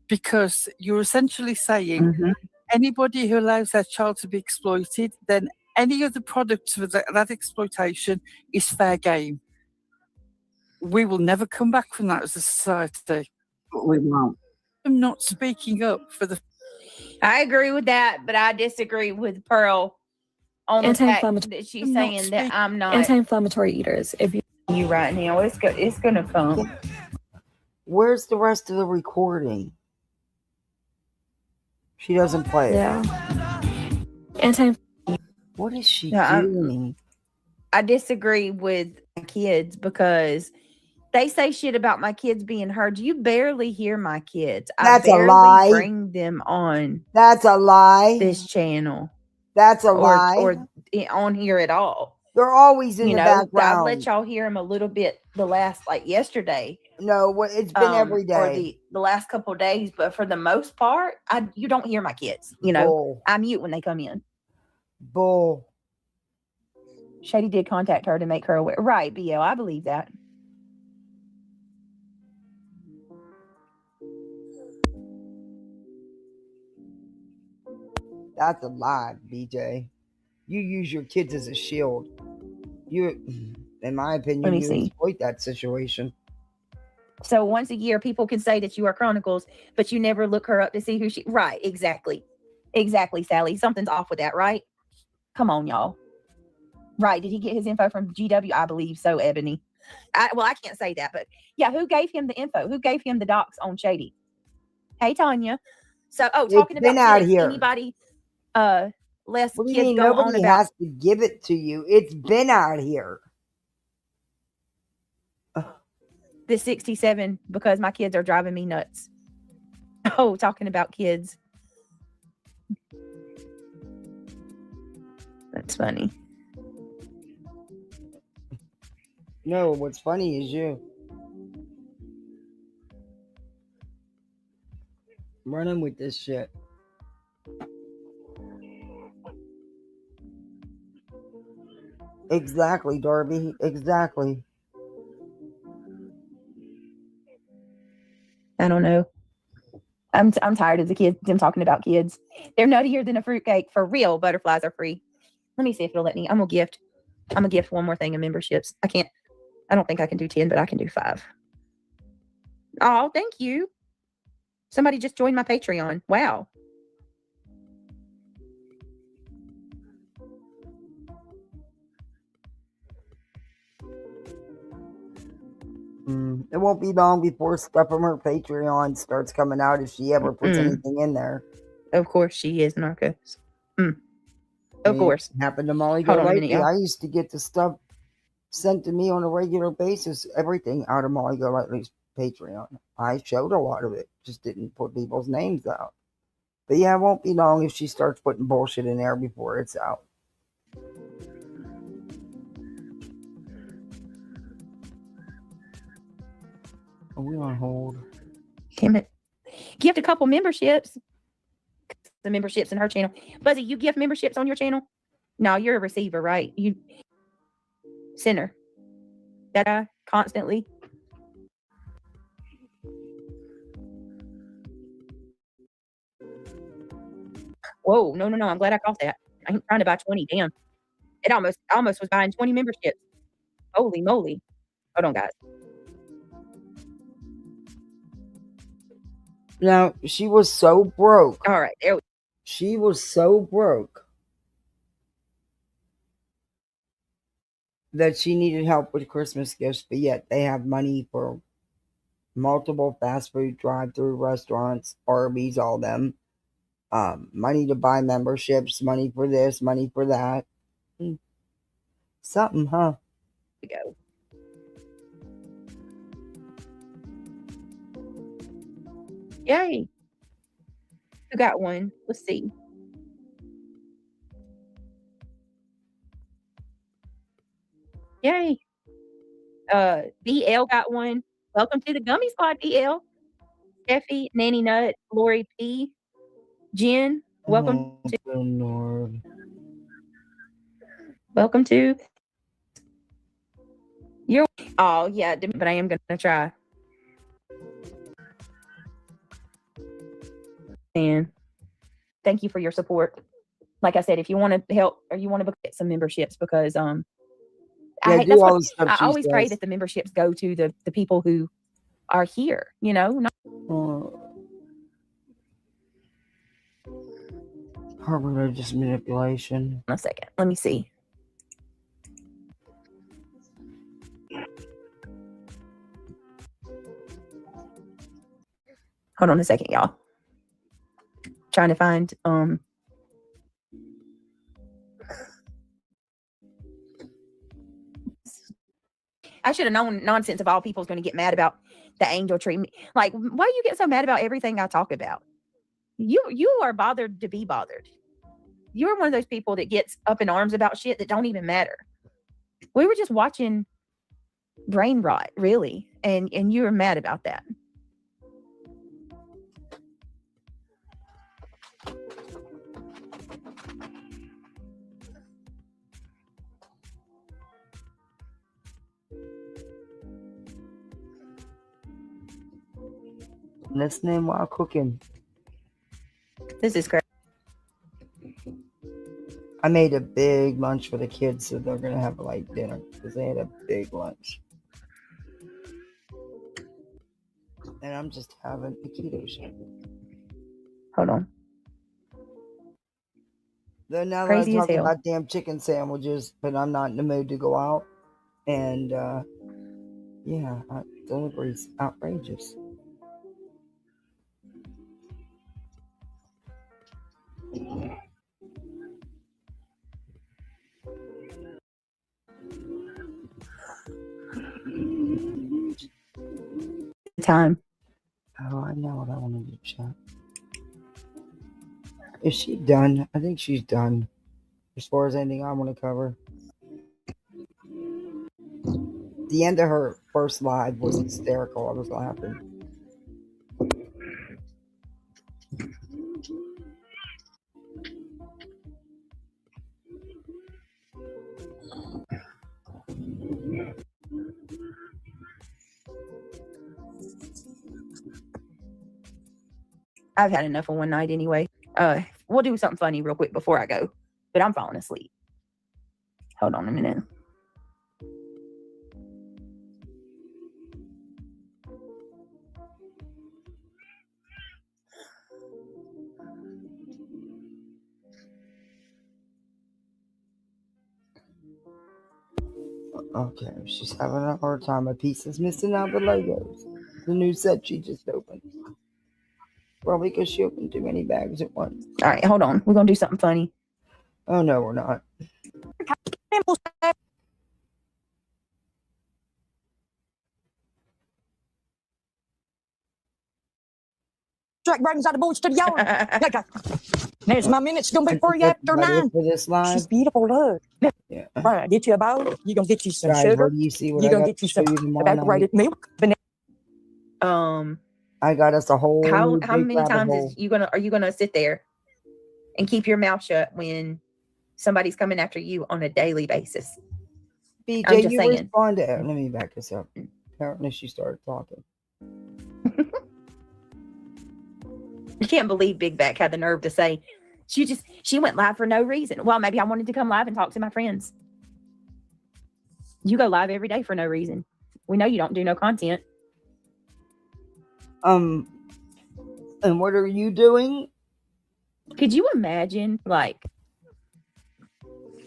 S15: Because you're essentially saying anybody who allows their child to be exploited, then any other product of that exploitation is fair game. We will never come back from that as a society.
S16: We won't.
S15: I'm not speaking up for the...
S5: I agree with that, but I disagree with Pearl on the fact that she's saying that I'm not
S17: anti-inflammatory eaters. If
S5: you right now, it's gonna come.
S1: Where's the rest of the recording? She doesn't play it.
S17: Yeah.
S1: What is she
S5: No,
S1: doing?
S5: I disagree with my kids because they say shit about my kids being heard. You barely hear my kids.
S1: That's
S5: I barely
S1: a lie.
S5: bring them on.
S1: That's a lie.
S5: This channel.
S1: That's a lie.
S5: Or on here at all.
S1: They're always in the background.
S5: I've let y'all hear them a little bit the last, like yesterday.
S1: No, it's been every day.
S5: Or the last couple of days, but for the most part, you don't hear my kids. You know,
S1: Bull.
S5: I mute when they come in.
S1: Bull.
S5: Shady did contact her to make her aware. Right, BL, I believe that.
S1: That's a lie, BJ. You use your kids as a shield. You, in my opinion, you exploit that situation.
S5: So once a year, people can say that you are Chronicles, but you never look her up to see who she. Right? Exactly, Sally. Something's off with that, right? Come on, y'all. Right? Did he get his info from GW? I believe so, Ebony. I can't say that, but yeah, who gave him the info? Who gave him the docs on Shady? Hey, Tanya. So, talking about
S1: out
S5: kids,
S1: here.
S5: Anybody less
S1: What do you
S5: kids
S1: mean?
S5: go
S1: Nobody
S5: on about
S1: has to give it to you. It's been out here.
S5: the 67 because my kids are driving me nuts. Oh, talking about kids. That's funny.
S1: No, what's funny is you. Running with this shit. Exactly, Darby. Exactly.
S5: I don't know. I'm tired of the kids. Them talking about kids. They're nuttier than a fruitcake. For real, butterflies are free. Let me see if it'll let me. I'm gonna gift one more thing of memberships. I don't think I can do 10, but I can do 5. Oh, thank you. Somebody just joined my Patreon. Wow.
S1: It won't be long before stuff from her Patreon starts coming out if she ever puts anything in there.
S5: Of course she is, Narcos. Of course.
S1: It happened to Molly
S5: Hold
S1: Go
S5: on a minute,
S1: Lightly.
S5: y'all.
S1: I used to get the stuff sent to me on a regular basis, everything out of Molly Go Lightly's Patreon. I showed a lot of it, just didn't put people's names out. But yeah, it won't be long if she starts putting bullshit in there before it's out. Are we on hold?
S5: Damn it. Gift a couple memberships. The memberships in her channel. Buzzy, you gift memberships on your channel? No, you're a receiver, right? You sender. That guy constantly. Whoa, no. I'm glad I caught that. I ain't trying to buy 20. Damn. I almost was buying 20 memberships. Holy moly. Hold on, guys.
S1: Now, she was so broke.
S5: All right, there we go.
S1: She was so broke that she needed help with Christmas gifts, but yet they have money for multiple fast food drive-through restaurants, Arby's, all them. Money to buy memberships, money for this, money for that. Something, huh?
S5: We go. Yay. Who got one? Let's see. Yay. BL got one. Welcome to the Gummy Squad, BL. Steffi, Nanny Nut, Lori P, Jen, welcome to.
S1: Lord.
S5: Welcome to. You're. Oh yeah, but I am gonna try. And thank you for your support. Like I said, if you want to help or you want to get some memberships, because I always pray that the memberships go to the people who are here. You know.
S1: Religious manipulation.
S5: A second. Let me see. Hold on a second, y'all. Trying to find I should have known nonsense of all people is going to get mad about the angel tree. Like, why do you get so mad about everything I talk about? You are bothered to be bothered. You're one of those people that gets up in arms about shit that don't even matter. We were just watching brain rot, really, and you were mad about that.
S1: Listening while cooking.
S5: This is great.
S1: made a big lunch for the kids, so they're gonna have like dinner because they had a big lunch. And I'm just having a keto shake.
S5: Hold on.
S1: Then now
S5: Crazy
S1: that I
S5: as
S1: talk
S5: hell.
S1: about damn chicken sandwiches, but I'm not in the mood to go out. And yeah, delivery's outrageous.
S5: Time.
S1: Oh, I know what I want to do, chat. Is she done? I think she's done. As far as anything I want to cover. The end of her first live was hysterical. I was laughing.
S5: I've had enough of one night anyway. We'll do something funny real quick before I go, but I'm falling asleep. Hold on a minute.
S1: Okay, she's having a hard time. A piece is missing out the Legos. The new set she just opened. Probably because she opened too many bags at once.
S5: All right, hold on. We're going to do something funny.
S1: Oh, no, we're not.
S16: Jack brings out the boys to the yard. There's my minutes gonna be for you after 9.
S1: For this live?
S16: She's beautiful, look.
S1: Yeah.
S16: Right, get you a bowl. You're gonna get you some
S1: Guys,
S16: sugar.
S1: where do you see what
S16: You're
S1: I
S16: gonna
S1: got
S16: get you
S1: to show
S16: some
S1: you tomorrow
S16: evaporated
S1: night?
S16: milk.
S1: I got us a whole
S5: How
S1: big
S5: many
S1: rabbit
S5: times
S1: hole.
S5: are you gonna sit there and keep your mouth shut when somebody's coming after you on a daily basis? I'm
S1: BJ,
S5: just
S1: you
S5: saying.
S1: responded. Let me back this up. Apparently she started talking.
S5: You can't believe Big Back had the nerve to say she went live for no reason. Well, maybe I wanted to come live and talk to my friends. You go live every day for no reason. We know you don't do no content.
S1: And what are you doing?
S5: Could you imagine? Like,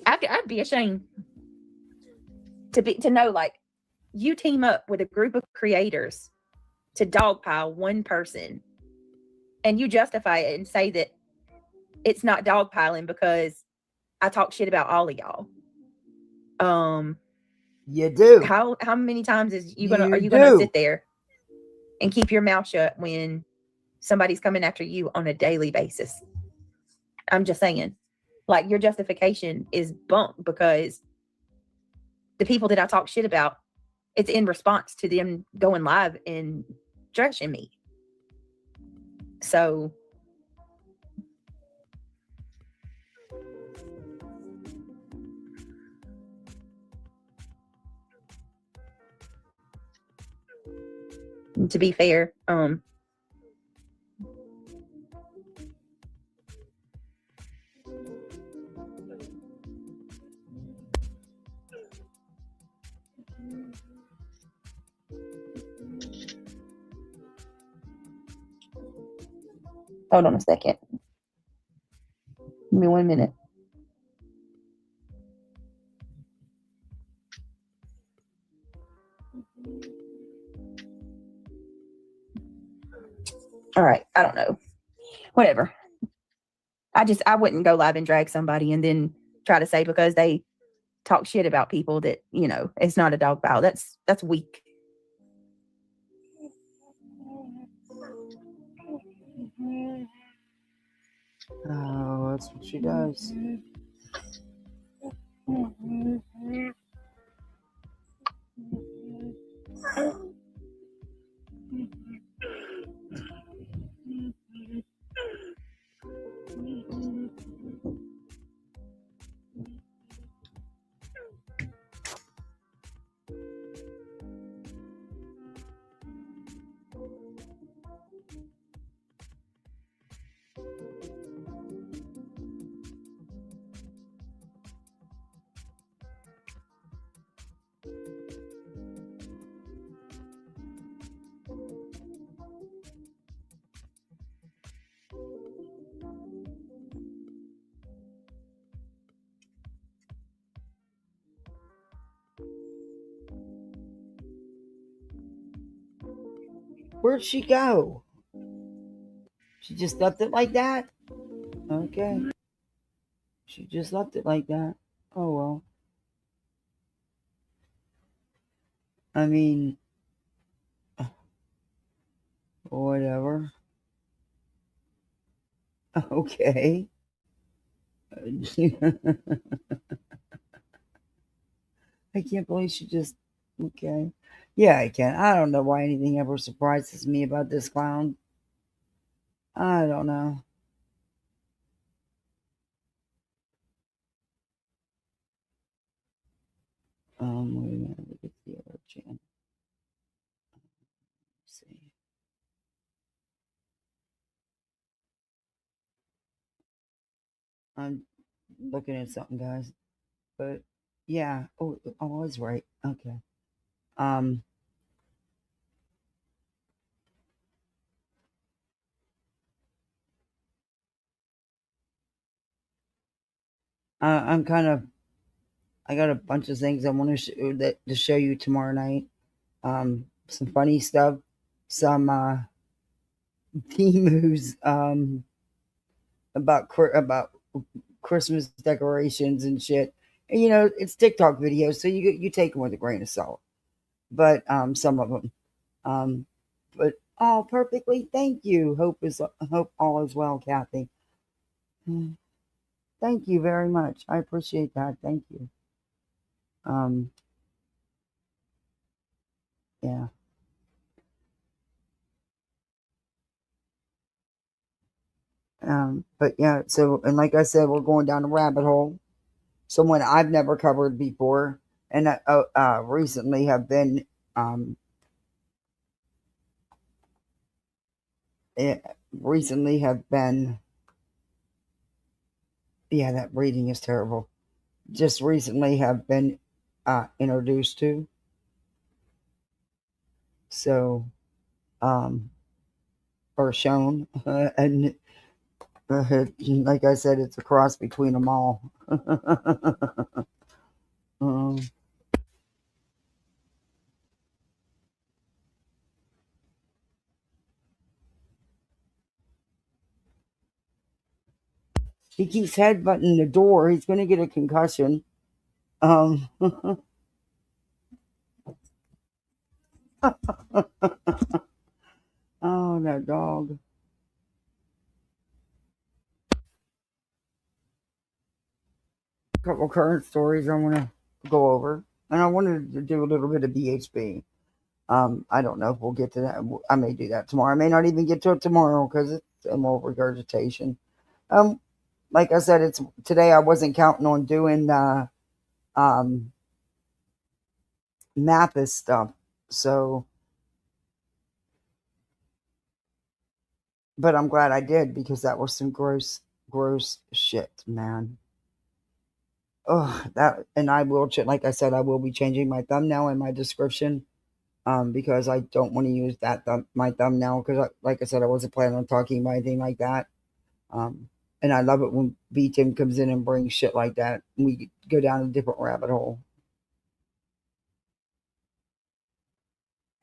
S5: I'd be ashamed to know, like, you team up with a group of creators to dogpile one person, and you justify it and say that it's not dogpiling because I talk shit about all of y'all.
S1: You do.
S5: How many times are you gonna sit there and keep your mouth shut when somebody's coming after you on a daily basis? I'm just saying, like, your justification is bunk because the people that I talk shit about, it's in response to them going live and trashing me. So to be fair, hold on a second. Give me 1 minute. All right. I don't know. Whatever. I wouldn't go live and drag somebody and then try to say because they talk shit about people that, you know, it's not a dog pile. That's weak.
S1: Oh, that's what she does. Where'd she go? She just left it like that? Okay. She just left it like that. Oh, well. I mean, whatever. Okay. I can't believe she just. Okay. Yeah, I can. I don't know why anything ever surprises me about this clown. I don't know. Wait a minute. Look at the other channel. Let's see. I'm looking at something, guys. But yeah. Oh, I was right. Okay. Um. I'm kind of. I got a bunch of things I want to show you tomorrow night. Some funny stuff, some Timu's about Christmas decorations and shit. And you know, it's TikTok videos, so you take them with a grain of salt. But some of them, but all perfectly. Thank you. Hope all is well, Kathy. Thank you very much. I appreciate that. Thank you. Yeah. But yeah, so, and like I said, we're going down a rabbit hole. Someone I've never covered before, and recently have been, recently have been, yeah, that reading is terrible. Just recently have been introduced to. So, or shown, and like I said, it's a cross between them all. He keeps headbutting the door. He's going to get a concussion. Oh, that dog. A couple current stories I want to go over. And I wanted to do a little bit of BHB. I don't know if we'll get to that. I may do that tomorrow. I may not even get to it tomorrow because it's more regurgitation. Like I said, it's today. I wasn't counting on doing Mathis stuff. So, but I'm glad I did because that was some gross shit, man. Oh, that, and I will, like I said, I will be changing my thumbnail and my description, because I don't want to use that my thumbnail because, like I said, I wasn't planning on talking about anything like that. And I love it when B Tim comes in and brings shit like that, and we go down a different rabbit hole.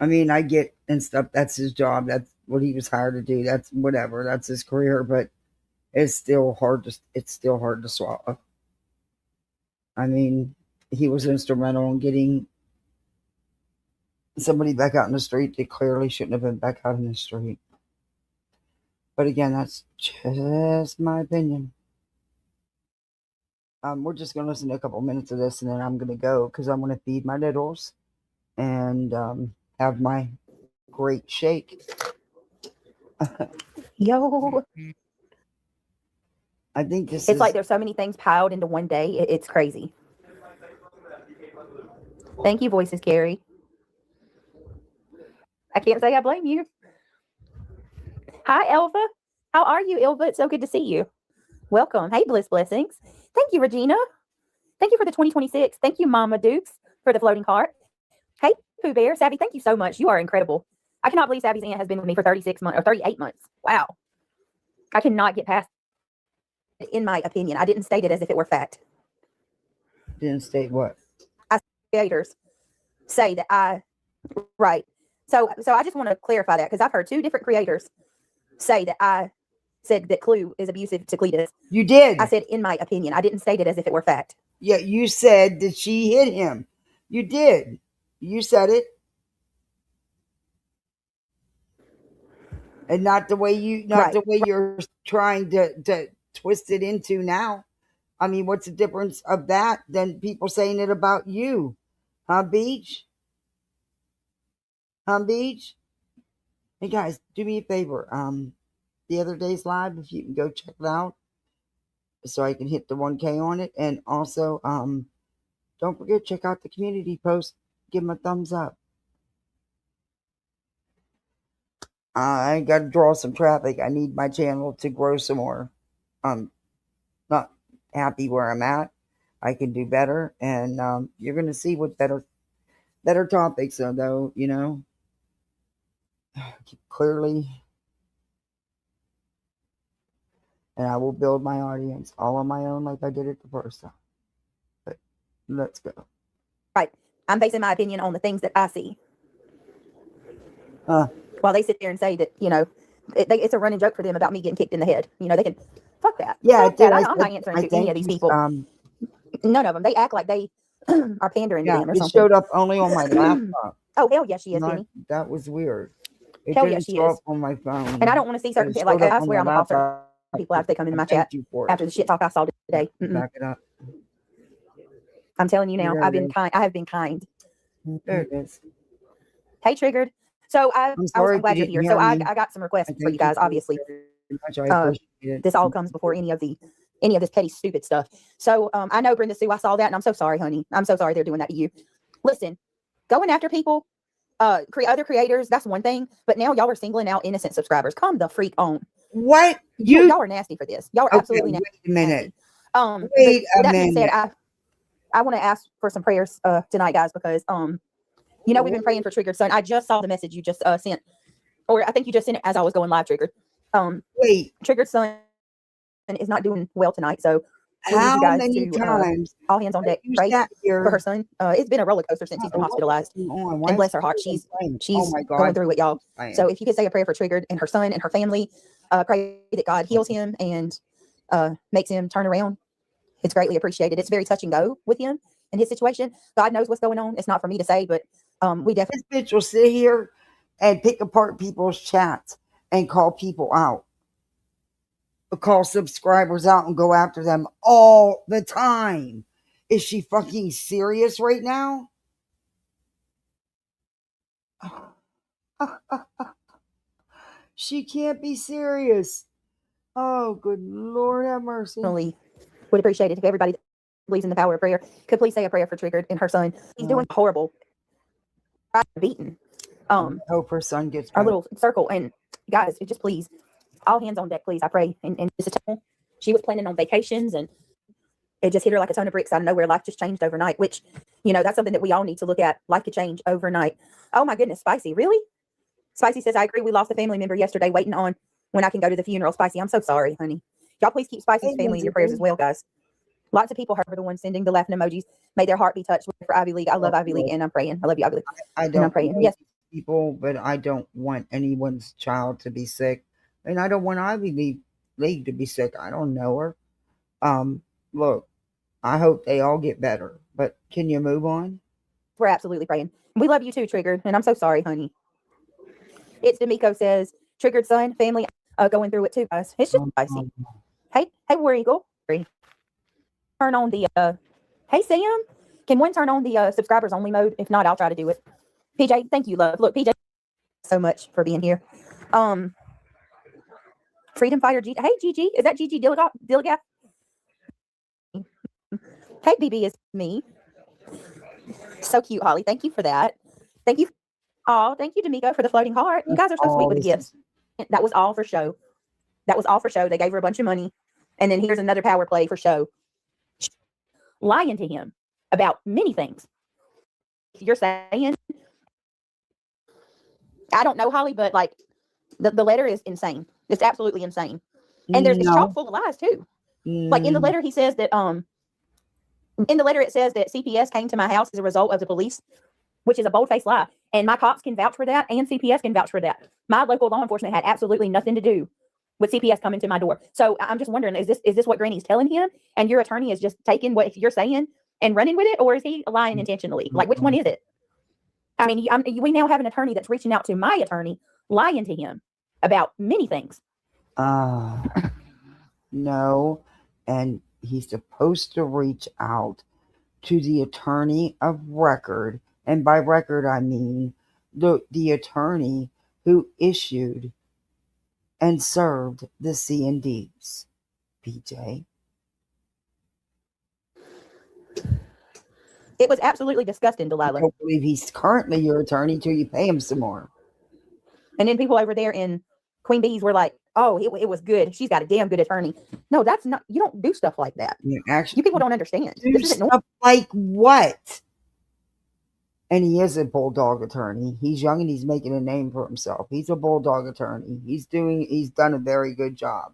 S1: I mean, I get and stuff. That's his job. That's what he was hired to do. That's whatever. That's his career. But it's still hard to swallow. I mean, he was instrumental in getting somebody back out in the street that clearly shouldn't have been back out in the street. But again, that's just my opinion. We're just going to listen to a couple minutes of this, and then I'm going to go because I'm going to feed my littles and have my great shake.
S5: Yo.
S1: I think this
S5: it's like there's so many things piled into one day. It's crazy. Thank you, Voices Carrie. I can't say I blame you. Hi, Elva. How are you, Elva? It's so good to see you. Welcome. Hey, Bliss Blessings. Thank you, Regina. Thank you for the 2026. Thank you, Mama Dukes, for the floating cart. Hey, Pooh Bear. Savvy, thank you so much. You are incredible. I cannot believe Savvy's aunt has been with me for 36 months or 38 months. Wow. I cannot get past it, in my opinion. I didn't state it as if it were fact.
S1: Didn't state what?
S5: Creators say that right.
S18: So I just want to clarify that because I've heard two different creators say that I said that Clue is abusive to Cletus.
S1: You did.
S18: I said, in my opinion. I didn't state it as if it were fact.
S1: Yeah, you said that she hit him. You did. You said it. And not the way you're trying to twist it into now. I mean, what's the difference of that than people saying it about you? Huh, Beach? Huh, Beach? Hey guys, do me a favor. The other day's live, if you can go check it out, so I can hit the 1K on it. And also, don't forget, check out the community post. Give them a thumbs up. I got to draw some traffic. I need my channel to grow some more. I'm not happy where I'm at. I can do better, and you're going to see what better topics are, though. You know, clearly, and I will build my audience all on my own, like I did it the first time. But let's go.
S18: Right. I'm basing my opinion on the things that I see. While they sit there and say that, you know, it's a running joke for them about me getting kicked in the head. You know, they can fuck that.
S1: Yeah,
S18: fuck that. I'm not answering to any of these people. None of them. They act like they are pandering to them or something.
S1: It showed up only on my laptop.
S18: Oh, hell yeah, she is, Penny.
S1: That was weird. It
S18: Hell
S1: didn't
S18: yeah, she
S1: show
S18: is.
S1: up on my phone.
S18: And I don't want to see certain people. Like, I swear I'm going to certain people after they come into my chat after the shit talk I saw today.
S1: Back it up.
S18: I'm telling you now, I've been kind. I have been kind.
S1: There it is.
S18: Hey, Triggered. So I'm glad you're here. So I got some requests for you guys. Obviously, this all comes before any of this petty stupid stuff. So I know, Brenda Sue, I saw that, and I'm so sorry, honey. I'm so sorry they're doing that to you. Listen, going after people, other creators, that's one thing. But now y'all are singling out innocent subscribers. Come the freak on.
S1: What?
S18: Y'all are nasty for this. Y'all are absolutely nasty.
S1: Wait a minute.
S18: Wait a minute. That being said, I want to ask for some prayers tonight, guys, because you know, we've been praying for Triggered Son. I just saw the message you just sent, or I think you just sent it as I was going live, Triggered.
S1: Wait.
S18: Triggered Son is not doing well tonight, so
S1: how many times
S18: all hands on deck, pray for her son. It's been a roller coaster since he's been hospitalized, and bless her heart, she's going through it, y'all. So if you could say a prayer for Triggered and her son and her family, pray that God heals him and makes him turn around. It's greatly appreciated. It's very touch and go with him and his situation. God knows what's going on. It's not for me to say, but we definitely.
S1: This bitch will sit here and pick apart people's chats and call people out, call subscribers out and go after them all the time. Is she fucking serious right now? She can't be serious. Oh, good Lord have mercy.
S18: Would appreciate it if everybody that believes in the power of prayer could please say a prayer for Triggered and her son. He's doing horrible. Beaten.
S1: Hope her son gets
S18: our little circle. And guys, just please, all hands on deck, please. I pray. And she was planning on vacations, and it just hit her like a ton of bricks out of nowhere. Life just changed overnight, which, you know, that's something that we all need to look at. Life could change overnight. Oh my goodness, Spicy, really? Spicy says, I agree. We lost a family member yesterday, waiting on when I can go to the funeral. Spicy, I'm so sorry, honey. Y'all please keep Spicy's family in your prayers as well, guys. Lots of people are the ones sending the laughing emojis. May their heart be touched for Ivy League. I love Ivy League, and I'm praying. I love you, Ivy League.
S1: I don't.
S18: And I'm praying. Yes,
S1: people, but I don't want anyone's child to be sick, and I don't want Ivy League to be sick. I don't know her. Look, I hope they all get better. But can you move on?
S18: We're absolutely praying. We love you too, Triggered, and I'm so sorry, honey. It's D'Amico says, Triggered Son, family, going through it too, guys. It's just spicy. Hey, War Eagle. Turn on the hey Sam, can one turn on the subscribers only mode? If not, I'll try to do it. PJ, thank you, love. Look, PJ, so much for being here. Freedom Fighter G. Hey Gigi, is that Gigi Dilligat? Hey BB is me. So cute, Holly. Thank you for that. Thank you. Oh, thank you, D'Amico, for the floating heart. You guys are so sweet with the gifts. That was all for show. That was all for show. They gave her a bunch of money. And then here's another power play for show. Lying to him about many things. You're saying, I don't know, Holly, but like the letter is insane. It's absolutely insane. And it's chock full of lies too. Like in the letter, he says that in the letter it says that CPS came to my house as a result of the police, which is a bold-faced lie. And my cops can vouch for that, and CPS can vouch for that. My local law enforcement had absolutely nothing to do with CPS coming to my door. So I'm just wondering, is this what Granny's telling him? And your attorney is just taking what you're saying and running with it, or is he lying intentionally? Like, which one is it? I mean, we now have an attorney that's reaching out to my attorney, lying to him about many things.
S1: No, and he's supposed to reach out to the attorney of record, and by record I mean the attorney who issued and served the C&Ds. BJ.
S18: It was absolutely disgusting, Delilah.
S1: I don't believe he's currently your attorney till you pay him some more.
S18: And then people over there in Queen Bee's were like, oh, it was good. She's got a damn good attorney. No, that's not, you don't do stuff like that.
S1: Actually,
S18: you people don't understand.
S1: This isn't stuff like what? And he is a bulldog attorney. He's young and he's making a name for himself. He's a bulldog attorney. He's done a very good job.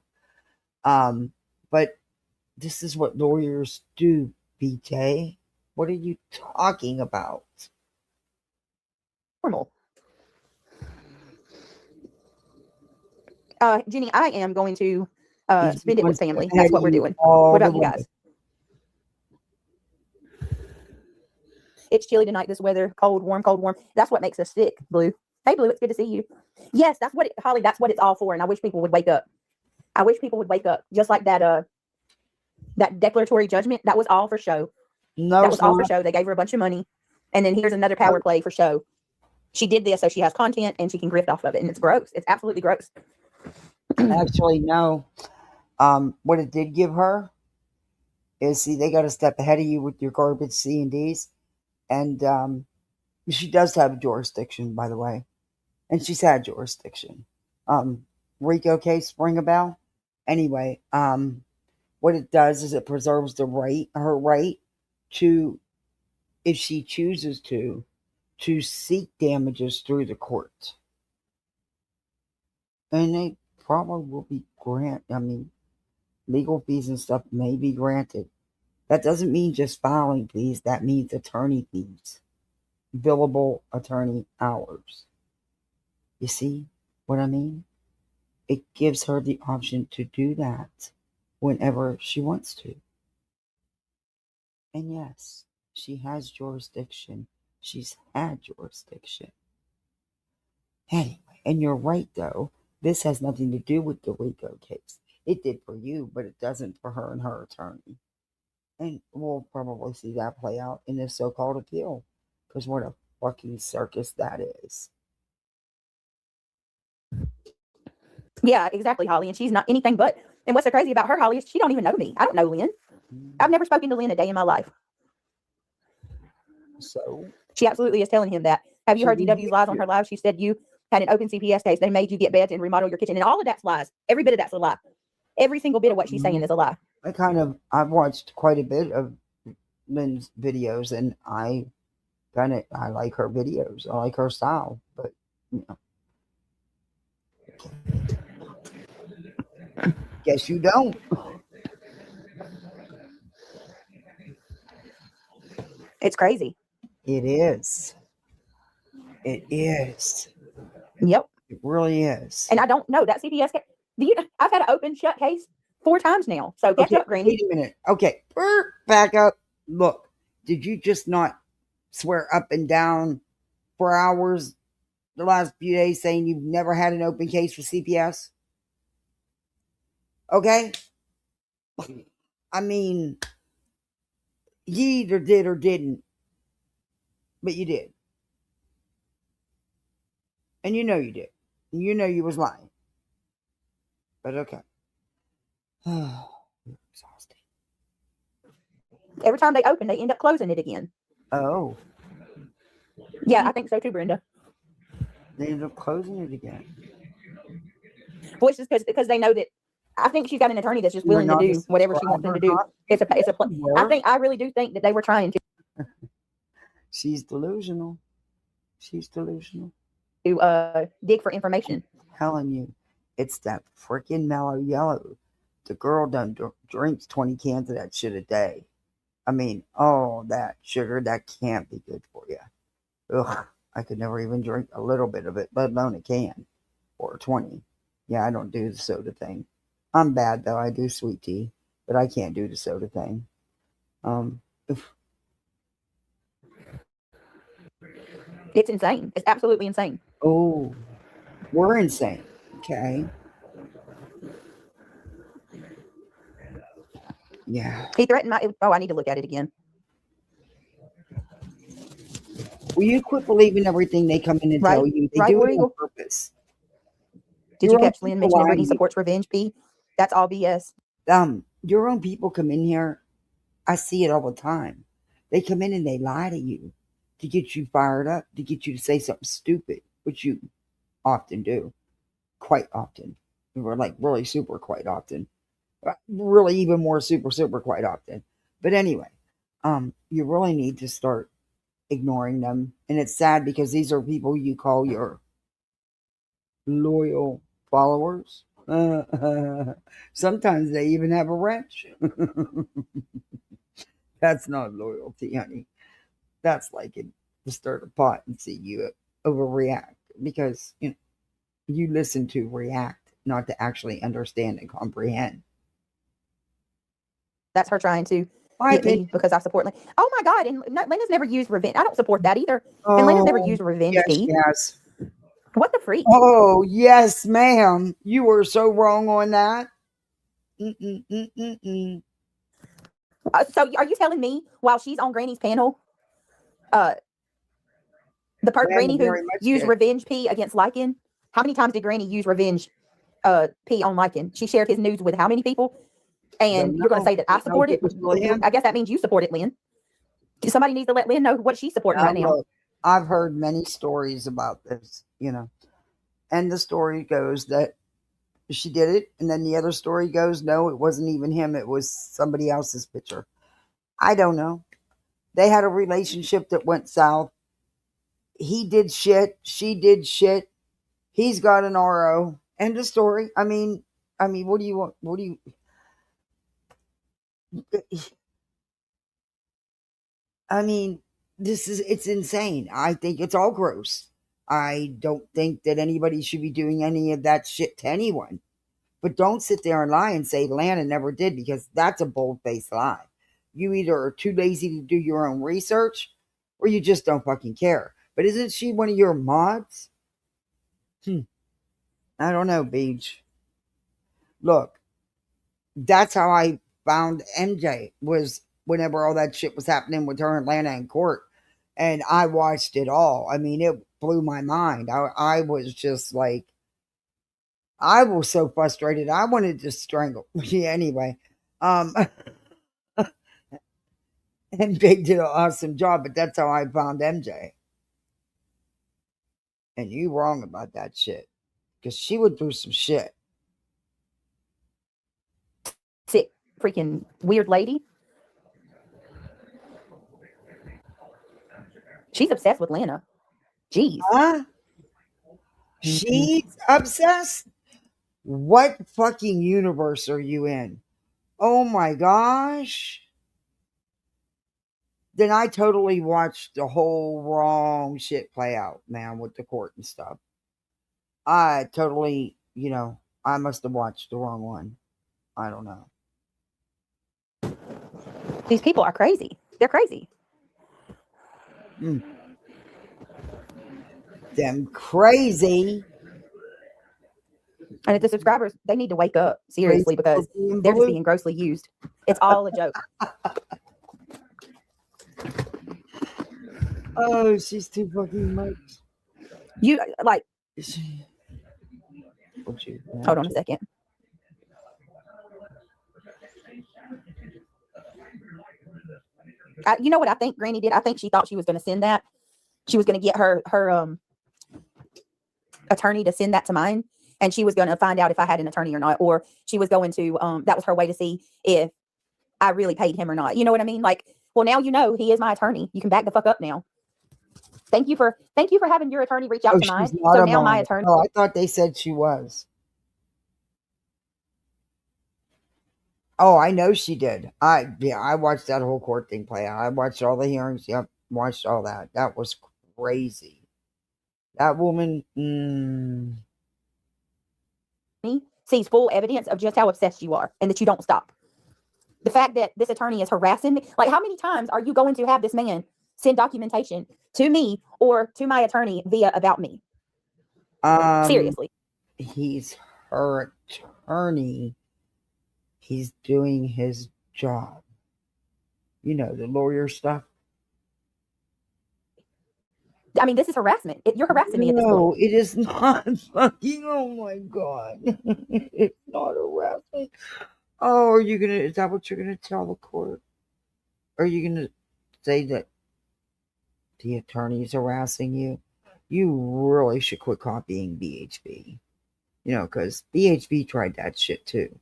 S1: But this is what lawyers do, BJ. What are you talking about?
S18: Normal. Jenny, I am going to spend it with family. That's what we're doing. What about you guys? It's chilly tonight, this weather. Cold, warm, cold, warm. That's what makes us sick, Blue. Hey, Blue, it's good to see you. Yes, that's what Holly, that's what it's all for. And I wish people would wake up. I wish people would wake up. Just like that declaratory judgment, that was all for show.
S1: No,
S18: that was all for show. They gave her a bunch of money. And then here's another power play for show. She did this so she has content and she can grift off of it. And it's gross. It's absolutely gross.
S1: Actually, no. What it did give her is, see, they got a step ahead of you with your garbage C&Ds. And she does have jurisdiction, by the way. And she's had jurisdiction. Rico case, ring a bell? Anyway, what it does is it preserves her right to, if she chooses to seek damages through the court. And they probably will be legal fees and stuff may be granted. That doesn't mean just filing fees. That means attorney fees. Billable attorney hours. You see what I mean? It gives her the option to do that whenever she wants to. And yes, she has jurisdiction. She's had jurisdiction. Anyway, and you're right, though. This has nothing to do with the RICO case. It did for you, but it doesn't for her and her attorney. And we'll probably see that play out in this so-called appeal. Because what a fucking circus that is.
S18: Yeah, exactly, Holly. And she's not anything but. And what's so crazy about her, Holly, is she don't even know me. I don't know Lynn. I've never spoken to Lynn a day in my life.
S1: So?
S18: She absolutely is telling him that. Have you heard DW's lies on her live? She said you had an open CPS case. They made you get beds and remodel your kitchen. And all of that's lies. Every bit of that's a lie. Every single bit of what she's saying is a lie.
S1: I've watched quite a bit of Lynn's videos, and I like her videos. I like her style, but guess you don't.
S18: It's crazy.
S1: It is. It is.
S18: Yep.
S1: It really is.
S18: And I don't know that CPS case. I've had an open shut case 4 times now. So catch up, Granny.
S1: Wait a minute. Okay. Back up. Look, did you just not swear up and down for hours the last few days saying you've never had an open case for CPS? Okay? I mean, you either did or didn't. But you did. And you know you did. And you know you was lying. But okay. Exhausting.
S18: Every time they open, they end up closing it again.
S1: Oh.
S18: Yeah, I think so too, Brenda.
S1: They end up closing it again.
S18: Well, it's just because they know that. I think she's got an attorney that's just willing to do whatever she wants them to do. I really do think that they were trying to.
S1: She's delusional. She's delusional.
S18: To dig for information.
S1: I'm telling you, it's that freaking mellow yellow. The girl done drinks 20 cans of that shit a day. I mean, that sugar, that can't be good for you. Ugh, I could never even drink a little bit of it, let alone a can or 20. Yeah, I don't do the soda thing. I'm bad though. I do sweet tea, but I can't do the soda thing. If,
S18: It's insane. It's absolutely insane.
S1: oh, we're insane. Okay. Yeah.
S18: He threatened my. Oh, I need to look at it again.
S1: Will you quit believing everything they come in and tell you? They do it on purpose.
S18: Did you catch Lynn mentioning Brittany supports revenge, P? That's all BS.
S1: Your own people come in here. I see it all the time. They come in and they lie to you to get you fired up, to get you to say something stupid, which you often do, quite often. We're like really super quite often. Really even more super quite often. But anyway, you really need to start ignoring them. And it's sad because these are people you call your loyal followers. Sometimes they even have a wrench. That's not loyalty, honey. That's like it to stir the pot and see you overreact because you listen to react, not to actually understand and comprehend.
S18: That's her trying to get me because I support Lynn. Oh my God! And Lena's never used revenge. I don't support that either. And Lena's never used revenge.
S1: Yes.
S18: What the freak?
S1: Oh yes, ma'am. You were so wrong on that.
S18: So are you telling me while she's on Granny's panel, the Granny who used revenge P against Lycan? How many times did Granny use revenge P on Lycan? She shared his news with how many people? And you're going to say that I support it? I guess that means you support it, Lynn. Somebody needs to let Lynn know what she's supporting right now.
S1: Look, I've heard many stories about this, and the story goes that she did it, and then the other story goes, no, it wasn't even him. It was somebody else's picture. I don't know. They had a relationship that went south. He did shit. She did shit. He's got an RO. End of story. I mean, what do you want? What do you? I mean, it's insane. I think it's all gross. I don't think that anybody should be doing any of that shit to anyone. But don't sit there and lie and say Lana never did, because that's a bold-faced lie. You either are too lazy to do your own research or you just don't fucking care. But isn't she one of your mods? I don't know, Beach. Look, that's how I found MJ, was whenever all that shit was happening with her and Lana in court. And I watched it all. I mean, it blew my mind. I was just like, I was so frustrated. I wanted to strangle. Yeah, anyway. And Big did an awesome job, but that's how I found MJ. And you wrong about that shit. Because she would do some shit.
S18: Sick, freaking weird lady. She's obsessed with Lana. Jeez.
S1: Huh? She's obsessed? What fucking universe are you in? Oh my gosh. Then I totally watched the whole wrong shit play out, man, with the court and stuff. I totally, I must have watched the wrong one. I don't know.
S18: These people are crazy. They're crazy.
S1: Them crazy.
S18: And the subscribers, they need to wake up, seriously, because they're just being grossly used. It's all a joke.
S1: Oh, she's too fucking much.
S18: You, like... Hold on a second. You know what I think Granny did? I think she thought she was going to send that. She was going to get her attorney to send that to mine, and she was going to find out if I had an attorney or not, or she was going to that was her way to see if I really paid him or not. You know what I mean? Like, well, now you know he is my attorney. You can back the fuck up now. Thank you for having your attorney reach out to mine. So now my attorney.
S1: Oh, I thought they said she was. Oh, I know she did. I watched that whole court thing play out. I watched all the hearings. Yep, watched all that. That was crazy. That woman,
S18: sees full evidence of just how obsessed you are and that you don't stop. The fact that this attorney is harassing me, like how many times are you going to have this man send documentation to me or to my attorney via about me? Seriously.
S1: He's her attorney. He's doing his job. You know, the lawyer stuff.
S18: I mean, this is harassment. You're harassing me at this point.
S1: No, it is not fucking, oh my God. It's not harassment. Oh, is that what you're gonna tell the court? Are you gonna say that the attorney's harassing you? You really should quit copying BHB. You know, because BHB tried that shit too.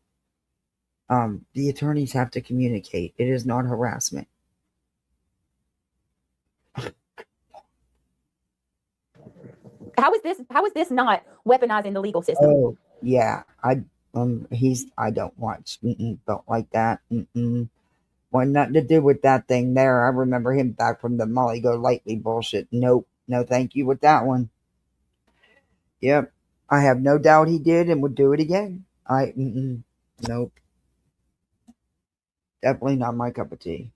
S1: The attorneys have to communicate. It is not harassment.
S18: How is this not weaponizing the legal system?
S1: Oh, yeah. I don't watch. Don't like that. Well, nothing to do with that thing there. I remember him back from the Molly Go Lightly bullshit. Nope. No thank you with that one. Yep. I have no doubt he did and would do it again. Nope. Definitely not my cup of tea.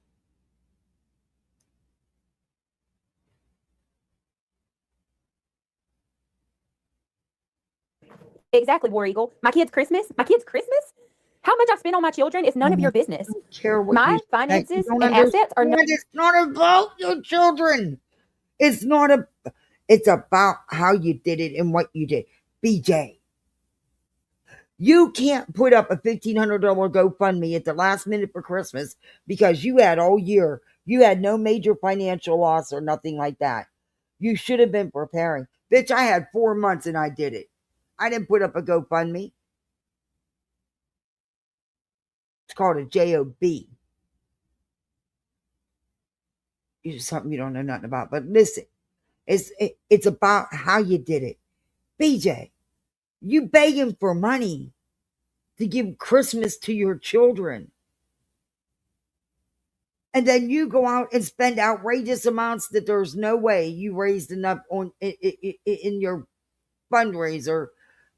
S18: Exactly, War Eagle. My kids' Christmas? How much I spend on my children is none of your business.
S1: Care what
S18: my finances and assets are not.
S1: It's not about your children. It's about how you did it and what you did. BJ, you can't put up a $1,500 GoFundMe at the last minute for Christmas because you had all year. You had no major financial loss or nothing like that. You should have been preparing. Bitch, I had 4 months and I did it. I didn't put up a GoFundMe. It's called a JOB. It's something you don't know nothing about. But listen, it's about how you did it. BJ, you begging for money to give Christmas to your children. And then you go out and spend outrageous amounts that there's no way you raised enough in your fundraiser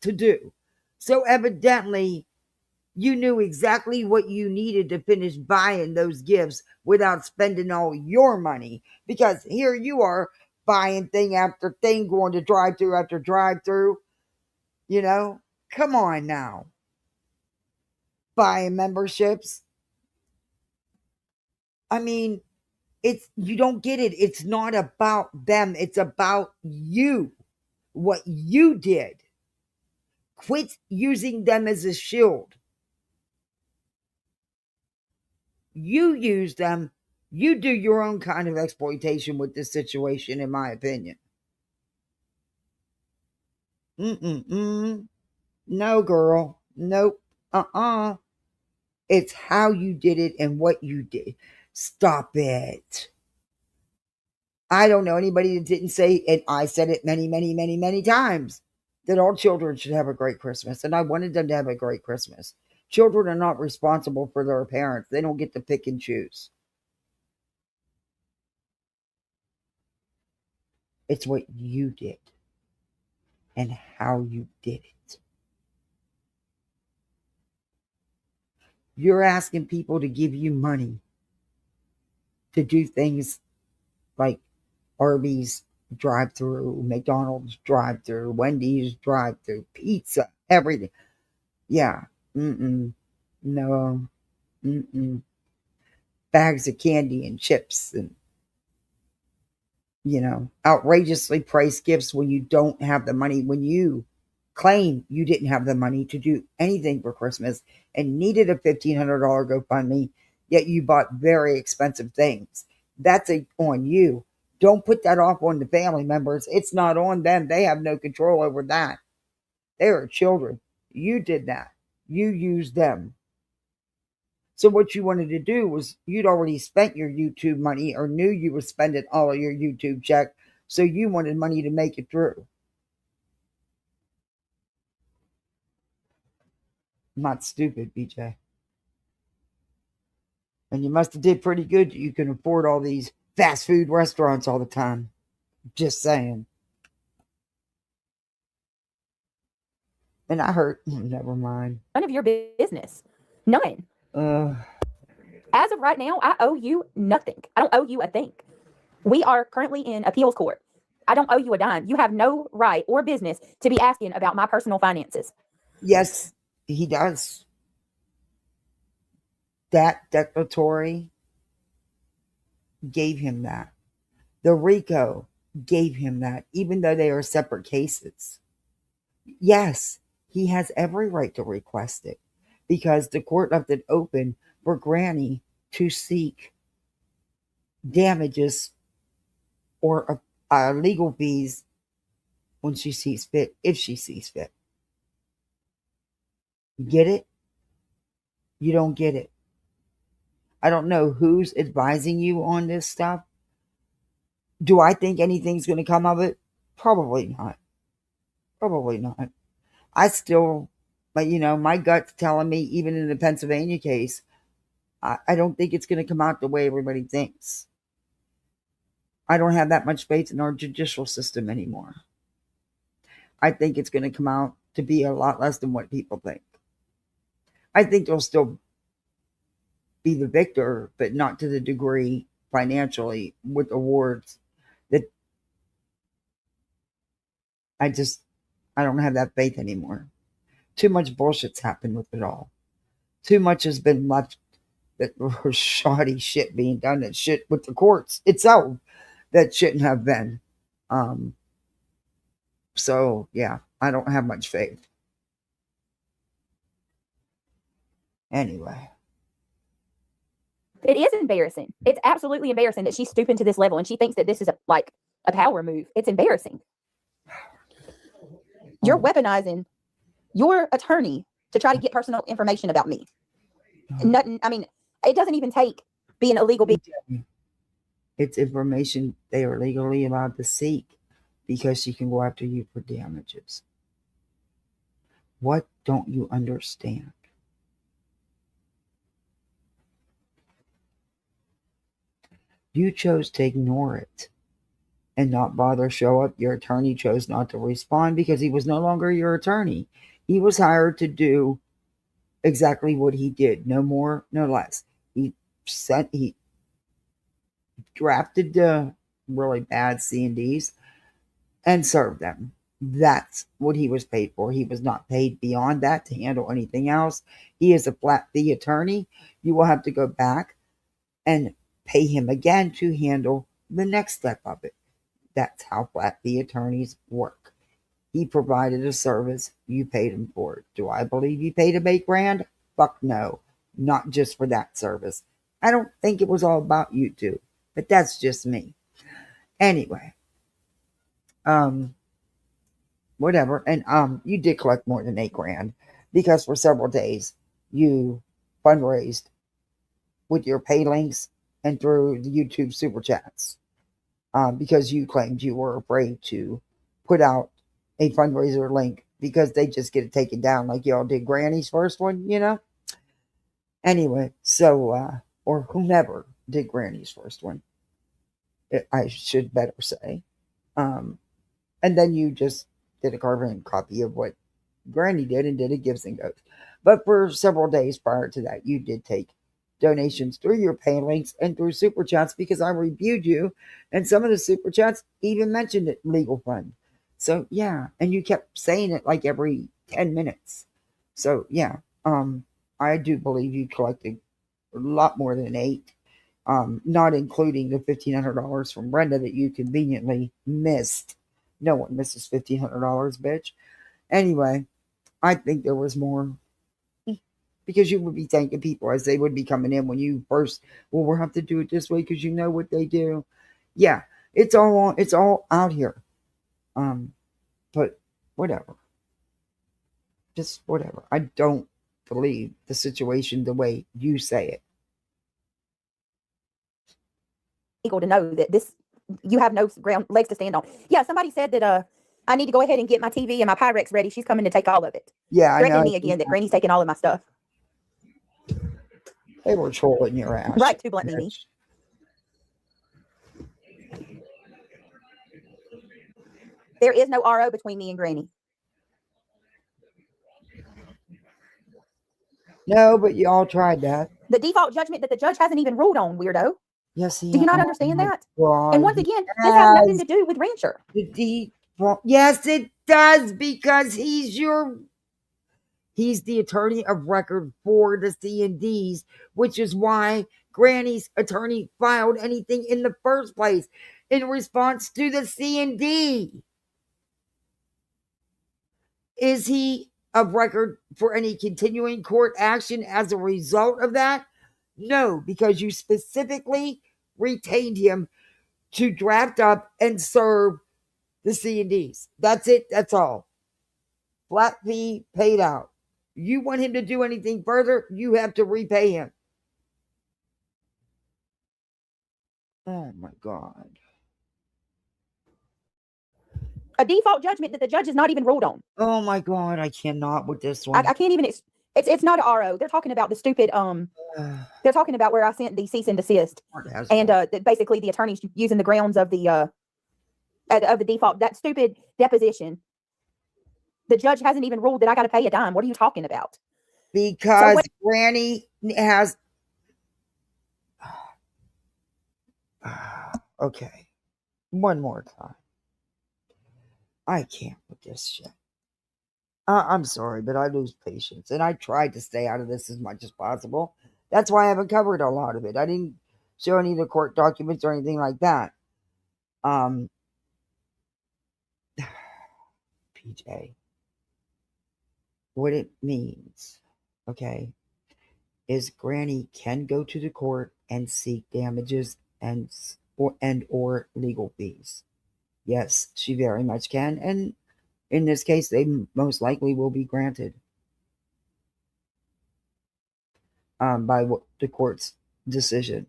S1: to do. So evidently, you knew exactly what you needed to finish buying those gifts without spending all your money. Because here you are buying thing after thing, going to drive-through after drive-through. You know, come on now. Buying memberships. I mean, you don't get it. It's not about them. It's about you. What you did. Quit using them as a shield. You use them. You do your own kind of exploitation with this situation, in my opinion. No, girl. Nope. It's how you did it and what you did. Stop it. I don't know anybody that didn't say, and I said it many, many, many, many times, that all children should have a great Christmas. And I wanted them to have a great Christmas. Children are not responsible for their parents. They don't get to pick and choose. It's what you did and how you did it. You're asking people to give you money to do things like Arby's drive-through, McDonald's drive-through, Wendy's drive-through, pizza, everything. Yeah. No. Bags of candy and chips and, outrageously priced gifts when you don't have the money, when you claim you didn't have the money to do anything for Christmas and needed a $1,500 GoFundMe, yet you bought very expensive things. That's on you. Don't put that off on the family members. It's not on them. They have no control over that. They are children. You did that. You used them. So what you wanted to do was, you'd already spent your YouTube money or knew you were spending all of your YouTube check. So you wanted money to make it through. I'm not stupid, BJ. And you must have did pretty good. You can afford all these fast food restaurants all the time. Just saying. And I heard, never mind.
S18: None of your business. None. As of right now, I owe you nothing. I don't owe you a thing. We are currently in appeals court. I don't owe you a dime. You have no right or business to be asking about my personal finances.
S1: Yes, he does. That declaratory gave him that. The RICO gave him that, even though they are separate cases. Yes, he has every right to request it because the court left it open for Granny to seek damages or legal fees when she sees fit, if she sees fit. You get it? You don't get it. I don't know who's advising you on this stuff. Do I think anything's going to come of it? Probably not. Probably not. I still, but my gut's telling me, even in the Pennsylvania case, I don't think it's going to come out the way everybody thinks. I don't have that much faith in our judicial system anymore. I think it's going to come out to be a lot less than what people think. I think they'll still be the victor, but not to the degree financially with awards that I don't have that faith anymore. Too much bullshit's happened with it all. Too much has been left that was shoddy shit being done, that shit with the courts itself that shouldn't have been. So yeah, I don't have much faith. Anyway.
S18: It is embarrassing. It's absolutely embarrassing that she's stooping to this level and she thinks that this is a power move. It's embarrassing. You're weaponizing your attorney to try to get personal information about me. Nothing. I mean, it doesn't even take being a legal being.
S1: It's information they are legally allowed to seek because she can go after you for damages. What don't you understand? You chose to ignore it and not bother show up. Your attorney chose not to respond because he was no longer your attorney. He was hired to do exactly what he did, no more, no less. He drafted the really bad C&Ds and served them. That's what he was paid for. He was not paid beyond that to handle anything else. He is a flat fee attorney. You will have to go back and pay him again to handle the next step of it. That's how flat fee attorneys work. He provided a service. You paid him for it. Do I believe you paid him $8,000? Fuck no. Not just for that service. I don't think it was all about you two, but that's just me. Anyway. Whatever. And you did collect more than $8,000 because for several days you fundraised with your pay links and through the YouTube super chats. Because you claimed you were afraid to put out a fundraiser link because they just get it taken down like y'all did Granny's first one, Anyway, so, or whomever did Granny's first one, I should better say. And then you just did a carbon copy of what Granny did and did a Gives and Goes. But for several days prior to that, you did take donations through your pay links and through super chats because I reviewed you, and some of the super chats even mentioned it legal fund. So yeah, and you kept saying it like every 10 minutes. So yeah, I do believe you collected a lot more than $8,000, not including the $1,500 from Brenda that you conveniently missed. No one misses $1,500, bitch. Anyway, I think there was more. Because you would be thanking people as they would be coming in when you first, well, we'll have to do it this way because you know what they do. Yeah, it's all out here. But whatever. Just whatever. I don't believe the situation the way you say it.
S18: Equal to know that you have no legs to stand on. Yeah, somebody said that I need to go ahead and get my TV and my Pyrex ready. She's coming to take all of it.
S1: Yeah, I know.
S18: Threatening me again that Granny's taking all of my stuff.
S1: They were trolling your ass.
S18: Right, too blunt, Mimi. There is no RO between me and Granny.
S1: No, but you all tried that.
S18: The default judgment that the judge hasn't even ruled on, weirdo.
S1: Yes,
S18: Do you not understand that? And once again, this has nothing to do with Rancher.
S1: Yes, it does, because he's the attorney of record for the C&Ds, which is why Granny's attorney filed anything in the first place in response to the C&D. Is he of record for any continuing court action as a result of that? No, because you specifically retained him to draft up and serve the C&Ds. That's it. That's all. Flat fee paid out. You want him to do anything further, you have to repay him. Oh my God.
S18: A default judgment that the judge has not even ruled on.
S1: Oh my God, I cannot with this one.
S18: I can't even. It's not an RO. They're talking about the stupid. They're talking about where I sent the cease and desist, and basically the attorneys using the grounds of the default, that stupid deposition. The judge hasn't even ruled that I got to pay a dime. What are you talking about?
S1: Because Granny has. Okay, one more time. I can't with this shit. I'm sorry, but I lose patience, and I tried to stay out of this as much as possible. That's why I haven't covered a lot of it. I didn't show any of the court documents or anything like that. PJ, what it means, okay, is Granny can go to the court and seek damages and or legal fees. Yes, she very much can, and in this case, they most likely will be granted by the court's decision.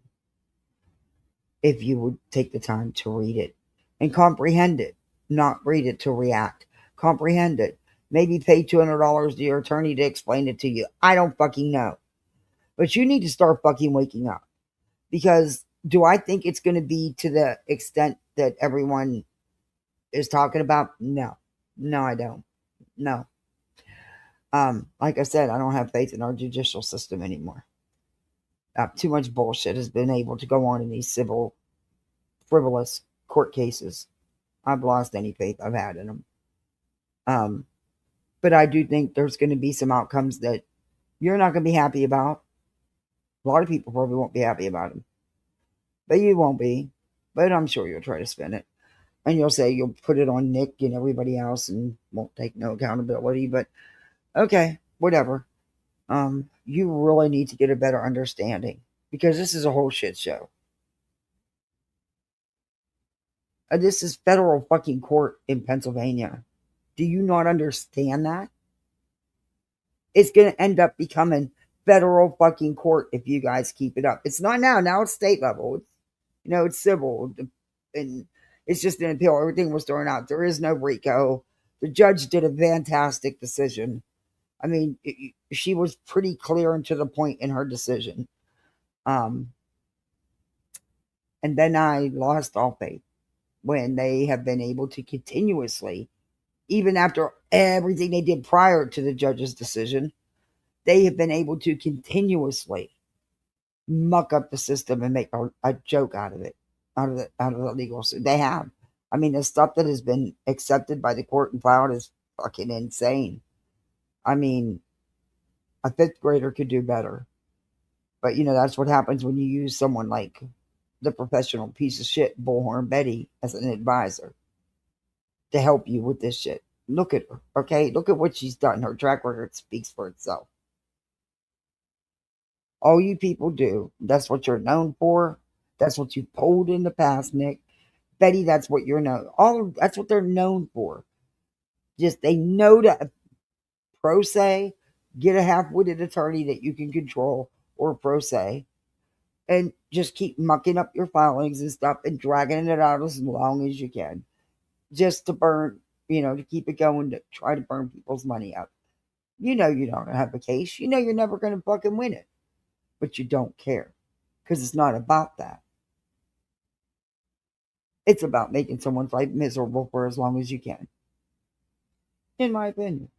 S1: If you would take the time to read it and comprehend it, not read it to react. Comprehend it. Maybe pay $200 to your attorney to explain it to you. I don't fucking know. But you need to start fucking waking up. Because do I think it's going to be to the extent that everyone is talking about? No. No, I don't. No. Like I said, I don't have faith in our judicial system anymore. Too much bullshit has been able to go on in these civil, frivolous court cases. I've lost any faith I've had in them. But I do think there's going to be some outcomes that you're not going to be happy about. A lot of people probably won't be happy about them. But you won't be. But I'm sure you'll try to spin it. And you'll say you'll put it on Nick and everybody else and won't take no accountability. But okay, whatever. You really need to get a better understanding, because this is a whole shit show. This is federal fucking court in Pennsylvania. Do you not understand that? It's going to end up becoming federal fucking court if you guys keep it up. It's not now. Now it's state level. It's, it's civil. And it's just an appeal. Everything was thrown out. There is no RICO. The judge did a fantastic decision. I mean, she was pretty clear and to the point in her decision. And then I lost all faith when they have been able to continuously, even after everything they did prior to the judge's decision, they have been able to continuously muck up the system and make a joke out of it, out of the legal system. They have. I mean, the stuff that has been accepted by the court and filed is fucking insane. I mean, a fifth grader could do better. But, that's what happens when you use someone like the professional piece of shit Bullhorn Betty as an advisor to help you with this shit. Look at her, okay? Look at what she's done. Her track record speaks for itself. All you people do, that's what you're known for. That's what you pulled in the past, Nick. Betty, that's what you're known. That's what they're known for. Just they know to pro se, get a half-witted attorney that you can control, or pro se, and just keep mucking up your filings and stuff and dragging it out as long as you can, just to burn, to keep it going, to try to burn people's money up. You don't have a case. You're never going to fucking win it, but you don't care, because it's not about that. It's about making someone's life miserable for as long as you can, in my opinion.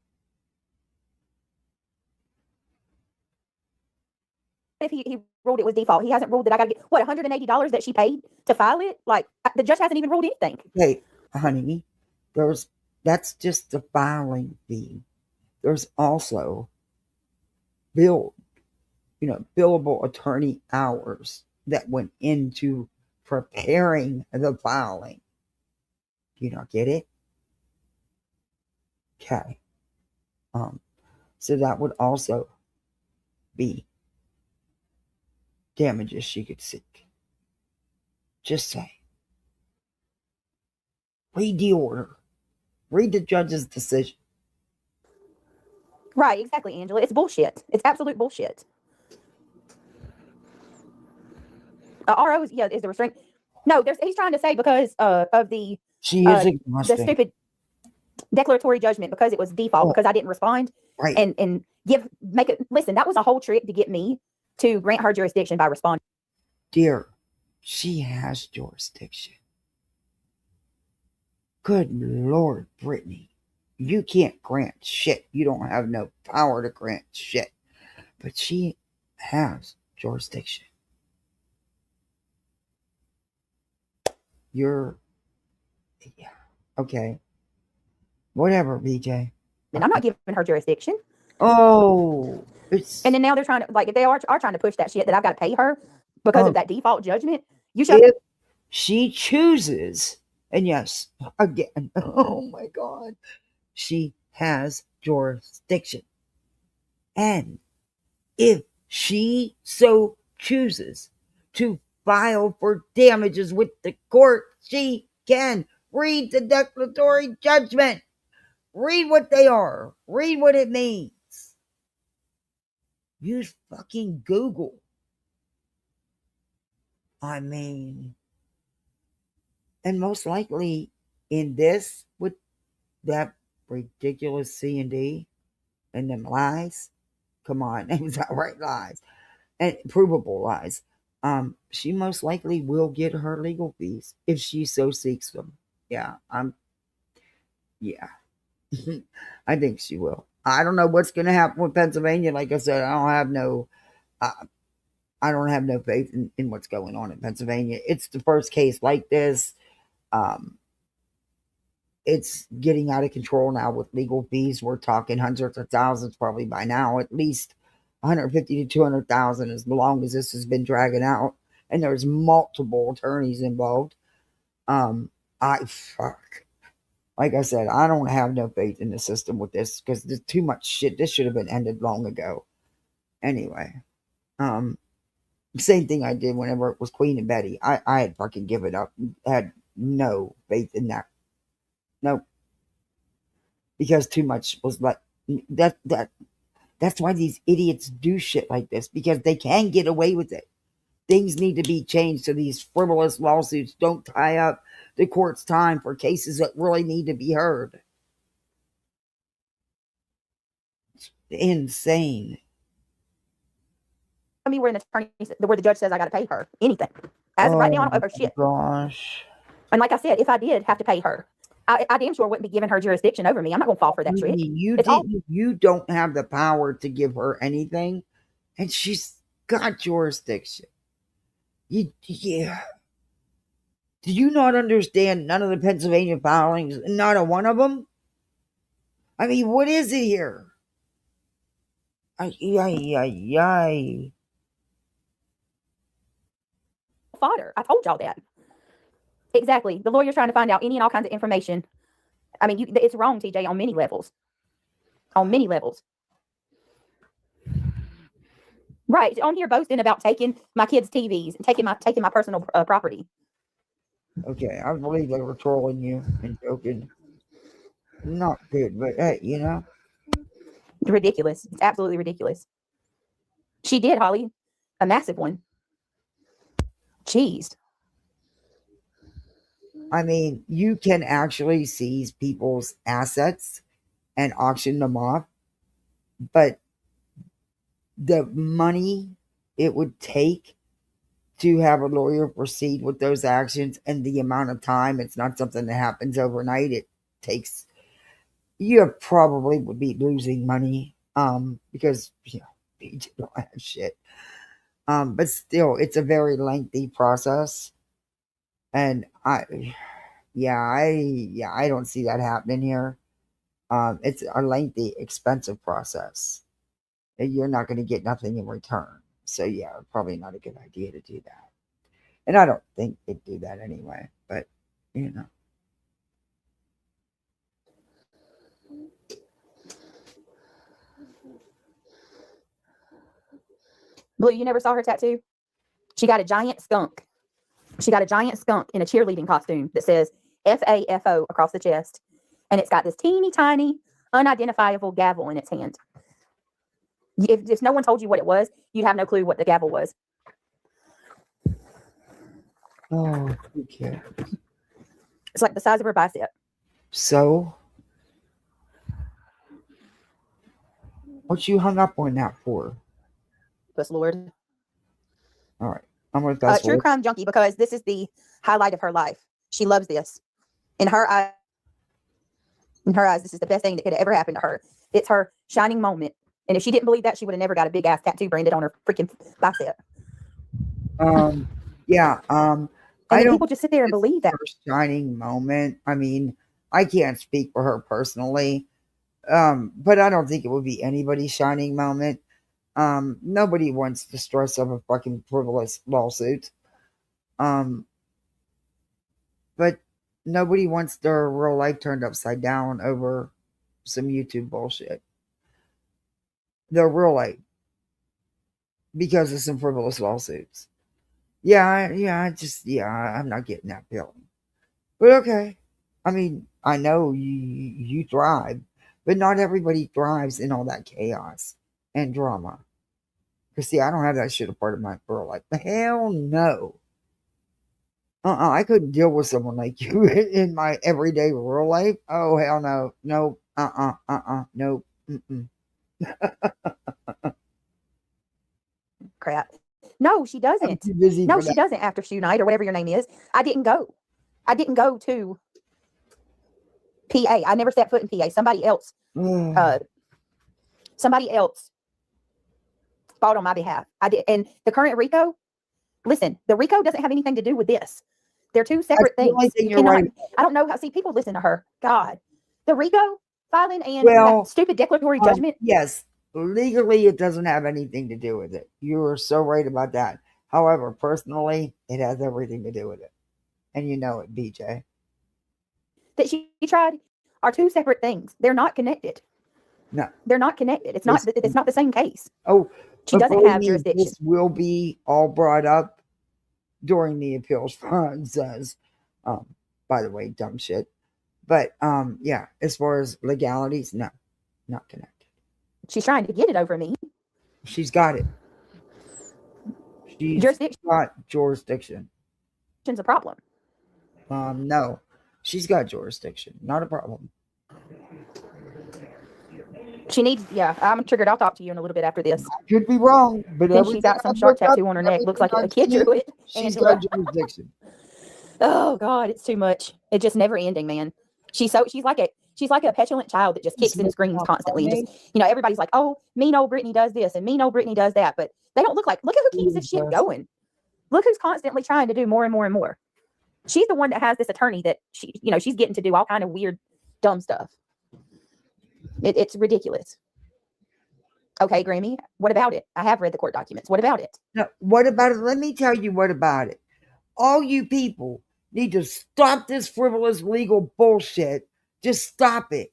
S18: if he ruled it was default. He hasn't ruled that I got to get, what, $180 that she paid to file it? Like, the judge hasn't even ruled anything.
S1: Hey, honey, that's just the filing fee. There's also billable attorney hours that went into preparing the filing. Do you not get it? Okay. So that would also be damages she could seek. Just say. Read the order. Read the judge's decision.
S18: Right, exactly, Angela. It's bullshit. It's absolute bullshit. RO is the restraint. No, he's trying to say because of the the stupid declaratory judgment, because it was default, because I didn't respond.
S1: Right.
S18: And listen, that was a whole trick to get me to grant her jurisdiction by responding.
S1: Dear, she has jurisdiction. Good Lord, Brittany. You can't grant shit. You don't have no power to grant shit. But she has jurisdiction. Okay. Whatever, BJ.
S18: And I'm not giving her jurisdiction.
S1: Oh.
S18: And then now they're trying to, like, if they are trying to push that shit that I've got to pay her because of that default judgment, you should.
S1: If she chooses, and yes, again, oh my God, she has jurisdiction. And if she so chooses to file for damages with the court, she can. Read the declaratory judgment. Read what they are. Read what it means. Use fucking Google. I mean, and most likely in this, with that ridiculous C&D and them lies, come on, names not right lies, and provable lies, she most likely will get her legal fees if she so seeks them. Yeah, I think she will. I don't know what's going to happen with Pennsylvania. Like I said, I don't have no faith in what's going on in Pennsylvania. It's the first case like this. It's getting out of control now with legal fees. We're talking hundreds of thousands probably by now, at least 150 to 200,000 as long as this has been dragging out. And there's multiple attorneys involved. Like I said, I don't have no faith in the system with this because there's too much shit. This should have been ended long ago. Anyway, same thing I did whenever it was Queen and Betty. I had fucking given up. Had no faith in that. Nope. Because too much was like that. That's why these idiots do shit like this, because they can get away with it. Things need to be changed so these frivolous lawsuits don't tie up the court's time for cases that really need to be heard. It's insane.
S18: I mean, where the judge says I got to pay her anything. As of right now, I don't owe her shit.
S1: Gosh.
S18: And like I said, if I did have to pay her, I damn sure wouldn't be giving her jurisdiction over me. I'm not going to fall for that trick.
S1: You don't have the power to give her anything, and she's got jurisdiction. Yeah. Do you not understand none of the Pennsylvania filings? Not a one of them? I mean, what is it here?
S18: Fodder. I told y'all that. Exactly. The lawyer's trying to find out any and all kinds of information. I mean, it's wrong, TJ, on many levels. On many levels. Right. On here boasting about taking my kids' TVs and taking my personal property.
S1: Okay, I believe they were trolling you and joking. Not good, but hey, you know.
S18: Ridiculous. It's absolutely ridiculous. She did, Holly. A massive one. Jeez.
S1: I mean, you can actually seize people's assets and auction them off, but the money it would take to have a lawyer proceed with those actions and the amount of time, it's not something that happens overnight. It takes, you probably would be losing money because, you don't have shit. But still, it's a very lengthy process, and I don't see that happening here. It's a lengthy, expensive process. And you're not going to get nothing in return. So yeah, probably not a good idea to do that. And I don't think they'd do that anyway. But you know.
S18: Blue, you never saw her tattoo? She got a giant skunk. She got a giant skunk in a cheerleading costume that says FAFO across the chest. And it's got this teeny tiny, unidentifiable gavel in its hand. If no one told you what it was, you'd have no clue what the gavel was.
S1: Oh, okay.
S18: It's like the size of her bicep.
S1: So, what you hung up on that for?
S18: Bless Lord.
S1: All right. I'm going to fast
S18: True crime junkie, because this is the highlight of her life. She loves this. In her eyes, this is the best thing that could ever happen to her. It's her shining moment. And if she didn't believe that, she would have never got a big ass tattoo branded on her freaking bicep.
S1: Yeah.
S18: I don't. People just sit there and believe that.
S1: Her shining moment. I mean, I can't speak for her personally, but I don't think it would be anybody's shining moment. Nobody wants the stress of a fucking frivolous lawsuit. But nobody wants their real life turned upside down over some YouTube bullshit. Their real life. Because of some frivolous lawsuits. I'm not getting that feeling. But okay. I mean, I know you thrive, but not everybody thrives in all that chaos and drama. Because see, I don't have that shit a part of my real life. Hell no. I couldn't deal with someone like you in my everyday real life. Oh hell no. No. Nope.
S18: Crap. No, she doesn't. No, she doesn't after shoe night or whatever your name is. I didn't go. I didn't go to PA. I never set foot in PA. Somebody else fought on my behalf. I did. And the current RICO, listen, the RICO doesn't have anything to do with this. They're two separate things. I don't know how. See, people listen to her. God, the RICO filing and that stupid declaratory judgment.
S1: Yes, legally, it doesn't have anything to do with it. You are so right about that. However, personally, it has everything to do with it, and you know it, BJ.
S18: That she tried are two separate things. They're not connected.
S1: No,
S18: they're not connected. It's not the same case.
S1: Oh,
S18: she doesn't have jurisdiction.
S1: This will be all brought up during the appeals process. By the way, dumb shit. But yeah, as far as legalities, no, not connected.
S18: She's trying to get it over me.
S1: She's got it. She's got jurisdiction.
S18: It's a problem.
S1: No, she's got jurisdiction. Not a problem.
S18: She needs, I'm triggered. I'll talk to you in a little bit after this.
S1: I could be wrong, but
S18: she's got some shark tattoo on her neck. Looks like a kid drew it.
S1: She's got jurisdiction.
S18: Oh God, it's too much. It's just never ending, man. She's like a petulant child that just kicks and screams constantly. And just, everybody's like, oh, mean old Brittany does this and mean old Brittany does that, but they don't look at who keeps this shit going. Look who's constantly trying to do more and more and more. She's the one that has this attorney that she's getting to do all kind of weird, dumb stuff. It's ridiculous. Okay, Grammy, what about it? I have read the court documents. What about it?
S1: No, what about it? Let me tell you what about it. All you people need to stop this frivolous legal bullshit. Just stop it.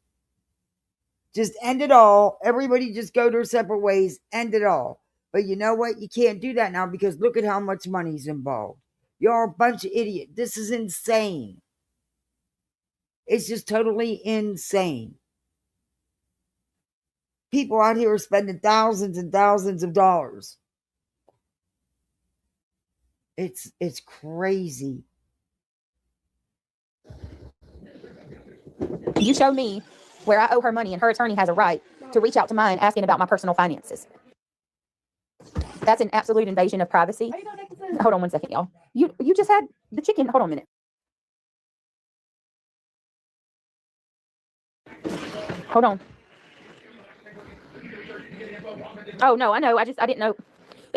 S1: Just end it all. Everybody just go their separate ways. End it all. But you know what? You can't do that now because look at how much money's involved. You're a bunch of idiots. This is insane. It's just totally insane. People out here are spending thousands and thousands of dollars. It's crazy.
S18: You show me where I owe her money and her attorney has a right to reach out to mine asking about my personal finances. That's an absolute invasion of privacy. Hold on one second, y'all. You just had the chicken. Hold on a minute. Hold on. Oh no, I know. I didn't know.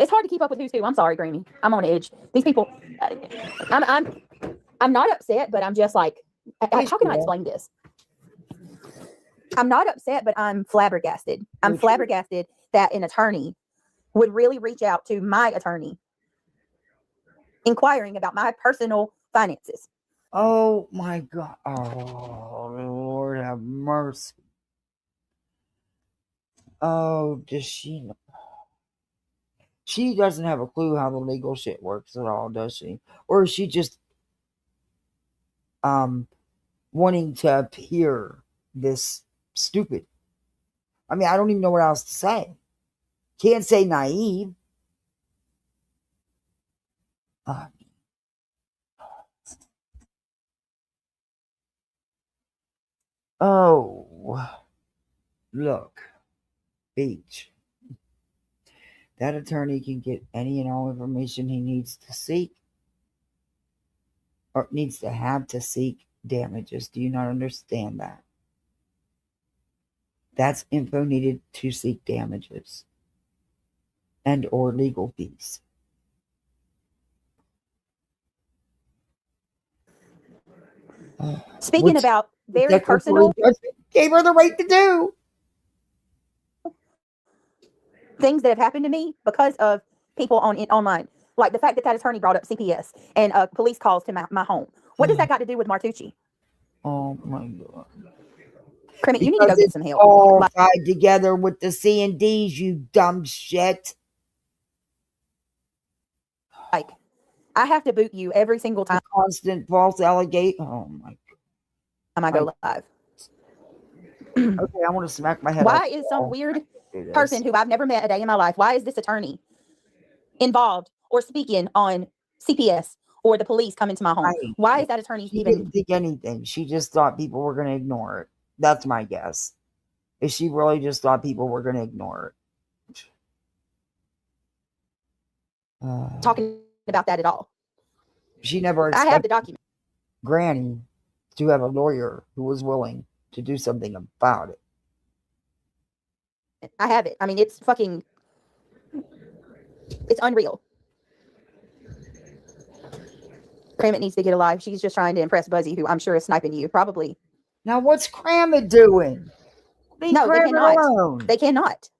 S18: It's hard to keep up with who's who. I'm sorry, Granny. I'm on edge. These people. I'm not upset, but I'm just like, how can I explain this? I'm not upset, but I'm flabbergasted. I'm flabbergasted that an attorney would really reach out to my attorney inquiring about my personal finances.
S1: Oh my God. Oh, Lord have mercy. Oh, does she know? She doesn't have a clue how the legal shit works at all, does she? Or is she just wanting to appear this stupid? I mean, I don't even know what else to say. Can't say naive. Oh, look, Beach. That attorney can get any and all information he needs to seek, or needs to have to seek damages. Do you not understand that? That's info needed to seek damages and or legal fees.
S18: Speaking about very personal,
S1: gave her the right to do
S18: things that have happened to me because of people online, like the fact that attorney brought up CPS and police calls to my home. What does that got to do with Martucci?
S1: Oh my God.
S18: Kermit, you need to go get some help.
S1: All tied together with the C&Ds, you dumb shit.
S18: Like, I have to boot you every single time.
S1: Constant false allegation. Oh my God.
S18: Time I go live.
S1: Okay, I want to smack my head.
S18: Why is some weird person who I've never met a day in my life, why is this attorney involved or speaking on CPS or the police coming to my home? Why is that attorney even?
S1: Didn't think anything. She just thought people were going to ignore it. That's my guess. Is she really just thought people were going to ignore it?
S18: Talking about that at all.
S1: She never.
S18: I have the document.
S1: Granny to have a lawyer who was willing to do something about it.
S18: I have it. I mean, it's fucking. It's unreal. Kramit needs to get alive. She's just trying to impress Buzzy, who I'm sure is sniping you. Probably.
S1: Now, what's Kramit doing? Leave
S18: no,
S1: Kramit
S18: they cannot.
S1: alone.
S18: They cannot.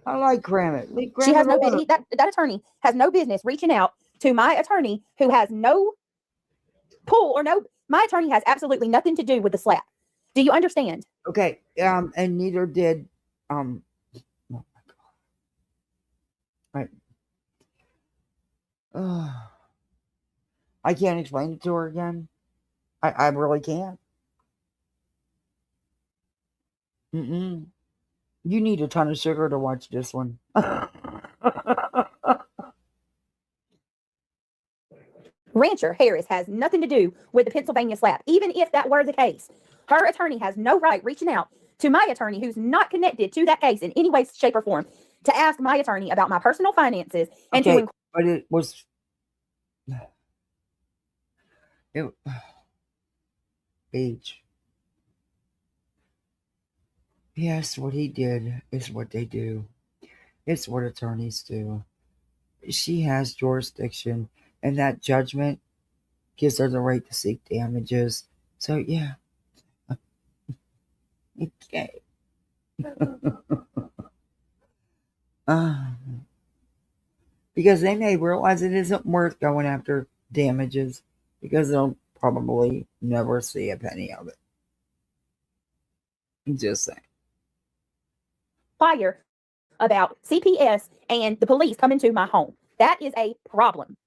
S1: I like Kramit. Leave Kramit
S18: She has no
S1: alone.
S18: business. That attorney has no business reaching out to my attorney, who has no pull or no. My attorney has absolutely nothing to do with the slap. Do you understand?
S1: Okay. And neither did. Oh my God. I can't explain it to her again. I really can't. You need a ton of sugar to watch this one.
S18: Rancher Harris has nothing to do with the Pennsylvania slap. Even if that were the case, her attorney has no right reaching out to my attorney, who's not connected to that case in any way, shape, or form, to ask my attorney about my personal finances and
S1: okay, but it was. Age. Yes, what he did is what they do. It's what attorneys do. She has jurisdiction, and that judgment gives her the right to seek damages. So, yeah. Okay. Because they may realize it isn't worth going after damages, because they'll probably never see a penny of it. I'm just saying.
S18: Fire about CPS and the police coming to my home. That is a problem.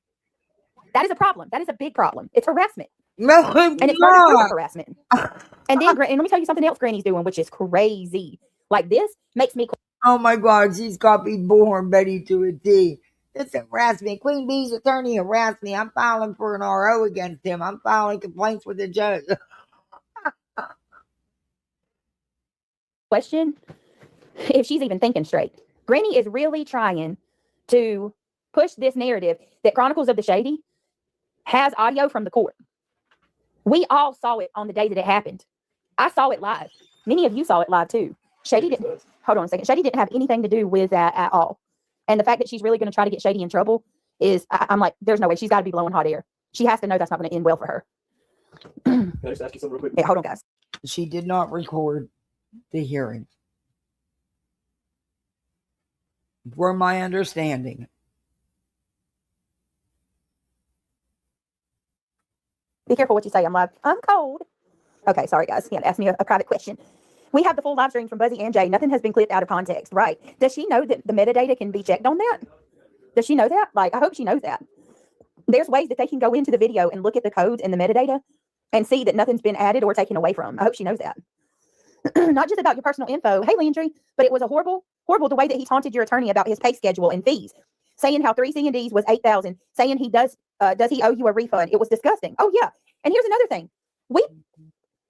S18: That is a problem. That is a big problem. It's harassment.
S1: No,
S18: and it's not harassment. And then, and let me tell you something else Granny's doing, which is crazy. Like, this makes me.
S1: Oh my God, she's got me born Betty to a D. It's harassment. Queen Bee's attorney harassed me. I'm filing for an RO against him. I'm filing complaints with the judge.
S18: Question if she's even thinking straight. Granny is really trying to push this narrative that Chronicles of the Shady has audio from the court. We all saw it on the day that it happened. I saw it live. Many of you saw it live too. Shady didn't. Hold on a second. Shady didn't have anything to do with that at all. And the fact that she's really going to try to get Shady in trouble is, I'm like, there's no way. She's got to be blowing hot air. She has to know that's not going to end well for her.
S6: Can I just ask you something real quick?
S18: Yeah, hold on, guys.
S1: She did not record the hearing. From my understanding.
S18: Be careful what you say. I'm live. I'm cold. Okay, sorry, guys. Yeah, ask me a private question. We have the full live stream from Buzzy and Jay. Nothing has been clipped out of context, right? Does she know that the metadata can be checked on that? Does she know that? Like, I hope she knows that. There's ways that they can go into the video and look at the codes and the metadata and see that nothing's been added or taken away from. I hope she knows that. Not just about your personal info. Hey, Landry, but it was a horrible the way that he taunted your attorney about his pay schedule and fees, saying how 3 C&Ds was $8,000, saying he does he owe you a refund? It was disgusting. Oh yeah. And here's another thing.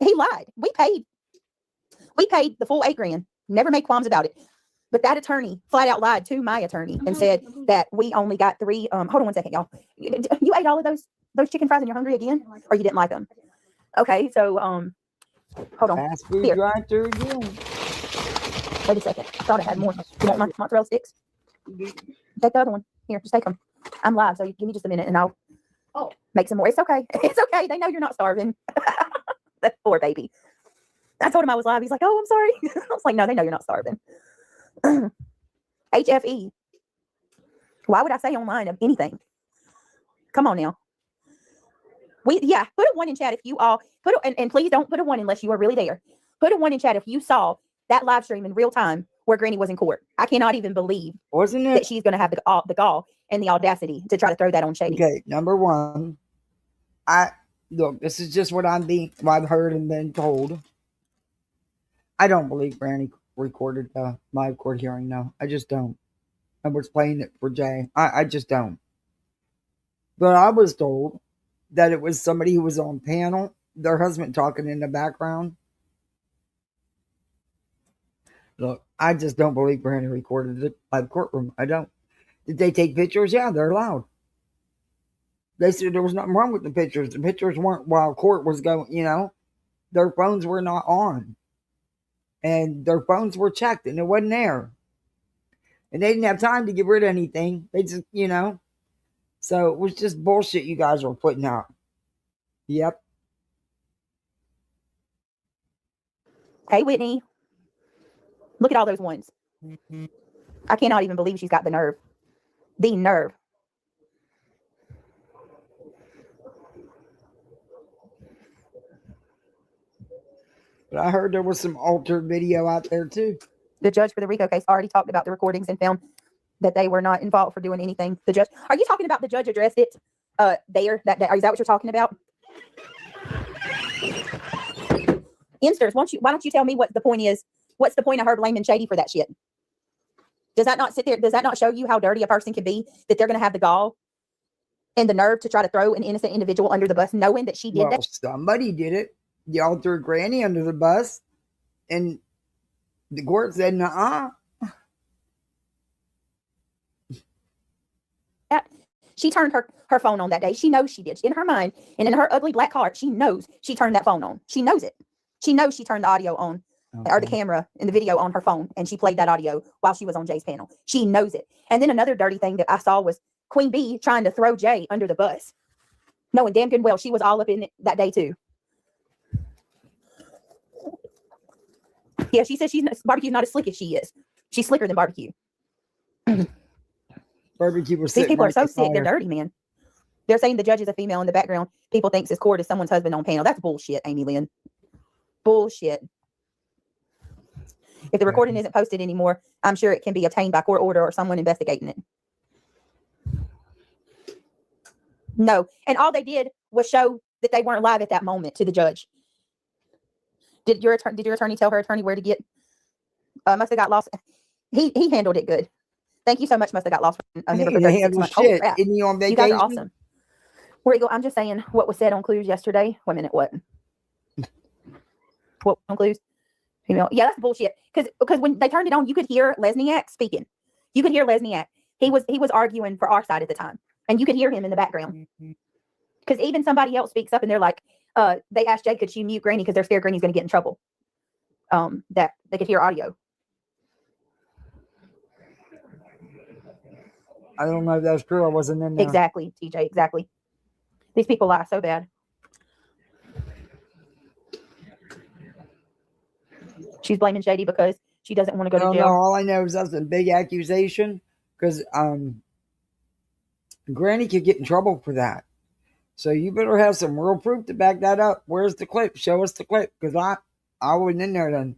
S18: He lied. We paid the full $8,000. Never made qualms about it. But that attorney flat out lied to my attorney and said that we only got 3. Hold on one second, y'all. You ate all of those chicken fries and you're hungry again, or you didn't like them? Okay, so hold on.
S1: Fast food
S18: Here.
S1: drive-through again.
S18: Wait a second. I thought I had more. You want my mozzarella sticks? Take the other one. Here, just take them. I'm live, so give me just a minute and I'll make some more. It's okay. It's okay. They know you're not starving. That poor baby. I told him I was live. He's like, oh, I'm sorry. I was like, no, they know you're not starving. HFE. Why would I say online of anything? Come on now. Put a 1 in chat if you all and please don't put a 1 unless you are really there. Put a 1 in chat if you saw that live stream in real time where Granny was in court. I cannot even believe that she's going to have the gall and the audacity to try to throw that on Shady.
S1: Okay, number one, look. This is just what I've heard and been told. I don't believe Granny recorded the live court hearing. No, I just don't. I was playing it for Jay. I just don't. But I was told that it was somebody who was on panel, their husband talking in the background. Look, I just don't believe Granny recorded the live courtroom. I don't. Did they take pictures? Yeah, they're allowed. They said there was nothing wrong with the pictures. The pictures weren't while court was going, their phones were not on. And their phones were checked and it wasn't there. And they didn't have time to get rid of anything. They just, So it was just bullshit you guys were putting out. Yep.
S18: Hey, Whitney. Look at all those ones. I cannot even believe she's got the nerve. The nerve.
S1: But I heard there was some altered video out there too.
S18: The judge for the RICO case already talked about the recordings and found that they were not involved for doing anything. The judge, are you talking about the judge addressed it there that day? Is that what you're talking about? Insters, why don't you tell me what the point is? What's the point of her blaming Shady for that shit? Does that not sit there? Does that not show you how dirty a person can be? That they're going to have the gall and the nerve to try to throw an innocent individual under the bus, knowing that she did that?
S1: Somebody did it. Y'all threw Granny under the bus, and the court said, "Nuh-uh."
S18: She turned her phone on that day. She knows she did. In her mind and in her ugly black heart, she knows she turned that phone on. She knows it. She knows she turned the audio on. Or the camera and the video on her phone, and she played that audio while she was on Jay's panel. She knows it. And then another dirty thing that I saw was Queen Bee trying to throw Jay under the bus, knowing damn good well she was all up in it that day too. Yeah, she says barbecue's not as slick as she is. She's slicker than barbecue.
S1: Barbecue was.
S18: These people are so sick. They're dirty, man. They're saying the judge is a female in the background. People thinks his court is someone's husband on panel. That's bullshit, Amy Lynn. Bullshit. If the recording isn't posted anymore, I'm sure it can be obtained by court order or someone investigating it. No. And all they did was show that they weren't live at that moment to the judge. Did your attorney tell her attorney where to get? Must have got lost. He handled it good. Thank you so much. Must have got lost.
S1: Shit. Isn't he on vacation?
S18: You guys are awesome. Where you go? I'm just saying what was said on Clues yesterday. Wait a minute. What? What on Clues? Female. Yeah, that's bullshit. Because when they turned it on, you could hear Lesniak speaking. You could hear Lesniak. He was arguing for our side at the time, and you could hear him in the background. Because even somebody else speaks up, and they're like, they asked Jay, could she mute Granny because they're scared Granny's going to get in trouble. That they could hear audio.
S1: I don't know if that's true. I wasn't in there.
S18: Exactly, TJ. Exactly. These people lie so bad. She's blaming Shady because she doesn't want to go to jail.
S1: No, all I know is that's a big accusation because Granny could get in trouble for that. So you better have some real proof to back that up. Where's the clip? Show us the clip because I wasn't in there then.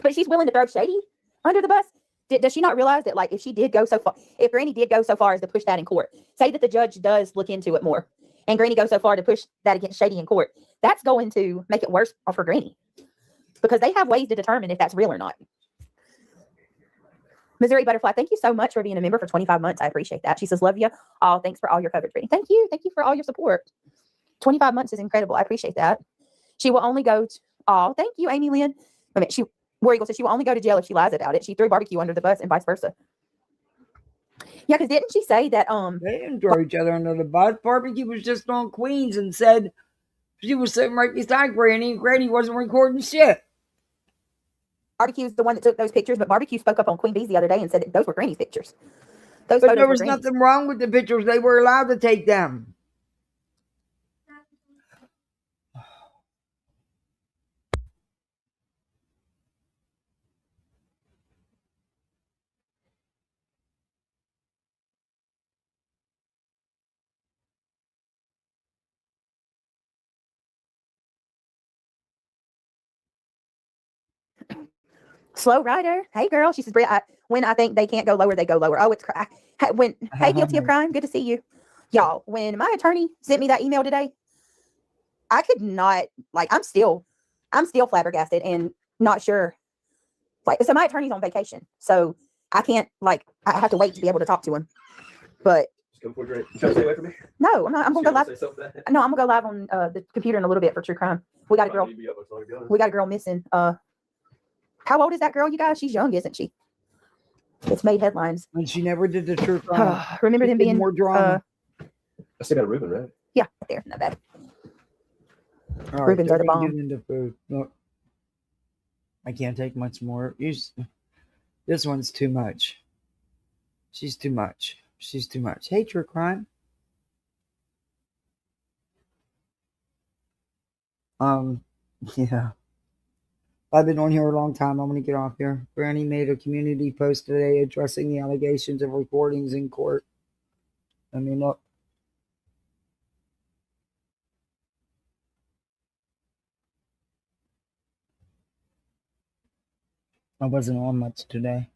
S18: But she's willing to throw Shady under the bus. Does she not realize that, like, if she did go so far, if Granny did go so far as to push that in court, say that the judge does look into it more, and Granny goes so far to push that against Shady in court, that's going to make it worse for Granny because they have ways to determine if that's real or not. Missouri Butterfly, thank you so much for being a member for 25 months. I appreciate that. She says, love you all. Thanks for all your coverage. Brittany. Thank you. Thank you for all your support. 25 months is incredible. I appreciate that. She will only go to, oh, thank you, Amy Lynn. I mean, War Eagle says she will only go to jail if she lies about it. She threw barbecue under the bus and vice versa. Yeah, because didn't she say that
S1: they didn't throw each other under the bus? Barbecue was just on Queens and said she was sitting right beside Granny and Granny wasn't recording shit.
S18: Barbecue's the one that took those pictures, but Barbecue spoke up on Queen Bee's the other day and said that those were Granny's pictures.
S1: But there was nothing wrong with the pictures. They were allowed to take them.
S18: Slow Rider. Hey, girl. She says, when I think they can't go lower, they go lower. Oh, it's hey, guilty of crime. Good to see you. Y'all, when my attorney sent me that email today, I could not, like, I'm still flabbergasted and not sure. Like, so my attorney's on vacation, so I can't, like, I have to wait to be able to talk to him. But
S6: Come for a drink. Try to stay away from me?
S18: no, I'm not. I'm gonna go live. No, I'm gonna go live on the computer in a little bit for true crime. We got a girl. We got a girl missing. How old is that girl, you guys? She's young, isn't she? It's made headlines.
S1: And she never did the true crime.
S18: Remember them being
S1: more drama.
S6: I still got a Reuben, right?
S18: Yeah, there, not bad.
S1: All
S18: Reubens
S1: right,
S18: are the bomb.
S1: getting into food. Look, I can't take much more. This one's too much. She's too much. She's too much. Hey, true crime. Yeah. I've been on here a long time. I'm going to get off here. Granny made a community post today addressing the allegations of recordings in court. I mean, look. I wasn't on much today.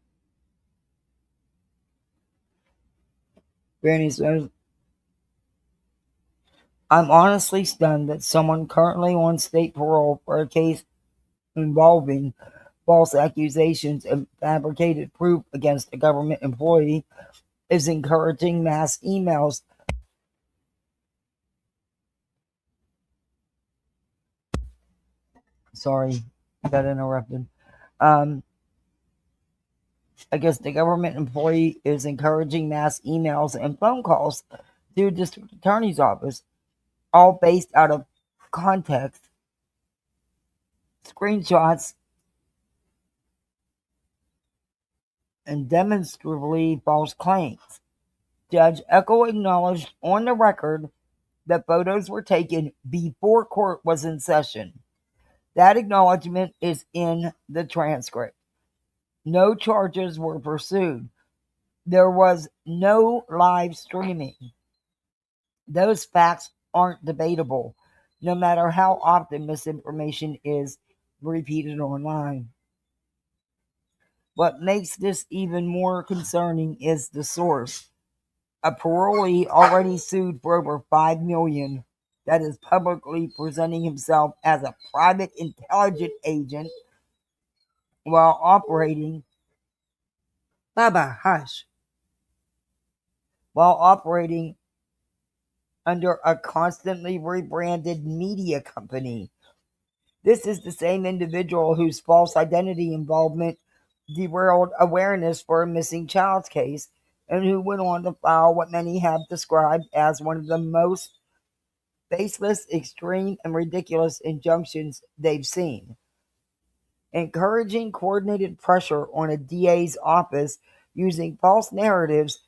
S1: Granny says, I'm honestly stunned that someone currently on state parole for a case involving false accusations and fabricated proof against a government employee is encouraging mass emails. Sorry, I got interrupted. I guess the government employee is encouraging mass emails and phone calls to district attorney's office, all based out of context, screenshots, and demonstrably false claims. Judge Echo acknowledged on the record that photos were taken before court was in session. That acknowledgement is in the transcript. No charges were pursued. There was no live streaming. Those facts aren't debatable, no matter how often misinformation is repeated online. What makes this even more concerning is the source. A parolee already sued for over $5 million that is publicly presenting himself as a private intelligence agent while operating under a constantly rebranded media company. This is the same individual whose false identity involvement derailed awareness for a missing child's case, and who went on to file what many have described as one of the most baseless, extreme, and ridiculous injunctions they've seen. Encouraging coordinated pressure on a DA's office using false narratives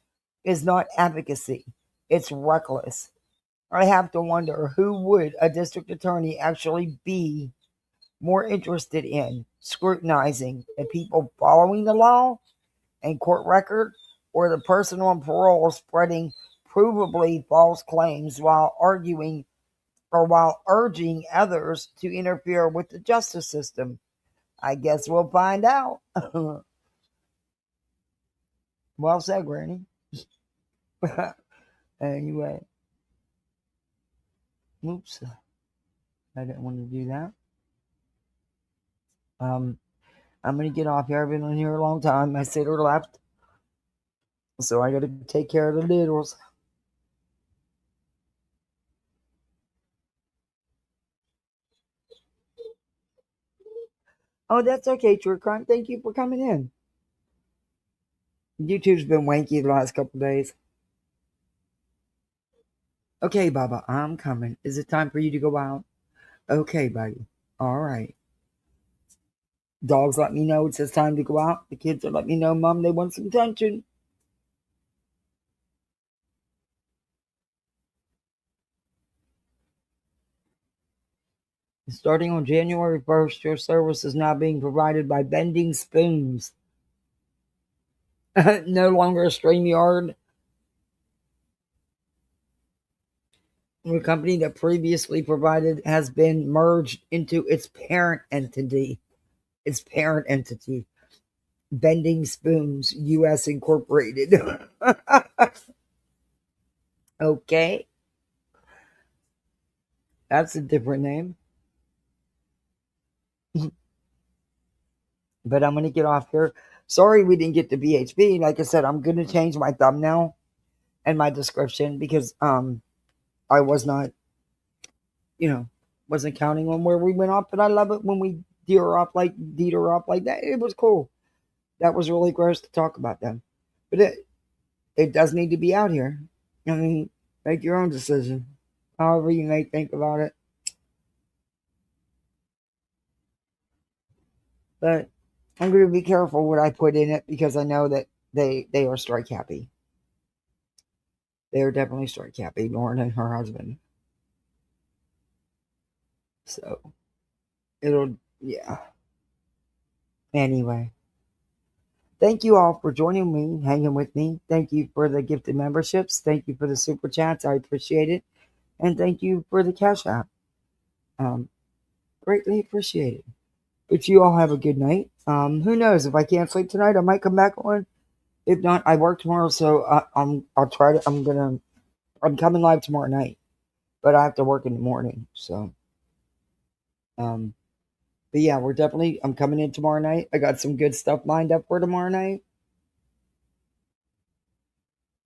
S1: is not advocacy. It's reckless. I have to wonder, who would a district attorney actually be more interested in scrutinizing? The people following the law and court record, or the person on parole spreading provably false claims while urging others to interfere with the justice system? I guess we'll find out. Well said, Granny. Anyway. Oops. I didn't want to do that. I'm going to get off here. I've been on here a long time. My sitter left. So I got to take care of the littles. Oh, that's okay, True Crime. Thank you for coming in. YouTube's been wanky the last couple days. Okay, Baba, I'm coming. Is it time for you to go out? Okay, buddy. All right. Dogs let me know it's time to go out. The kids are letting me know, Mom, they want some attention. Starting on January 1st, your service is now being provided by Bending Spoons. No longer a StreamYard. The company that previously provided has been merged into its parent entity. Bending Spoons US Incorporated. Okay. That's a different name. But I'm going to get off here. Sorry we didn't get to BHB. Like I said, I'm going to change my thumbnail and my description because I was not, wasn't counting on where we went off. But I love it when we deter off like that. It was cool. That was really gross to talk about them. But it does need to be out here. I mean, make your own decision. However you may think about it. But I'm going to be careful what I put in it because I know that they are strike happy. They are definitely strike happy, Lauren and her husband. So, yeah. Anyway. Thank you all for joining me, hanging with me. Thank you for the gifted memberships. Thank you for the super chats. I appreciate it. And thank you for the Cash App. Greatly appreciated. But you all have a good night. Who knows? If I can't sleep tonight, I might come back on. If not, I work tomorrow, so I'll try to. I'm coming live tomorrow night, but I have to work in the morning. So, but yeah, I'm coming in tomorrow night. I got some good stuff lined up for tomorrow night,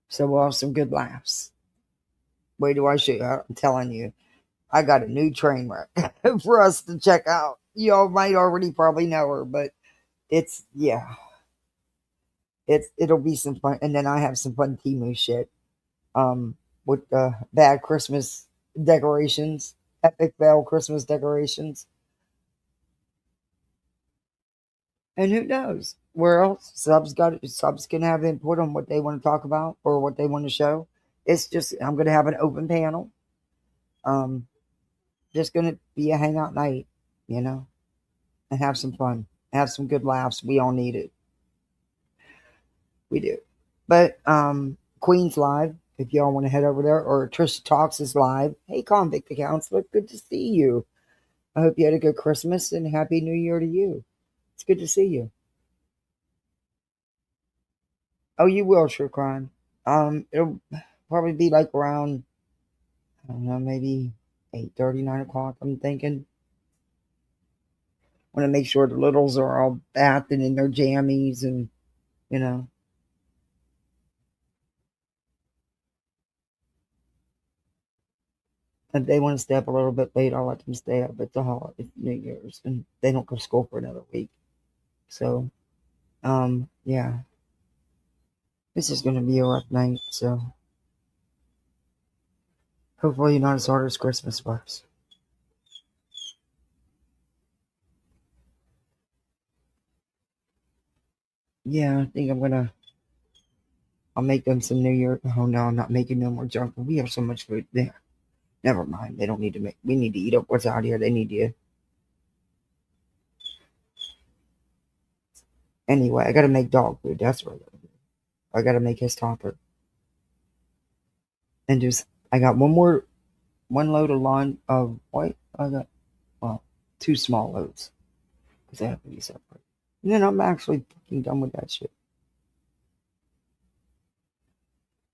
S1: so we'll have some good laughs. Wait, do I show you? I'm telling you, I got a new train wreck for us to check out. Y'all might already probably know her, but it'll be some fun. And then I have some fun Temu shit with the bad Christmas decorations, epic fail Christmas decorations. And who knows where else subs can have input on what they want to talk about or what they want to show. It's just, I'm going to have an open panel. Just going to be a hangout night, and have some fun, have some good laughs. We all need it. We do. But Queen's live. If y'all want to head over there, or Trisha Talks is live. Hey, Convict the Counselor, good to see you. I hope you had a good Christmas and Happy New Year to you. It's good to see you. Oh, you will, True Crime. It'll probably be like around, I don't know, maybe 8:30, 9 o'clock, I'm thinking. Want to make sure the littles are all bathed and in their jammies and, If they want to stay up a little bit late, I'll let them stay up at the holiday, New Year's, and they don't go to school for another week. So, yeah. This is going to be a rough night, so hopefully not as hard as Christmas was. Yeah, I think I'll make them some New Year. Oh no, I'm not making no more junk food. We have so much food there. Never mind. They don't need to make. We need to eat up what's out here. They need to. Anyway, I gotta make dog food. That's what I gotta make his topper. And I got one load of lawn of white. I got 2 small loads because they have to be separate. And then I'm actually fucking done with that shit.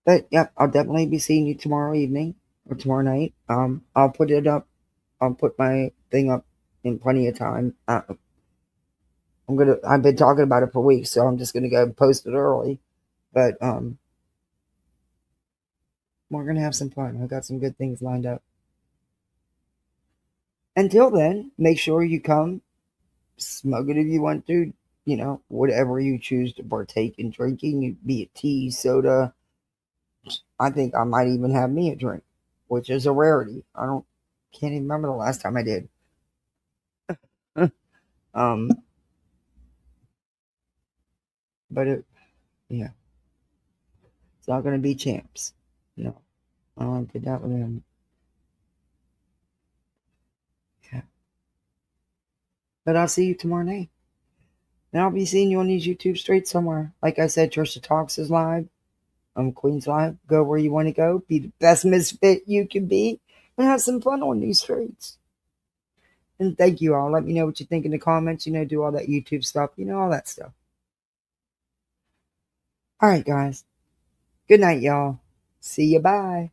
S1: But yeah, I'll definitely be seeing you tomorrow evening or tomorrow night. I'll put it up. I'll put my thing up in plenty of time. I've been talking about it for weeks, so I'm just gonna go post it early. But we're gonna have some fun. I got some good things lined up. Until then, make sure you come, smoke it if you want to. You know, whatever you choose to partake in drinking, be it tea, soda. I think I might even have me a drink, which is a rarity. Can't even remember the last time I did. But yeah, it's not gonna be champs. No, I don't did that with him. Yeah, but I'll see you tomorrow night. And I'll be seeing you on these YouTube streets somewhere. Like I said, Trisha Talks is live. Queen's Live. Go where you want to go. Be the best misfit you can be. And have some fun on these streets. And thank you all. Let me know what you think in the comments. You know, do all that YouTube stuff. You know, all that stuff. All right, guys. Good night, y'all. See you. Bye.